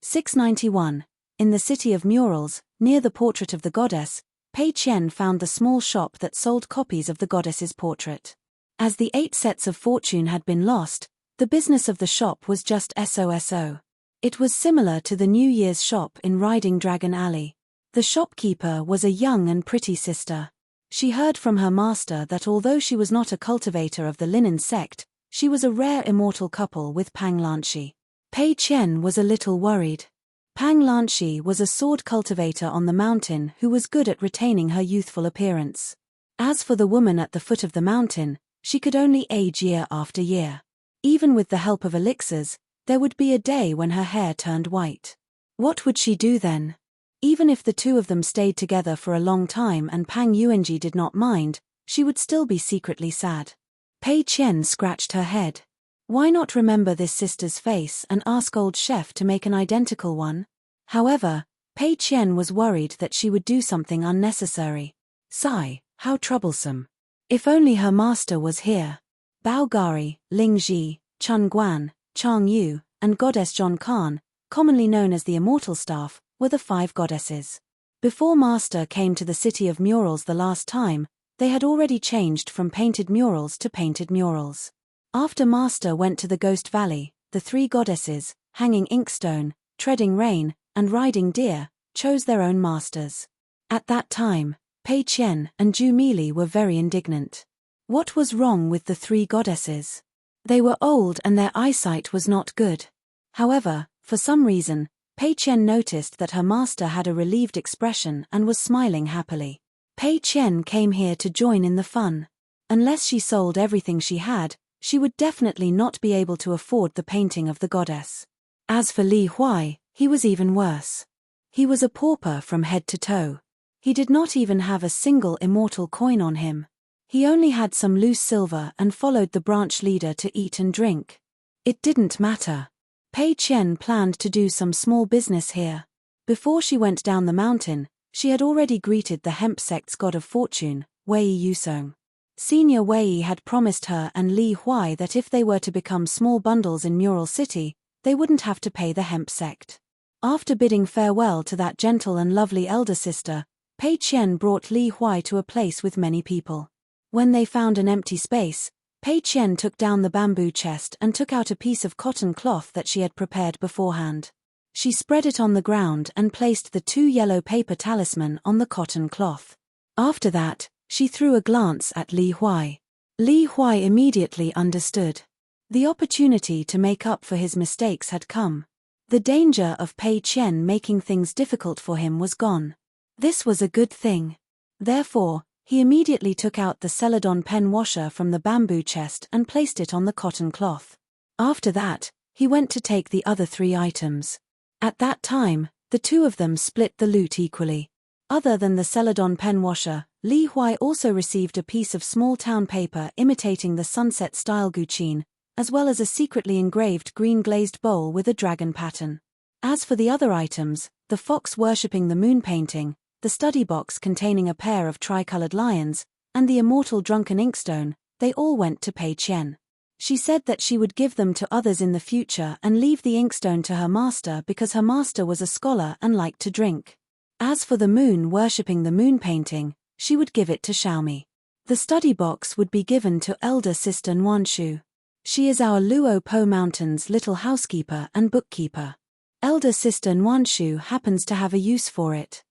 691. In the City of Murals, near the portrait of the goddess, Pei Qian found the small shop that sold copies of the goddess's portrait. As the 8 sets of fortune had been lost, the business of the shop was just SOSO. It was similar to the New Year's shop in Riding Dragon Alley. The shopkeeper was a young and pretty sister. She heard from her master that although she was not a cultivator of the linen sect, she was a rare immortal couple with Pang Lanshi. Pei Qian was a little worried. Pang Lanshi was a sword cultivator on the mountain who was good at retaining her youthful appearance. As for the woman at the foot of the mountain, she could only age year after year. Even with the help of elixirs, there would be a day when her hair turned white. What would she do then? Even if the two of them stayed together for a long time and Pang Yuanji did not mind, she would still be secretly sad. Pei Qian scratched her head. Why not remember this sister's face and ask old chef to make an identical one? However, Pei Qian was worried that she would do something unnecessary. Sigh, how troublesome. If only her master was here. Bao Gari, Ling Ji, Chun Guan, Chang Yu, and Goddess John Khan, commonly known as the Immortal Staff, were the 5 goddesses. Before Master came to the City of Murals the last time, they had already changed from painted murals to painted murals. After Master went to the Ghost Valley, the 3 goddesses, Hanging Inkstone, Treading Rain, and Riding Deer, chose their own masters. At that time, Pei Qian and Ju Mili were very indignant. What was wrong with the 3 goddesses? They were old and their eyesight was not good. However, for some reason, Pei Qian noticed that her master had a relieved expression and was smiling happily. Pei Qian came here to join in the fun. Unless she sold everything she had, she would definitely not be able to afford the painting of the goddess. As for Li Huai, he was even worse. He was a pauper from head to toe. He did not even have a single immortal coin on him. He only had some loose silver and followed the branch leader to eat and drink. It didn't matter. Pei Qian planned to do some small business here. Before she went down the mountain, she had already greeted the hemp sect's god of fortune, Wei Yusong. Senior Wei had promised her and Li Huai that if they were to become small bundles in Mural City, they wouldn't have to pay the hemp sect. After bidding farewell to that gentle and lovely elder sister, Pei Qian brought Li Huai to a place with many people. When they found an empty space, Pei Qian took down the bamboo chest and took out a piece of cotton cloth that she had prepared beforehand. She spread it on the ground and placed the 2 yellow paper talisman on the cotton cloth. After that, she threw a glance at Li Huai. Li Huai immediately understood. The opportunity to make up for his mistakes had come. The danger of Pei Qian making things difficult for him was gone. This was a good thing. Therefore, he immediately took out the celadon pen washer from the bamboo chest and placed it on the cotton cloth. After that, he went to take the other 3 items. At that time, the 2 of them split the loot equally. Other than the celadon pen washer, Li Huai also received a piece of small town paper imitating the sunset-style guqin, as well as a secretly engraved green glazed bowl with a dragon pattern. As for the other items, the fox worshipping the moon painting, the study box containing a pair of tricolored lions, and the immortal drunken inkstone, they all went to Pei Qian. She said that she would give them to others in the future and leave the inkstone to her master because her master was a scholar and liked to drink. As for the moon worshipping the moon painting, she would give it to Xiaomi. The study box would be given to elder sister Nuanshu. She is our Luo Po Mountain's little housekeeper and bookkeeper. Elder sister Nuanshu happens to have a use for it.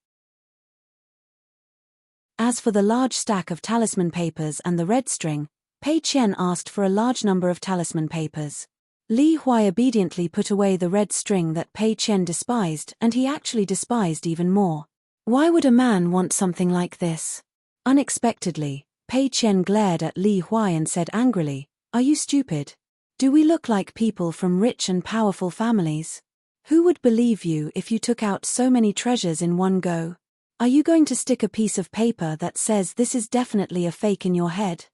As for the large stack of talisman papers and the red string, Pei Qian asked for a large number of talisman papers. Li Huai obediently put away the red string that Pei Qian despised, and he actually despised even more. Why would a man want something like this? Unexpectedly, Pei Qian glared at Li Huai and said angrily, "Are you stupid? Do we look like people from rich and powerful families? Who would believe you if you took out so many treasures in one go? Are you going to stick a piece of paper that says this is definitely a fake in your head?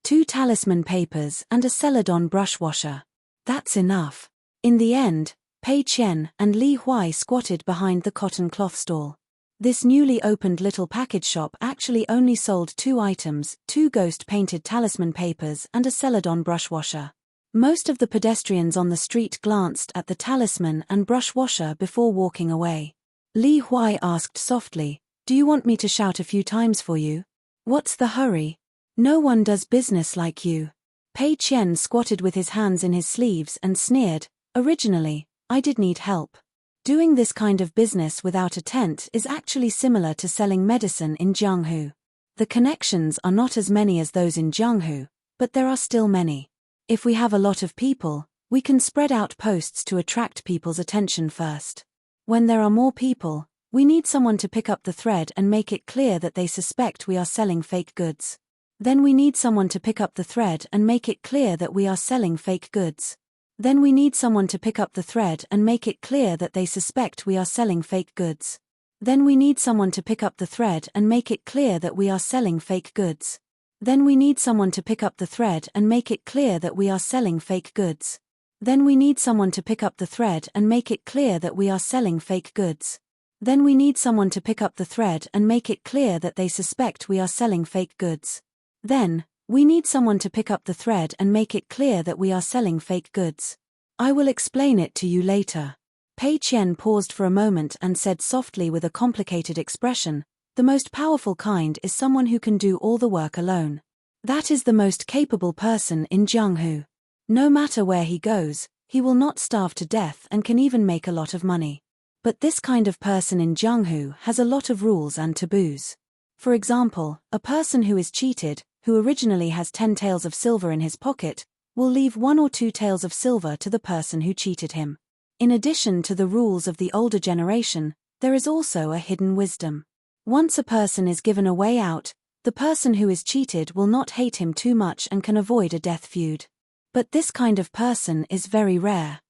2 talisman papers and a celadon brush washer. That's enough." In the end, Pei Qian and Li Huai squatted behind the cotton cloth stall. This newly opened little package shop actually only sold 2 items, 2 ghost-painted talisman papers and a celadon brush washer. Most of the pedestrians on the street glanced at the talisman and brush washer before walking away. Li Huai asked softly, "Do you want me to shout a few times for you? What's the hurry? No one does business like you." Pei Qian squatted with his hands in his sleeves and sneered, "Originally, I did need help. Doing this kind of business without a tent is actually similar to selling medicine in Jianghu. The connections are not as many as those in Jianghu, but there are still many. If we have a lot of people, we can spread out posts to attract people's attention first. When there are more people, we need someone to pick up the thread and make it clear that they suspect we are selling fake goods. Then we need someone to pick up the thread and make it clear that we are selling fake goods. Then we need someone to pick up the thread and make it clear that they suspect we are selling fake goods. Then we need someone to pick up the thread and make it clear that we are selling fake goods. Then we need someone to pick up the thread and make it clear that we are selling fake goods. Then we need someone to pick up the thread and make it clear that we are selling fake goods. Then we need someone to pick up the thread and make it clear that they suspect we are selling fake goods. Then, we need someone to pick up the thread and make it clear that we are selling fake goods. I will explain it to you later." Pei Qian paused for a moment and said softly with a complicated expression, "The most powerful kind is someone who can do all the work alone. That is the most capable person in Jianghu. No matter where he goes, he will not starve to death and can even make a lot of money. But this kind of person in Jianghu has a lot of rules and taboos. For example, a person who is cheated, who originally has 10 taels of silver in his pocket, will leave 1 or 2 taels of silver to the person who cheated him. In addition to the rules of the older generation, there is also a hidden wisdom. Once a person is given a way out, the person who is cheated will not hate him too much and can avoid a death feud. But this kind of person is very rare.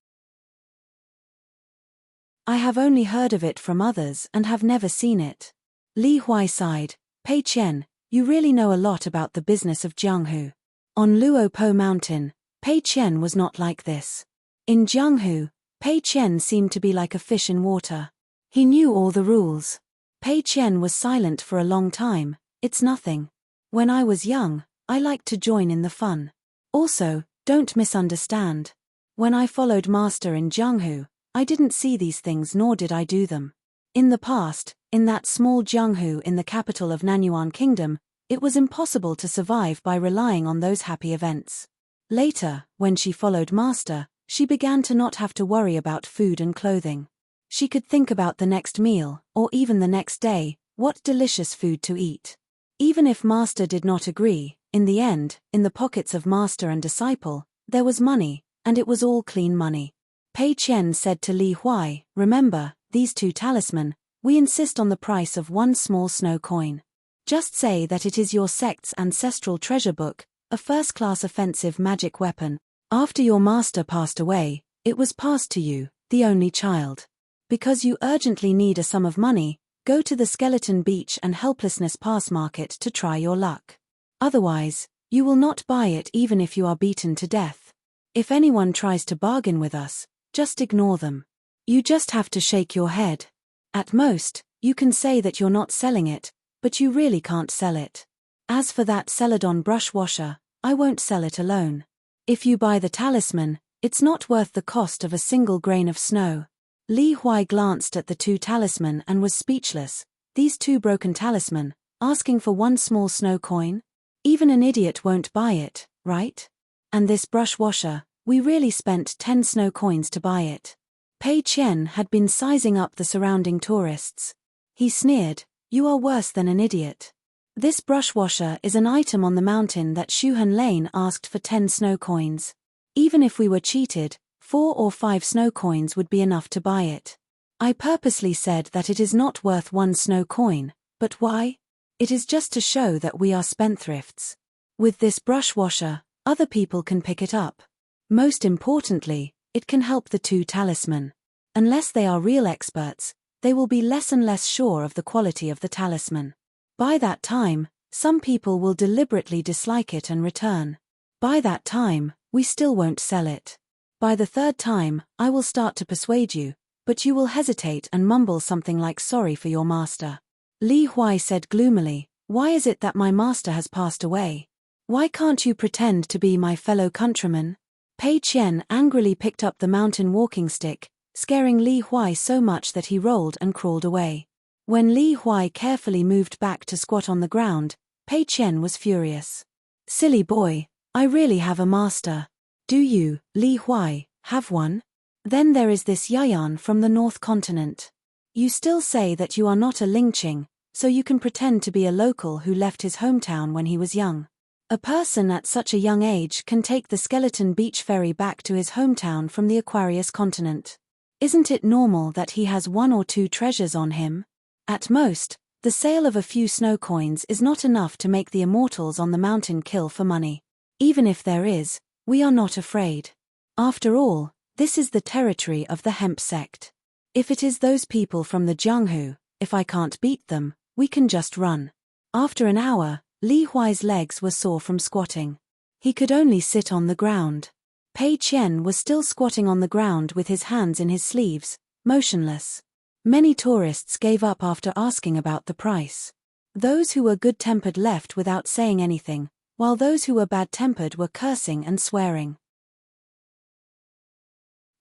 I have only heard of it from others and have never seen it." Li Huai sighed, "Pei Qian, you really know a lot about the business of Jianghu. On Luo Po Mountain, Pei Qian was not like this. In Jianghu, Pei Qian seemed to be like a fish in water. He knew all the rules. Pei Qian was silent for a long time. It's nothing. When I was young, I liked to join in the fun. Also, don't misunderstand. When I followed Master in Jianghu, I didn't see these things nor did I do them. In the past, in that small Jianghu in the capital of Nanyuan Kingdom, it was impossible to survive by relying on those happy events. Later, when she followed Master, she began to not have to worry about food and clothing. She could think about the next meal, or even the next day, what delicious food to eat. Even if Master did not agree, in the end, in the pockets of Master and disciple, there was money, and it was all clean money. Pei Qian said to Li Huai, "Remember, these 2 talisman, we insist on the price of 1 small snow coin. Just say that it is your sect's ancestral treasure book, a first-class offensive magic weapon. After your master passed away, it was passed to you, the only child. Because you urgently need a sum of money, go to the Skeleton Beach and Helplessness Pass Market to try your luck. Otherwise, you will not buy it even if you are beaten to death. If anyone tries to bargain with us, just ignore them. You just have to shake your head. At most, you can say that you're not selling it, but you really can't sell it. As for that Celadon brush washer, I won't sell it alone. If you buy the talisman, it's not worth the cost of a single grain of snow." Li Huai glanced at the 2 talisman and was speechless. These 2 broken talisman, asking for 1 small snow coin? Even an idiot won't buy it, right? And this brush washer, we really spent 10 snow coins to buy it. Pei Qian had been sizing up the surrounding tourists. He sneered, "You are worse than an idiot. This brush washer is an item on the mountain that Shuhan Lane asked for 10 snow coins. Even if we were cheated, 4 or 5 snow coins would be enough to buy it. I purposely said that it is not worth 1 snow coin, but why? It is just to show that we are spendthrifts. With this brush washer, other people can pick it up. Most importantly, it can help the 2 talisman. Unless they are real experts, they will be less and less sure of the quality of the talisman. By that time, some people will deliberately dislike it and return. By that time, we still won't sell it. By the 3rd time, I will start to persuade you, but you will hesitate and mumble something like sorry for your master." Li Huai said gloomily, "Why is it that my master has passed away? Why can't you pretend to be my fellow countryman?" Pei Qian angrily picked up the mountain walking stick, scaring Li Huai so much that he rolled and crawled away. When Li Huai carefully moved back to squat on the ground, Pei Qian was furious. "Silly boy, I really have a master. Do you, Li Huai, have one? Then there is this Yayan from the North Continent. You still say that you are not a Lingqing, so you can pretend to be a local who left his hometown when he was young. A person at such a young age can take the Skeleton Beach ferry back to his hometown from the Aquarius continent. Isn't it normal that he has 1 or 2 treasures on him? At most, the sale of a few snow coins is not enough to make the immortals on the mountain kill for money. Even if there is, we are not afraid. After all, this is the territory of the hemp sect. If it is those people from the Jianghu, if I can't beat them, we can just run." After an hour, Li Huai's legs were sore from squatting. He could only sit on the ground. Pei Qian was still squatting on the ground with his hands in his sleeves, motionless. Many tourists gave up after asking about the price. Those who were good-tempered left without saying anything, while those who were bad-tempered were cursing and swearing.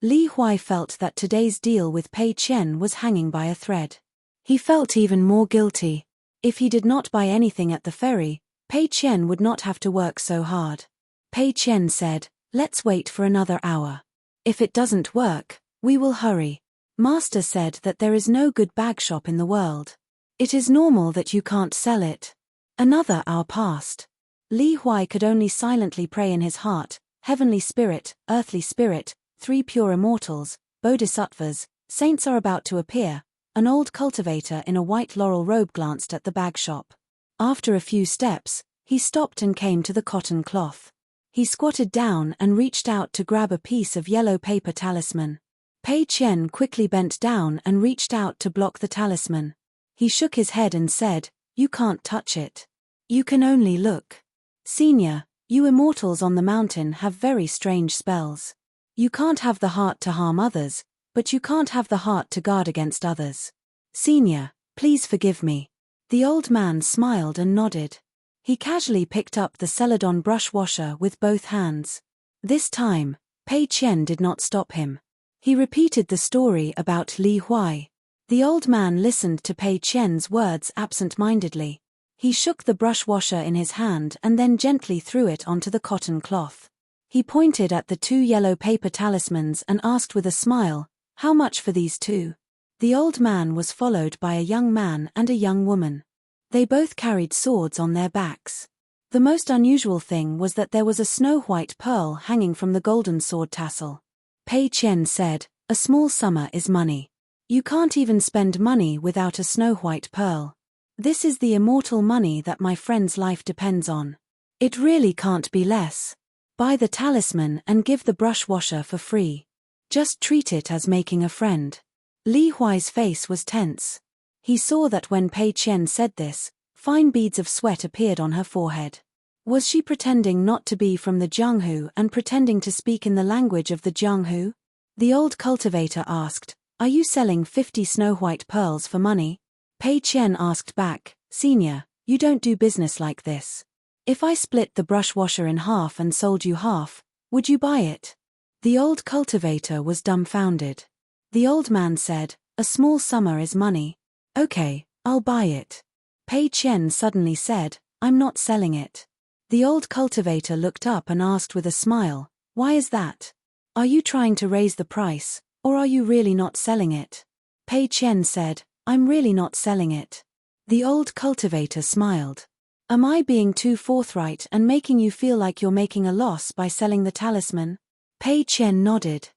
Li Huai felt that today's deal with Pei Qian was hanging by a thread. He felt even more guilty. If he did not buy anything at the ferry, Pei Qian would not have to work so hard. Pei Qian said, "Let's wait for another hour. If it doesn't work, we will hurry. Master said that there is no good bag shop in the world. It is normal that you can't sell it." Another hour passed. Li Huai could only silently pray in his heart, "Heavenly spirit, earthly spirit, 3 pure immortals, bodhisattvas, saints are about to appear." An old cultivator in a white laurel robe glanced at the bag shop. After a few steps, he stopped and came to the cotton cloth. He squatted down and reached out to grab a piece of yellow paper talisman. Pei Qian quickly bent down and reached out to block the talisman. He shook his head and said, "You can't touch it. You can only look. Senior, you immortals on the mountain have very strange spells. You can't have the heart to harm others, but you can't have the heart to guard against others. Senior, please forgive me. The old man smiled and nodded. He casually picked up the Celadon brush washer with both hands. This time, Pei Qian did not stop him. He repeated the story about Li Huai. The old man listened to Pei Qian's words absent-mindedly. He shook the brush washer in his hand and then gently threw it onto the cotton cloth. He pointed at the 2 yellow paper talismans and asked with a smile, "How much for these 2? The old man was followed by a young man and a young woman. They both carried swords on their backs. The most unusual thing was that there was a snow-white pearl hanging from the golden sword tassel. Pei Qian said, "A small summer is money. You can't even spend money without a snow-white pearl. This is the immortal money that my friend's life depends on. It really can't be less. Buy the talisman and give the brush washer for free. Just treat it as making a friend." Li Huai's face was tense. He saw that when Pei Qian said this, fine beads of sweat appeared on her forehead. Was she pretending not to be from the Jianghu and pretending to speak in the language of the Jianghu? The old cultivator asked, "Are you selling 50 snow-white pearls for money?" Pei Qian asked back, "Senior, you don't do business like this. If I split the brush washer in half and sold you half, would you buy it?" The old cultivator was dumbfounded. The old man said, "A small summer is money. Okay, I'll buy it." Pei Qian suddenly said, "I'm not selling it." The old cultivator looked up and asked with a smile, "Why is that? Are you trying to raise the price, or are you really not selling it?" Pei Qian said, "I'm really not selling it." The old cultivator smiled. "Am I being too forthright and making you feel like you're making a loss by selling the talisman?" Pei Qian nodded.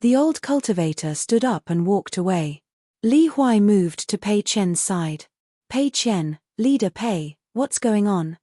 The old cultivator stood up and walked away. Li Huai moved to Pei Qian's side. "Pei Qian, Leader Pei, what's going on?"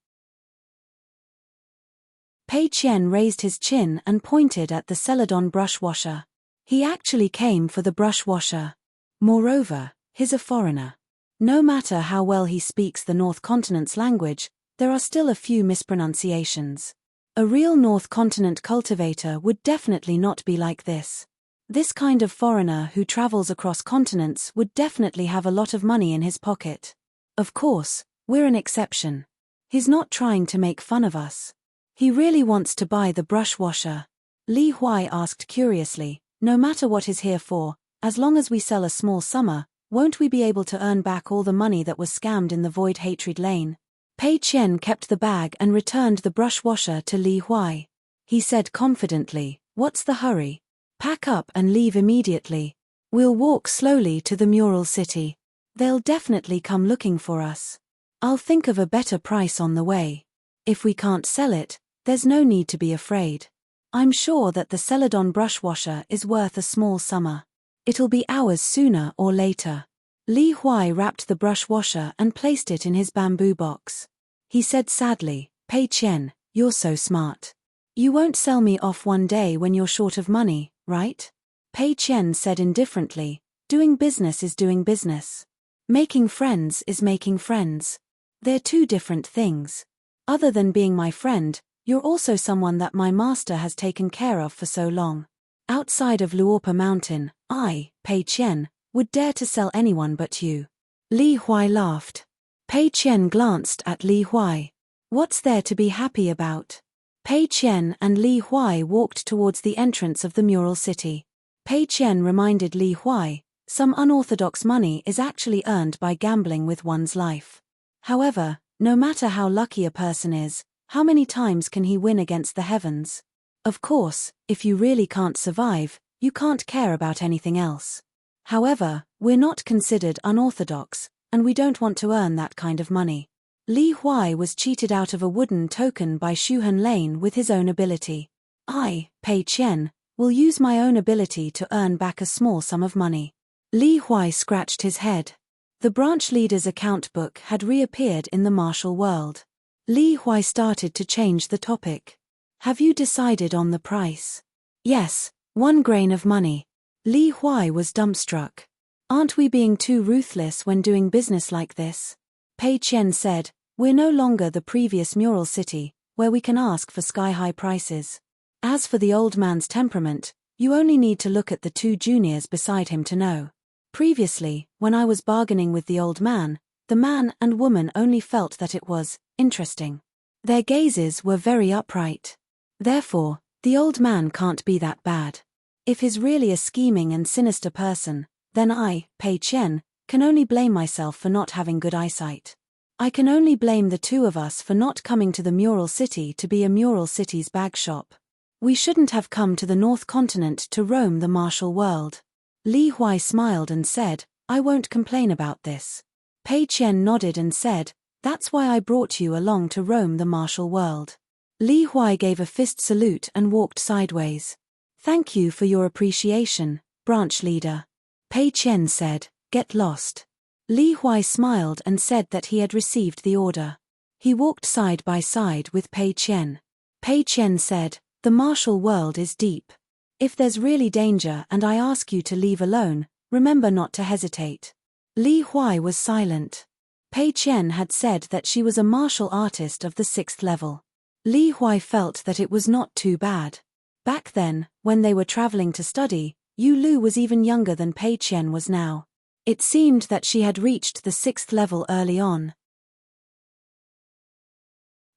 Pei Qian raised his chin and pointed at the Celadon brush washer. He actually came for the brush washer. Moreover, he's a foreigner. No matter how well he speaks the North Continent's language, there are still a few mispronunciations. A real North Continent cultivator would definitely not be like this. This kind of foreigner who travels across continents would definitely have a lot of money in his pocket. Of course, we're an exception. He's not trying to make fun of us. He really wants to buy the brush washer. Li Huai asked curiously, "No matter what he's here for, as long as we sell a small summer, won't we be able to earn back all the money that was scammed in the Void Hatred Lane?" Pei Qian kept the bag and returned the brush washer to Li Huai. He said confidently, "What's the hurry? Pack up and leave immediately. We'll walk slowly to the Mural City. They'll definitely come looking for us. I'll think of a better price on the way. If we can't sell it, there's no need to be afraid. I'm sure that the Celadon brush washer is worth a small summer. It'll be ours sooner or later." Li Huai wrapped the brush washer and placed it in his bamboo box. He said sadly, "Pei Qian, you're so smart. You won't sell me off one day when you're short of money, right?" Pei Qian said indifferently, "Doing business is doing business. Making friends is making friends. They're 2 different things. Other than being my friend, you're also someone that my master has taken care of for so long. Outside of Luopa Mountain, I, Pei Qian, would dare to sell anyone but you." Li Huai laughed. Pei Qian glanced at Li Huai. "What's there to be happy about?" Pei Qian and Li Huai walked towards the entrance of the Mural City. Pei Qian reminded Li Huai, "Some unorthodox money is actually earned by gambling with one's life. However, no matter how lucky a person is, how many times can he win against the heavens? Of course, if you really can't survive, you can't care about anything else. However, we're not considered unorthodox, and we don't want to earn that kind of money." Li Huai was cheated out of a wooden token by Shuhan Lane with his own ability. "I, Pei Qian, will use my own ability to earn back a small sum of money." Li Huai scratched his head. The branch leader's account book had reappeared in the martial world. Li Huai started to change the topic. "Have you decided on the price?" "Yes, 1 grain of money." Li Huai was dumbstruck. "Aren't we being too ruthless when doing business like this?" Pei Qian said, "We're no longer the previous Mural City, where we can ask for sky-high prices. As for the old man's temperament, You only need to look at the two juniors beside him to know. Previously, when I was bargaining with the old man, the man and woman only felt that it was interesting. Their gazes were very upright. Therefore, the old man can't be that bad. If he's really a scheming and sinister person, then I, Pei Qian, can only blame myself for not having good eyesight. I can only blame the two of us for not coming to the Mural City to be a Mural City's bag shop. We shouldn't have come to the North Continent to roam the martial world. Li Huai smiled and said, I won't complain about this. Pei Qian nodded and said, that's why I brought you along to roam the martial world. Li Huai gave a fist salute and walked sideways. Thank you for your appreciation, branch leader. Pei Qian said, get lost. Li Huai smiled and said that he had received the order. He walked side by side with Pei Qian. Pei Qian said, the martial world is deep. If there's really danger and I ask you to leave alone, remember not to hesitate. Li Huai was silent. Pei Qian had said that she was a martial artist of the 6th level. Li Huai felt that it was not too bad. Back then, when they were traveling to study, Yu Lu was even younger than Pei Qian was now. It seemed that she had reached the 6th level early on.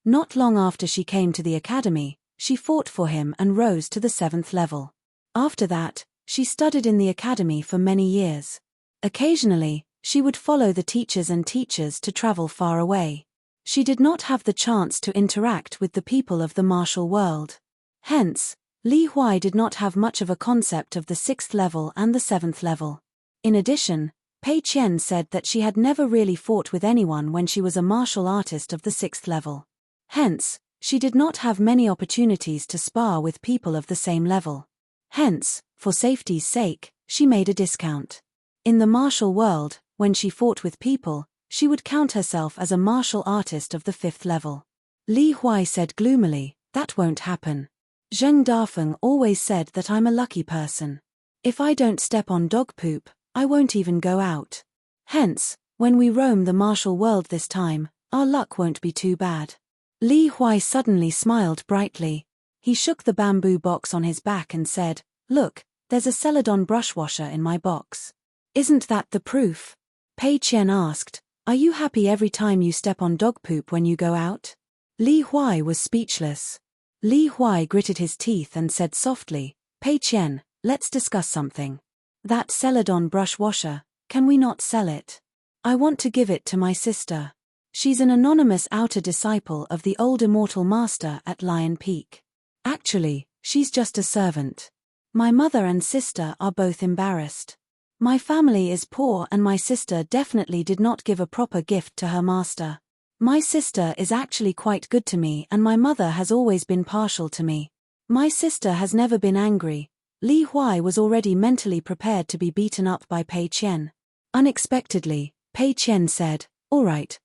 Not long after she came to the academy, she fought for him and rose to the 7th level. After that, she studied in the academy for many years. Occasionally, she would follow the teachers and teachers to travel far away. She did not have the chance to interact with the people of the martial world. Hence, Li Huai did not have much of a concept of the 6th level and the 7th level. In addition, Pei Qian said that she had never really fought with anyone when she was a martial artist of the 6th level. Hence, she did not have many opportunities to spar with people of the same level. Hence, for safety's sake, she made a discount. In the martial world, when she fought with people, she would count herself as a martial artist of the 5th level. Li Huai said gloomily, that won't happen. Zheng Dafeng always said that I'm a lucky person. If I don't step on dog poop, I won't even go out. Hence, when we roam the martial world this time, our luck won't be too bad. Li Huai suddenly smiled brightly. He shook the bamboo box on his back and said, look, there's a Celadon brush washer in my box. Isn't that the proof? Pei Qian asked, are you happy every time you step on dog poop when you go out? Li Huai was speechless. Li Huai gritted his teeth and said softly, Pei Qian, let's discuss something. That Celadon brush washer, can we not sell it? I want to give it to my sister. She's an anonymous outer disciple of the old immortal master at Lion Peak. Actually, she's just a servant. My mother and sister are both embarrassed. My family is poor and my sister definitely did not give a proper gift to her master. My sister is actually quite good to me and my mother has always been partial to me. My sister has never been angry. Li Huai was already mentally prepared to be beaten up by Pei Qian. Unexpectedly, Pei Qian said, all right.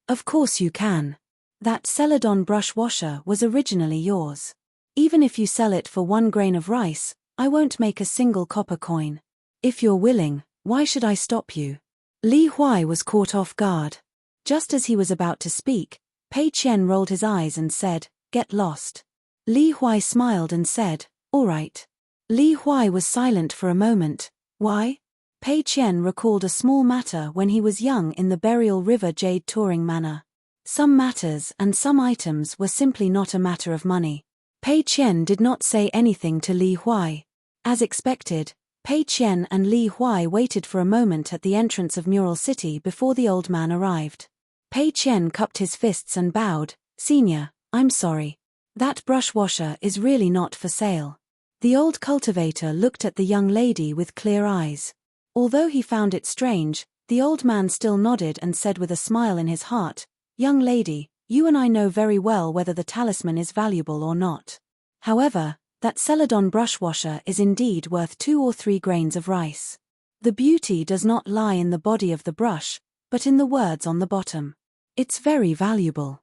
Of course you can. That Celadon brush washer was originally yours. Even if you sell it for 1 grain of rice, I won't make a single copper coin. If you're willing, why should I stop you? Li Huai was caught off guard. Just as he was about to speak, Pei Qian rolled his eyes and said, get lost. Li Huai smiled and said, all right. Li Huai was silent for a moment. Why? Pei Qian recalled a small matter when he was young in the Burial River Jade touring manor. Some matters and some items were simply not a matter of money. Pei Qian did not say anything to Li Huai. As expected, Pei Qian and Li Huai waited for a moment at the entrance of Mural City before the old man arrived. Pei Qian cupped his fists and bowed, Senior, I'm sorry. That brush washer is really not for sale. The old cultivator looked at the young lady with clear eyes. Although he found it strange, the old man still nodded and said with a smile in his heart, young lady, you and I know very well whether the talisman is valuable or not. However, that Celadon brush washer is indeed worth 2 or 3 grains of rice. The beauty does not lie in the body of the brush, but in the words on the bottom. It's very valuable.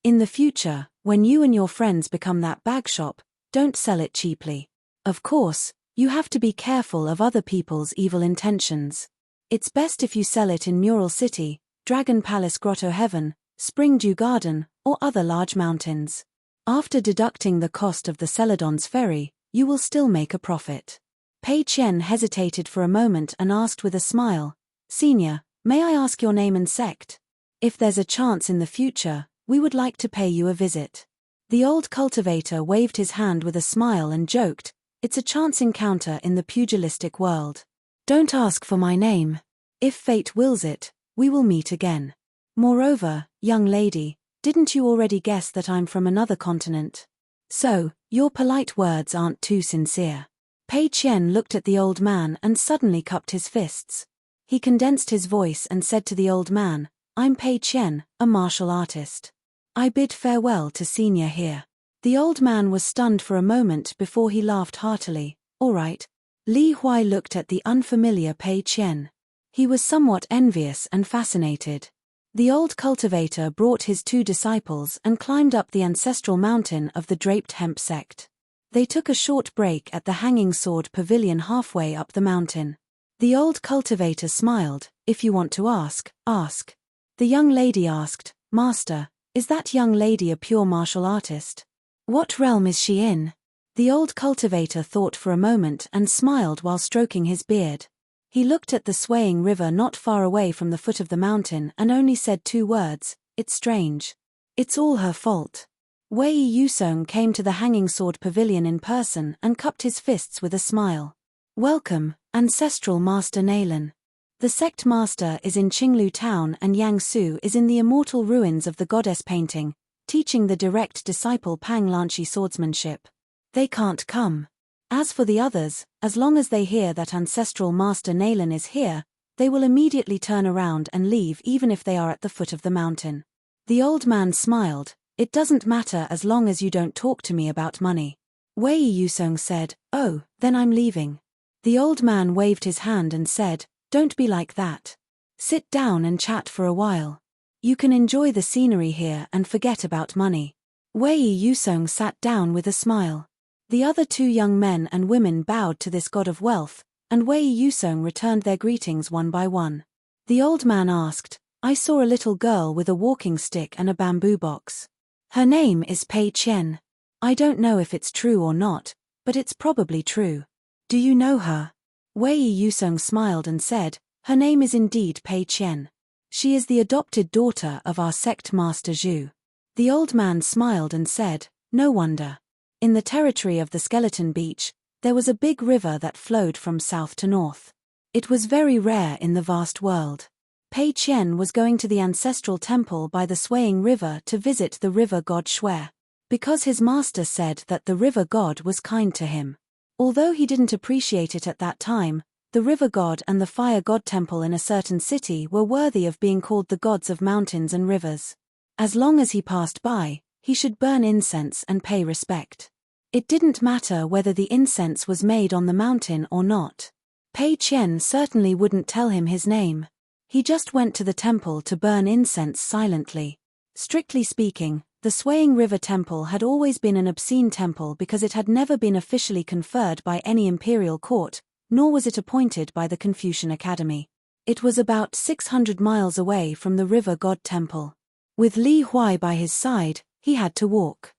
In the future, when you and your friends become that bag shop, don't sell it cheaply. Of course, you have to be careful of other people's evil intentions. It's best if you sell it in Mural City, Dragon Palace Grotto Heaven, Spring Dew Garden, or other large mountains. After deducting the cost of the Celadon's ferry, you will still make a profit. Pei Qian hesitated for a moment and asked with a smile, Senior, may I ask your name and sect? If there's a chance in the future, we would like to pay you a visit. The old cultivator waved his hand with a smile and joked, It's a chance encounter in the pugilistic world. Don't ask for my name. If fate wills it, we will meet again. Moreover, young lady, didn't you already guess that I'm from another continent? So, your polite words aren't too sincere. Pei Qian looked at the old man and suddenly cupped his fists. He condensed his voice and said to the old man, I'm Pei Qian, a martial artist. I bid farewell to Senior here. The old man was stunned for a moment before he laughed heartily. All right. Li Huai looked at the unfamiliar Pei Qian. He was somewhat envious and fascinated. The old cultivator brought his 2 disciples and climbed up the ancestral mountain of the draped hemp sect. They took a short break at the Hanging Sword Pavilion halfway up the mountain. The old cultivator smiled, If you want to ask, ask. The young lady asked, Master, is that young lady a pure martial artist? What realm is she in? The old cultivator thought for a moment and smiled while stroking his beard. He looked at the swaying river not far away from the foot of the mountain and only said 2 words, It's strange. It's all her fault. Wei Yusong came to the Hanging Sword Pavilion in person and cupped his fists with a smile. Welcome, Ancestral Master Nalan. The sect master is in Qinglu Town and Yang Su is in the immortal ruins of the goddess painting, teaching the direct disciple Pang Lanchi swordsmanship. They can't come. As for the others, as long as they hear that Ancestral Master Nalan is here, they will immediately turn around and leave even if they are at the foot of the mountain. The old man smiled, It doesn't matter as long as you don't talk to me about money. Wei Yusong said, Oh, then I'm leaving. The old man waved his hand and said, Don't be like that. Sit down and chat for a while. You can enjoy the scenery here and forget about money. Wei Yusong sat down with a smile. The other 2 young men and women bowed to this god of wealth, and Wei Yusong returned their greetings one by one. The old man asked, I saw a little girl with a walking stick and a bamboo box. Her name is Pei Qian. I don't know if it's true or not, but it's probably true. Do you know her? Wei Yusong smiled and said, Her name is indeed Pei Qian. She is the adopted daughter of our sect master Zhu. The old man smiled and said, No wonder. In the territory of the Skeleton Beach, there was a big river that flowed from south to north. It was very rare in the vast world. Pei Qian was going to the ancestral temple by the swaying river to visit the river god Xue, because his master said that the river god was kind to him. Although he didn't appreciate it at that time, the river god and the fire god temple in a certain city were worthy of being called the gods of mountains and rivers. As long as he passed by, he should burn incense and pay respect. It didn't matter whether the incense was made on the mountain or not. Pei Qian certainly wouldn't tell him his name. He just went to the temple to burn incense silently. Strictly speaking, the Swaying River Temple had always been an obscene temple because it had never been officially conferred by any imperial court, nor was it appointed by the Confucian Academy. It was about 600 miles away from the River God Temple. With Li Huai by his side, he had to walk.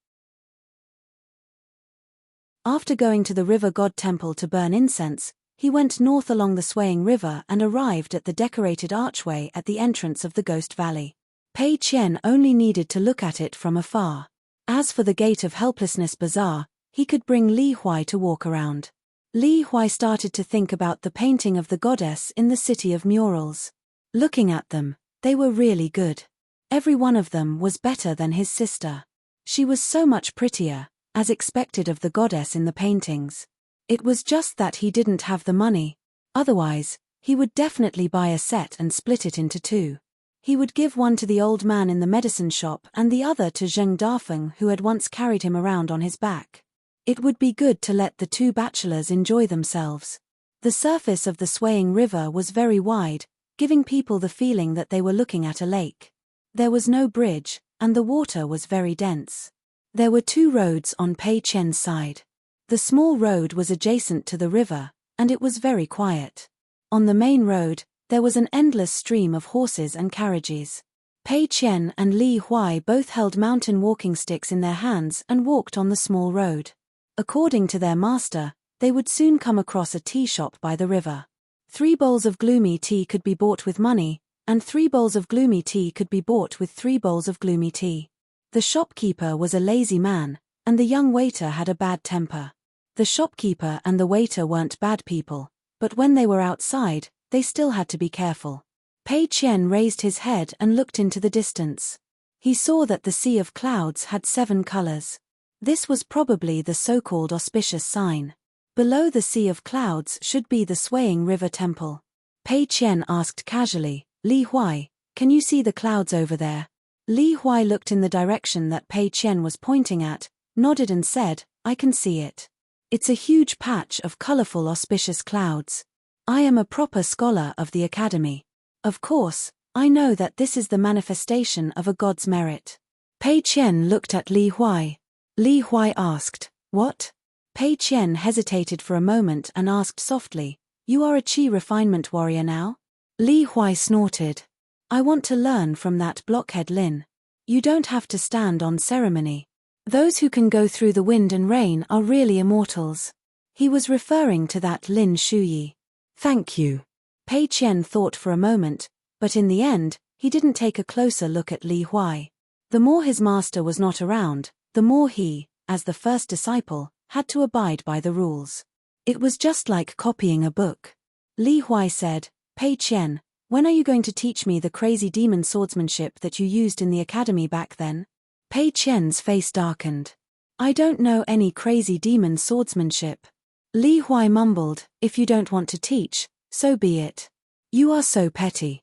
After going to the River God Temple to burn incense, he went north along the swaying river and arrived at the decorated archway at the entrance of the Ghost Valley. Pei Qian only needed to look at it from afar. As for the Gate of Helplessness Bazaar, he could bring Li Huai to walk around. Li Huai started to think about the painting of the goddess in the City of Murals. Looking at them, they were really good. Every one of them was better than his sister. She was so much prettier, as expected of the goddess in the paintings. It was just that he didn't have the money. Otherwise, he would definitely buy a set and split it into 2. He would give one to the old man in the medicine shop and the other to Zheng Dafeng, who had once carried him around on his back. It would be good to let the 2 bachelors enjoy themselves. The surface of the swaying river was very wide, giving people the feeling that they were looking at a lake. There was no bridge, and the water was very dense. There were 2 roads on Pei Qian's side. The small road was adjacent to the river, and it was very quiet. On the main road, there was an endless stream of horses and carriages. Pei Qian and Li Huai both held mountain walking sticks in their hands and walked on the small road. According to their master, they would soon come across a tea shop by the river. 3 bowls of gloomy tea could be bought with money, and 3 bowls of gloomy tea could be bought with 3 bowls of gloomy tea. The shopkeeper was a lazy man, and the young waiter had a bad temper. The shopkeeper and the waiter weren't bad people, but when they were outside, they still had to be careful. Pei Qian raised his head and looked into the distance. He saw that the sea of clouds had 7 colors. This was probably the so-called auspicious sign. Below the sea of clouds should be the swaying river temple. Pei Qian asked casually, Li Huai, can you see the clouds over there? Li Huai looked in the direction that Pei Qian was pointing at, nodded and said, I can see it. It's a huge patch of colorful auspicious clouds. I am a proper scholar of the academy. Of course, I know that this is the manifestation of a god's merit. Pei Qian looked at Li Huai. Li Huai asked, what? Pei Qian hesitated for a moment and asked softly, you are a qi refinement warrior now? Li Huai snorted. I want to learn from that blockhead Lin. You don't have to stand on ceremony. Those who can go through the wind and rain are really immortals. He was referring to that Lin Shuyi. Thank you. Pei Qian thought for a moment, but in the end, he didn't take a closer look at Li Huai. The more his master was not around, the more he, as the first disciple, had to abide by the rules. It was just like copying a book. Li Huai said, Pei Qian, when are you going to teach me the crazy demon swordsmanship that you used in the academy back then? Pei Qian's face darkened. I don't know any crazy demon swordsmanship. Li Huai mumbled, if you don't want to teach, so be it. You are so petty.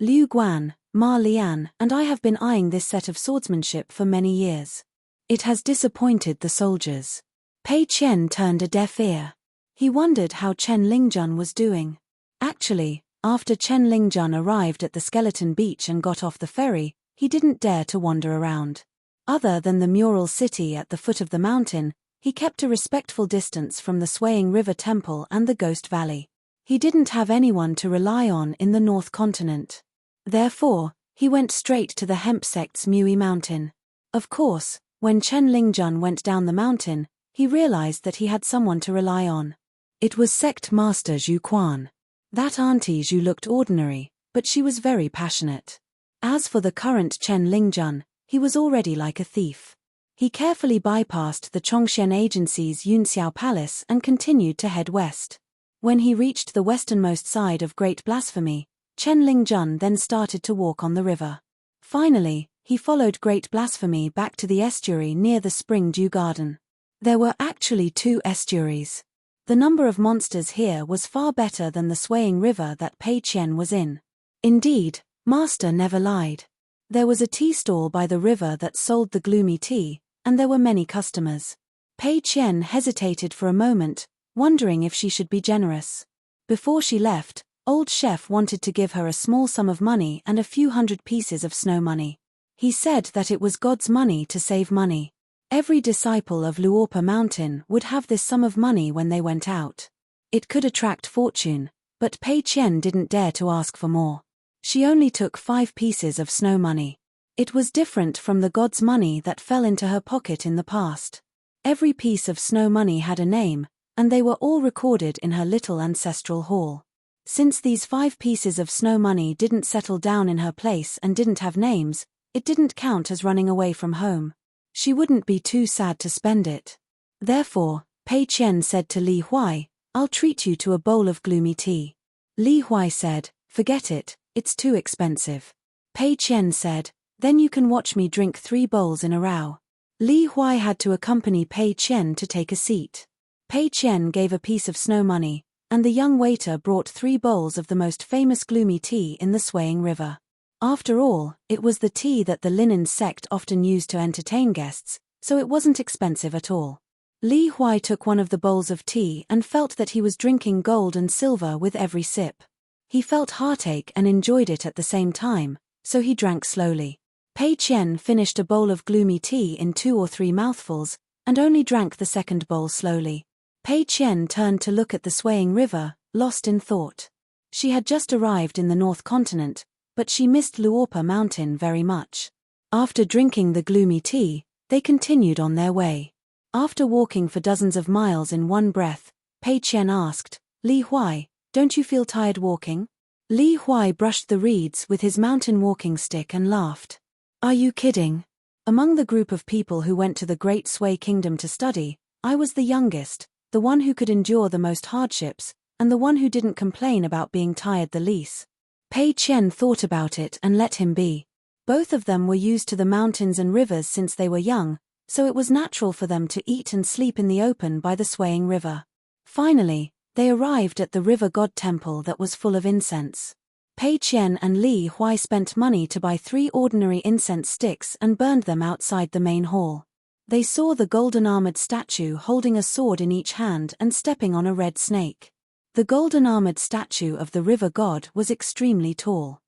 Liu Guan, Ma Lian, and I have been eyeing this set of swordsmanship for many years. It has disappointed the soldiers. Pei Qian turned a deaf ear. He wondered how Chen Lingjun was doing. Actually, after Chen Lingjun arrived at the skeleton beach and got off the ferry, he didn't dare to wander around. Other than the mural city at the foot of the mountain, he kept a respectful distance from the swaying river temple and the ghost valley. He didn't have anyone to rely on in the North Continent. Therefore, he went straight to the hemp sect's Mui mountain. Of course, when Chen Lingjun went down the mountain, he realized that he had someone to rely on. It was sect master Zhu Quan. That auntie Zhu looked ordinary, but she was very passionate. As for the current Chen Lingjun, he was already like a thief. He carefully bypassed the Chongxian Agency's Yunxiao Palace and continued to head west. When he reached the westernmost side of Great Blasphemy, Chen Lingjun then started to walk on the river. Finally, he followed Great Blasphemy back to the estuary near the Spring Dew Garden. There were actually 2 estuaries. The number of monsters here was far better than the swaying river that Pei Qian was in. Indeed, master never lied. There was a tea stall by the river that sold the gloomy tea, and there were many customers. Pei Qian hesitated for a moment, wondering if she should be generous. Before she left, old chef wanted to give her a small sum of money and a few hundred pieces of snow money. He said that it was God's money to save money. Every disciple of Luorpa Mountain would have this sum of money when they went out. It could attract fortune, but Pei Qian didn't dare to ask for more. She only took 5 pieces of snow money. It was different from the god's money that fell into her pocket in the past. Every piece of snow money had a name, and they were all recorded in her little ancestral hall. Since these 5 pieces of snow money didn't settle down in her place and didn't have names, it didn't count as running away from home. She wouldn't be too sad to spend it. Therefore, Pei Qian said to Li Huai, I'll treat you to a bowl of gloomy tea. Li Huai said, forget it, it's too expensive. Pei Qian said, then you can watch me drink 3 bowls in a row. Li Huai had to accompany Pei Qian to take a seat. Pei Qian gave a piece of snow money, and the young waiter brought 3 bowls of the most famous gloomy tea in the swaying river. After all, it was the tea that the Linen sect often used to entertain guests, so it wasn't expensive at all. Li Huai took one of the bowls of tea and felt that he was drinking gold and silver with every sip. He felt heartache and enjoyed it at the same time, so he drank slowly. Pei Qian finished a bowl of gloomy tea in 2 or 3 mouthfuls, and only drank the second bowl slowly. Pei Qian turned to look at the swaying river, lost in thought. She had just arrived in the North Continent, but she missed Luorpa Mountain very much. After drinking the gloomy tea, they continued on their way. After walking for dozens of miles in one breath, Pei Qian asked, "Li Huai, don't you feel tired walking?" Li Huai brushed the reeds with his mountain walking stick and laughed. "Are you kidding? Among the group of people who went to the Great Sui Kingdom to study, I was the youngest, the one who could endure the most hardships, and the one who didn't complain about being tired the least." Pei Qian thought about it and let him be. Both of them were used to the mountains and rivers since they were young, so it was natural for them to eat and sleep in the open by the swaying river. Finally, they arrived at the river god temple that was full of incense. Pei Qian and Li Huai spent money to buy 3 ordinary incense sticks and burned them outside the main hall. They saw the golden-armored statue holding a sword in each hand and stepping on a red snake. The golden-armored statue of the river god was extremely tall.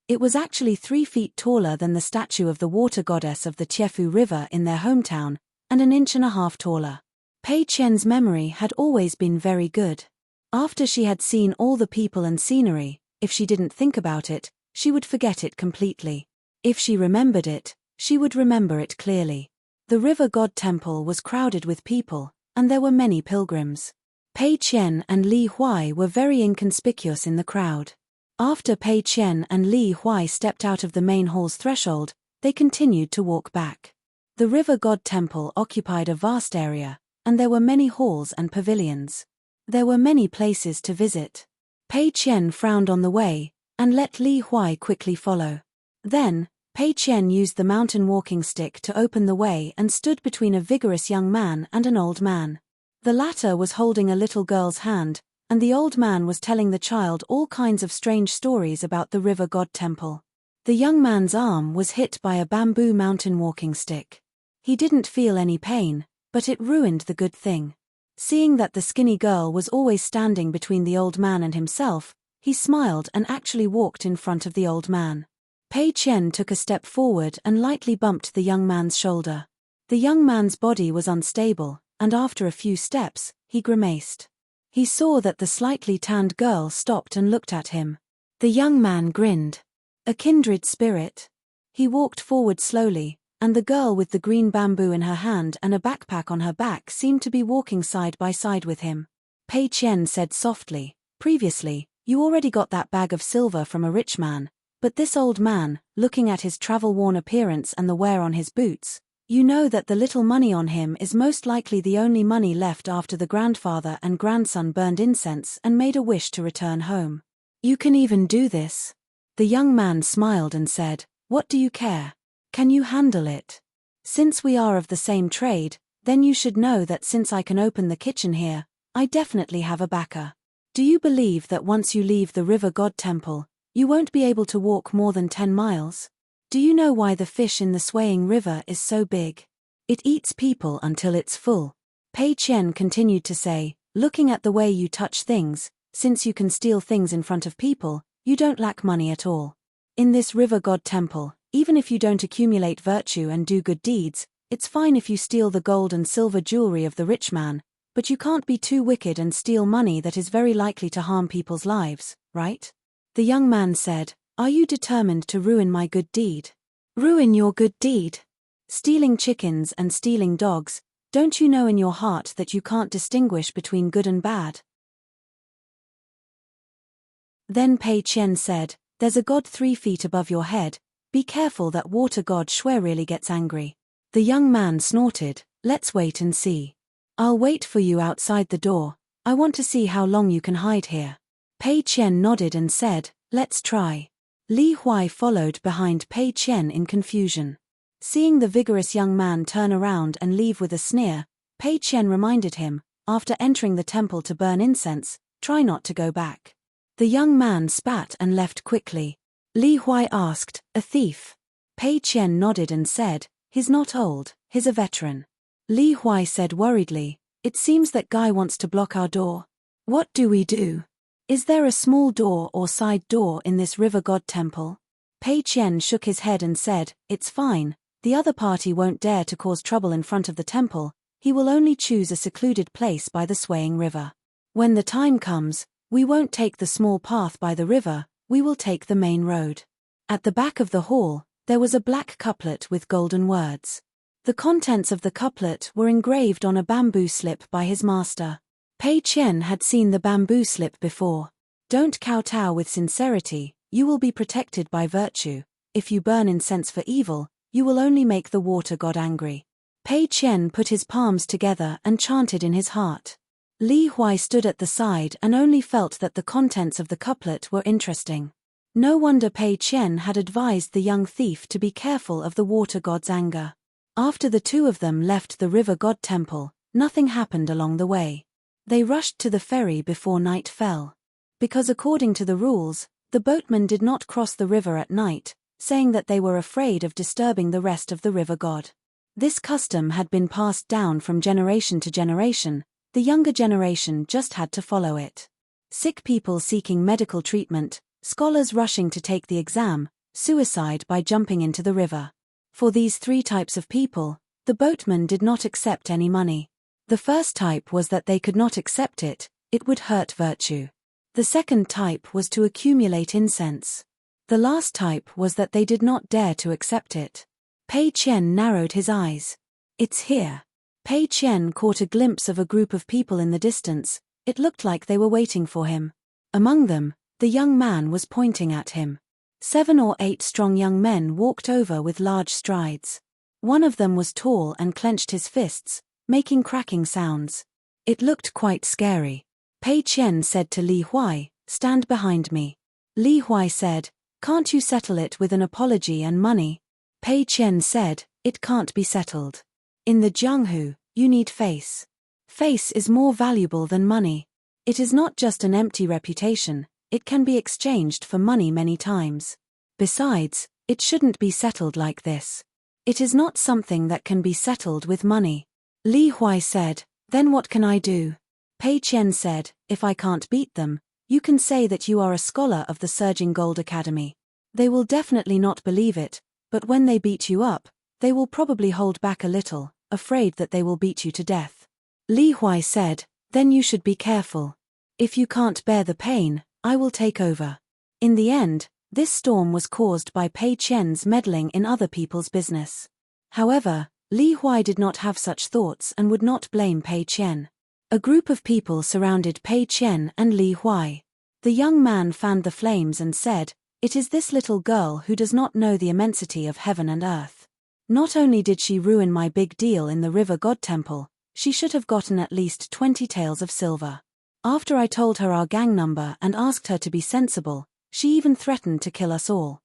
It was actually 3 feet taller than the statue of the water goddess of the Tiefu River in their hometown, and 1.5 inches taller. Pei Qian's memory had always been very good. After she had seen all the people and scenery, if she didn't think about it, she would forget it completely. If she remembered it, she would remember it clearly. The river god temple was crowded with people, and there were many pilgrims. Pei Qian and Li Huai were very inconspicuous in the crowd. After Pei Qian and Li Huai stepped out of the main hall's threshold, they continued to walk back. The river god temple occupied a vast area, and there were many halls and pavilions. There were many places to visit. Pei Qian frowned on the way, and let Li Huai quickly follow. Then, Pei Qian used the mountain walking stick to open the way and stood between a vigorous young man and an old man. The latter was holding a little girl's hand, and the old man was telling the child all kinds of strange stories about the river god temple. The young man's arm was hit by a bamboo mountain walking stick. He didn't feel any pain, but it ruined the good thing. Seeing that the skinny girl was always standing between the old man and himself, he smiled and actually walked in front of the old man. Pei Qian took a step forward and lightly bumped the young man's shoulder. The young man's body was unstable, and after a few steps, he grimaced. He saw that the slightly tanned girl stopped and looked at him. The young man grinned. A kindred spirit. He walked forward slowly, and the girl with the green bamboo in her hand and a backpack on her back seemed to be walking side by side with him. Pei Qian said softly, "Previously, you already got that bag of silver from a rich man, but this old man, looking at his travel-worn appearance and the wear on his boots, you know that the little money on him is most likely the only money left after the grandfather and grandson burned incense and made a wish to return home. You can even do this." The young man smiled and said, "What do you care? Can you handle it? Since we are of the same trade, then you should know that since I can open the kitchen here, I definitely have a backer. Do you believe that once you leave the river god temple, you won't be able to walk more than 10 miles? Do you know why the fish in the swaying river is so big? It eats people until it's full." Pei Qian continued to say, "Looking at the way you touch things, since you can steal things in front of people, you don't lack money at all. In this river god temple, even if you don't accumulate virtue and do good deeds, it's fine if you steal the gold and silver jewelry of the rich man, but you can't be too wicked and steal money that is very likely to harm people's lives, right?" The young man said, "Are you determined to ruin my good deed?" "Ruin your good deed? Stealing chickens and stealing dogs, don't you know in your heart that you can't distinguish between good and bad?" Then Pei Qian said, "There's a god 3 feet above your head. Be careful that water god Shui really gets angry." The young man snorted, "Let's wait and see. I'll wait for you outside the door. I want to see how long you can hide here." Pei Qian nodded and said, "Let's try." Li Huai followed behind Pei Qian in confusion. Seeing the vigorous young man turn around and leave with a sneer, Pei Qian reminded him, after entering the temple to burn incense, "Try not to go back." The young man spat and left quickly. Li Huai asked, "A thief?" Pei Qian nodded and said, "He's not old, he's a veteran." Li Huai said worriedly, "It seems that guy wants to block our door. What do we do? Is there a small door or side door in this river god temple?" Pei Qian shook his head and said, "It's fine, the other party won't dare to cause trouble in front of the temple, he will only choose a secluded place by the swaying river." When the time comes, we won't take the small path by the river, we will take the main road. At the back of the hall, there was a black couplet with golden words. The contents of the couplet were engraved on a bamboo slip by his master. Pei Qian had seen the bamboo slip before. Don't kowtow with sincerity, you will be protected by virtue. If you burn incense for evil, you will only make the water god angry. Pei Qian put his palms together and chanted in his heart. Li Huai stood at the side and only felt that the contents of the couplet were interesting. No wonder Pei Qian had advised the young thief to be careful of the water god's anger. After the two of them left the river god temple, nothing happened along the way. They rushed to the ferry before night fell. Because according to the rules, the boatmen did not cross the river at night, saying that they were afraid of disturbing the rest of the river god. This custom had been passed down from generation to generation, the younger generation just had to follow it. Sick people seeking medical treatment, scholars rushing to take the exam, suicide by jumping into the river. For these three types of people, the boatmen did not accept any money. The first type was that they could not accept it, it would hurt virtue. The second type was to accumulate incense. The last type was that they did not dare to accept it. Pei Qian narrowed his eyes. It's here. Pei Qian caught a glimpse of a group of people in the distance, it looked like they were waiting for him. Among them, the young man was pointing at him. 7 or 8 strong young men walked over with large strides. One of them was tall and clenched his fists, making cracking sounds. It looked quite scary. Pei Qian said to Li Huai, "Stand behind me." Li Huai said, "Can't you settle it with an apology and money?" Pei Qian said, "It can't be settled. In the Jianghu, you need face. Face is more valuable than money. It is not just an empty reputation, it can be exchanged for money many times. Besides, it shouldn't be settled like this. It is not something that can be settled with money." Li Huai said, "Then what can I do?" Pei Qian said, "If I can't beat them, you can say that you are a scholar of the Surging Gold Academy. They will definitely not believe it, but when they beat you up, they will probably hold back a little, afraid that they will beat you to death." Li Huai said, "Then you should be careful. If you can't bear the pain, I will take over." In the end, this storm was caused by Pei Qian's meddling in other people's business. However, Li Huai did not have such thoughts and would not blame Pei Qian. A group of people surrounded Pei Qian and Li Huai. The young man fanned the flames and said, "It is this little girl who does not know the immensity of heaven and earth. Not only did she ruin my big deal in the river god temple, she should have gotten at least 20 taels of silver. After I told her our gang number and asked her to be sensible, she even threatened to kill us all.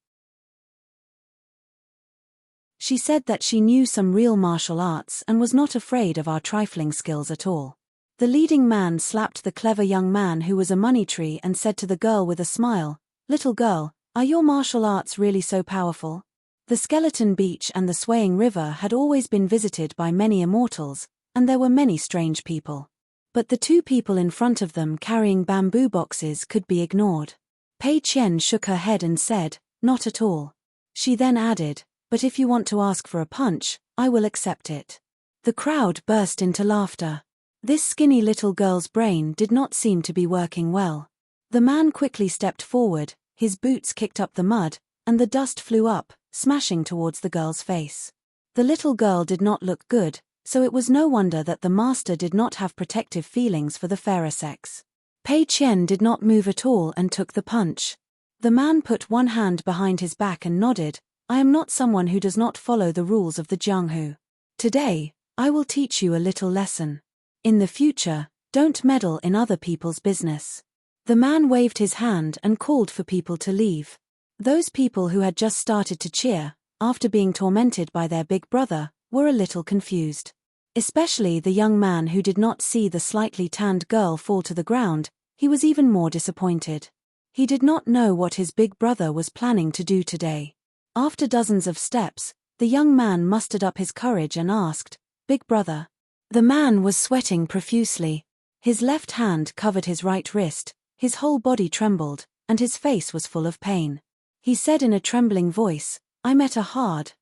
She said that she knew some real martial arts and was not afraid of our trifling skills at all." The leading man slapped the clever young man who was a money tree and said to the girl with a smile, "Little girl, are your martial arts really so powerful?" The skeleton beach and the swaying river had always been visited by many immortals, and there were many strange people. But the two people in front of them carrying bamboo boxes could be ignored. Pei Qian shook her head and said, "Not at all." She then added, "But if you want to ask for a punch, I will accept it." The crowd burst into laughter. This skinny little girl's brain did not seem to be working well. The man quickly stepped forward, his boots kicked up the mud, and the dust flew up, smashing towards the girl's face. The little girl did not look good, so it was no wonder that the master did not have protective feelings for the fairer sex. Pei Qian did not move at all and took the punch. The man put one hand behind his back and nodded, "I am not someone who does not follow the rules of the Jianghu. Today, I will teach you a little lesson. In the future, don't meddle in other people's business." The man waved his hand and called for people to leave. Those people who had just started to cheer, after being tormented by their big brother, were a little confused. Especially the young man who did not see the slightly tanned girl fall to the ground, he was even more disappointed. He did not know what his big brother was planning to do today. After dozens of steps, the young man mustered up his courage and asked, "Big brother?" The man was sweating profusely. His left hand covered his right wrist, his whole body trembled, and his face was full of pain. He said in a trembling voice, "I met a hard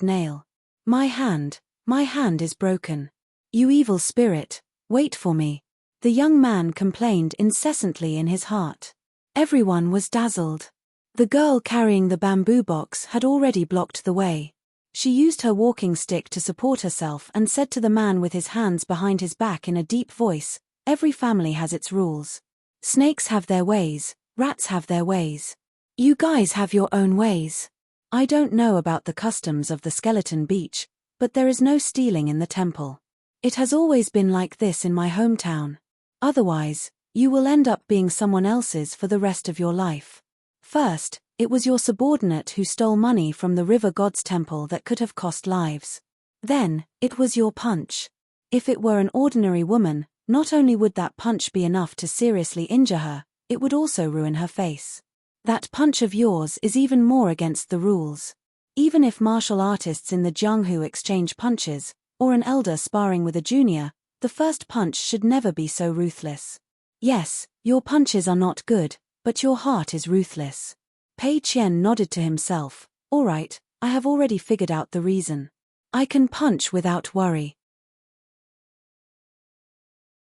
nail. My hand is broken. You evil spirit, wait for me." The young man complained incessantly in his heart. Everyone was dazzled. The girl carrying the bamboo box had already blocked the way. She used her walking stick to support herself and said to the man with his hands behind his back in a deep voice, "Every family has its rules. Snakes have their ways, rats have their ways. You guys have your own ways. I don't know about the customs of the Skeleton Beach, but there is no stealing in the temple. It has always been like this in my hometown. Otherwise, you will end up being someone else's for the rest of your life. First, it was your subordinate who stole money from the river god's temple that could have cost lives. Then, it was your punch. If it were an ordinary woman, not only would that punch be enough to seriously injure her, it would also ruin her face. That punch of yours is even more against the rules. Even if martial artists in the Jianghu exchange punches, or an elder sparring with a junior, the first punch should never be so ruthless. Yes, your punches are not good, but your heart is ruthless." Pei Qian nodded to himself. "All right, I have already figured out the reason. I can punch without worry."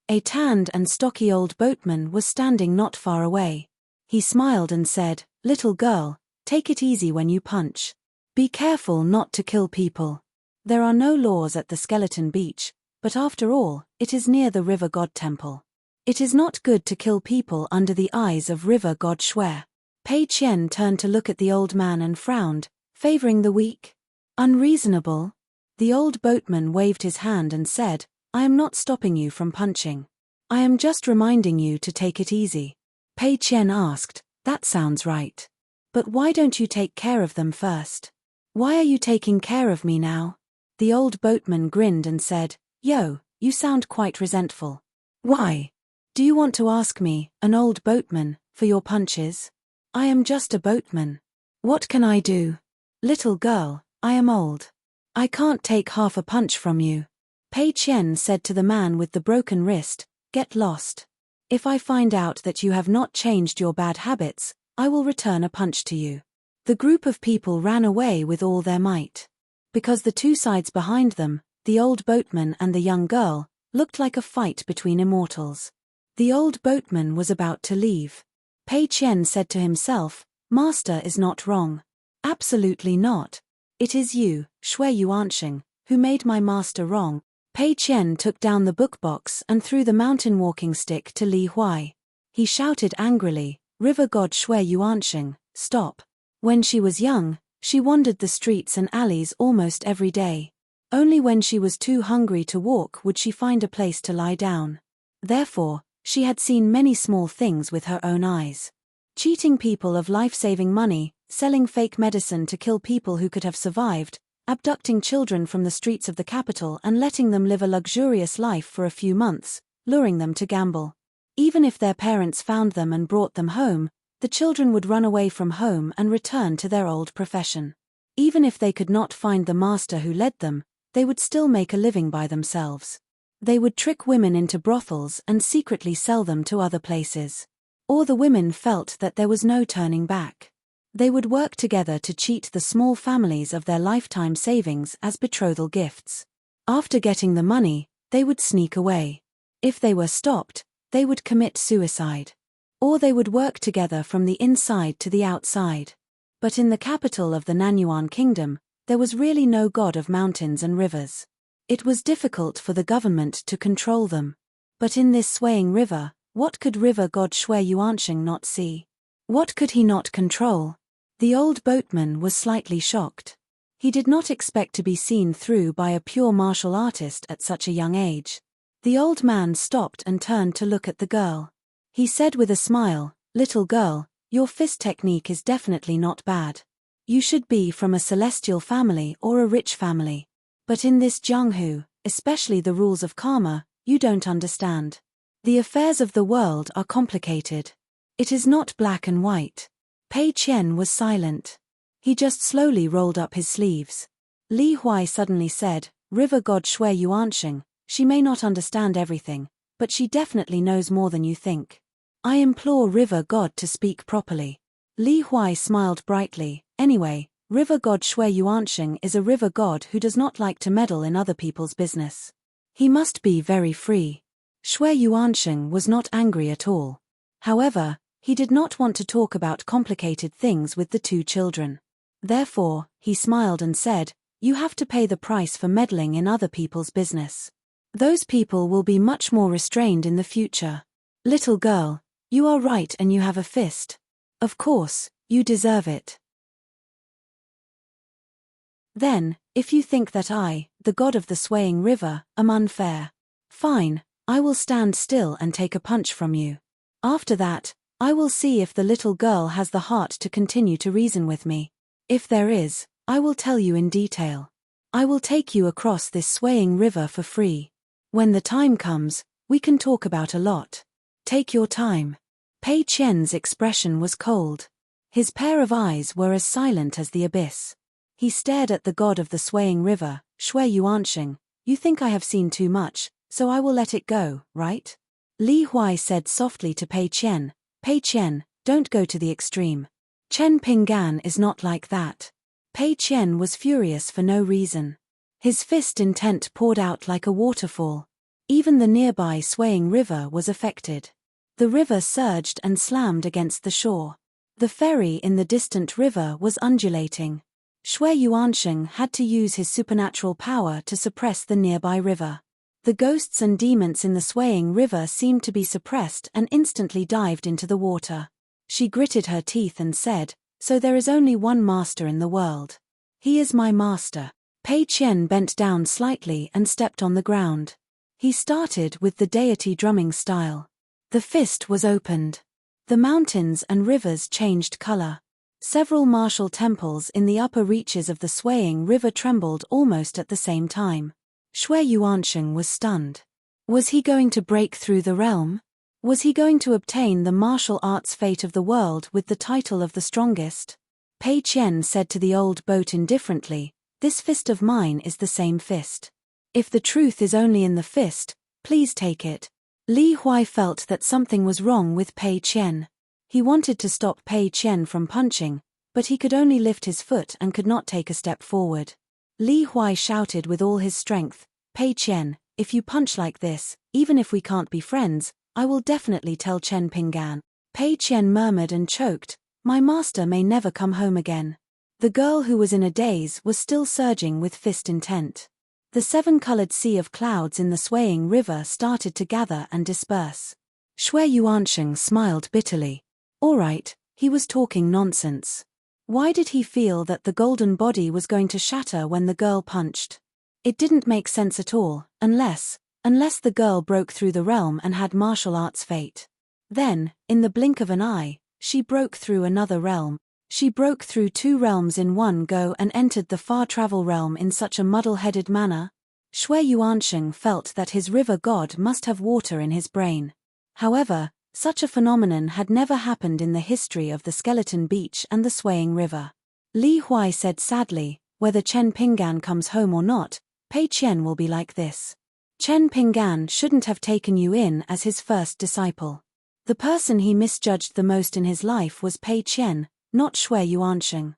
A tanned and stocky old boatman was standing not far away. He smiled and said, "Little girl, take it easy when you punch. Be careful not to kill people. There are no laws at the Skeleton Beach, but after all, it is near the river god temple. It is not good to kill people under the eyes of river god Shui." Pei Qian turned to look at the old man and frowned, favoring the weak. "Unreasonable?" The old boatman waved his hand and said, "I am not stopping you from punching. I am just reminding you to take it easy." Pei Qian asked, "That sounds right. But why don't you take care of them first? Why are you taking care of me now?" The old boatman grinned and said, "Yo, you sound quite resentful. Why? Do you want to ask me, an old boatman, for your punches? I am just a boatman. What can I do? Little girl, I am old. I can't take half a punch from you." Pei Qian said to the man with the broken wrist, "Get lost. If I find out that you have not changed your bad habits, I will return a punch to you." The group of people ran away with all their might. Because the two sides behind them, the old boatman and the young girl, looked like a fight between immortals. The old boatman was about to leave. Pei Qian said to himself, "Master is not wrong. Absolutely not. It is you, Shui Yuanxing, who made my master wrong." Pei Qian took down the book box and threw the mountain walking stick to Li Huai. He shouted angrily, "River god Shui Yuanxing, stop." When she was young, she wandered the streets and alleys almost every day. Only when she was too hungry to walk would she find a place to lie down. Therefore, she had seen many small things with her own eyes. Cheating people of life-saving money, selling fake medicine to kill people who could have survived, abducting children from the streets of the capital and letting them live a luxurious life for a few months, luring them to gamble. Even if their parents found them and brought them home, the children would run away from home and return to their old profession. Even if they could not find the master who led them, they would still make a living by themselves. They would trick women into brothels and secretly sell them to other places. Or the women felt that there was no turning back. They would work together to cheat the small families of their lifetime savings as betrothal gifts. After getting the money, they would sneak away. If they were stopped, they would commit suicide. Or they would work together from the inside to the outside. But in the capital of the Nanyuan kingdom, there was really no god of mountains and rivers. It was difficult for the government to control them. But in this swaying river, what could river god Shui Yuanxing not see? What could he not control? The old boatman was slightly shocked. He did not expect to be seen through by a pure martial artist at such a young age. The old man stopped and turned to look at the girl. He said with a smile, "Little girl, your fist technique is definitely not bad. You should be from a celestial family or a rich family. But in this Jianghu, especially the rules of karma, you don't understand. The affairs of the world are complicated. It is not black and white." Pei Qian was silent. He just slowly rolled up his sleeves. Li Huai suddenly said, "River god Shui Yuanxing, she may not understand everything, but she definitely knows more than you think. I implore River God to speak properly." Li Huai smiled brightly. "Anyway, River God Shui Yuanxing is a river god who does not like to meddle in other people's business. He must be very free. Shui Yuansheng was not angry at all. However, he did not want to talk about complicated things with the two children. Therefore, he smiled and said, "You have to pay the price for meddling in other people's business. Those people will be much more restrained in the future. Little girl, you are right and you have a fist. Of course, you deserve it. Then, if you think that I, the god of the swaying river, am unfair, fine, I will stand still and take a punch from you. After that, I will see if the little girl has the heart to continue to reason with me. If there is, I will tell you in detail. I will take you across this swaying river for free. When the time comes, we can talk about a lot. Take your time." Pei Qian's expression was cold. His pair of eyes were as silent as the abyss. He stared at the god of the swaying river. "Shui Yuansheng, you think I have seen too much, so I will let it go, right?" Li Huai said softly to Pei Qian, "Pei Qian, don't go to the extreme. Chen Pinggan is not like that." Pei Qian was furious for no reason. His fist intent poured out like a waterfall. Even the nearby swaying river was affected. The river surged and slammed against the shore. The ferry in the distant river was undulating. Shui Yuansheng had to use his supernatural power to suppress the nearby river. The ghosts and demons in the swaying river seemed to be suppressed and instantly dived into the water. She gritted her teeth and said, "So there is only one master in the world. He is my master." Pei Qian bent down slightly and stepped on the ground. He started with the deity drumming style. The fist was opened. The mountains and rivers changed color. Several martial temples in the upper reaches of the swaying river trembled almost at the same time. Shui Yuansheng was stunned. Was he going to break through the realm? Was he going to obtain the martial arts fate of the world with the title of the strongest? Pei Qian said to the old boat indifferently, "This fist of mine is the same fist. If the truth is only in the fist, please take it." Li Huai felt that something was wrong with Pei Qian. He wanted to stop Pei Qian from punching, but he could only lift his foot and could not take a step forward. Li Huai shouted with all his strength, "Pei Qian, if you punch like this, even if we can't be friends, I will definitely tell Chen Pinggan." Pei Qian murmured and choked, "My master may never come home again." The girl who was in a daze was still surging with fist intent. The seven-colored sea of clouds in the swaying river started to gather and disperse. Shui Yuansheng smiled bitterly. All right, he was talking nonsense. Why did he feel that the golden body was going to shatter when the girl punched? It didn't make sense at all, unless the girl broke through the realm and had martial arts fate. Then, in the blink of an eye, she broke through another realm. She broke through two realms in one go and entered the far-travel realm in such a muddle-headed manner. Shui Yuansheng felt that his river god must have water in his brain. However, such a phenomenon had never happened in the history of the Skeleton Beach and the swaying river. Li Huai said sadly, "Whether Chen Pinggan comes home or not, Pei Qian will be like this. Chen Pinggan shouldn't have taken you in as his first disciple. The person he misjudged the most in his life was Pei Qian, not Shui Yuansheng."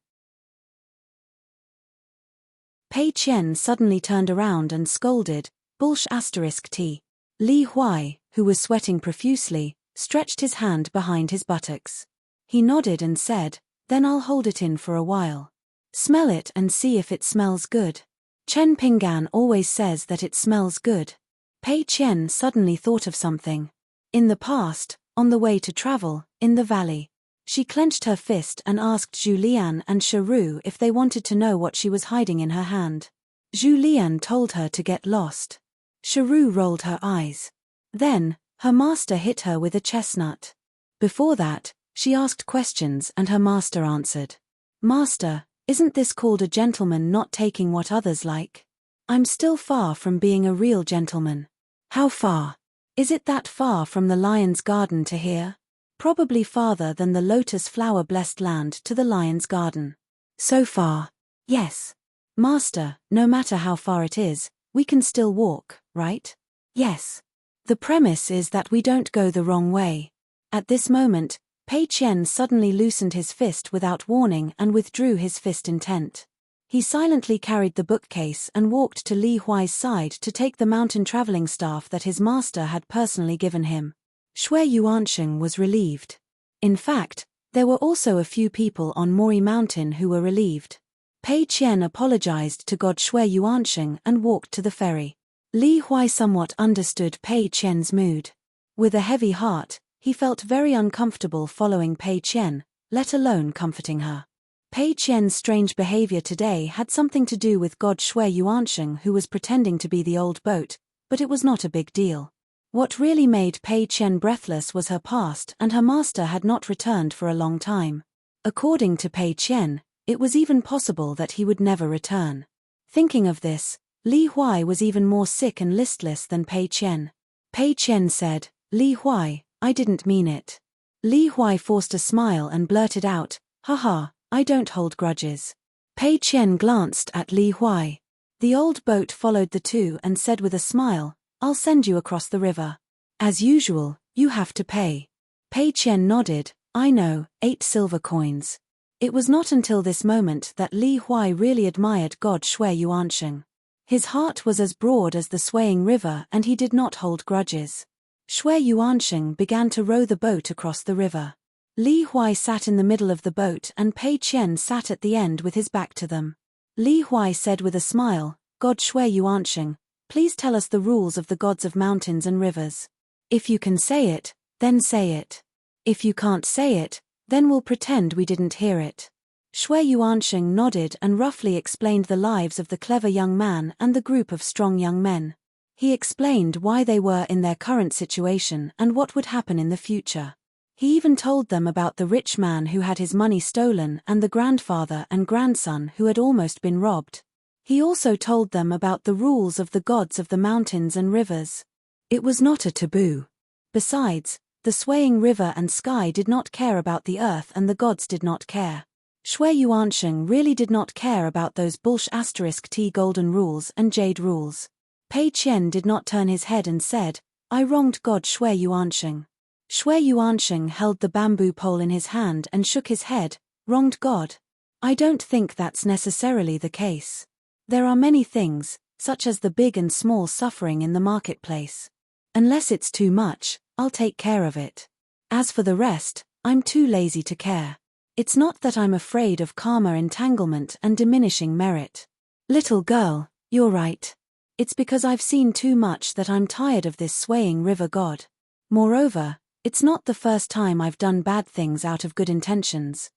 Pei Qian suddenly turned around and scolded, "Bullsh**t." Li Huai, who was sweating profusely, stretched his hand behind his buttocks. He nodded and said, "Then I'll hold it in for a while. Smell it and see if it smells good. Chen Pinggan always says that it smells good." Pei Qian suddenly thought of something. In the past, on the way to travel, in the valley, she clenched her fist and asked Zhu Lian and Sharu if they wanted to know what she was hiding in her hand. Zhu Lian told her to get lost. Sharu rolled her eyes. Then, her master hit her with a chestnut. Before that, she asked questions and her master answered. "Master, isn't this called a gentleman not taking what others like? I'm still far from being a real gentleman." "How far? Is it that far from the lion's garden to here?" "Probably farther than the lotus flower-blessed land to the lion's garden." "So far?" "Yes." "Master, no matter how far it is, we can still walk, right?" "Yes. The premise is that we don't go the wrong way." At this moment, Pei Qian suddenly loosened his fist without warning and withdrew his fist intent. He silently carried the bookcase and walked to Li Huai's side to take the mountain traveling staff that his master had personally given him. Shui Yuansheng was relieved. In fact, there were also a few people on Mori Mountain who were relieved. Pei Qian apologized to God Shui Yuansheng and walked to the ferry. Li Huai somewhat understood Pei Qian's mood. With a heavy heart, he felt very uncomfortable following Pei Qian, let alone comforting her. Pei Qian's strange behavior today had something to do with God Shui Yuansheng, who was pretending to be the old boat, but it was not a big deal. What really made Pei Qian breathless was her past, and her master had not returned for a long time. According to Pei Qian, it was even possible that he would never return. Thinking of this, Li Huai was even more sick and listless than Pei Qian. Pei Qian said, "Li Huai, I didn't mean it." Li Huai forced a smile and blurted out, "Haha, I don't hold grudges." Pei Qian glanced at Li Huai. The old boat followed the two and said with a smile, "I'll send you across the river. As usual, you have to pay." Pei Qian nodded, "I know, 8 silver coins." It was not until this moment that Li Huai really admired God Shui Yuansheng. His heart was as broad as the swaying river and he did not hold grudges. Shui Yuansheng began to row the boat across the river. Li Huai sat in the middle of the boat and Pei Qian sat at the end with his back to them. Li Huai said with a smile, "God Shui Yuansheng, please tell us the rules of the gods of mountains and rivers. If you can say it, then say it. If you can't say it, then we'll pretend we didn't hear it." Shui Yuansheng nodded and roughly explained the lives of the clever young man and the group of strong young men. He explained why they were in their current situation and what would happen in the future. He even told them about the rich man who had his money stolen and the grandfather and grandson who had almost been robbed. He also told them about the rules of the gods of the mountains and rivers. It was not a taboo. Besides, the swaying river and sky did not care about the earth and the gods did not care. Shui Yuansheng really did not care about those **T golden rules and jade rules. Pei Qian did not turn his head and said, "I wronged God Shui Yuansheng." Shui Yuansheng held the bamboo pole in his hand and shook his head, "Wronged God? I don't think that's necessarily the case. There are many things, such as the big and small suffering in the marketplace. Unless it's too much, I'll take care of it. As for the rest, I'm too lazy to care. It's not that I'm afraid of karma entanglement and diminishing merit. Little girl, you're right. It's because I've seen too much that I'm tired of this swaying river god. Moreover, it's not the first time I've done bad things out of good intentions."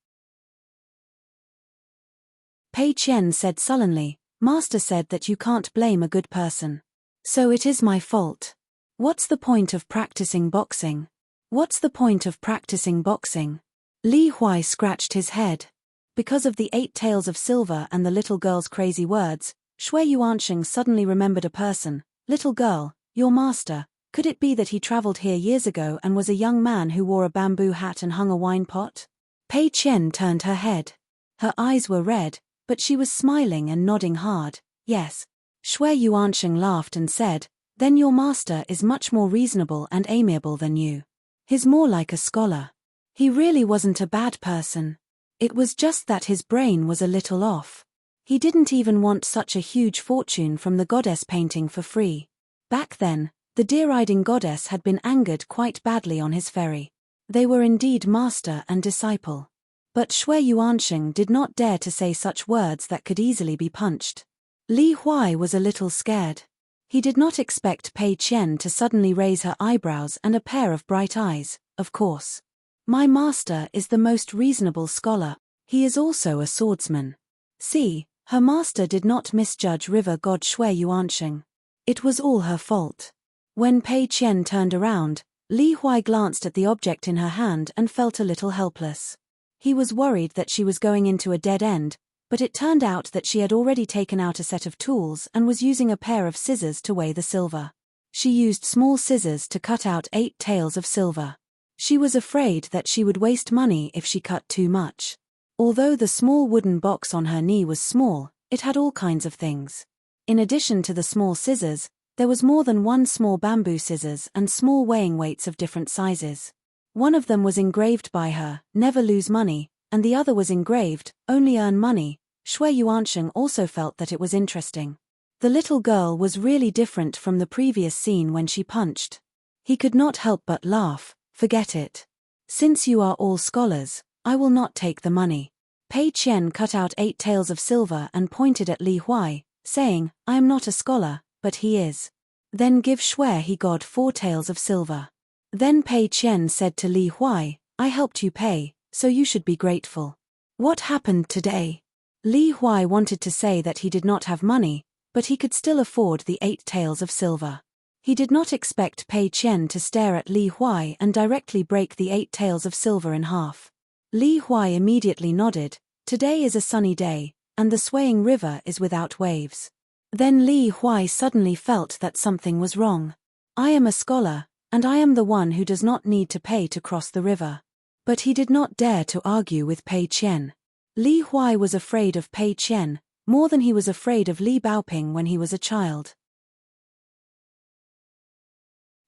Pei Qian said sullenly, "Master said that you can't blame a good person. So it is my fault. What's the point of practicing boxing? What's the point of practicing boxing?" Li Huai scratched his head. Because of the 8 taels of silver and the little girl's crazy words, Shui Yuansheng suddenly remembered a person. "Little girl, your master, could it be that he traveled here years ago and was a young man who wore a bamboo hat and hung a wine pot?" Pei Qian turned her head. Her eyes were red, but she was smiling and nodding hard. "Yes." Shui Yuansheng laughed and said, "Then your master is much more reasonable and amiable than you. He's more like a scholar. He really wasn't a bad person. It was just that his brain was a little off. He didn't even want such a huge fortune from the goddess painting for free. Back then, the deer-riding goddess had been angered quite badly on his ferry. They were indeed master and disciple. But Shui Yuansheng did not dare to say such words that could easily be punched. Li Huai was a little scared. He did not expect Pei Qian to suddenly raise her eyebrows and a pair of bright eyes. "Of course. My master is the most reasonable scholar. He is also a swordsman." See, her master did not misjudge river god Shui Yuansheng. It was all her fault. When Pei Qian turned around, Li Huai glanced at the object in her hand and felt a little helpless. He was worried that she was going into a dead end, but it turned out that she had already taken out a set of tools and was using a pair of scissors to weigh the silver. She used small scissors to cut out 8 taels of silver. She was afraid that she would waste money if she cut too much. Although the small wooden box on her knee was small, it had all kinds of things. In addition to the small scissors, there was more than one small bamboo scissors and small weighing weights of different sizes. One of them was engraved by her, "Never lose money," and the other was engraved, "Only earn money," Shui Yuansheng also felt that it was interesting. The little girl was really different from the previous scene when she punched. He could not help but laugh. Forget it. Since you are all scholars, I will not take the money. Pei Qian cut out 8 taels of silver and pointed at Li Huai, saying, I am not a scholar, but he is. Then give Shui he got 4 taels of silver. Then Pei Qian said to Li Huai, I helped you pay, so you should be grateful. What happened today? Li Huai wanted to say that he did not have money, but he could still afford the 8 taels of silver. He did not expect Pei Qian to stare at Li Huai and directly break the 8 taels of silver in half. Li Huai immediately nodded. Today is a sunny day, and the swaying river is without waves. Then Li Huai suddenly felt that something was wrong. I am a scholar, and I am the one who does not need to pay to cross the river. But he did not dare to argue with Pei Qian. Li Huai was afraid of Pei Qian, more than he was afraid of Li Baoping when he was a child.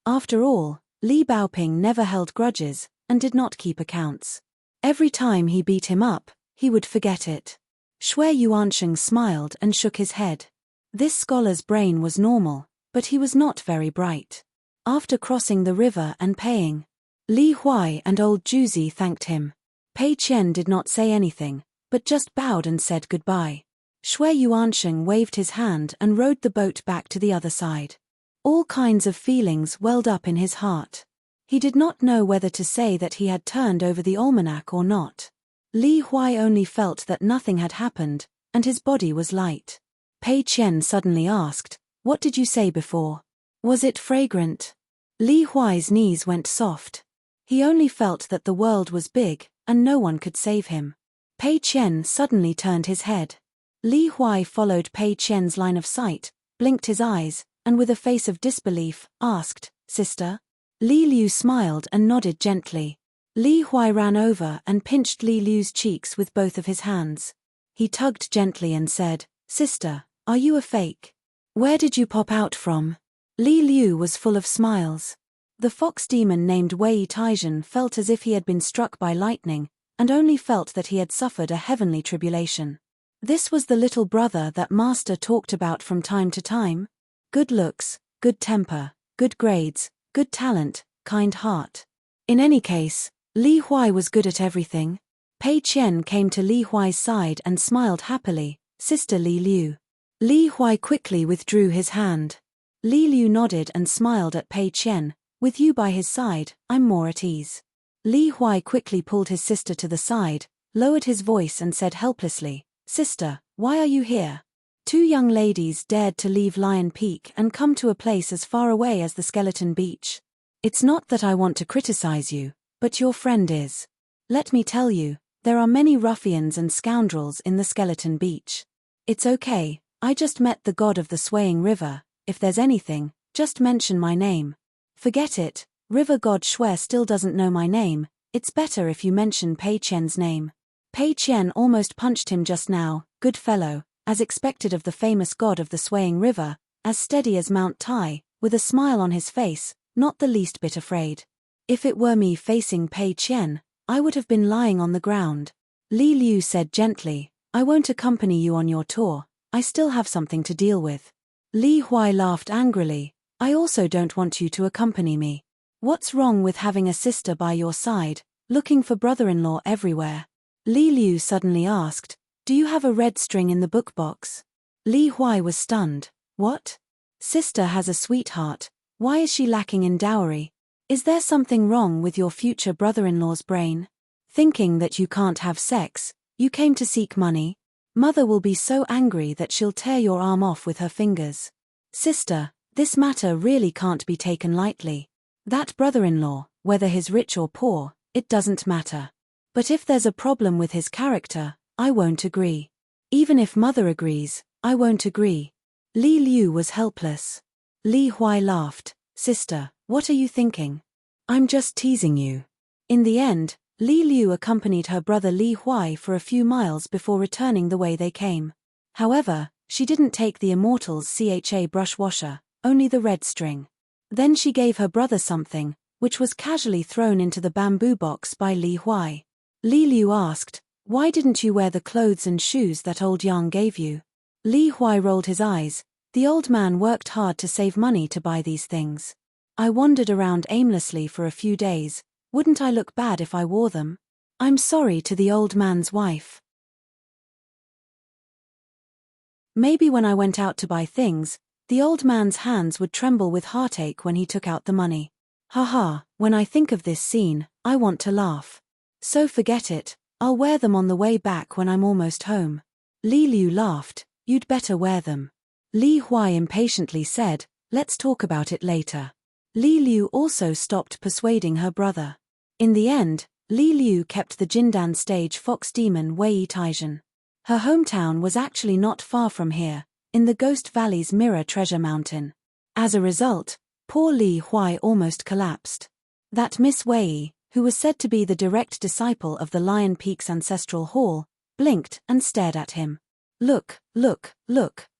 After all, Li Baoping never held grudges, and did not keep accounts. Every time he beat him up, he would forget it. Shui Yuansheng smiled and shook his head. This scholar's brain was normal, but he was not very bright. After crossing the river and paying, Li Huai and old Juzi thanked him. Pei Qian did not say anything, but just bowed and said goodbye. Shui Yuansheng waved his hand and rowed the boat back to the other side. All kinds of feelings welled up in his heart. He did not know whether to say that he had turned over the almanac or not. Li Huai only felt that nothing had happened, and his body was light. Pei Qian suddenly asked, What did you say before? Was it fragrant? Li Huai's knees went soft. He only felt that the world was big, and no one could save him. Pei Qian suddenly turned his head. Li Huai followed Pei Qian's line of sight, blinked his eyes, and with a face of disbelief, asked, Sister? Li Liu smiled and nodded gently. Li Huai ran over and pinched Li Liu's cheeks with both of his hands. He tugged gently and said, Sister, are you a fake? Where did you pop out from? Li Liu was full of smiles. The fox demon named Wei Taizhen felt as if he had been struck by lightning, and only felt that he had suffered a heavenly tribulation. This was the little brother that Master talked about from time to time. Good looks, good temper, good grades, good talent, kind heart. In any case, Li Huai was good at everything. Pei Qian came to Li Huai's side and smiled happily, Sister Li Liu. Li Huai quickly withdrew his hand. Li Liu nodded and smiled at Pei Qian, with you by his side, I'm more at ease. Li Huai quickly pulled his sister to the side, lowered his voice and said helplessly, Sister, why are you here? 2 young ladies dared to leave Lion Peak and come to a place as far away as the Skeleton Beach. It's not that I want to criticize you, but your friend is. Let me tell you, there are many ruffians and scoundrels in the Skeleton Beach. It's okay, I just met the god of the swaying river. If there's anything, just mention my name. Forget it, river god Shui still doesn't know my name, it's better if you mention Pei Qian's name. Pei Qian almost punched him just now, good fellow, as expected of the famous god of the swaying river, as steady as Mount Tai, with a smile on his face, not the least bit afraid. If it were me facing Pei Qian, I would have been lying on the ground. Li Liu said gently, I won't accompany you on your tour, I still have something to deal with. Li Huai laughed angrily, I also don't want you to accompany me. What's wrong with having a sister by your side, looking for brother-in-law everywhere? Li Liu suddenly asked, Do you have a red string in the book box? Li Huai was stunned. What? Sister has a sweetheart, why is she lacking in dowry? Is there something wrong with your future brother-in-law's brain? Thinking that you can't have sex, you came to seek money? Mother will be so angry that she'll tear your arm off with her fingers. Sister, this matter really can't be taken lightly. That brother-in-law, whether he's rich or poor, it doesn't matter. But if there's a problem with his character, I won't agree. Even if mother agrees, I won't agree. Li Liu was helpless. Li Huai laughed, Sister, what are you thinking? I'm just teasing you. In the end, Li Liu accompanied her brother Li Huai for a few miles before returning the way they came. However, she didn't take the Immortals CHA brush washer, only the red string. Then she gave her brother something, which was casually thrown into the bamboo box by Li Huai. Li Liu asked, Why didn't you wear the clothes and shoes that old Yang gave you? Li Huai rolled his eyes. The old man worked hard to save money to buy these things. I wandered around aimlessly for a few days. Wouldn't I look bad if I wore them? I'm sorry to the old man's wife. Maybe when I went out to buy things, the old man's hands would tremble with heartache when he took out the money. Haha, when I think of this scene, I want to laugh. So forget it, I'll wear them on the way back when I'm almost home. Li Liu laughed. You'd better wear them. Li Huai impatiently said, let's talk about it later. Li Liu also stopped persuading her brother. In the end, Li Liu kept the Jindan stage fox demon Wei Taijian. Her hometown was actually not far from here, in the Ghost Valley's Mirror Treasure Mountain. As a result, poor Li Huai almost collapsed. That Miss Wei, who was said to be the direct disciple of the Lion Peak's ancestral hall, blinked and stared at him. Look,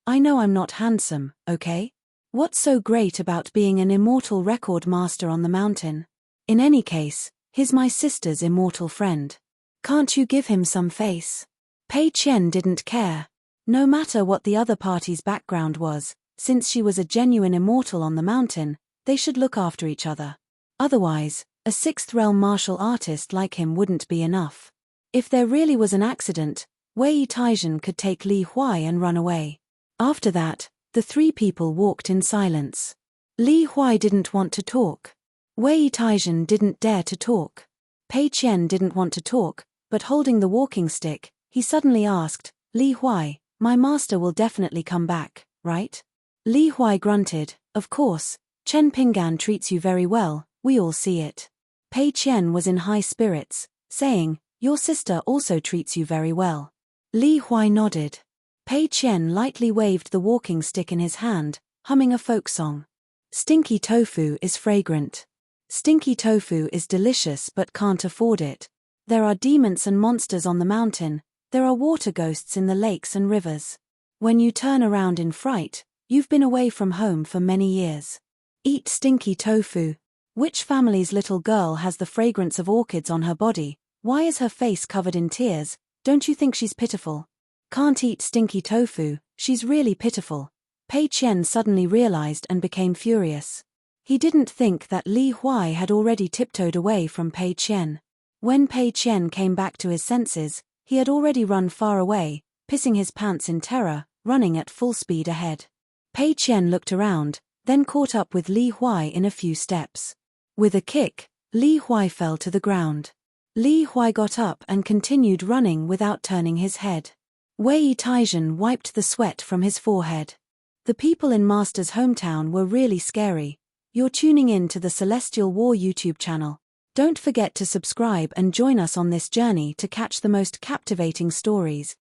I know I'm not handsome, okay? What's so great about being an immortal record master on the mountain? In any case, he's my sister's immortal friend. Can't you give him some face? Pei Qian didn't care. No matter what the other party's background was, since she was a genuine immortal on the mountain, they should look after each other. Otherwise, a sixth realm martial artist like him wouldn't be enough. If there really was an accident, Wei Taijian could take Li Huai and run away. After that, the three people walked in silence. Li Huai didn't want to talk. Wei Taijian didn't dare to talk. Pei Qian didn't want to talk, but holding the walking stick, he suddenly asked, Li Huai, my master will definitely come back, right? Li Huai grunted, of course, Chen Pinggan treats you very well, we all see it. Pei Qian was in high spirits, saying, your sister also treats you very well. Li Huai nodded. Pei Qian lightly waved the walking stick in his hand, humming a folk song. Stinky tofu is fragrant. Stinky tofu is delicious but can't afford it. There are demons and monsters on the mountain, there are water ghosts in the lakes and rivers. When you turn around in fright, you've been away from home for many years. Eat stinky tofu. Which family's little girl has the fragrance of orchids on her body? Why is her face covered in tears? Don't you think she's pitiful? Can't eat stinky tofu, she's really pitiful. Pei Qian suddenly realized and became furious. He didn't think that Li Huai had already tiptoed away from Pei Qian. When Pei Qian came back to his senses, he had already run far away, pissing his pants in terror, running at full speed ahead. Pei Qian looked around, then caught up with Li Huai in a few steps. With a kick, Li Huai fell to the ground. Li Huai got up and continued running without turning his head. Wei Taijian wiped the sweat from his forehead. The people in Master's hometown were really scary. You're tuning in to the Celestial War YouTube channel. Don't forget to subscribe and join us on this journey to catch the most captivating stories.